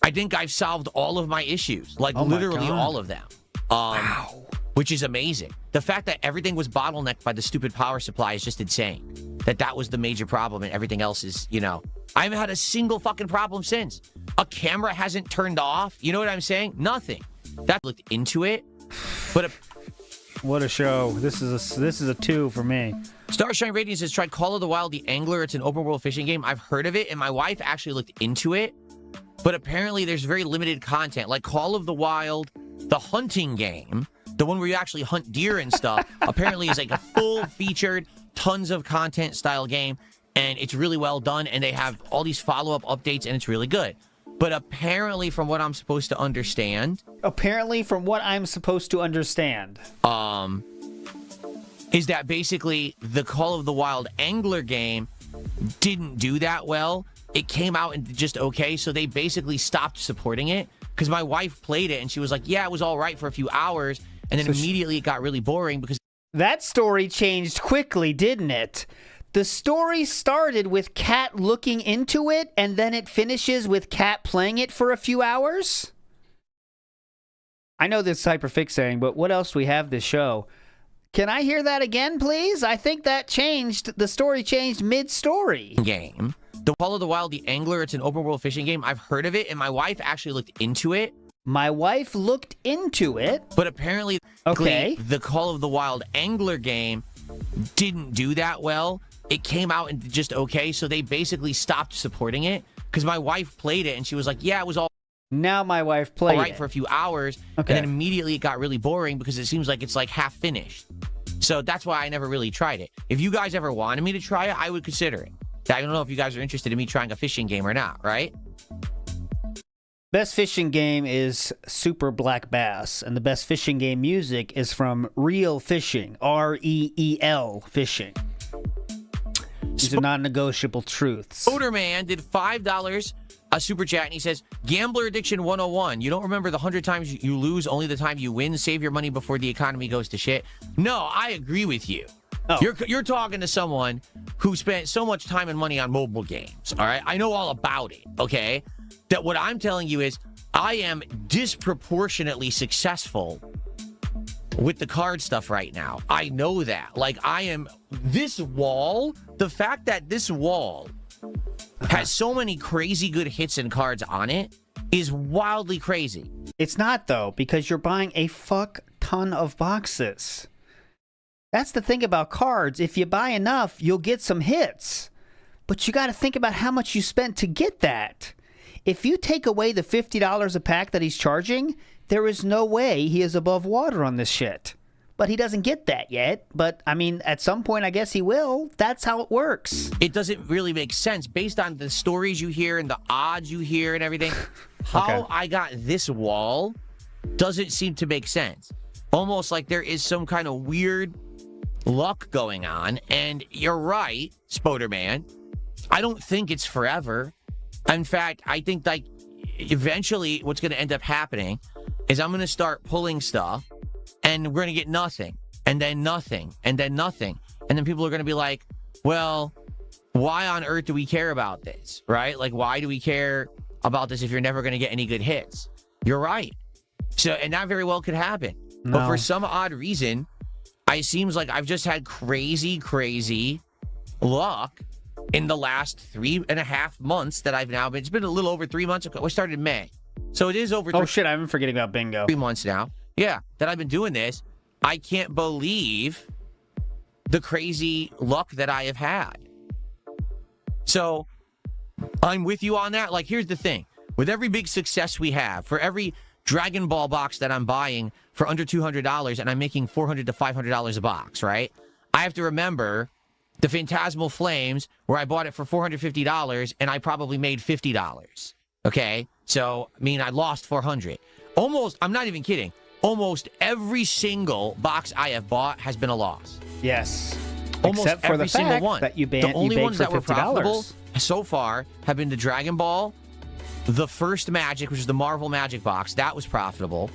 S3: I think I've solved all of my issues, like literally all of them. Wow. Which is amazing. The fact that everything was bottlenecked by the stupid power supply is just insane. That was the major problem, and everything else is, you know. I haven't had a single fucking problem since. A camera hasn't turned off. You know what I'm saying? Nothing. That looked into it, but
S1: what a show. This is a 2 for me.
S3: Starshine Radiance has tried Call of the Wild the Angler. It's an open world fishing game. I've heard of it, and my wife actually looked into it, but apparently there's very limited content. Like Call of the Wild, the hunting game, the one where you actually hunt deer and stuff, apparently is like a full featured, tons of content style game, and it's really well done, and they have all these follow-up updates, and it's really good. But apparently, from what I'm supposed to understand... is that basically the Call of the Wild Angler game didn't do that well. It came out and just okay, so they basically stopped supporting it, because my wife played it, and she was like, yeah, it was all right for a few hours, and then immediately it got really boring because...
S1: That story changed quickly, didn't it? The story started with Kat looking into it, and then it finishes with Kat playing it for a few hours? I know this is hyperfixating, but what else do we have this show? Can I hear that again, please? I think that changed. The story changed mid-story.
S3: Game. The Call of the Wild the Angler, it's an open world fishing game. I've heard of it, and my wife actually looked into it.
S1: My wife looked into it?
S3: But apparently, the Call of the Wild Angler game didn't do that well. It came out and just okay, so they basically stopped supporting it, because my wife played it, and she was like, yeah, it was all...
S1: Now my wife played
S3: all right for a few hours, and then immediately it got really boring because it seems like it's like half finished. So that's why I never really tried it. If you guys ever wanted me to try it, I would consider it. I don't know if you guys are interested in me trying a fishing game or not, right?
S1: Best fishing game is Super Black Bass, and the best fishing game music is from Reel Fishing, R-E-E-L Fishing. These are non-negotiable truths.
S3: Oderman did $5 a super chat, and he says, Gambler Addiction 101. You don't remember the 100 times you lose, only the time you win. Save your money before the economy goes to shit. No, I agree with you.
S1: Oh.
S3: You're talking to someone who spent so much time and money on mobile games, all right? I know all about it, okay? That what I'm telling you is I am disproportionately successful with the card stuff right now. I know that. Like, this wall, the fact that this wall has so many crazy good hits and cards on it is wildly crazy.
S1: It's not, though, because you're buying a fuck ton of boxes. That's the thing about cards. If you buy enough, you'll get some hits. But you got to think about how much you spent to get that. If you take away the $50 a pack that he's charging, there is no way he is above water on this shit. But he doesn't get that yet. But, I mean, at some point, I guess he will. That's how it works.
S3: It doesn't really make sense based on the stories you hear and the odds you hear and everything. How I got this wall doesn't seem to make sense. Almost like there is some kind of weird luck going on. And you're right, Spoderman. I don't think it's forever. In fact, I think, like, eventually what's going to end up happening is I'm going to start pulling stuff and we're going to get nothing and then nothing and then nothing. And then people are going to be like, well, why on earth do we care about this, right? Like, why do we care about this if you're never going to get any good hits? You're right. So, and that very well could happen. No. But for some odd reason, it seems like I've just had crazy luck in the last 3.5 months that I've now been. It's been a little over 3 months ago. We started in May. So it is over.
S1: Oh, shit. I've been forgetting about bingo.
S3: 3 months now. Yeah, that I've been doing this. I can't believe the crazy luck that I have had. So I'm with you on that. Like, here's the thing. With every big success we have, for every Dragon Ball box that I'm buying for under $200 and I'm making $400 to $500 a box, right? I have to remember the Phantasmal Flames where I bought it for $450 and I probably made $50. Okay? So, I mean, I lost $400. Almost, I'm not even kidding. Almost every single box I have bought has been a loss.
S1: Yes.
S3: Almost
S1: Except for
S3: every
S1: the
S3: single
S1: fact
S3: one.
S1: That you
S3: the only ones
S1: for
S3: that were
S1: $50.
S3: profitable so far have been the Dragon Ball, the first Magic, which is the Marvel Magic box. That was profitable.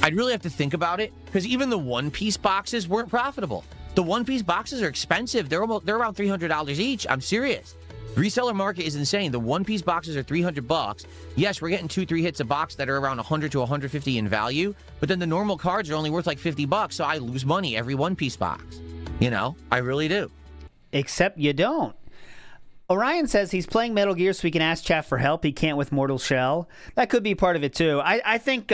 S3: I'd really have to think about it because even the one-piece boxes weren't profitable. The one-piece boxes are expensive. They're around $300 each. I'm serious. Reseller market is insane. The one-piece boxes are $300. Yes, we're getting 2-3 hits a box that are around 100 to 150 in value, but then the normal cards are only worth like $50, so I lose money every one-piece box. You know, I really do.
S1: Except you don't. Orion says he's playing Metal Gear so he can ask chat for help. He can't with Mortal Shell. That could be part of it too. I think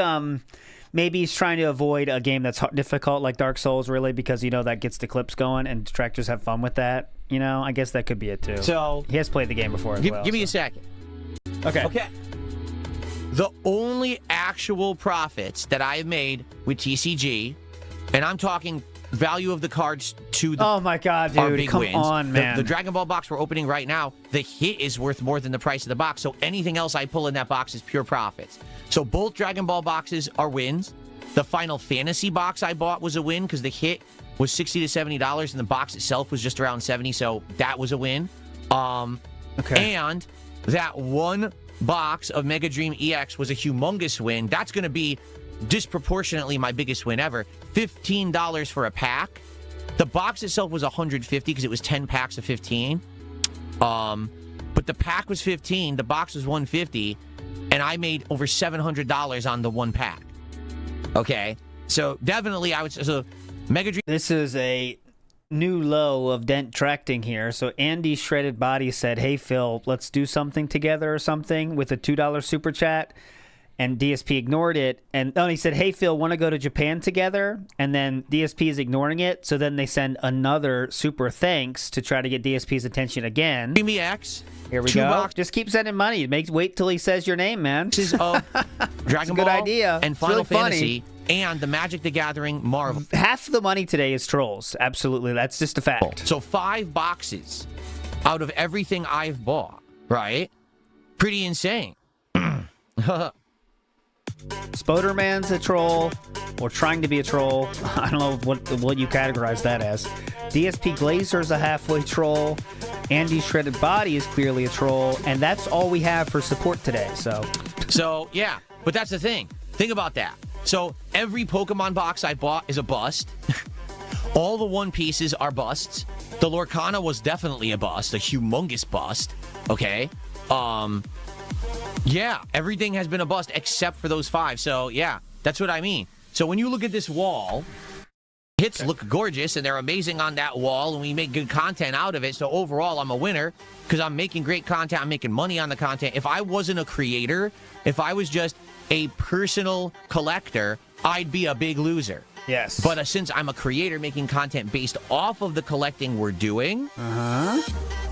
S1: maybe he's trying to avoid a game that's difficult like Dark Souls, really, because, you know, that gets the clips going and detractors have fun with that. You know, I guess that could be it too.
S3: So
S1: he has played the game before as well.
S3: Give me a second.
S1: Okay.
S3: The only actual profits that I have made with TCG, and I'm talking value of the cards to the
S1: oh my god, dude,
S3: big
S1: come
S3: wins.
S1: on, man.
S3: The Dragon Ball box we're opening right now, the hit is worth more than the price of the box, so anything else I pull in that box is pure profits. So both Dragon Ball boxes are wins. The Final Fantasy box I bought was a win because the hit was $60 to $70 and the box itself was just around $70, so that was a win. And that one box of Mega Dream EX was a humongous win. That's going to be disproportionately my biggest win ever. $15 for a pack. The box itself was $150 because it was 10 packs of 15. But the pack was 15, the box was $150, and I made over $700 on the one pack. Okay, so definitely I would say, so Mega Dream.
S1: This is a new low of Dent Tracting here. So Andy Shredded Body said, hey Phil, let's do something together or something with a $2 super chat. And DSP ignored it. And he said, hey Phil, want to go to Japan together? And then DSP is ignoring it. So then they send another super thanks to try to get DSP's attention again.
S3: Dream EX.
S1: Here we go. Just keep sending money. Wait till he says your name, man.
S3: This is Dragon Ball
S1: good idea.
S3: And Final Fantasy and the Magic the Gathering Marvel.
S1: Half the money today is trolls. Absolutely. That's just a fact.
S3: So 5 boxes out of everything I've bought, right? Pretty insane.
S1: Spoderman's a troll, or trying to be a troll. I don't know what you categorize that as. DSP Glazer's a halfway troll. Andy Shredded Body is clearly a troll, and that's all we have for support today. So
S3: yeah, but that's the thing. Think about that. So every Pokemon box I bought is a bust. All the One Pieces are busts. The Lorcana was definitely a bust, a humongous bust. Okay. Yeah, everything has been a bust except for those 5. So yeah, that's what I mean. So when you look at this wall, hits look gorgeous and they're amazing on that wall, and we make good content out of it. So overall, I'm a winner because I'm making great content. I'm making money on the content. If I wasn't a creator, if I was just a personal collector, I'd be a big loser.
S1: Yes.
S3: But since I'm a creator making content based off of the collecting we're doing,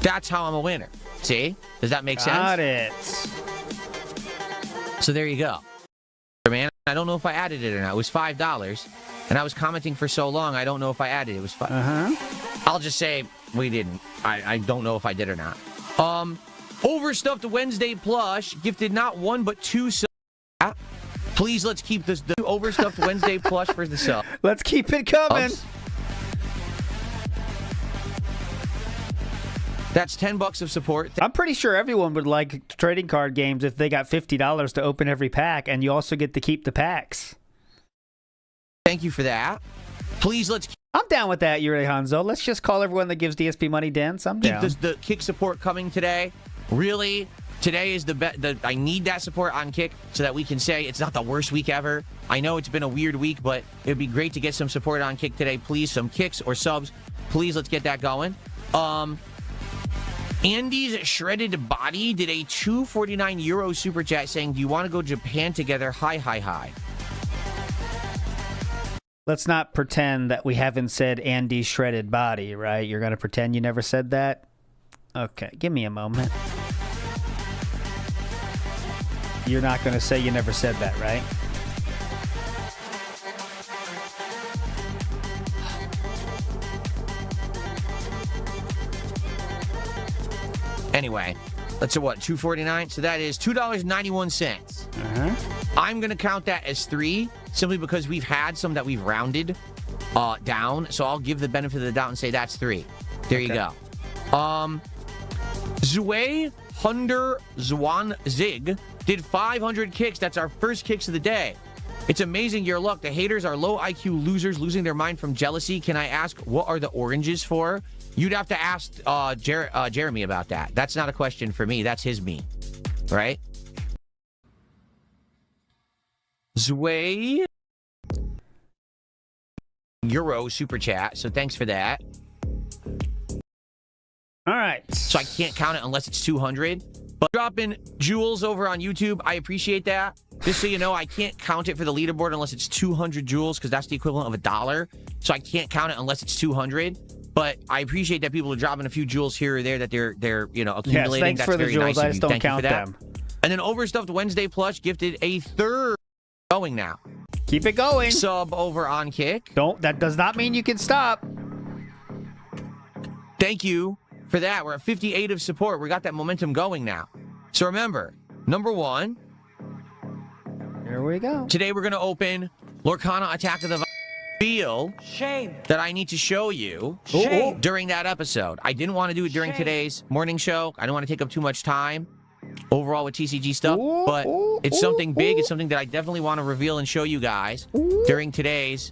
S3: that's how I'm a winner. See? Does that make sense?
S1: Got it.
S3: So there you go. Man, I don't know if I added it or not. It was $5. And I was commenting for so long, I don't know if I added it. It was $5. I'll just say we didn't. I don't know if I did or not. Overstuffed Wednesday plush gifted not 1 but 2 subs. Please, let's keep this the Overstuffed Wednesday plush for the sub.
S1: Let's keep it coming.
S3: That's $10 of support.
S1: I'm pretty sure everyone would like trading card games if they got $50 to open every pack, and you also get to keep the packs.
S3: Thank you for that. Please, let's keep...
S1: I'm down with that, Yuri Hanzo. Let's just call everyone that gives DSP money dance. I'm down.
S3: Keep the kick support coming today. Really, today is I need that support on Kick so that we can say it's not the worst week ever. I know it's been a weird week, but it would be great to get some support on Kick today. Please, some kicks or subs. Please, let's get that going. Andy's Shredded Body did a €2.49 super chat saying, do you want to go Japan together? Hi, hi, hi.
S1: Let's not pretend that we haven't said Andy's Shredded Body, right? You're going to pretend you never said that? Okay, give me a moment. You're not going to say you never said that, right?
S3: Anyway, let's say what, $2.49? So that is $2.91. I'm going to count that as 3, simply because we've had some that we've rounded down. So I'll give the benefit of the doubt and say that's 3. There you go. Zue Hunder Zwan Zig did 500 kicks. That's our first kicks of the day. It's amazing your luck. The haters are low IQ losers losing their mind from jealousy. Can I ask, what are the oranges for? You'd have to ask Jeremy about that. That's not a question for me. That's his me. Right? Zway Euro super chat. So thanks for that.
S1: All right.
S3: So I can't count it unless it's 200. But dropping jewels over on YouTube, I appreciate that. Just so you know, I can't count it for the leaderboard unless it's 200 jewels, because that's the equivalent of $1. So I can't count it unless it's 200. But I appreciate that people are dropping a few jewels here or there that they're accumulating.
S1: Yes, thanks
S3: that's
S1: for the
S3: very
S1: jewels.
S3: nice
S1: I
S3: of
S1: just
S3: you.
S1: don't
S3: Thank you
S1: count
S3: for that.
S1: them.
S3: And then Overstuffed Wednesday Plush gifted a 3rd going now.
S1: Keep it going.
S3: Sub over on Kick.
S1: That does not mean you can stop.
S3: Thank you for that. We're at 58 of support. We got that momentum going now. So remember, number 1.
S1: Here we go.
S3: Today we're going to open Lorcana Attack of the Feel that I need to show you during that episode. I didn't want to do it during today's morning show. I don't want to take up too much time overall with TCG stuff, but it's something big. It's something that I definitely want to reveal and show you guys during today's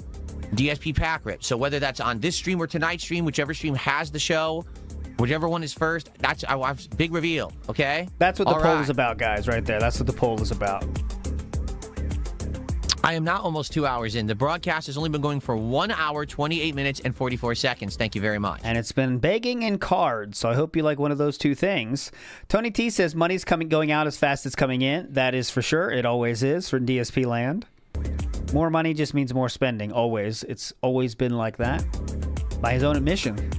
S3: DSP pack rip. So whether that's on this stream or tonight's stream, whichever stream has the show, whichever one is first, that's a big reveal, okay?
S1: That's what the poll is about, guys, right there. That's what the poll is about.
S3: I am now almost 2 hours in. The broadcast has only been going for 1 hour, 28 minutes, and 44 seconds. Thank you very much.
S1: And it's been begging and cards, so I hope you like one of those two things. Tony T says money's going out as fast as coming in. That is for sure. It always is for DSP land. More money just means more spending, always. It's always been like that. By his own admission.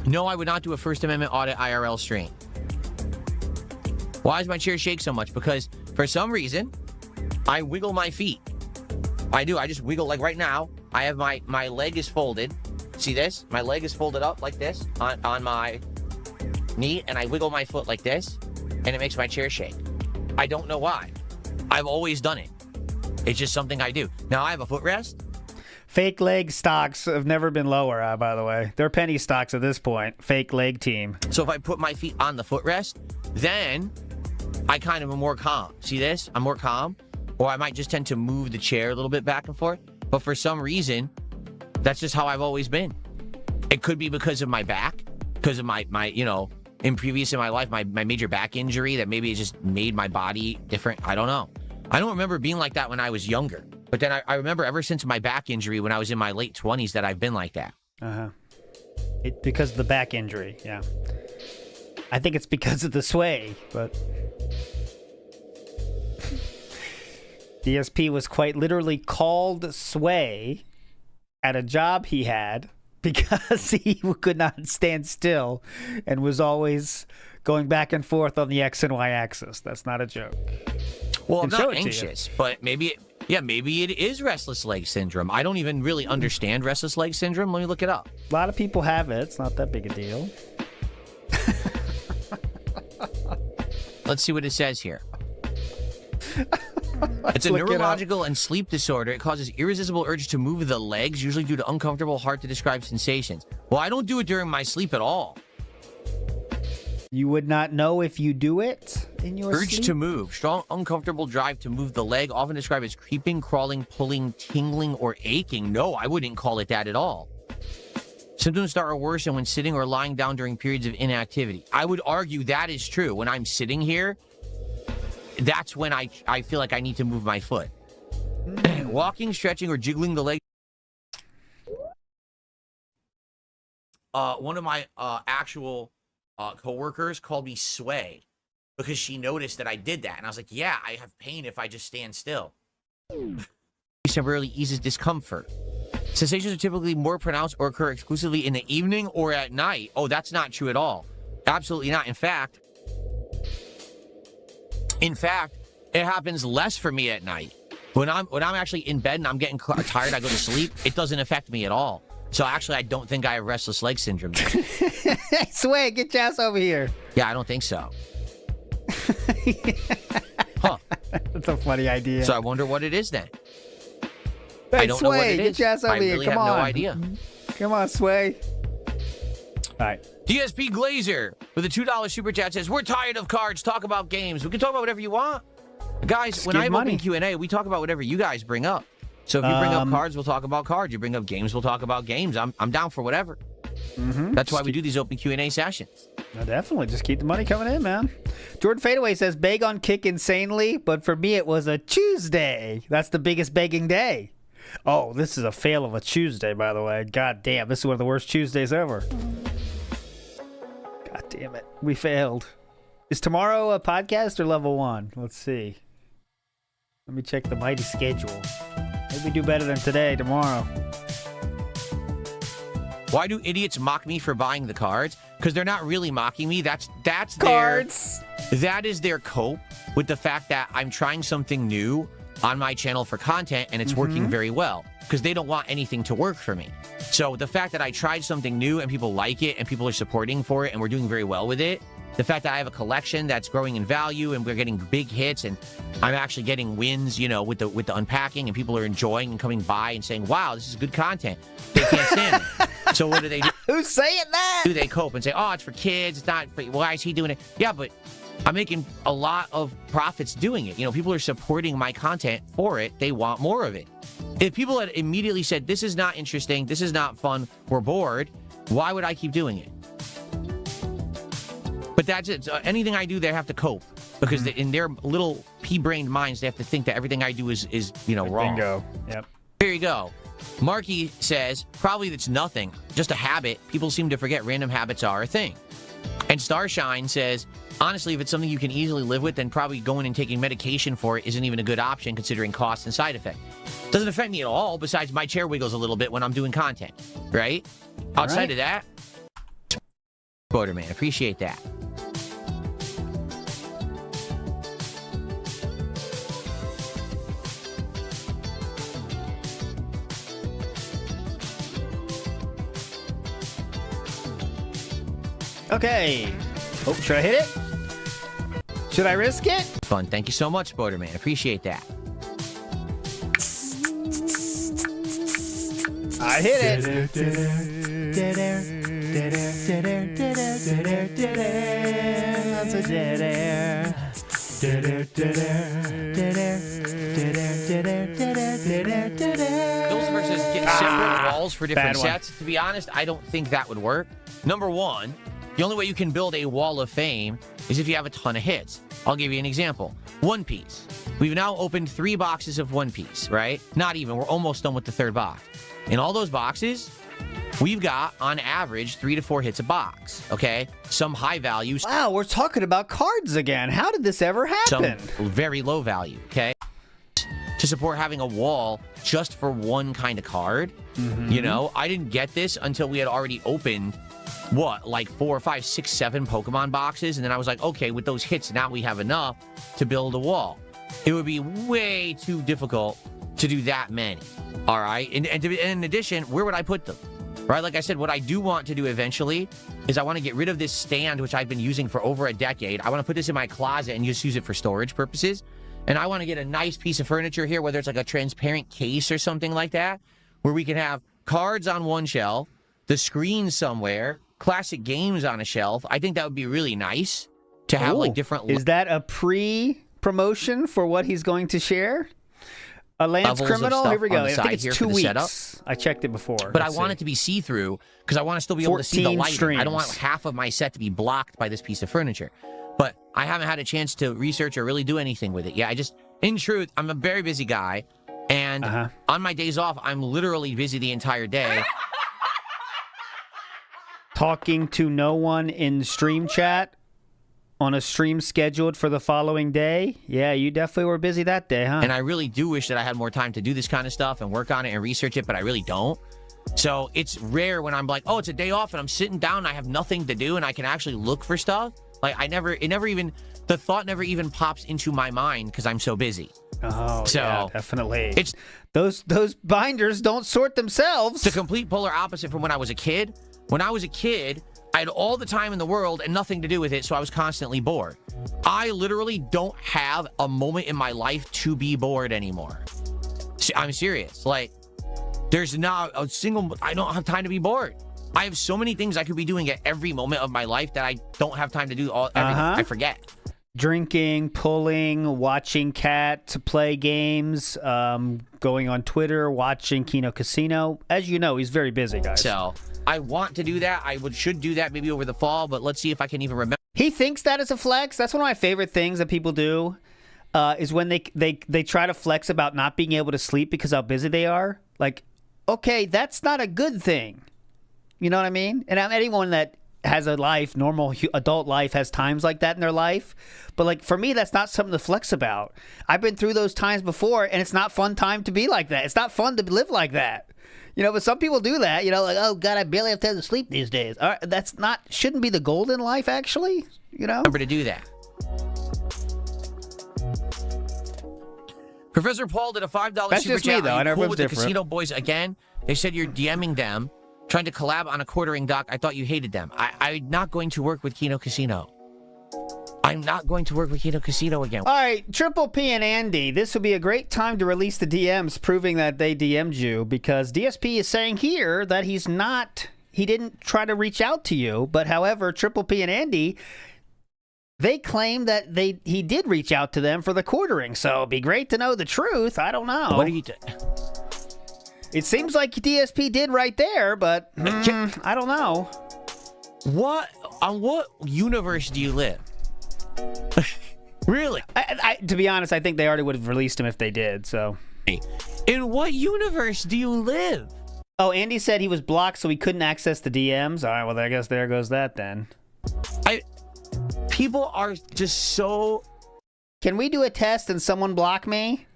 S3: No, I would not do a First Amendment audit IRL stream. Why does my chair shake so much? Because for some reason, I wiggle my feet. I do. I just wiggle, like right now. I have my leg is folded. See this? My leg is folded up like this on my knee, and I wiggle my foot like this, and it makes my chair shake. I don't know why. I've always done it. It's just something I do. Now I have a footrest.
S1: Fake leg stocks have never been lower, by the way. They're penny stocks at this point. Fake leg team.
S3: So if I put my feet on the footrest, then I kind of am more calm. See this? I'm more calm. or I might just tend to move the chair a little bit back and forth. But for some reason, that's just how I've always been. It could be because of my back, because of my you know, in my life, my major back injury that maybe it just made my body different. I don't know. I don't remember being like that when I was younger. But then I remember ever since my back injury when I was in my late 20s that I've been like that.
S1: Because of the back injury, yeah. I think it's because of the sway, but... DSP was quite literally called sway at a job he had because he could not stand still and was always going back and forth on the X and Y axis. That's not a joke.
S3: Well, I'm not anxious, but maybe it is restless leg syndrome. I don't even really understand restless leg syndrome. Let me look it up.
S1: A lot of people have it. It's not that big a deal.
S3: Let's see what it says here. It's a neurological and sleep disorder. It causes irresistible urges to move the legs, usually due to uncomfortable, hard-to-describe sensations. Well, I don't do it during my sleep at all.
S1: You would not know if you do it in your
S3: Urge
S1: sleep?
S3: to move. Strong, uncomfortable drive to move the leg, often described as creeping, crawling, pulling, tingling, or aching. No, I wouldn't call it that at all. Symptoms start or worsen when sitting or lying down during periods of inactivity. I would argue that is true. When I'm sitting here, that's when I feel like I need to move my foot. Walking, stretching, or jiggling the leg. One of my actual coworkers called me sway because she noticed that I did that. And I was like, yeah, I have pain if I just stand still. Temporarily eases discomfort. Sensations are typically more pronounced or occur exclusively in the evening or at night. Oh, that's not true at all. Absolutely not. In fact, it happens less for me at night. When I'm actually in bed and I'm getting tired, I go to sleep. It doesn't affect me at all. So actually, I don't think I have restless leg syndrome.
S1: Sway, get your ass over here.
S3: Yeah, I don't think so.
S1: That's a funny idea.
S3: So I wonder what it is then.
S1: Hey,
S3: I don't know what
S1: Sway,
S3: it is.
S1: get your ass over
S3: I
S1: here.
S3: really
S1: Come
S3: have
S1: on.
S3: no idea.
S1: Come on, Sway. All right.
S3: DSP Glazer with a $2 super chat says, we're tired of cards. Talk about games. We can talk about whatever you want. Guys,
S1: Just
S3: when
S1: give
S3: I have
S1: money.
S3: open Q&A, we talk about whatever you guys bring up. So if you bring up cards, we'll talk about cards. You bring up games, we'll talk about games. I'm down for whatever. That's why we do these open Q&A sessions.
S1: No, definitely. Just keep the money coming in, man. Jordan Fadeaway says, beg on kick insanely, but for me it was a Tuesday. That's the biggest begging day. Oh, this is a fail of a Tuesday, by the way. God damn, this is one of the worst Tuesdays ever. God damn it. We failed. Is tomorrow a podcast or level 1? Let's see. Let me check the mighty schedule. Maybe we do better than today, tomorrow.
S3: Why do idiots mock me for buying the cards? Because they're not really mocking me. That's
S1: cards.
S3: That is their cope with the fact that I'm trying something new on my channel for content and it's working very well. Because they don't want anything to work for me. So the fact that I tried something new and people like it and people are supporting for it and we're doing very well with it. The fact that I have a collection that's growing in value and we're getting big hits and I'm actually getting wins, you know, with the unpacking and people are enjoying and coming by and saying, wow, this is good content. They can't stand it. So what do they do?
S1: Who's saying that?
S3: Do they cope and say, oh, it's for kids. It's not for, why is he doing it? Yeah, but I'm making a lot of profits doing it. You know, people are supporting my content for it. They want more of it. If people had immediately said, this is not interesting, this is not fun, we're bored, why would I keep doing it? But that's it. Anything I do, they have to cope because in their little pea-brained minds, they have to think that everything I do is you know, wrong.
S1: Bingo. Yep.
S3: Here you go. Marky says, probably it's nothing, just a habit. People seem to forget random habits are a thing. And Starshine says, honestly, if it's something you can easily live with, then probably going and taking medication for it isn't even a good option considering cost and side effect. Doesn't affect me at all, besides my chair wiggles a little bit when I'm doing content, right? Outside of that, Borderman, appreciate that.
S1: Okay. Oh, should I hit it? Should I risk it?
S3: Fun. Thank you so much, Borderman. Appreciate that.
S1: I hit it. That's a dead air.
S3: versus getting separate walls for different sets. To be honest, I don't think that would work. Number one, the only way you can build a wall of fame is if you have a ton of hits. I'll give you an example. One Piece. We've now opened 3 boxes of One Piece, right? Not even. We're almost done with the 3rd box. In all those boxes, we've got, on average, 3 to 4 hits a box, okay? Some high value.
S1: Wow, we're talking about cards again. How did this ever happen?
S3: Some very low value, okay? To support having a wall just for one kind of card. You know, I didn't get this until we had already opened, what, like 4, 5, 6, 7 Pokemon boxes. And then I was like, okay, with those hits, now we have enough to build a wall. It would be way too difficult to do that many, all right? And in addition, where would I put them? Right, like I said, what I do want to do eventually is I want to get rid of this stand, which I've been using for over a decade. I want to put this in my closet and just use it for storage purposes. And I want to get a nice piece of furniture here, whether it's like a transparent case or something like that, where we can have cards on one shelf, the screen somewhere, classic games on a shelf. I think that would be really nice to have like different...
S1: Is that a pre-promotion for what he's going to share? A Lance Criminal? Here we go. I think it's 2 weeks. I checked it before.
S3: But I want it to be see-through because I want to still be able to see the lighting. I don't want half of my set to be blocked by this piece of furniture. But I haven't had a chance to research or really do anything with it. Yeah, in truth, I'm a very busy guy. And on my days off, I'm literally busy the entire day.
S1: Talking to no one in stream chat on a stream scheduled for the following day. Yeah, you definitely were busy that day, huh?
S3: And I really do wish that I had more time to do this kind of stuff and work on it and research it, but I really don't. So it's rare when I'm like, oh, it's a day off and I'm sitting down and I have nothing to do and I can actually look for stuff. Like the thought never even pops into my mind because I'm so busy.
S1: Oh, so, yeah, definitely. It's those binders don't sort themselves.
S3: The complete polar opposite from when I was a kid. When I was a kid, I had all the time in the world and nothing to do with it, so I was constantly bored. I literally don't have a moment in my life to be bored anymore. I'm serious. Like, there's not a single... I don't have time to be bored. I have so many things I could be doing at every moment of my life that I don't have time to do everything. I forget.
S1: Drinking, pulling, watching Cat play games, going on Twitter, watching Kino Casino. As you know, he's very busy, guys.
S3: So, I want to do that. Should do that maybe over the fall, but let's see if I can even remember.
S1: He thinks that is a flex. That's one of my favorite things that people do, is when they try to flex about not being able to sleep because how busy they are. Like, okay, that's not a good thing. You know what I mean? And anyone that has a life, normal adult life, has times like that in their life. But like for me, that's not something to flex about. I've been through those times before, and it's not fun time to be like that. It's not fun to live like that. You know, but some people do that. You know, like, oh God, I barely have time to sleep these days. All right, shouldn't be the goal in life, actually. You know,
S3: remember to do that. Professor Paul did a $5
S1: That's
S3: super
S1: just
S3: chat.
S1: Me, though. I know
S3: cool with
S1: different.
S3: The Casino Boys again. They said you're DMing them, trying to collab on a quartering doc. I thought you hated them. I'm not going to work with Kino Casino. I'm not going to work with Kino Casino again.
S1: All right, Triple P and Andy, this would be a great time to release the DMs proving that they DM'd you, because DSP is saying here that he didn't try to reach out to you, but however, Triple P and Andy, they claim that he did reach out to them for the quartering, so it'd be great to know the truth. I don't know.
S3: What are you
S1: It seems like DSP did right there, but I don't know.
S3: On what universe do you live? Really?
S1: To be honest, I think they already would have released him if they did, so.
S3: In what universe do you live?
S1: Oh, Andy said he was blocked so he couldn't access the DMs. All right, well, I guess there goes that then.
S3: People are just so...
S1: Can we do a test and someone block me?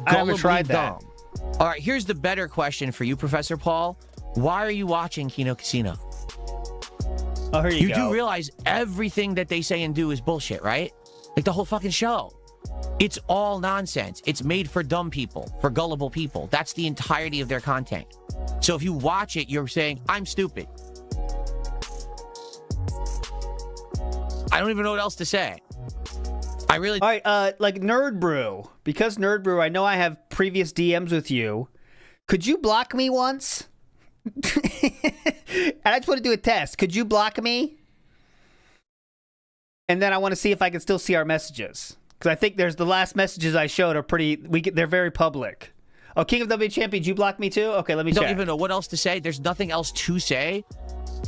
S1: I haven't tried that.
S3: Dumb. All right, here's the better question for you, Professor Paul. Why are you watching Kino Casino?
S1: Oh, here you go.
S3: You do realize everything that they say and do is bullshit, right? Like the whole fucking show. It's all nonsense. It's made for dumb people, for gullible people. That's the entirety of their content. So if you watch it, you're saying, I'm stupid. I don't even know what else to say. All
S1: right, like Nerd Brew. Because Nerd Brew, I know I have previous DMs with you. Could you block me once? And I just want to do a test. Could you block me? And then I want to see if I can still see our messages. Because I think there's the last messages I showed are pretty. They're very public. Oh, King of W Champion, did you block me too? Okay, let me check.
S3: Don't even know what else to say. There's nothing else to say.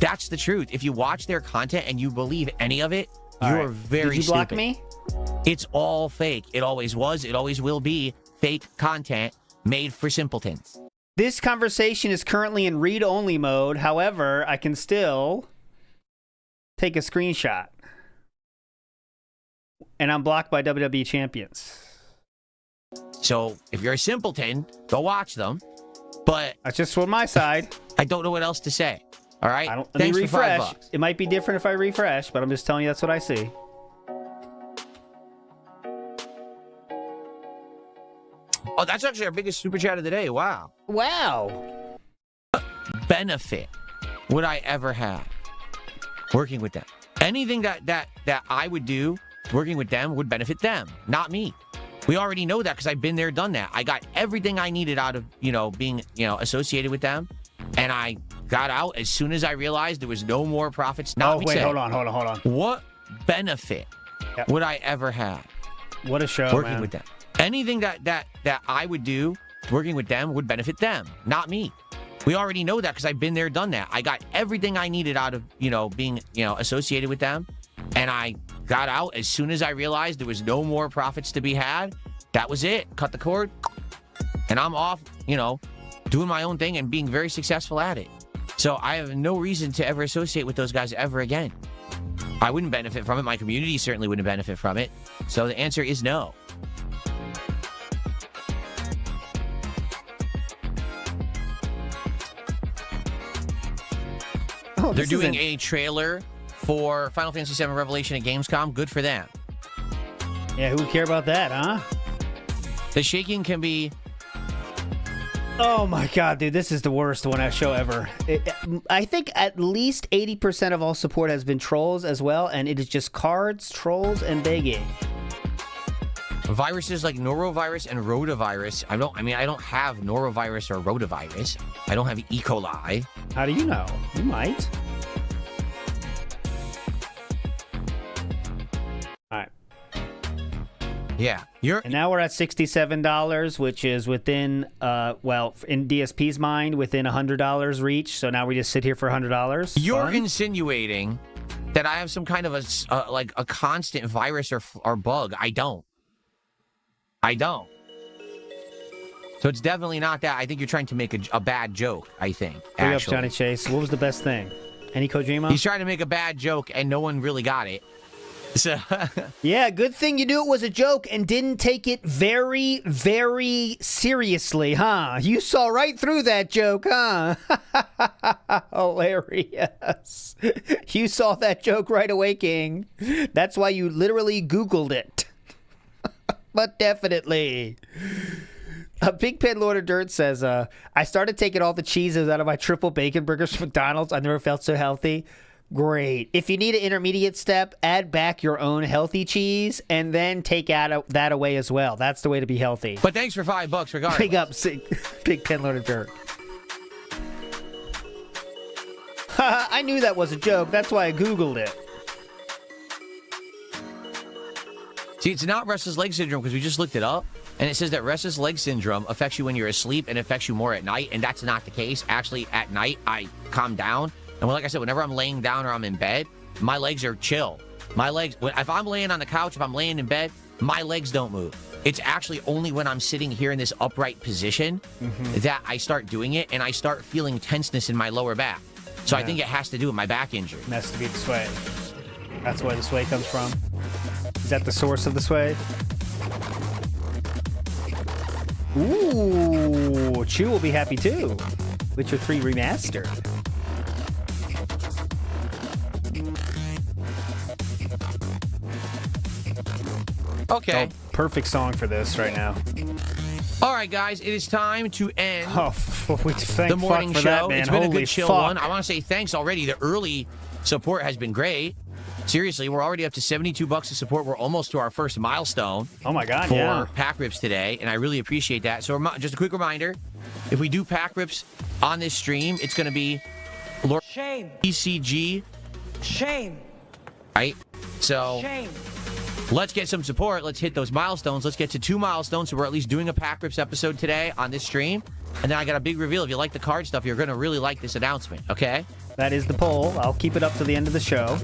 S3: That's the truth. If you watch their content and you believe any of it, you're very
S1: Did you block
S3: stupid.
S1: me?
S3: It's all fake. It always was. It always will be fake content made for simpletons.
S1: This conversation is currently in read-only mode. However, I can still take a screenshot. And I'm blocked by WWE champions.
S3: So if you're a simpleton, go watch them. But
S1: that's just from my side.
S3: I don't know what else to say. All right?
S1: Let
S3: Thanks
S1: me refresh.
S3: for $5.
S1: It might be different if I refresh, but I'm just telling you that's what I see.
S3: Oh, that's actually our biggest super chat of the day. Wow.
S1: Wow.
S3: Benefit would I ever have working with them? Anything that I would do working with them would benefit them, not me. We already know that because I've been there, done that. I got everything I needed out of, being, associated with them. And I got out as soon as I realized there was no more profits.
S1: Oh, wait, hold on.
S3: What benefit would I ever have?
S1: What a show,
S3: working with them? Anything that I would do working with them would benefit them, not me. We already know that because I've been there, done that. I got everything I needed out of, being, associated with them. And I got out as soon as I realized there was no more profits to be had. That was it. Cut the cord. And I'm off, doing my own thing and being very successful at it. So I have no reason to ever associate with those guys ever again. I wouldn't benefit from it. My community certainly wouldn't benefit from it. So the answer is no.
S1: Oh,
S3: they're doing a trailer for Final Fantasy VII Revelation at Gamescom. Good for them.
S1: Yeah, who would care about that, huh?
S3: The shaking can be...
S1: Oh my god, dude, this is the worst one show ever. I think at least 80% of all support has been trolls as well, and it is just cards, trolls, and begging.
S3: Viruses like norovirus and rotavirus. I don't have norovirus or rotavirus. I don't have E. coli.
S1: How do you know? You might. All right.
S3: Yeah.
S1: And now we're at $67, which is within, in DSP's mind, within $100 reach. So now we just sit here for $100.
S3: You're insinuating that I have some kind of a constant virus or bug. I don't. So it's definitely not that. I think you're trying to make a bad joke, I think.
S1: Big up, Johnny Chase. What was the best thing? Any Kojima?
S3: He's trying to make a bad joke, and no one really got it. So
S1: yeah, good thing you knew it was a joke and didn't take it very, very seriously, huh? You saw right through that joke, huh? Hilarious. You saw that joke right away, King. That's why you literally Googled it. But definitely. Big Pen Lord of Dirt says, I started taking all the cheeses out of my triple bacon burgers from McDonald's. I never felt so healthy. Great. If you need an intermediate step, add back your own healthy cheese and then take that away as well. That's the way to be healthy.
S3: But thanks for $5 regardless.
S1: Big up, Big Pen Lord of Dirt. I knew that was a joke. That's why I Googled it.
S3: See, it's not restless leg syndrome because we just looked it up. And it says that restless leg syndrome affects you when you're asleep and affects you more at night. And that's not the case. Actually, at night, I calm down. And like I said, whenever I'm laying down or I'm in bed, my legs are chill. My legs, if I'm laying on the couch, if I'm laying in bed, my legs don't move. It's actually only when I'm sitting here in this upright position that I start doing it, and I start feeling tenseness in my lower back. So I think it has to do with my back injury.
S1: It has to be the sway. That's where the sway comes from. Is that the source of the sway? Ooh, Chew will be happy too. Witcher 3 Remastered.
S3: Okay.
S1: Oh, perfect song for this right now.
S3: All right, guys, it is time to end
S1: the
S3: morning show.
S1: That, man.
S3: It's been
S1: Holy
S3: a good chill one. I want to say thanks already. The early support has been great. Seriously, we're already up to $72 of support. We're almost to our first milestone.
S1: Oh my God,
S3: for pack rips today, and I really appreciate that. So just a quick reminder, if we do pack rips on this stream, it's going to be Lord
S15: Shame.
S3: PCG.
S15: Shame.
S3: Right? So
S15: Shame.
S3: let's get some support. Let's hit those milestones. Let's get to 2 milestones, so we're at least doing a Pack Rips episode today on this stream. And then I got a big reveal. If you like the card stuff, you're going to really like this announcement, okay?
S1: That is the poll. I'll keep it up to the end of the show.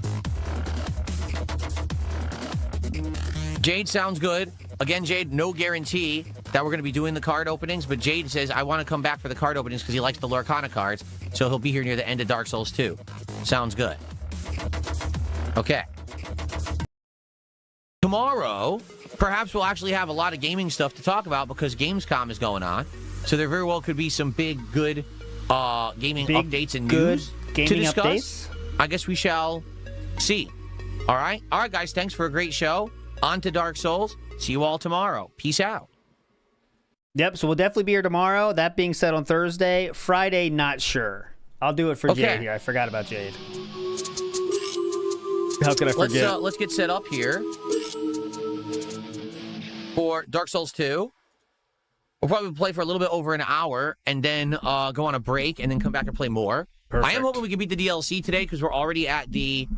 S3: Jade sounds good. Again, Jade, no guarantee that we're going to be doing the card openings, but Jade says, I want to come back for the card openings because he likes the Lorcana cards, so he'll be here near the end of Dark Souls 2. Sounds good. Okay. Tomorrow, perhaps we'll actually have a lot of gaming stuff to talk about because Gamescom is going on, so there very well could be some big, good gaming updates and news to discuss. Updates? I guess we shall see. All right? All right, guys, thanks for a great show. On to Dark Souls. See you all tomorrow. Peace out.
S1: Yep, so we'll definitely be here tomorrow. That being said, on Thursday. Friday, not sure. I'll do it for Jade here. I forgot about Jade. How can I forget?
S3: Let's get set up here for Dark Souls 2. We'll probably play for a little bit over an hour and then go on a break and then come back and play more. Perfect. I am hoping we can beat the DLC today because we're already at the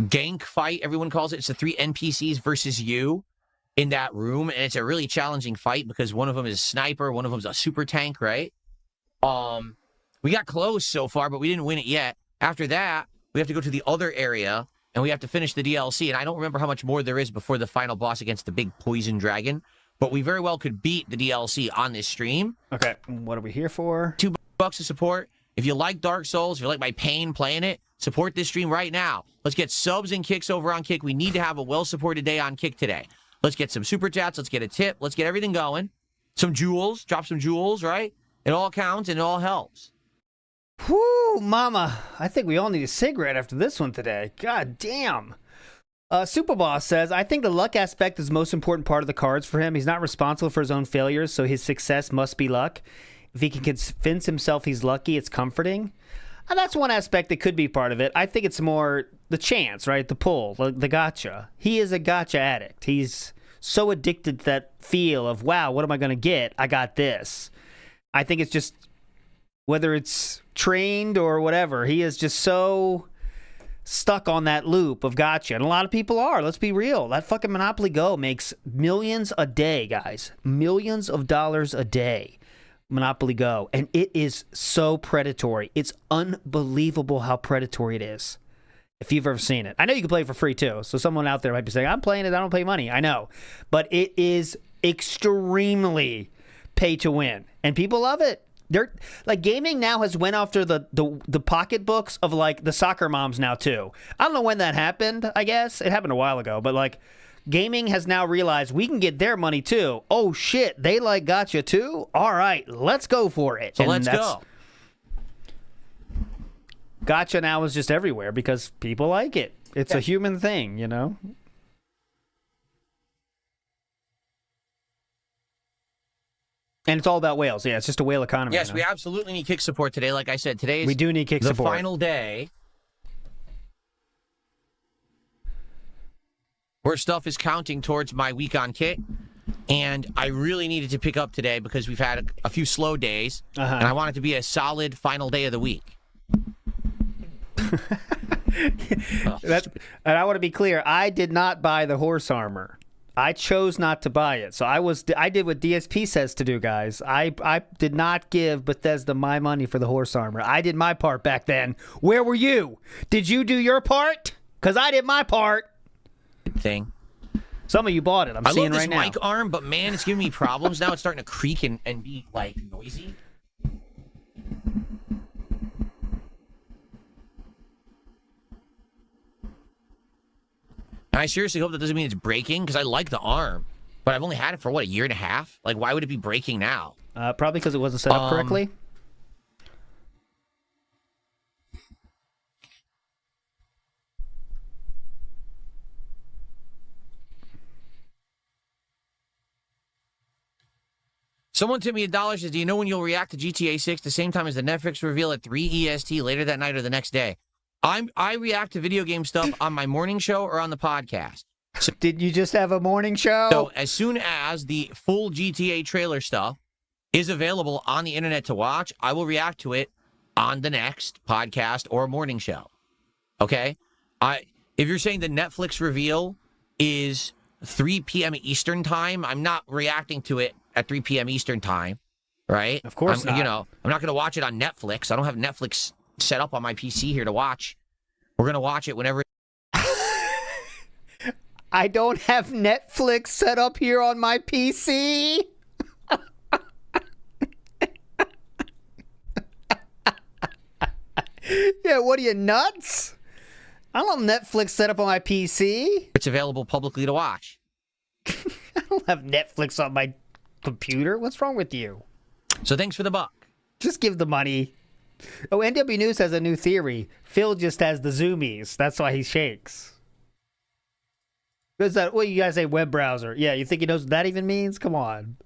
S3: gank fight, everyone calls it. It's the 3 NPCs versus you in that room, and it's a really challenging fight because one of them is a sniper, one of them is a super tank, right? We got close so far, but we didn't win it yet. After that, we have to go to the other area, and we have to finish the DLC, and I don't remember how much more there is before the final boss against the big poison dragon, but we very well could beat the DLC on this stream.
S1: Okay, what are we here for?
S3: $2 of support. If you like Dark Souls, if you like my pain playing it, support this stream right now. Let's get subs and kicks over on Kick. We need to have a well-supported day on Kick today. Let's get some super chats. Let's get a tip. Let's get everything going. Some jewels. Drop some jewels, right? It all counts and it all helps.
S1: Whoo, mama. I think we all need a cigarette after this one today. God damn. Superboss says, I think the luck aspect is the most important part of the cards for him. He's not responsible for his own failures, so his success must be luck. If he can convince himself he's lucky, it's comforting. And that's one aspect that could be part of it. I think it's more the chance, right? The pull, the gotcha. He is a gotcha addict. He's so addicted to that feel of, wow, what am I going to get? I got this. I think it's just, whether it's trained or whatever, he is just so stuck on that loop of gotcha. And a lot of people are. Let's be real. That fucking Monopoly Go makes millions a day, guys. Millions of dollars a day. Monopoly Go, and it is so predatory. It's unbelievable how predatory it is. If you've ever seen it, I know you can play it for free too. So someone out there might be saying, "I'm playing it. I don't pay money." I know, but it is extremely pay to win, and people love it. They're like, gaming now has went after the pocketbooks of like the soccer moms now too. I don't know when that happened. I guess it happened a while ago, but like, gaming has now realized we can get their money too. Oh shit, they like gotcha too? All right, let's go for it.
S3: So let's go.
S1: Gotcha now is just everywhere because people like it. It's a human thing, you know? And it's all about whales. Yeah, it's just a whale economy.
S3: Yes, we absolutely need kick support today. Like I said, today is
S1: we do need kick support.
S3: The final day where stuff is counting towards my week on Kick. And I really needed to pick up today because we've had a few slow days. And I want it to be a solid final day of the week.
S1: And I want to be clear, I did not buy the horse armor. I chose not to buy it. So I did what DSP says to do, guys. I did not give Bethesda my money for the horse armor. I did my part back then. Where were you? Did you do your part? Because I did my part.
S3: Thing.
S1: Some of you bought it. I'm seeing right now.
S3: I love this mic arm, but man, it's giving me problems now. It's starting to creak and be like noisy. And I seriously hope that doesn't mean it's breaking because I like the arm, but I've only had it for what, a year and a half? Like, why would it be breaking now?
S1: Probably because it wasn't set up correctly.
S3: Someone tipped me $1, says, do you know when you'll react to GTA 6 the same time as the Netflix reveal at 3 EST later that night or the next day? I react to video game stuff on my morning show or on the podcast.
S1: So, did you just have a morning show?
S3: So as soon as the full GTA trailer stuff is available on the internet to watch, I will react to it on the next podcast or morning show. Okay? If you're saying the Netflix reveal is 3 p.m. Eastern time, I'm not reacting to it at 3 p.m. Eastern time, right?
S1: Of course not.
S3: You know, I'm not going to watch it on Netflix. I don't have Netflix set up on my PC here to watch. We're going to watch it whenever.
S1: I don't have Netflix set up here on my PC. Yeah, what are you, nuts? I don't have Netflix set up on my PC.
S3: It's available publicly to watch.
S1: I don't have Netflix on my computer. What's wrong with you?
S3: So thanks for the buck.
S1: Just give the money. Oh, NW News has a new theory. Phil just has the zoomies. That's why he shakes. What's that? What, you guys say web browser? Yeah, you think he knows what that even means? Come on.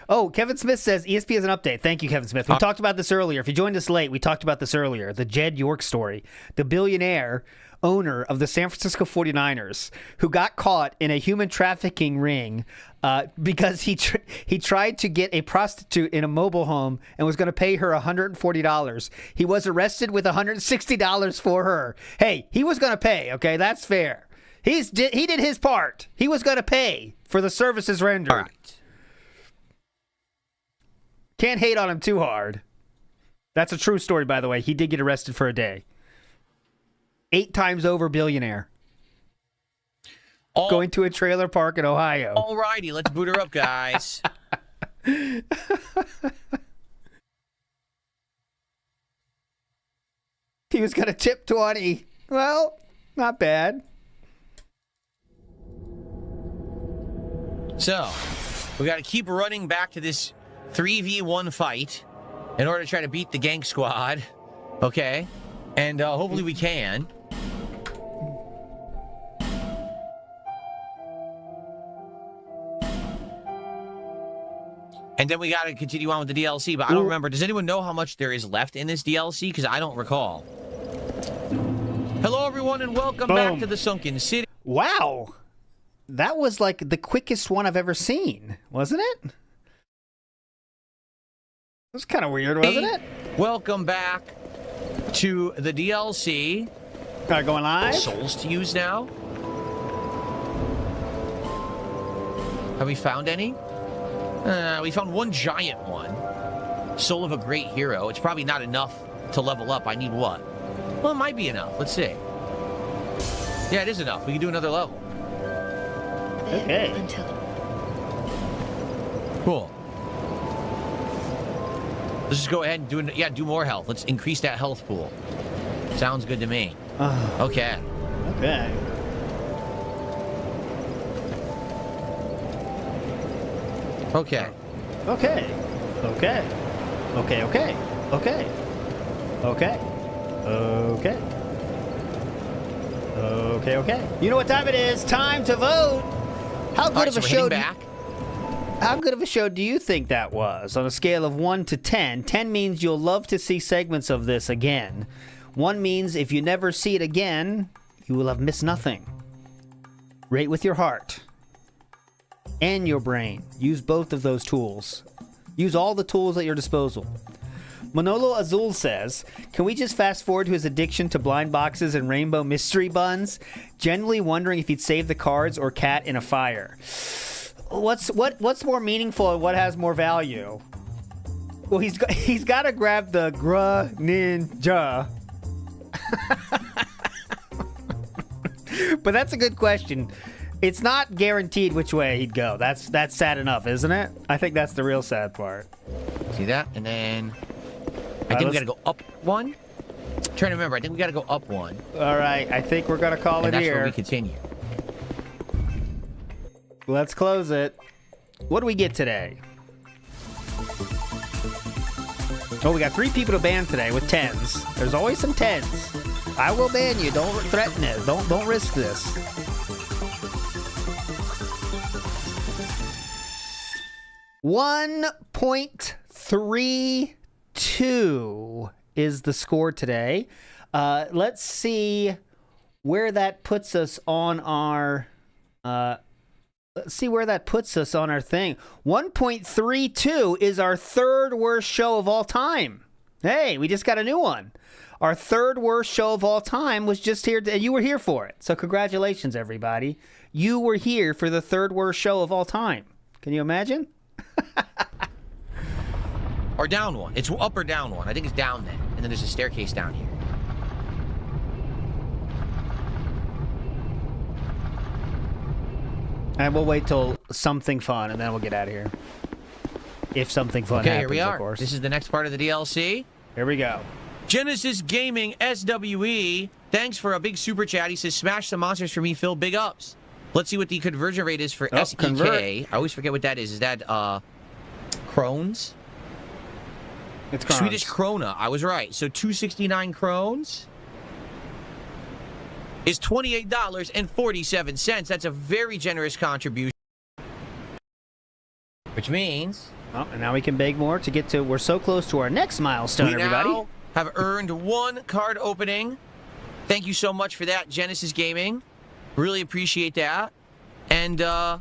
S1: Oh, Kevin Smith says ESP has an update. Thank you, Kevin Smith. We talked about this earlier. If you joined us late, we talked about this earlier. The Jed York story. The billionaire owner of the San Francisco 49ers who got caught in a human trafficking ring because he tried to get a prostitute in a mobile home and was going to pay her $140. He was arrested with $160 for her. Hey, he was going to pay, okay? That's fair. He did his part. He was going to pay for the services rendered.
S3: All right.
S1: Can't hate on him too hard. That's a true story, by the way. He did get arrested for a day. 8 times over billionaire. Going to a trailer park in Ohio.
S3: All righty, let's boot her up, guys.
S1: He was going to tip 20. Well, not bad.
S3: So, we got to keep running back to this 3v1 fight in order to try to beat the gang squad. Okay? And hopefully we can. And then we got to continue on with the DLC, but I don't remember. Does anyone know how much there is left in this DLC? Because I don't recall. Hello, everyone, and welcome back to the Sunken City.
S1: Wow. That was like the quickest one I've ever seen, wasn't it? It was kind of weird, wasn't it?
S3: Welcome back to the DLC.
S1: Going live?
S3: Souls to use now. Have we found any? We found one giant one. Soul of a Great Hero. It's probably not enough to level up. I need what? Well, it might be enough. Let's see. Yeah, it is enough. We can do another level.
S1: Okay.
S3: Cool. Let's just go ahead and do more health. Let's increase that health pool. Sounds good to me. Okay.
S1: Okay.
S3: Okay.
S1: Okay. Okay. Okay. Okay. Okay. Okay. Okay. Okay. Okay. You know what time it is? Time to vote. How good of a show? How good of a show do you think that was? On a scale of 1 to 10, 10 means you'll love to see segments of this again. 1 means if you never see it again, you will have missed nothing. Rate with your heart and your brain. Use both of those tools. Use all the tools at your disposal. Manolo Azul says, can we just fast forward to his addiction to blind boxes and rainbow mystery buns? Generally wondering if he'd save the cards or cat in a fire. What's more meaningful and what has more value? Well, he's got to grab the Ninja. But that's a good question. It's not guaranteed which way he'd go. That's sad enough, isn't it? I think that's the real sad part.
S3: See that? And then I think we got to go up 1. I'm trying to remember. I think we got to go up 1.
S1: All right. I think we're going to call it
S3: that's
S1: here.
S3: Where we continue.
S1: Let's close it. What do we get today? Oh, we got 3 people to ban today with 10s. There's always some 10s. I will ban you. Don't threaten it. Don't risk this. $1.32 is the score today. Let's see where that puts us on our. Let's see where that puts us on our thing. 1.32 is our 3rd worst show of all time. Hey, we just got a new one. Our third worst show of all time was just here, and you were here for it. So congratulations, everybody. You were here for the third worst show of all time. Can you imagine?
S3: Or down one. It's up or down one. I think it's down then. And then there's a staircase down here.
S1: And we'll wait till something fun, and then we'll get out of here. If something fun
S3: okay,
S1: happens,
S3: here we are.
S1: Of course.
S3: This is the next part of the DLC.
S1: Here we go.
S3: Genesis Gaming SWE. Thanks for a big super chat. He says, smash some monsters for me, Phil. Big ups. Let's see what the conversion rate is for SEK.
S1: Convert.
S3: I always forget what that is. Is that crones?
S1: It's crowns.
S3: Swedish krona. I was right. So 269 krones is $28.47. That's a very generous contribution. Which means...
S1: Oh, and now we can beg more to get to... We're so close to our next milestone, everybody.
S3: We now have earned one card opening. Thank you so much for that, Genesis Gaming. Really appreciate that. And that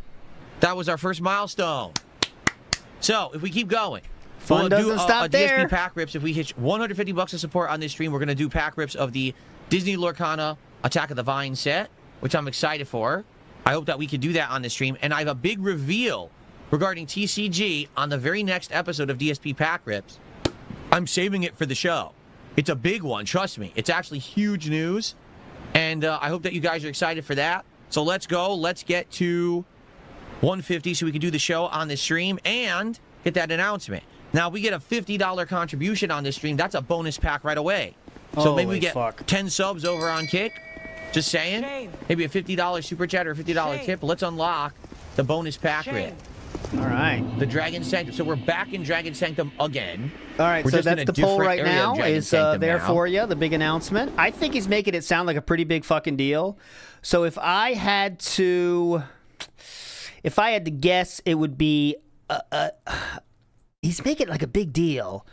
S3: was our first milestone. So, if we keep going...
S1: Fun doesn't stop there.
S3: DSP pack rips. If we hit 150 bucks of support on this stream, we're going to do pack rips of the Disney Lorcana Attack of the Vine set, which I'm excited for. I hope that we can do that on this stream. And I have a big reveal regarding TCG on the very next episode of DSP Pack Rips. I'm saving it for the show. It's a big one, trust me. It's actually huge news, and I hope that you guys are excited for that. So let's go. Let's get to 150 so we can do the show on the stream and get that announcement. Now, we get a $50 contribution on this stream. That's a bonus pack right away. So maybe we get 10 subs over on Kick. Just saying. Maybe a $50 super chat or a $50 tip. Let's unlock the bonus pack rip.
S1: All right.
S3: The Dragon Sanctum. So we're back in Dragon Sanctum again.
S1: All right,
S3: We're
S1: so
S3: just
S1: that's
S3: in a
S1: the poll
S3: different
S1: right
S3: area of
S1: now.
S3: Dragon
S1: Is
S3: Sanctum
S1: there
S3: now.
S1: for you, the big announcement. I think he's making it sound like a pretty big fucking deal. So if I had to guess, it would be he's making it like a big deal.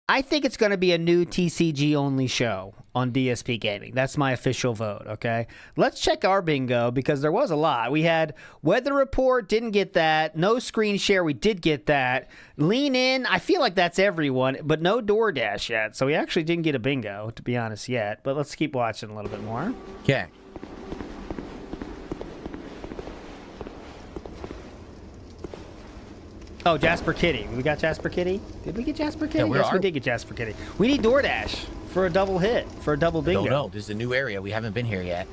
S1: I think it's going to be a new TCG only show on DSP Gaming. That's my official vote, okay? Let's check our bingo because there was a lot. We had Weather Report, didn't get that. No Screen Share, we did get that. Lean In, I feel like that's everyone, but no DoorDash yet. So we actually didn't get a bingo, to be honest, yet. But let's keep watching a little bit more.
S3: Okay.
S1: Oh, Jasper Kitty. We got Jasper Kitty? Did we get Jasper Kitty?
S3: Yeah,
S1: Yes, we did get Jasper Kitty. We need DoorDash for a double hit, for a double bingo.
S3: No, this is a new area. We haven't been here yet.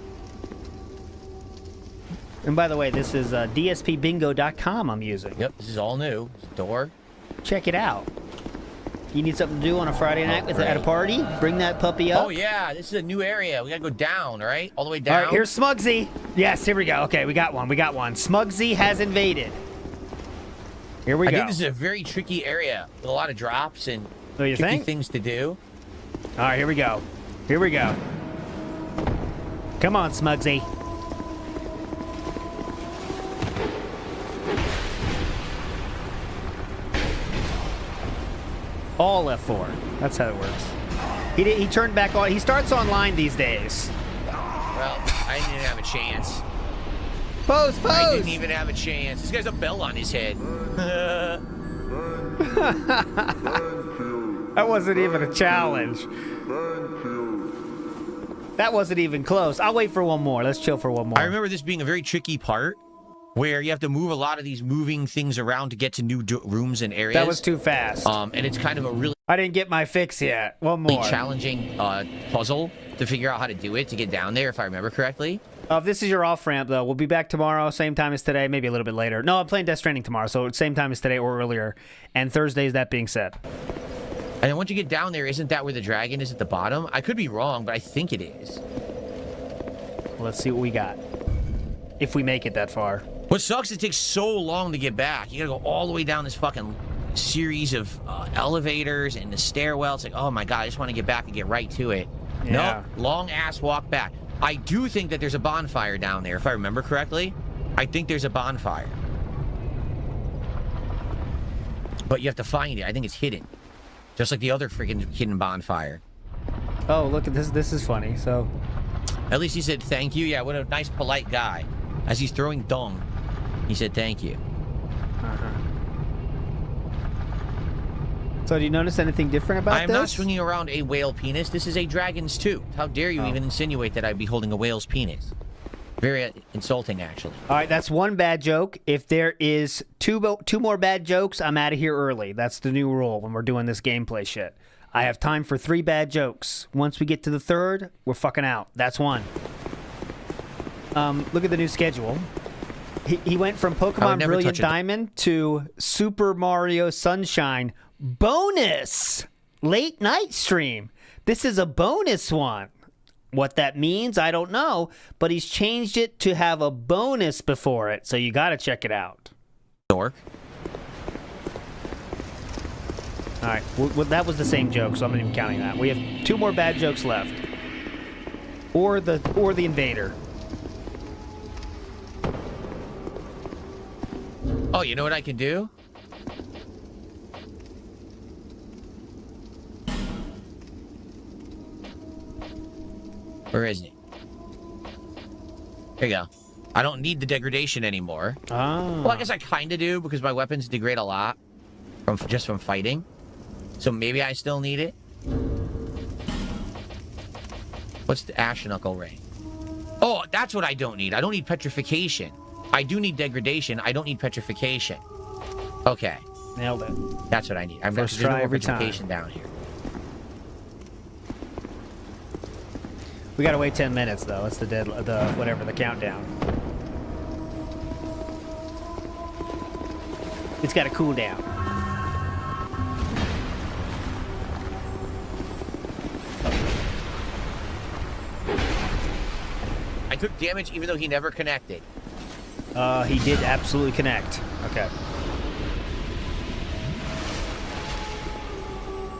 S1: And by the way, this is dspbingo.com I'm using.
S3: Yep, this is all new. Door.
S1: Check it out. You need something to do on a Friday night at a party? Bring that puppy up.
S3: Oh, yeah, this is a new area. We gotta go down, all right? All the way down.
S1: All right, here's Smugsy. Yes, here we go. Okay, we got one. Smugsy has invaded. Here we go.
S3: I think this is a very tricky area with a lot of drops and tricky things to do.
S1: All right, here we go. Come on, Smugsy. All F4. That's how it works. He turned back on. He starts online these days.
S3: Well, I didn't have a chance.
S1: Pose!
S3: I didn't even have a chance. This guy's a bell on his head.
S1: That wasn't even a challenge. That wasn't even close. I'll wait for one more. Let's chill for one more.
S3: I remember this being a very tricky part where you have to move a lot of these moving things around to get to new rooms and areas.
S1: That was too fast.
S3: And it's kind of a really...
S1: I didn't get my fix yet. One more.
S3: Challenging puzzle to figure out how to do it to get down there, if I remember correctly.
S1: This is your off-ramp, though. We'll be back tomorrow, same time as today, maybe a little bit later. No, I'm playing Death Stranding tomorrow, so same time as today or earlier. And Thursdays, that being said.
S3: And then once you get down there, isn't that where the dragon is at the bottom? I could be wrong, but I think it is.
S1: Well, let's see what we got. If we make it that far.
S3: What sucks, it takes so long to get back. You gotta go all the way down this fucking series of elevators and the stairwell. It's like, oh my god, I just want to get back and get right to it.
S1: Yeah.
S3: Nope, long-ass walk back. I do think that there's a bonfire down there, if I remember correctly. I think there's a bonfire. But you have to find it. I think it's hidden. Just like the other freaking hidden bonfire.
S1: Oh, look at this. This is funny. So,
S3: at least he said thank you. Yeah, what a nice, polite guy. As he's throwing dung, he said thank you.
S1: So do you notice anything different about this?
S3: I'm not swinging around a whale penis. This is a dragon's tooth. How dare you even insinuate that I'd be holding a whale's penis? Very insulting, actually.
S1: All right, that's one bad joke. If there is two more bad jokes, I'm out of here early. That's the new rule when we're doing this gameplay shit. I have time for 3 bad jokes. Once we get to the 3rd, we're fucking out. That's one. Look at the new schedule. He went from Pokemon Brilliant Diamond to Super Mario Sunshine bonus late night stream. This is a bonus one. What that means, I don't know, but he's changed it to have a bonus before it, so you got to check it out.
S3: Dork.
S1: All right, well, that was the same joke, so I'm not even counting that. We have 2 more bad jokes left, or the invader.
S3: Oh, you know what I can do? Where is it? Here you go. I don't need the degradation anymore.
S1: Oh.
S3: Well, I guess I kind of do because my weapons degrade a lot from fighting. So maybe I still need it. What's the Ash Knuckle Ring? Oh, that's what I don't need. I don't need petrification. I do need degradation. I don't need petrification. Okay.
S1: Nailed it.
S3: That's what I need. I've got
S1: First try every
S3: petrification
S1: time.
S3: down here.
S1: We gotta wait 10 minutes though. That's the the countdown. It's got a cooldown.
S3: I took damage even though he never connected.
S1: He did absolutely connect. Okay.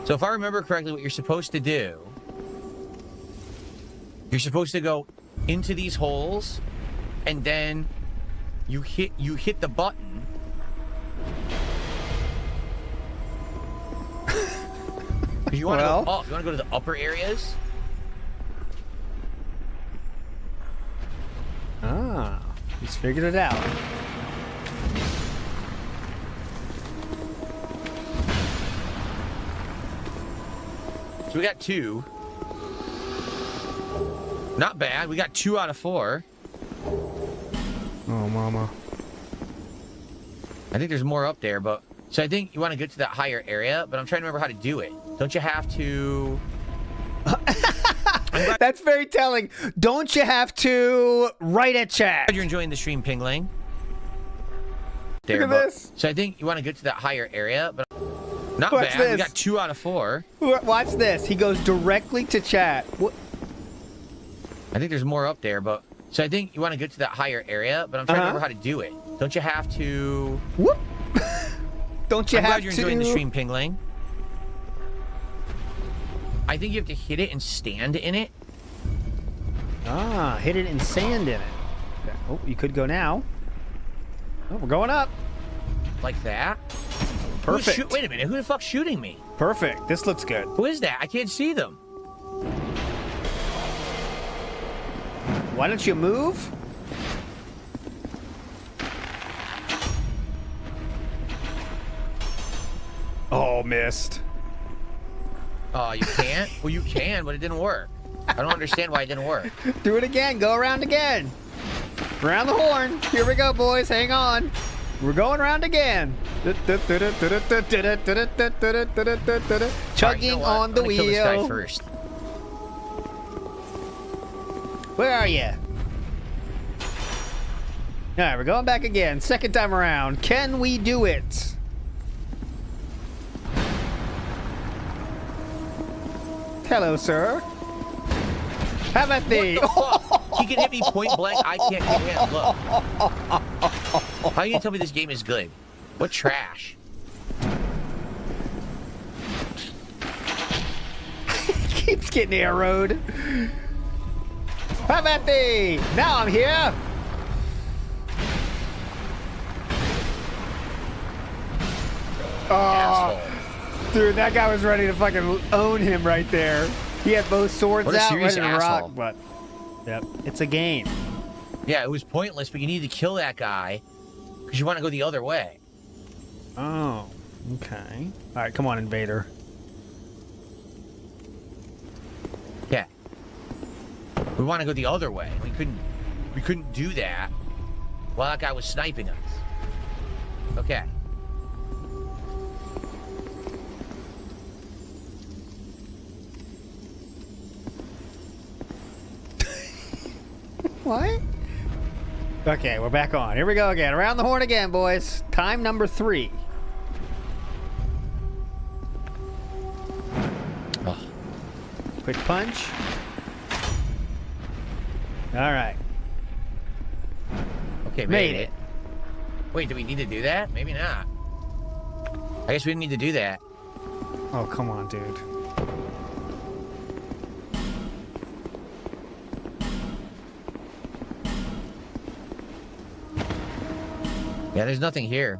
S3: So if I remember correctly, what you're supposed to do, you're supposed to go into these holes, and then you hit the button. You want to go up. You want to go to the upper areas.
S1: Ah, he's figured it out.
S3: So we got 2. Not bad. We got 2 out of 4.
S1: Oh, mama.
S3: I think there's more up there, but... So I think you want to get to that higher area, but I'm trying to remember how to do it. Don't you have to...
S1: That's very telling. Don't you have to write a chat?
S3: Glad you're enjoying the stream, Pingling. There,
S1: Look at this.
S3: So I think you want to get to that higher area, but... Not
S1: Watch
S3: bad.
S1: this.
S3: We got 2 out of 4.
S1: Watch this. He goes directly to chat. What?
S3: I think there's more up there, but... So I think you want to get to that higher area, but I'm trying to remember how to do it. Don't you have to...
S1: Whoop. Don't you
S3: I'm
S1: have
S3: glad you're
S1: to...
S3: enjoying the stream, Pingling. I think you have to hit it and stand in it.
S1: Ah, hit it and sand in it. Okay. Oh, you could go now. Oh, we're going up.
S3: Like that.
S1: Perfect.
S3: Wait a minute. Who the fuck's shooting me?
S1: Perfect. This looks good.
S3: Who is that? I can't see them.
S1: Why don't you move? Oh, missed.
S3: Oh, you can't? Well, you can, but it didn't work. I don't understand why it didn't work.
S1: Do it again. Go around again. Around the horn. Here we go, boys. Hang on. We're going around again. Chugging on the wheel.
S3: Kill this guy first.
S1: Where are you? All right, we're going back again. Second time around. Can we do it? Hello, sir. How about thee?
S3: He can hit me point blank. I can't hit him. Look. How are you gonna tell me this game is good? What trash?
S1: Keeps getting arrowed. How about thee? Now I'm here. Oh, dude, that guy was ready to fucking own him right there. He had both swords out, ready to rock, but yep, it's a game.
S3: Yeah, it was pointless, but you need to kill that guy because you want to go the other way.
S1: Oh, Okay. All right, come on, Invader.
S3: Yeah. We want to go the other way. We couldn't do that while that guy was sniping us. Okay.
S1: What? Okay, we're back on. Here we go again. Around the horn again, boys. Time number 3.
S3: Oh.
S1: Quick punch. All right.
S3: Okay, made it. Wait, do we need to do that? Maybe not. I guess we didn't need to do that.
S1: Oh, come on, dude.
S3: Yeah, there's nothing here.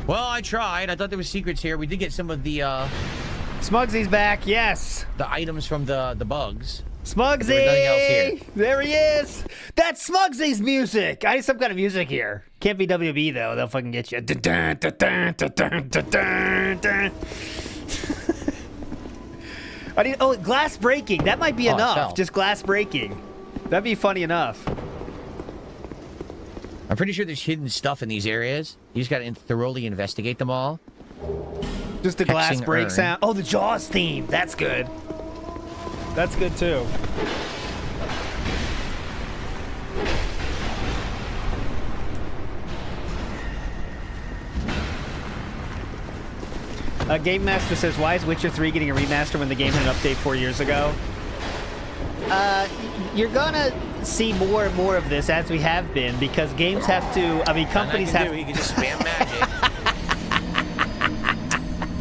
S3: Well, I tried. I thought there was secrets here. We did get some of the,
S1: Smugsy's back, yes.
S3: the items from the bugs.
S1: Smugsy!
S3: There was nothing else here.
S1: There he is! That's Smugsy's music! I need some kind of music here. Can't be WB, though. They'll fucking get you. Dun, dun, dun, dun, dun, dun, dun, dun. I need, oh, glass breaking. That might be enough. Just glass breaking. That'd be funny enough.
S3: I'm pretty sure there's hidden stuff in these areas. You just gotta thoroughly investigate them all.
S1: Just the glass
S3: Hexing
S1: break
S3: urn.
S1: sound. Oh, the Jaws theme. That's good. That's good, too. Game Master says, why is Witcher 3 getting a remaster when the game had an update 4 years ago? You're gonna see more and more of this as we have been, because games have to, I mean, companies have...
S3: You can just spam magic.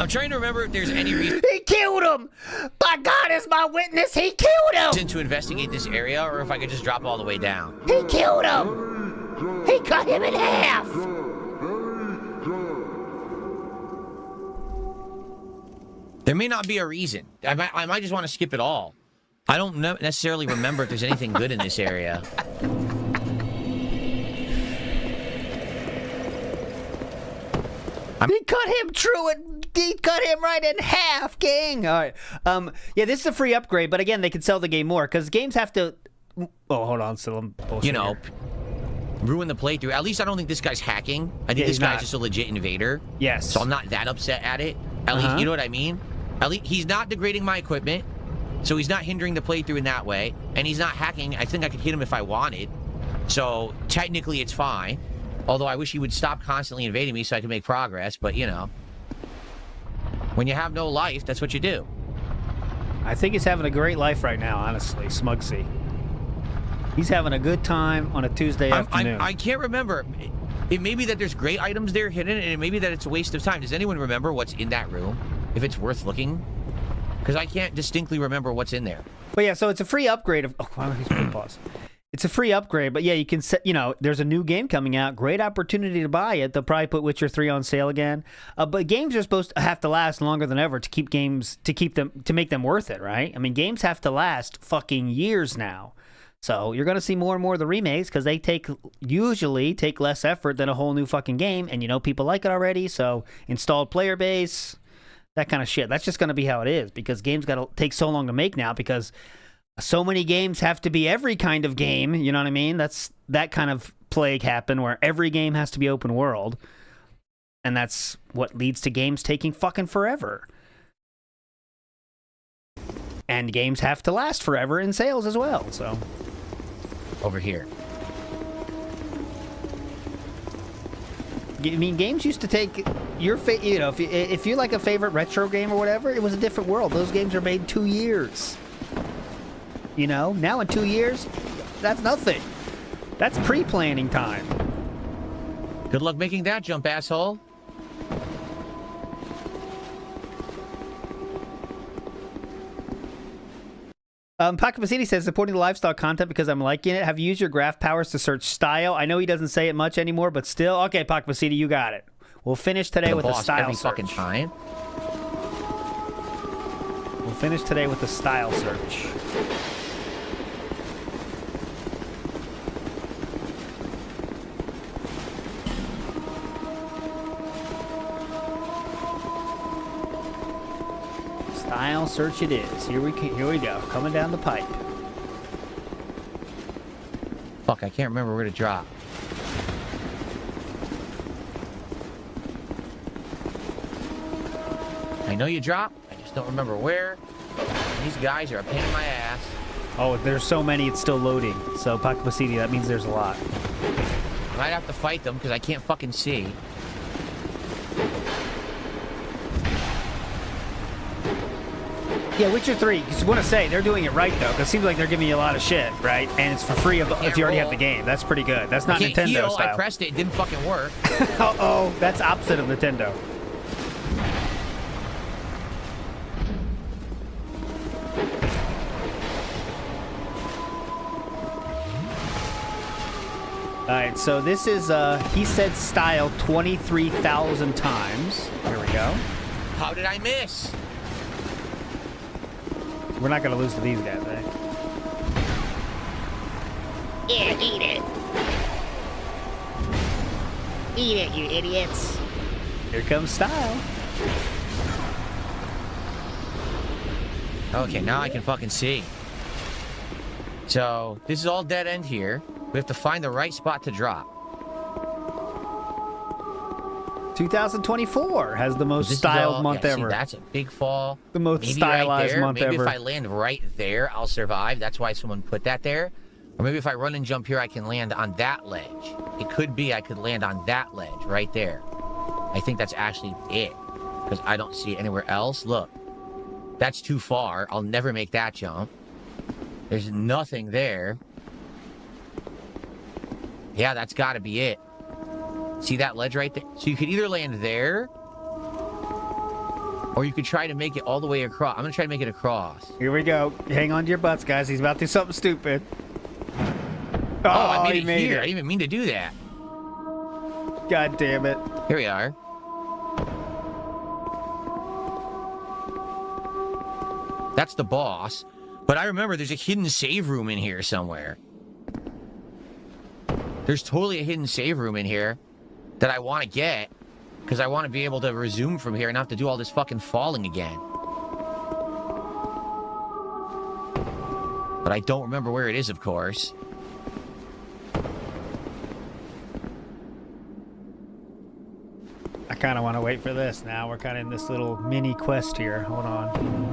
S3: I'm trying to remember if there's any reason...
S1: He killed him! By God is my witness, he killed him!
S3: ...to investigate this area, or if I could just drop all the way down.
S1: He killed him! He cut him in half!
S3: There may not be a reason. I might just want to skip it all. I don't necessarily remember if there's anything good in this area.
S1: He cut him he cut him right in half, gang! Alright, yeah, this is a free upgrade, but again, they can sell the game more, because games have to... Oh, hold on, still bullshit
S3: You know,
S1: here.
S3: ruin the playthrough. At least I don't think this guy's hacking. I think this guy's just a legit invader.
S1: Yes.
S3: So I'm not that upset at it. At least, you know what I mean? At least he's not degrading my equipment, so he's not hindering the playthrough in that way, and he's not hacking. I think I could hit him if I wanted. So technically it's fine. Although I wish he would stop constantly invading me so I could make progress, but you know. When you have no life, that's what you do.
S1: I think he's having a great life right now, honestly, Smugsy. He's having a good time on a Tuesday afternoon.
S3: I can't remember. It may be that there's great items there hidden, and it may be that it's a waste of time. Does anyone remember what's in that room? If it's worth looking? Because I can't distinctly remember what's in there.
S1: But yeah, so it's a free upgrade of... Oh, why don't you pause? It's a free upgrade, but yeah, you can set, you know, there's a new game coming out. Great opportunity to buy it. They'll probably put Witcher 3 on sale again. But games are supposed to have to last longer than ever to make them worth it, right? I mean, games have to last fucking years now. So you're going to see more and more of the remakes because they usually take less effort than a whole new fucking game. And you know, people like it already. So installed player base, that kind of shit. That's just going to be how it is because games got to take so long to make now because so many games have to be every kind of game. You know what I mean? That's that kind of plague happen where every game has to be open world. And that's what leads to games taking fucking forever. And games have to last forever in sales as well, so...
S3: Over here.
S1: I mean, games used to take your you know, if you like a favorite retro game or whatever, it was a different world. Those games are made 2 years. You know, now in 2 years, that's nothing. That's pre-planning time.
S3: Good luck making that jump, asshole.
S1: Pakapacini says, supporting the livestock content because I'm liking it. Have you used your graph powers to search style? I know he doesn't say it much anymore, but still. Okay, Pakapacini, you got it. We'll finish today with the style
S3: every
S1: search.
S3: Fucking time.
S1: We'll finish today with the style search. search it is. Here we go. Coming down the pipe.
S3: Fuck, I can't remember where to drop. I know you drop. I just don't remember where. These guys are a pain in my ass.
S1: Oh, there's so many, it's still loading. So, Pakapasiti, that means there's a lot.
S3: I might have to fight them because I can't fucking see.
S1: Yeah, Witcher 3, just want to say, they're doing it right, though, because it seems like they're giving you a lot of shit, right? And it's for free if you already have the game. That's pretty good. That's not Nintendo
S3: heal.
S1: style.
S3: I pressed it didn't fucking work.
S1: Uh-oh, that's opposite of Nintendo. Alright, so this is, he said style 23,000 times. Here we go.
S3: How did I miss?
S1: We're not going to lose to these guys, eh?
S15: Yeah, eat it. Eat it, you idiots.
S1: Here comes style.
S3: Okay, now I can fucking see. So, this is all dead end here. We have to find the right spot to drop.
S1: 2024 has the most styled month ever.
S3: See, that's a big fall.
S1: The most
S3: maybe
S1: stylized month
S3: maybe
S1: ever.
S3: Maybe if I land right there, I'll survive. That's why someone put that there. Or maybe if I run and jump here, I can land on that ledge. It could be I could land on that ledge right there. I think that's actually it. Because I don't see it anywhere else. Look. That's too far. I'll never make that jump. There's nothing there. Yeah, that's got to be it. See that ledge right there? So you could either land there, or you could try to make it all the way across. I'm going to try to make it across.
S1: Here we go. Hang on to your butts, guys. He's about to do something stupid.
S3: Oh, I made it here. I didn't even mean to do that.
S1: God damn it.
S3: Here we are. That's the boss. But I remember there's a hidden save room in here somewhere. There's totally a hidden save room in here that I want to get because I want to be able to resume from here and not have to do all this fucking falling again. But I don't remember where it is, of course.
S1: I kind of want to wait for this now. We're kind of in this little mini quest here. Hold on.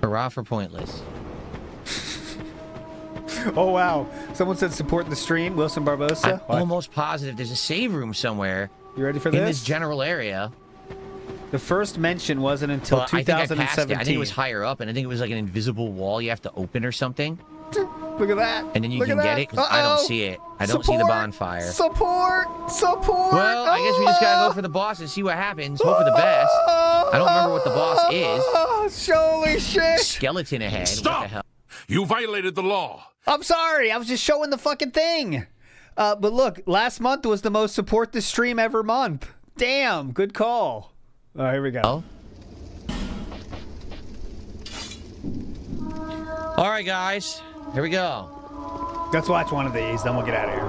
S3: Hurrah for pointless.
S1: Oh, wow. Someone said support the stream. Wilson Barbosa.
S3: I'm almost positive there's a save room somewhere.
S1: You ready for this?
S3: In this general area.
S1: The first mention wasn't until 2017.
S3: I think I think it was higher up, and I think it was like an invisible wall you have to open or something.
S1: Look at that.
S3: And then you can get it, because I don't see it. I don't see the bonfire.
S1: Support!
S3: Well, I guess we just gotta go for the boss and see what happens. Hope for the best. I don't remember what the boss is.
S1: Holy shit!
S3: Skeleton ahead.
S14: Stop!
S3: What the hell?
S14: You violated the law.
S1: I'm sorry. I was just showing the fucking thing. But look, last month was the most support the stream ever month. Damn, good call. All right, here we go.
S3: Oh. All right, guys. Here we go.
S1: Let's watch one of these, then we'll get out of here.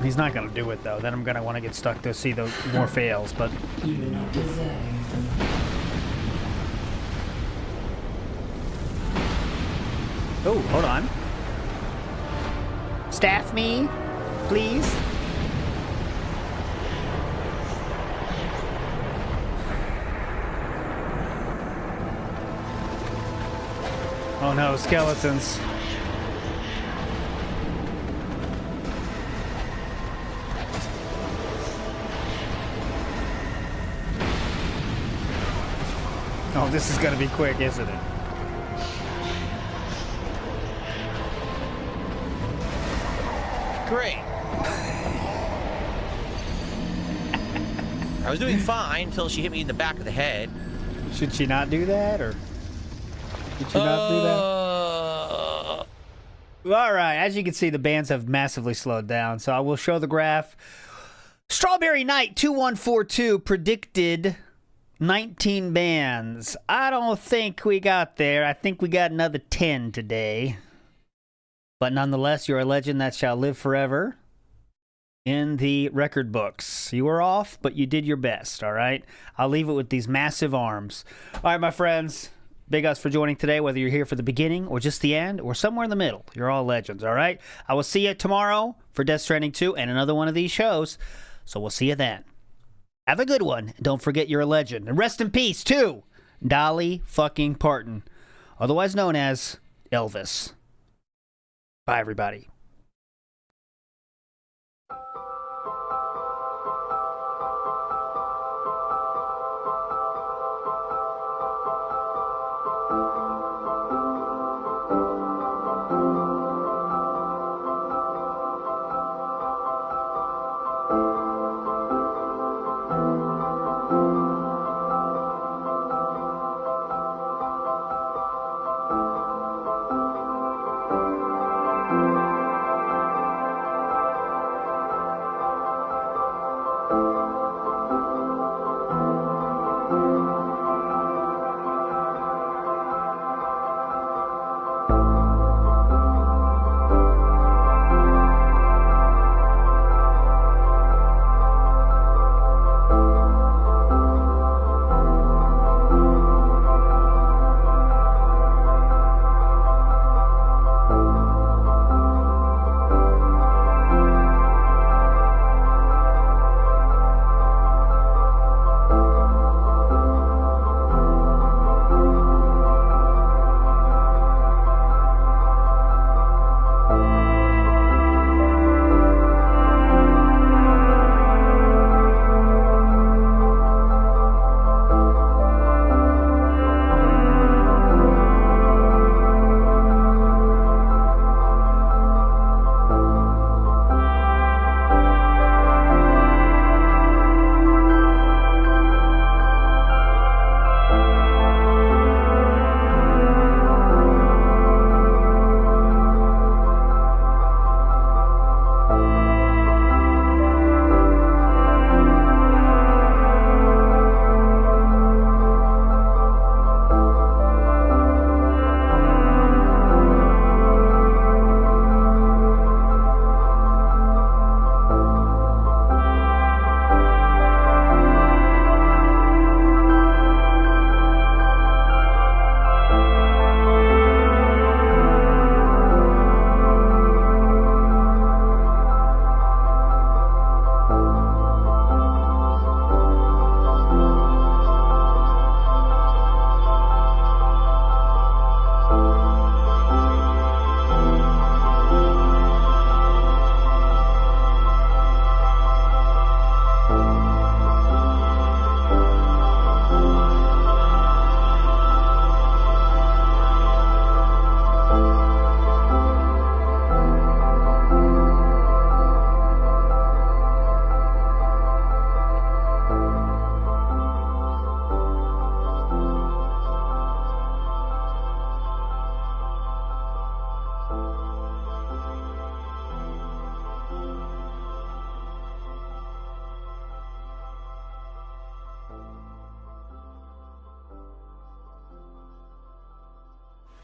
S1: He's not going to do it, though. Then I'm going to want to get stuck to see the more fails, but...
S16: You do not deserve.
S1: Oh, hold on. Staff me, please. Oh no, skeletons. Oh, this is gonna be quick, isn't it?
S3: Great. I was doing fine until she hit me in the back of the head.
S1: Should she not do that, or did she not do that? All right, as you can see, the bands have massively slowed down, so I will show the graph. Strawberry Knight 2142 predicted 19 bands. I don't think we got there. I think we got another 10 today. But nonetheless, you're a legend that shall live forever in the record books. You were off, but you did your best, all right? I'll leave it with these massive arms. All right, my friends. Big ups for joining today, whether you're here for the beginning or just the end or somewhere in the middle. You're all legends, all right? I will see you tomorrow for Death Stranding 2 and another one of these shows. So we'll see you then. Have a good one. Don't forget you're a legend. And rest in peace, too, Dolly fucking Parton, otherwise known as Elvis. Bye, everybody.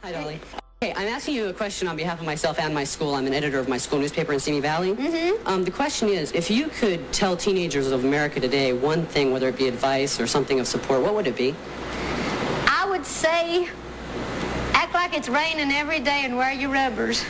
S16: Hi, Dolly. Hey, I'm asking you a question on behalf of myself and my school. I'm an editor of my school newspaper in Simi Valley. The question is, if you could tell teenagers of America today one thing, whether it be advice or something of support, what would it be?
S17: I would say, act like it's raining every day and wear your rubbers.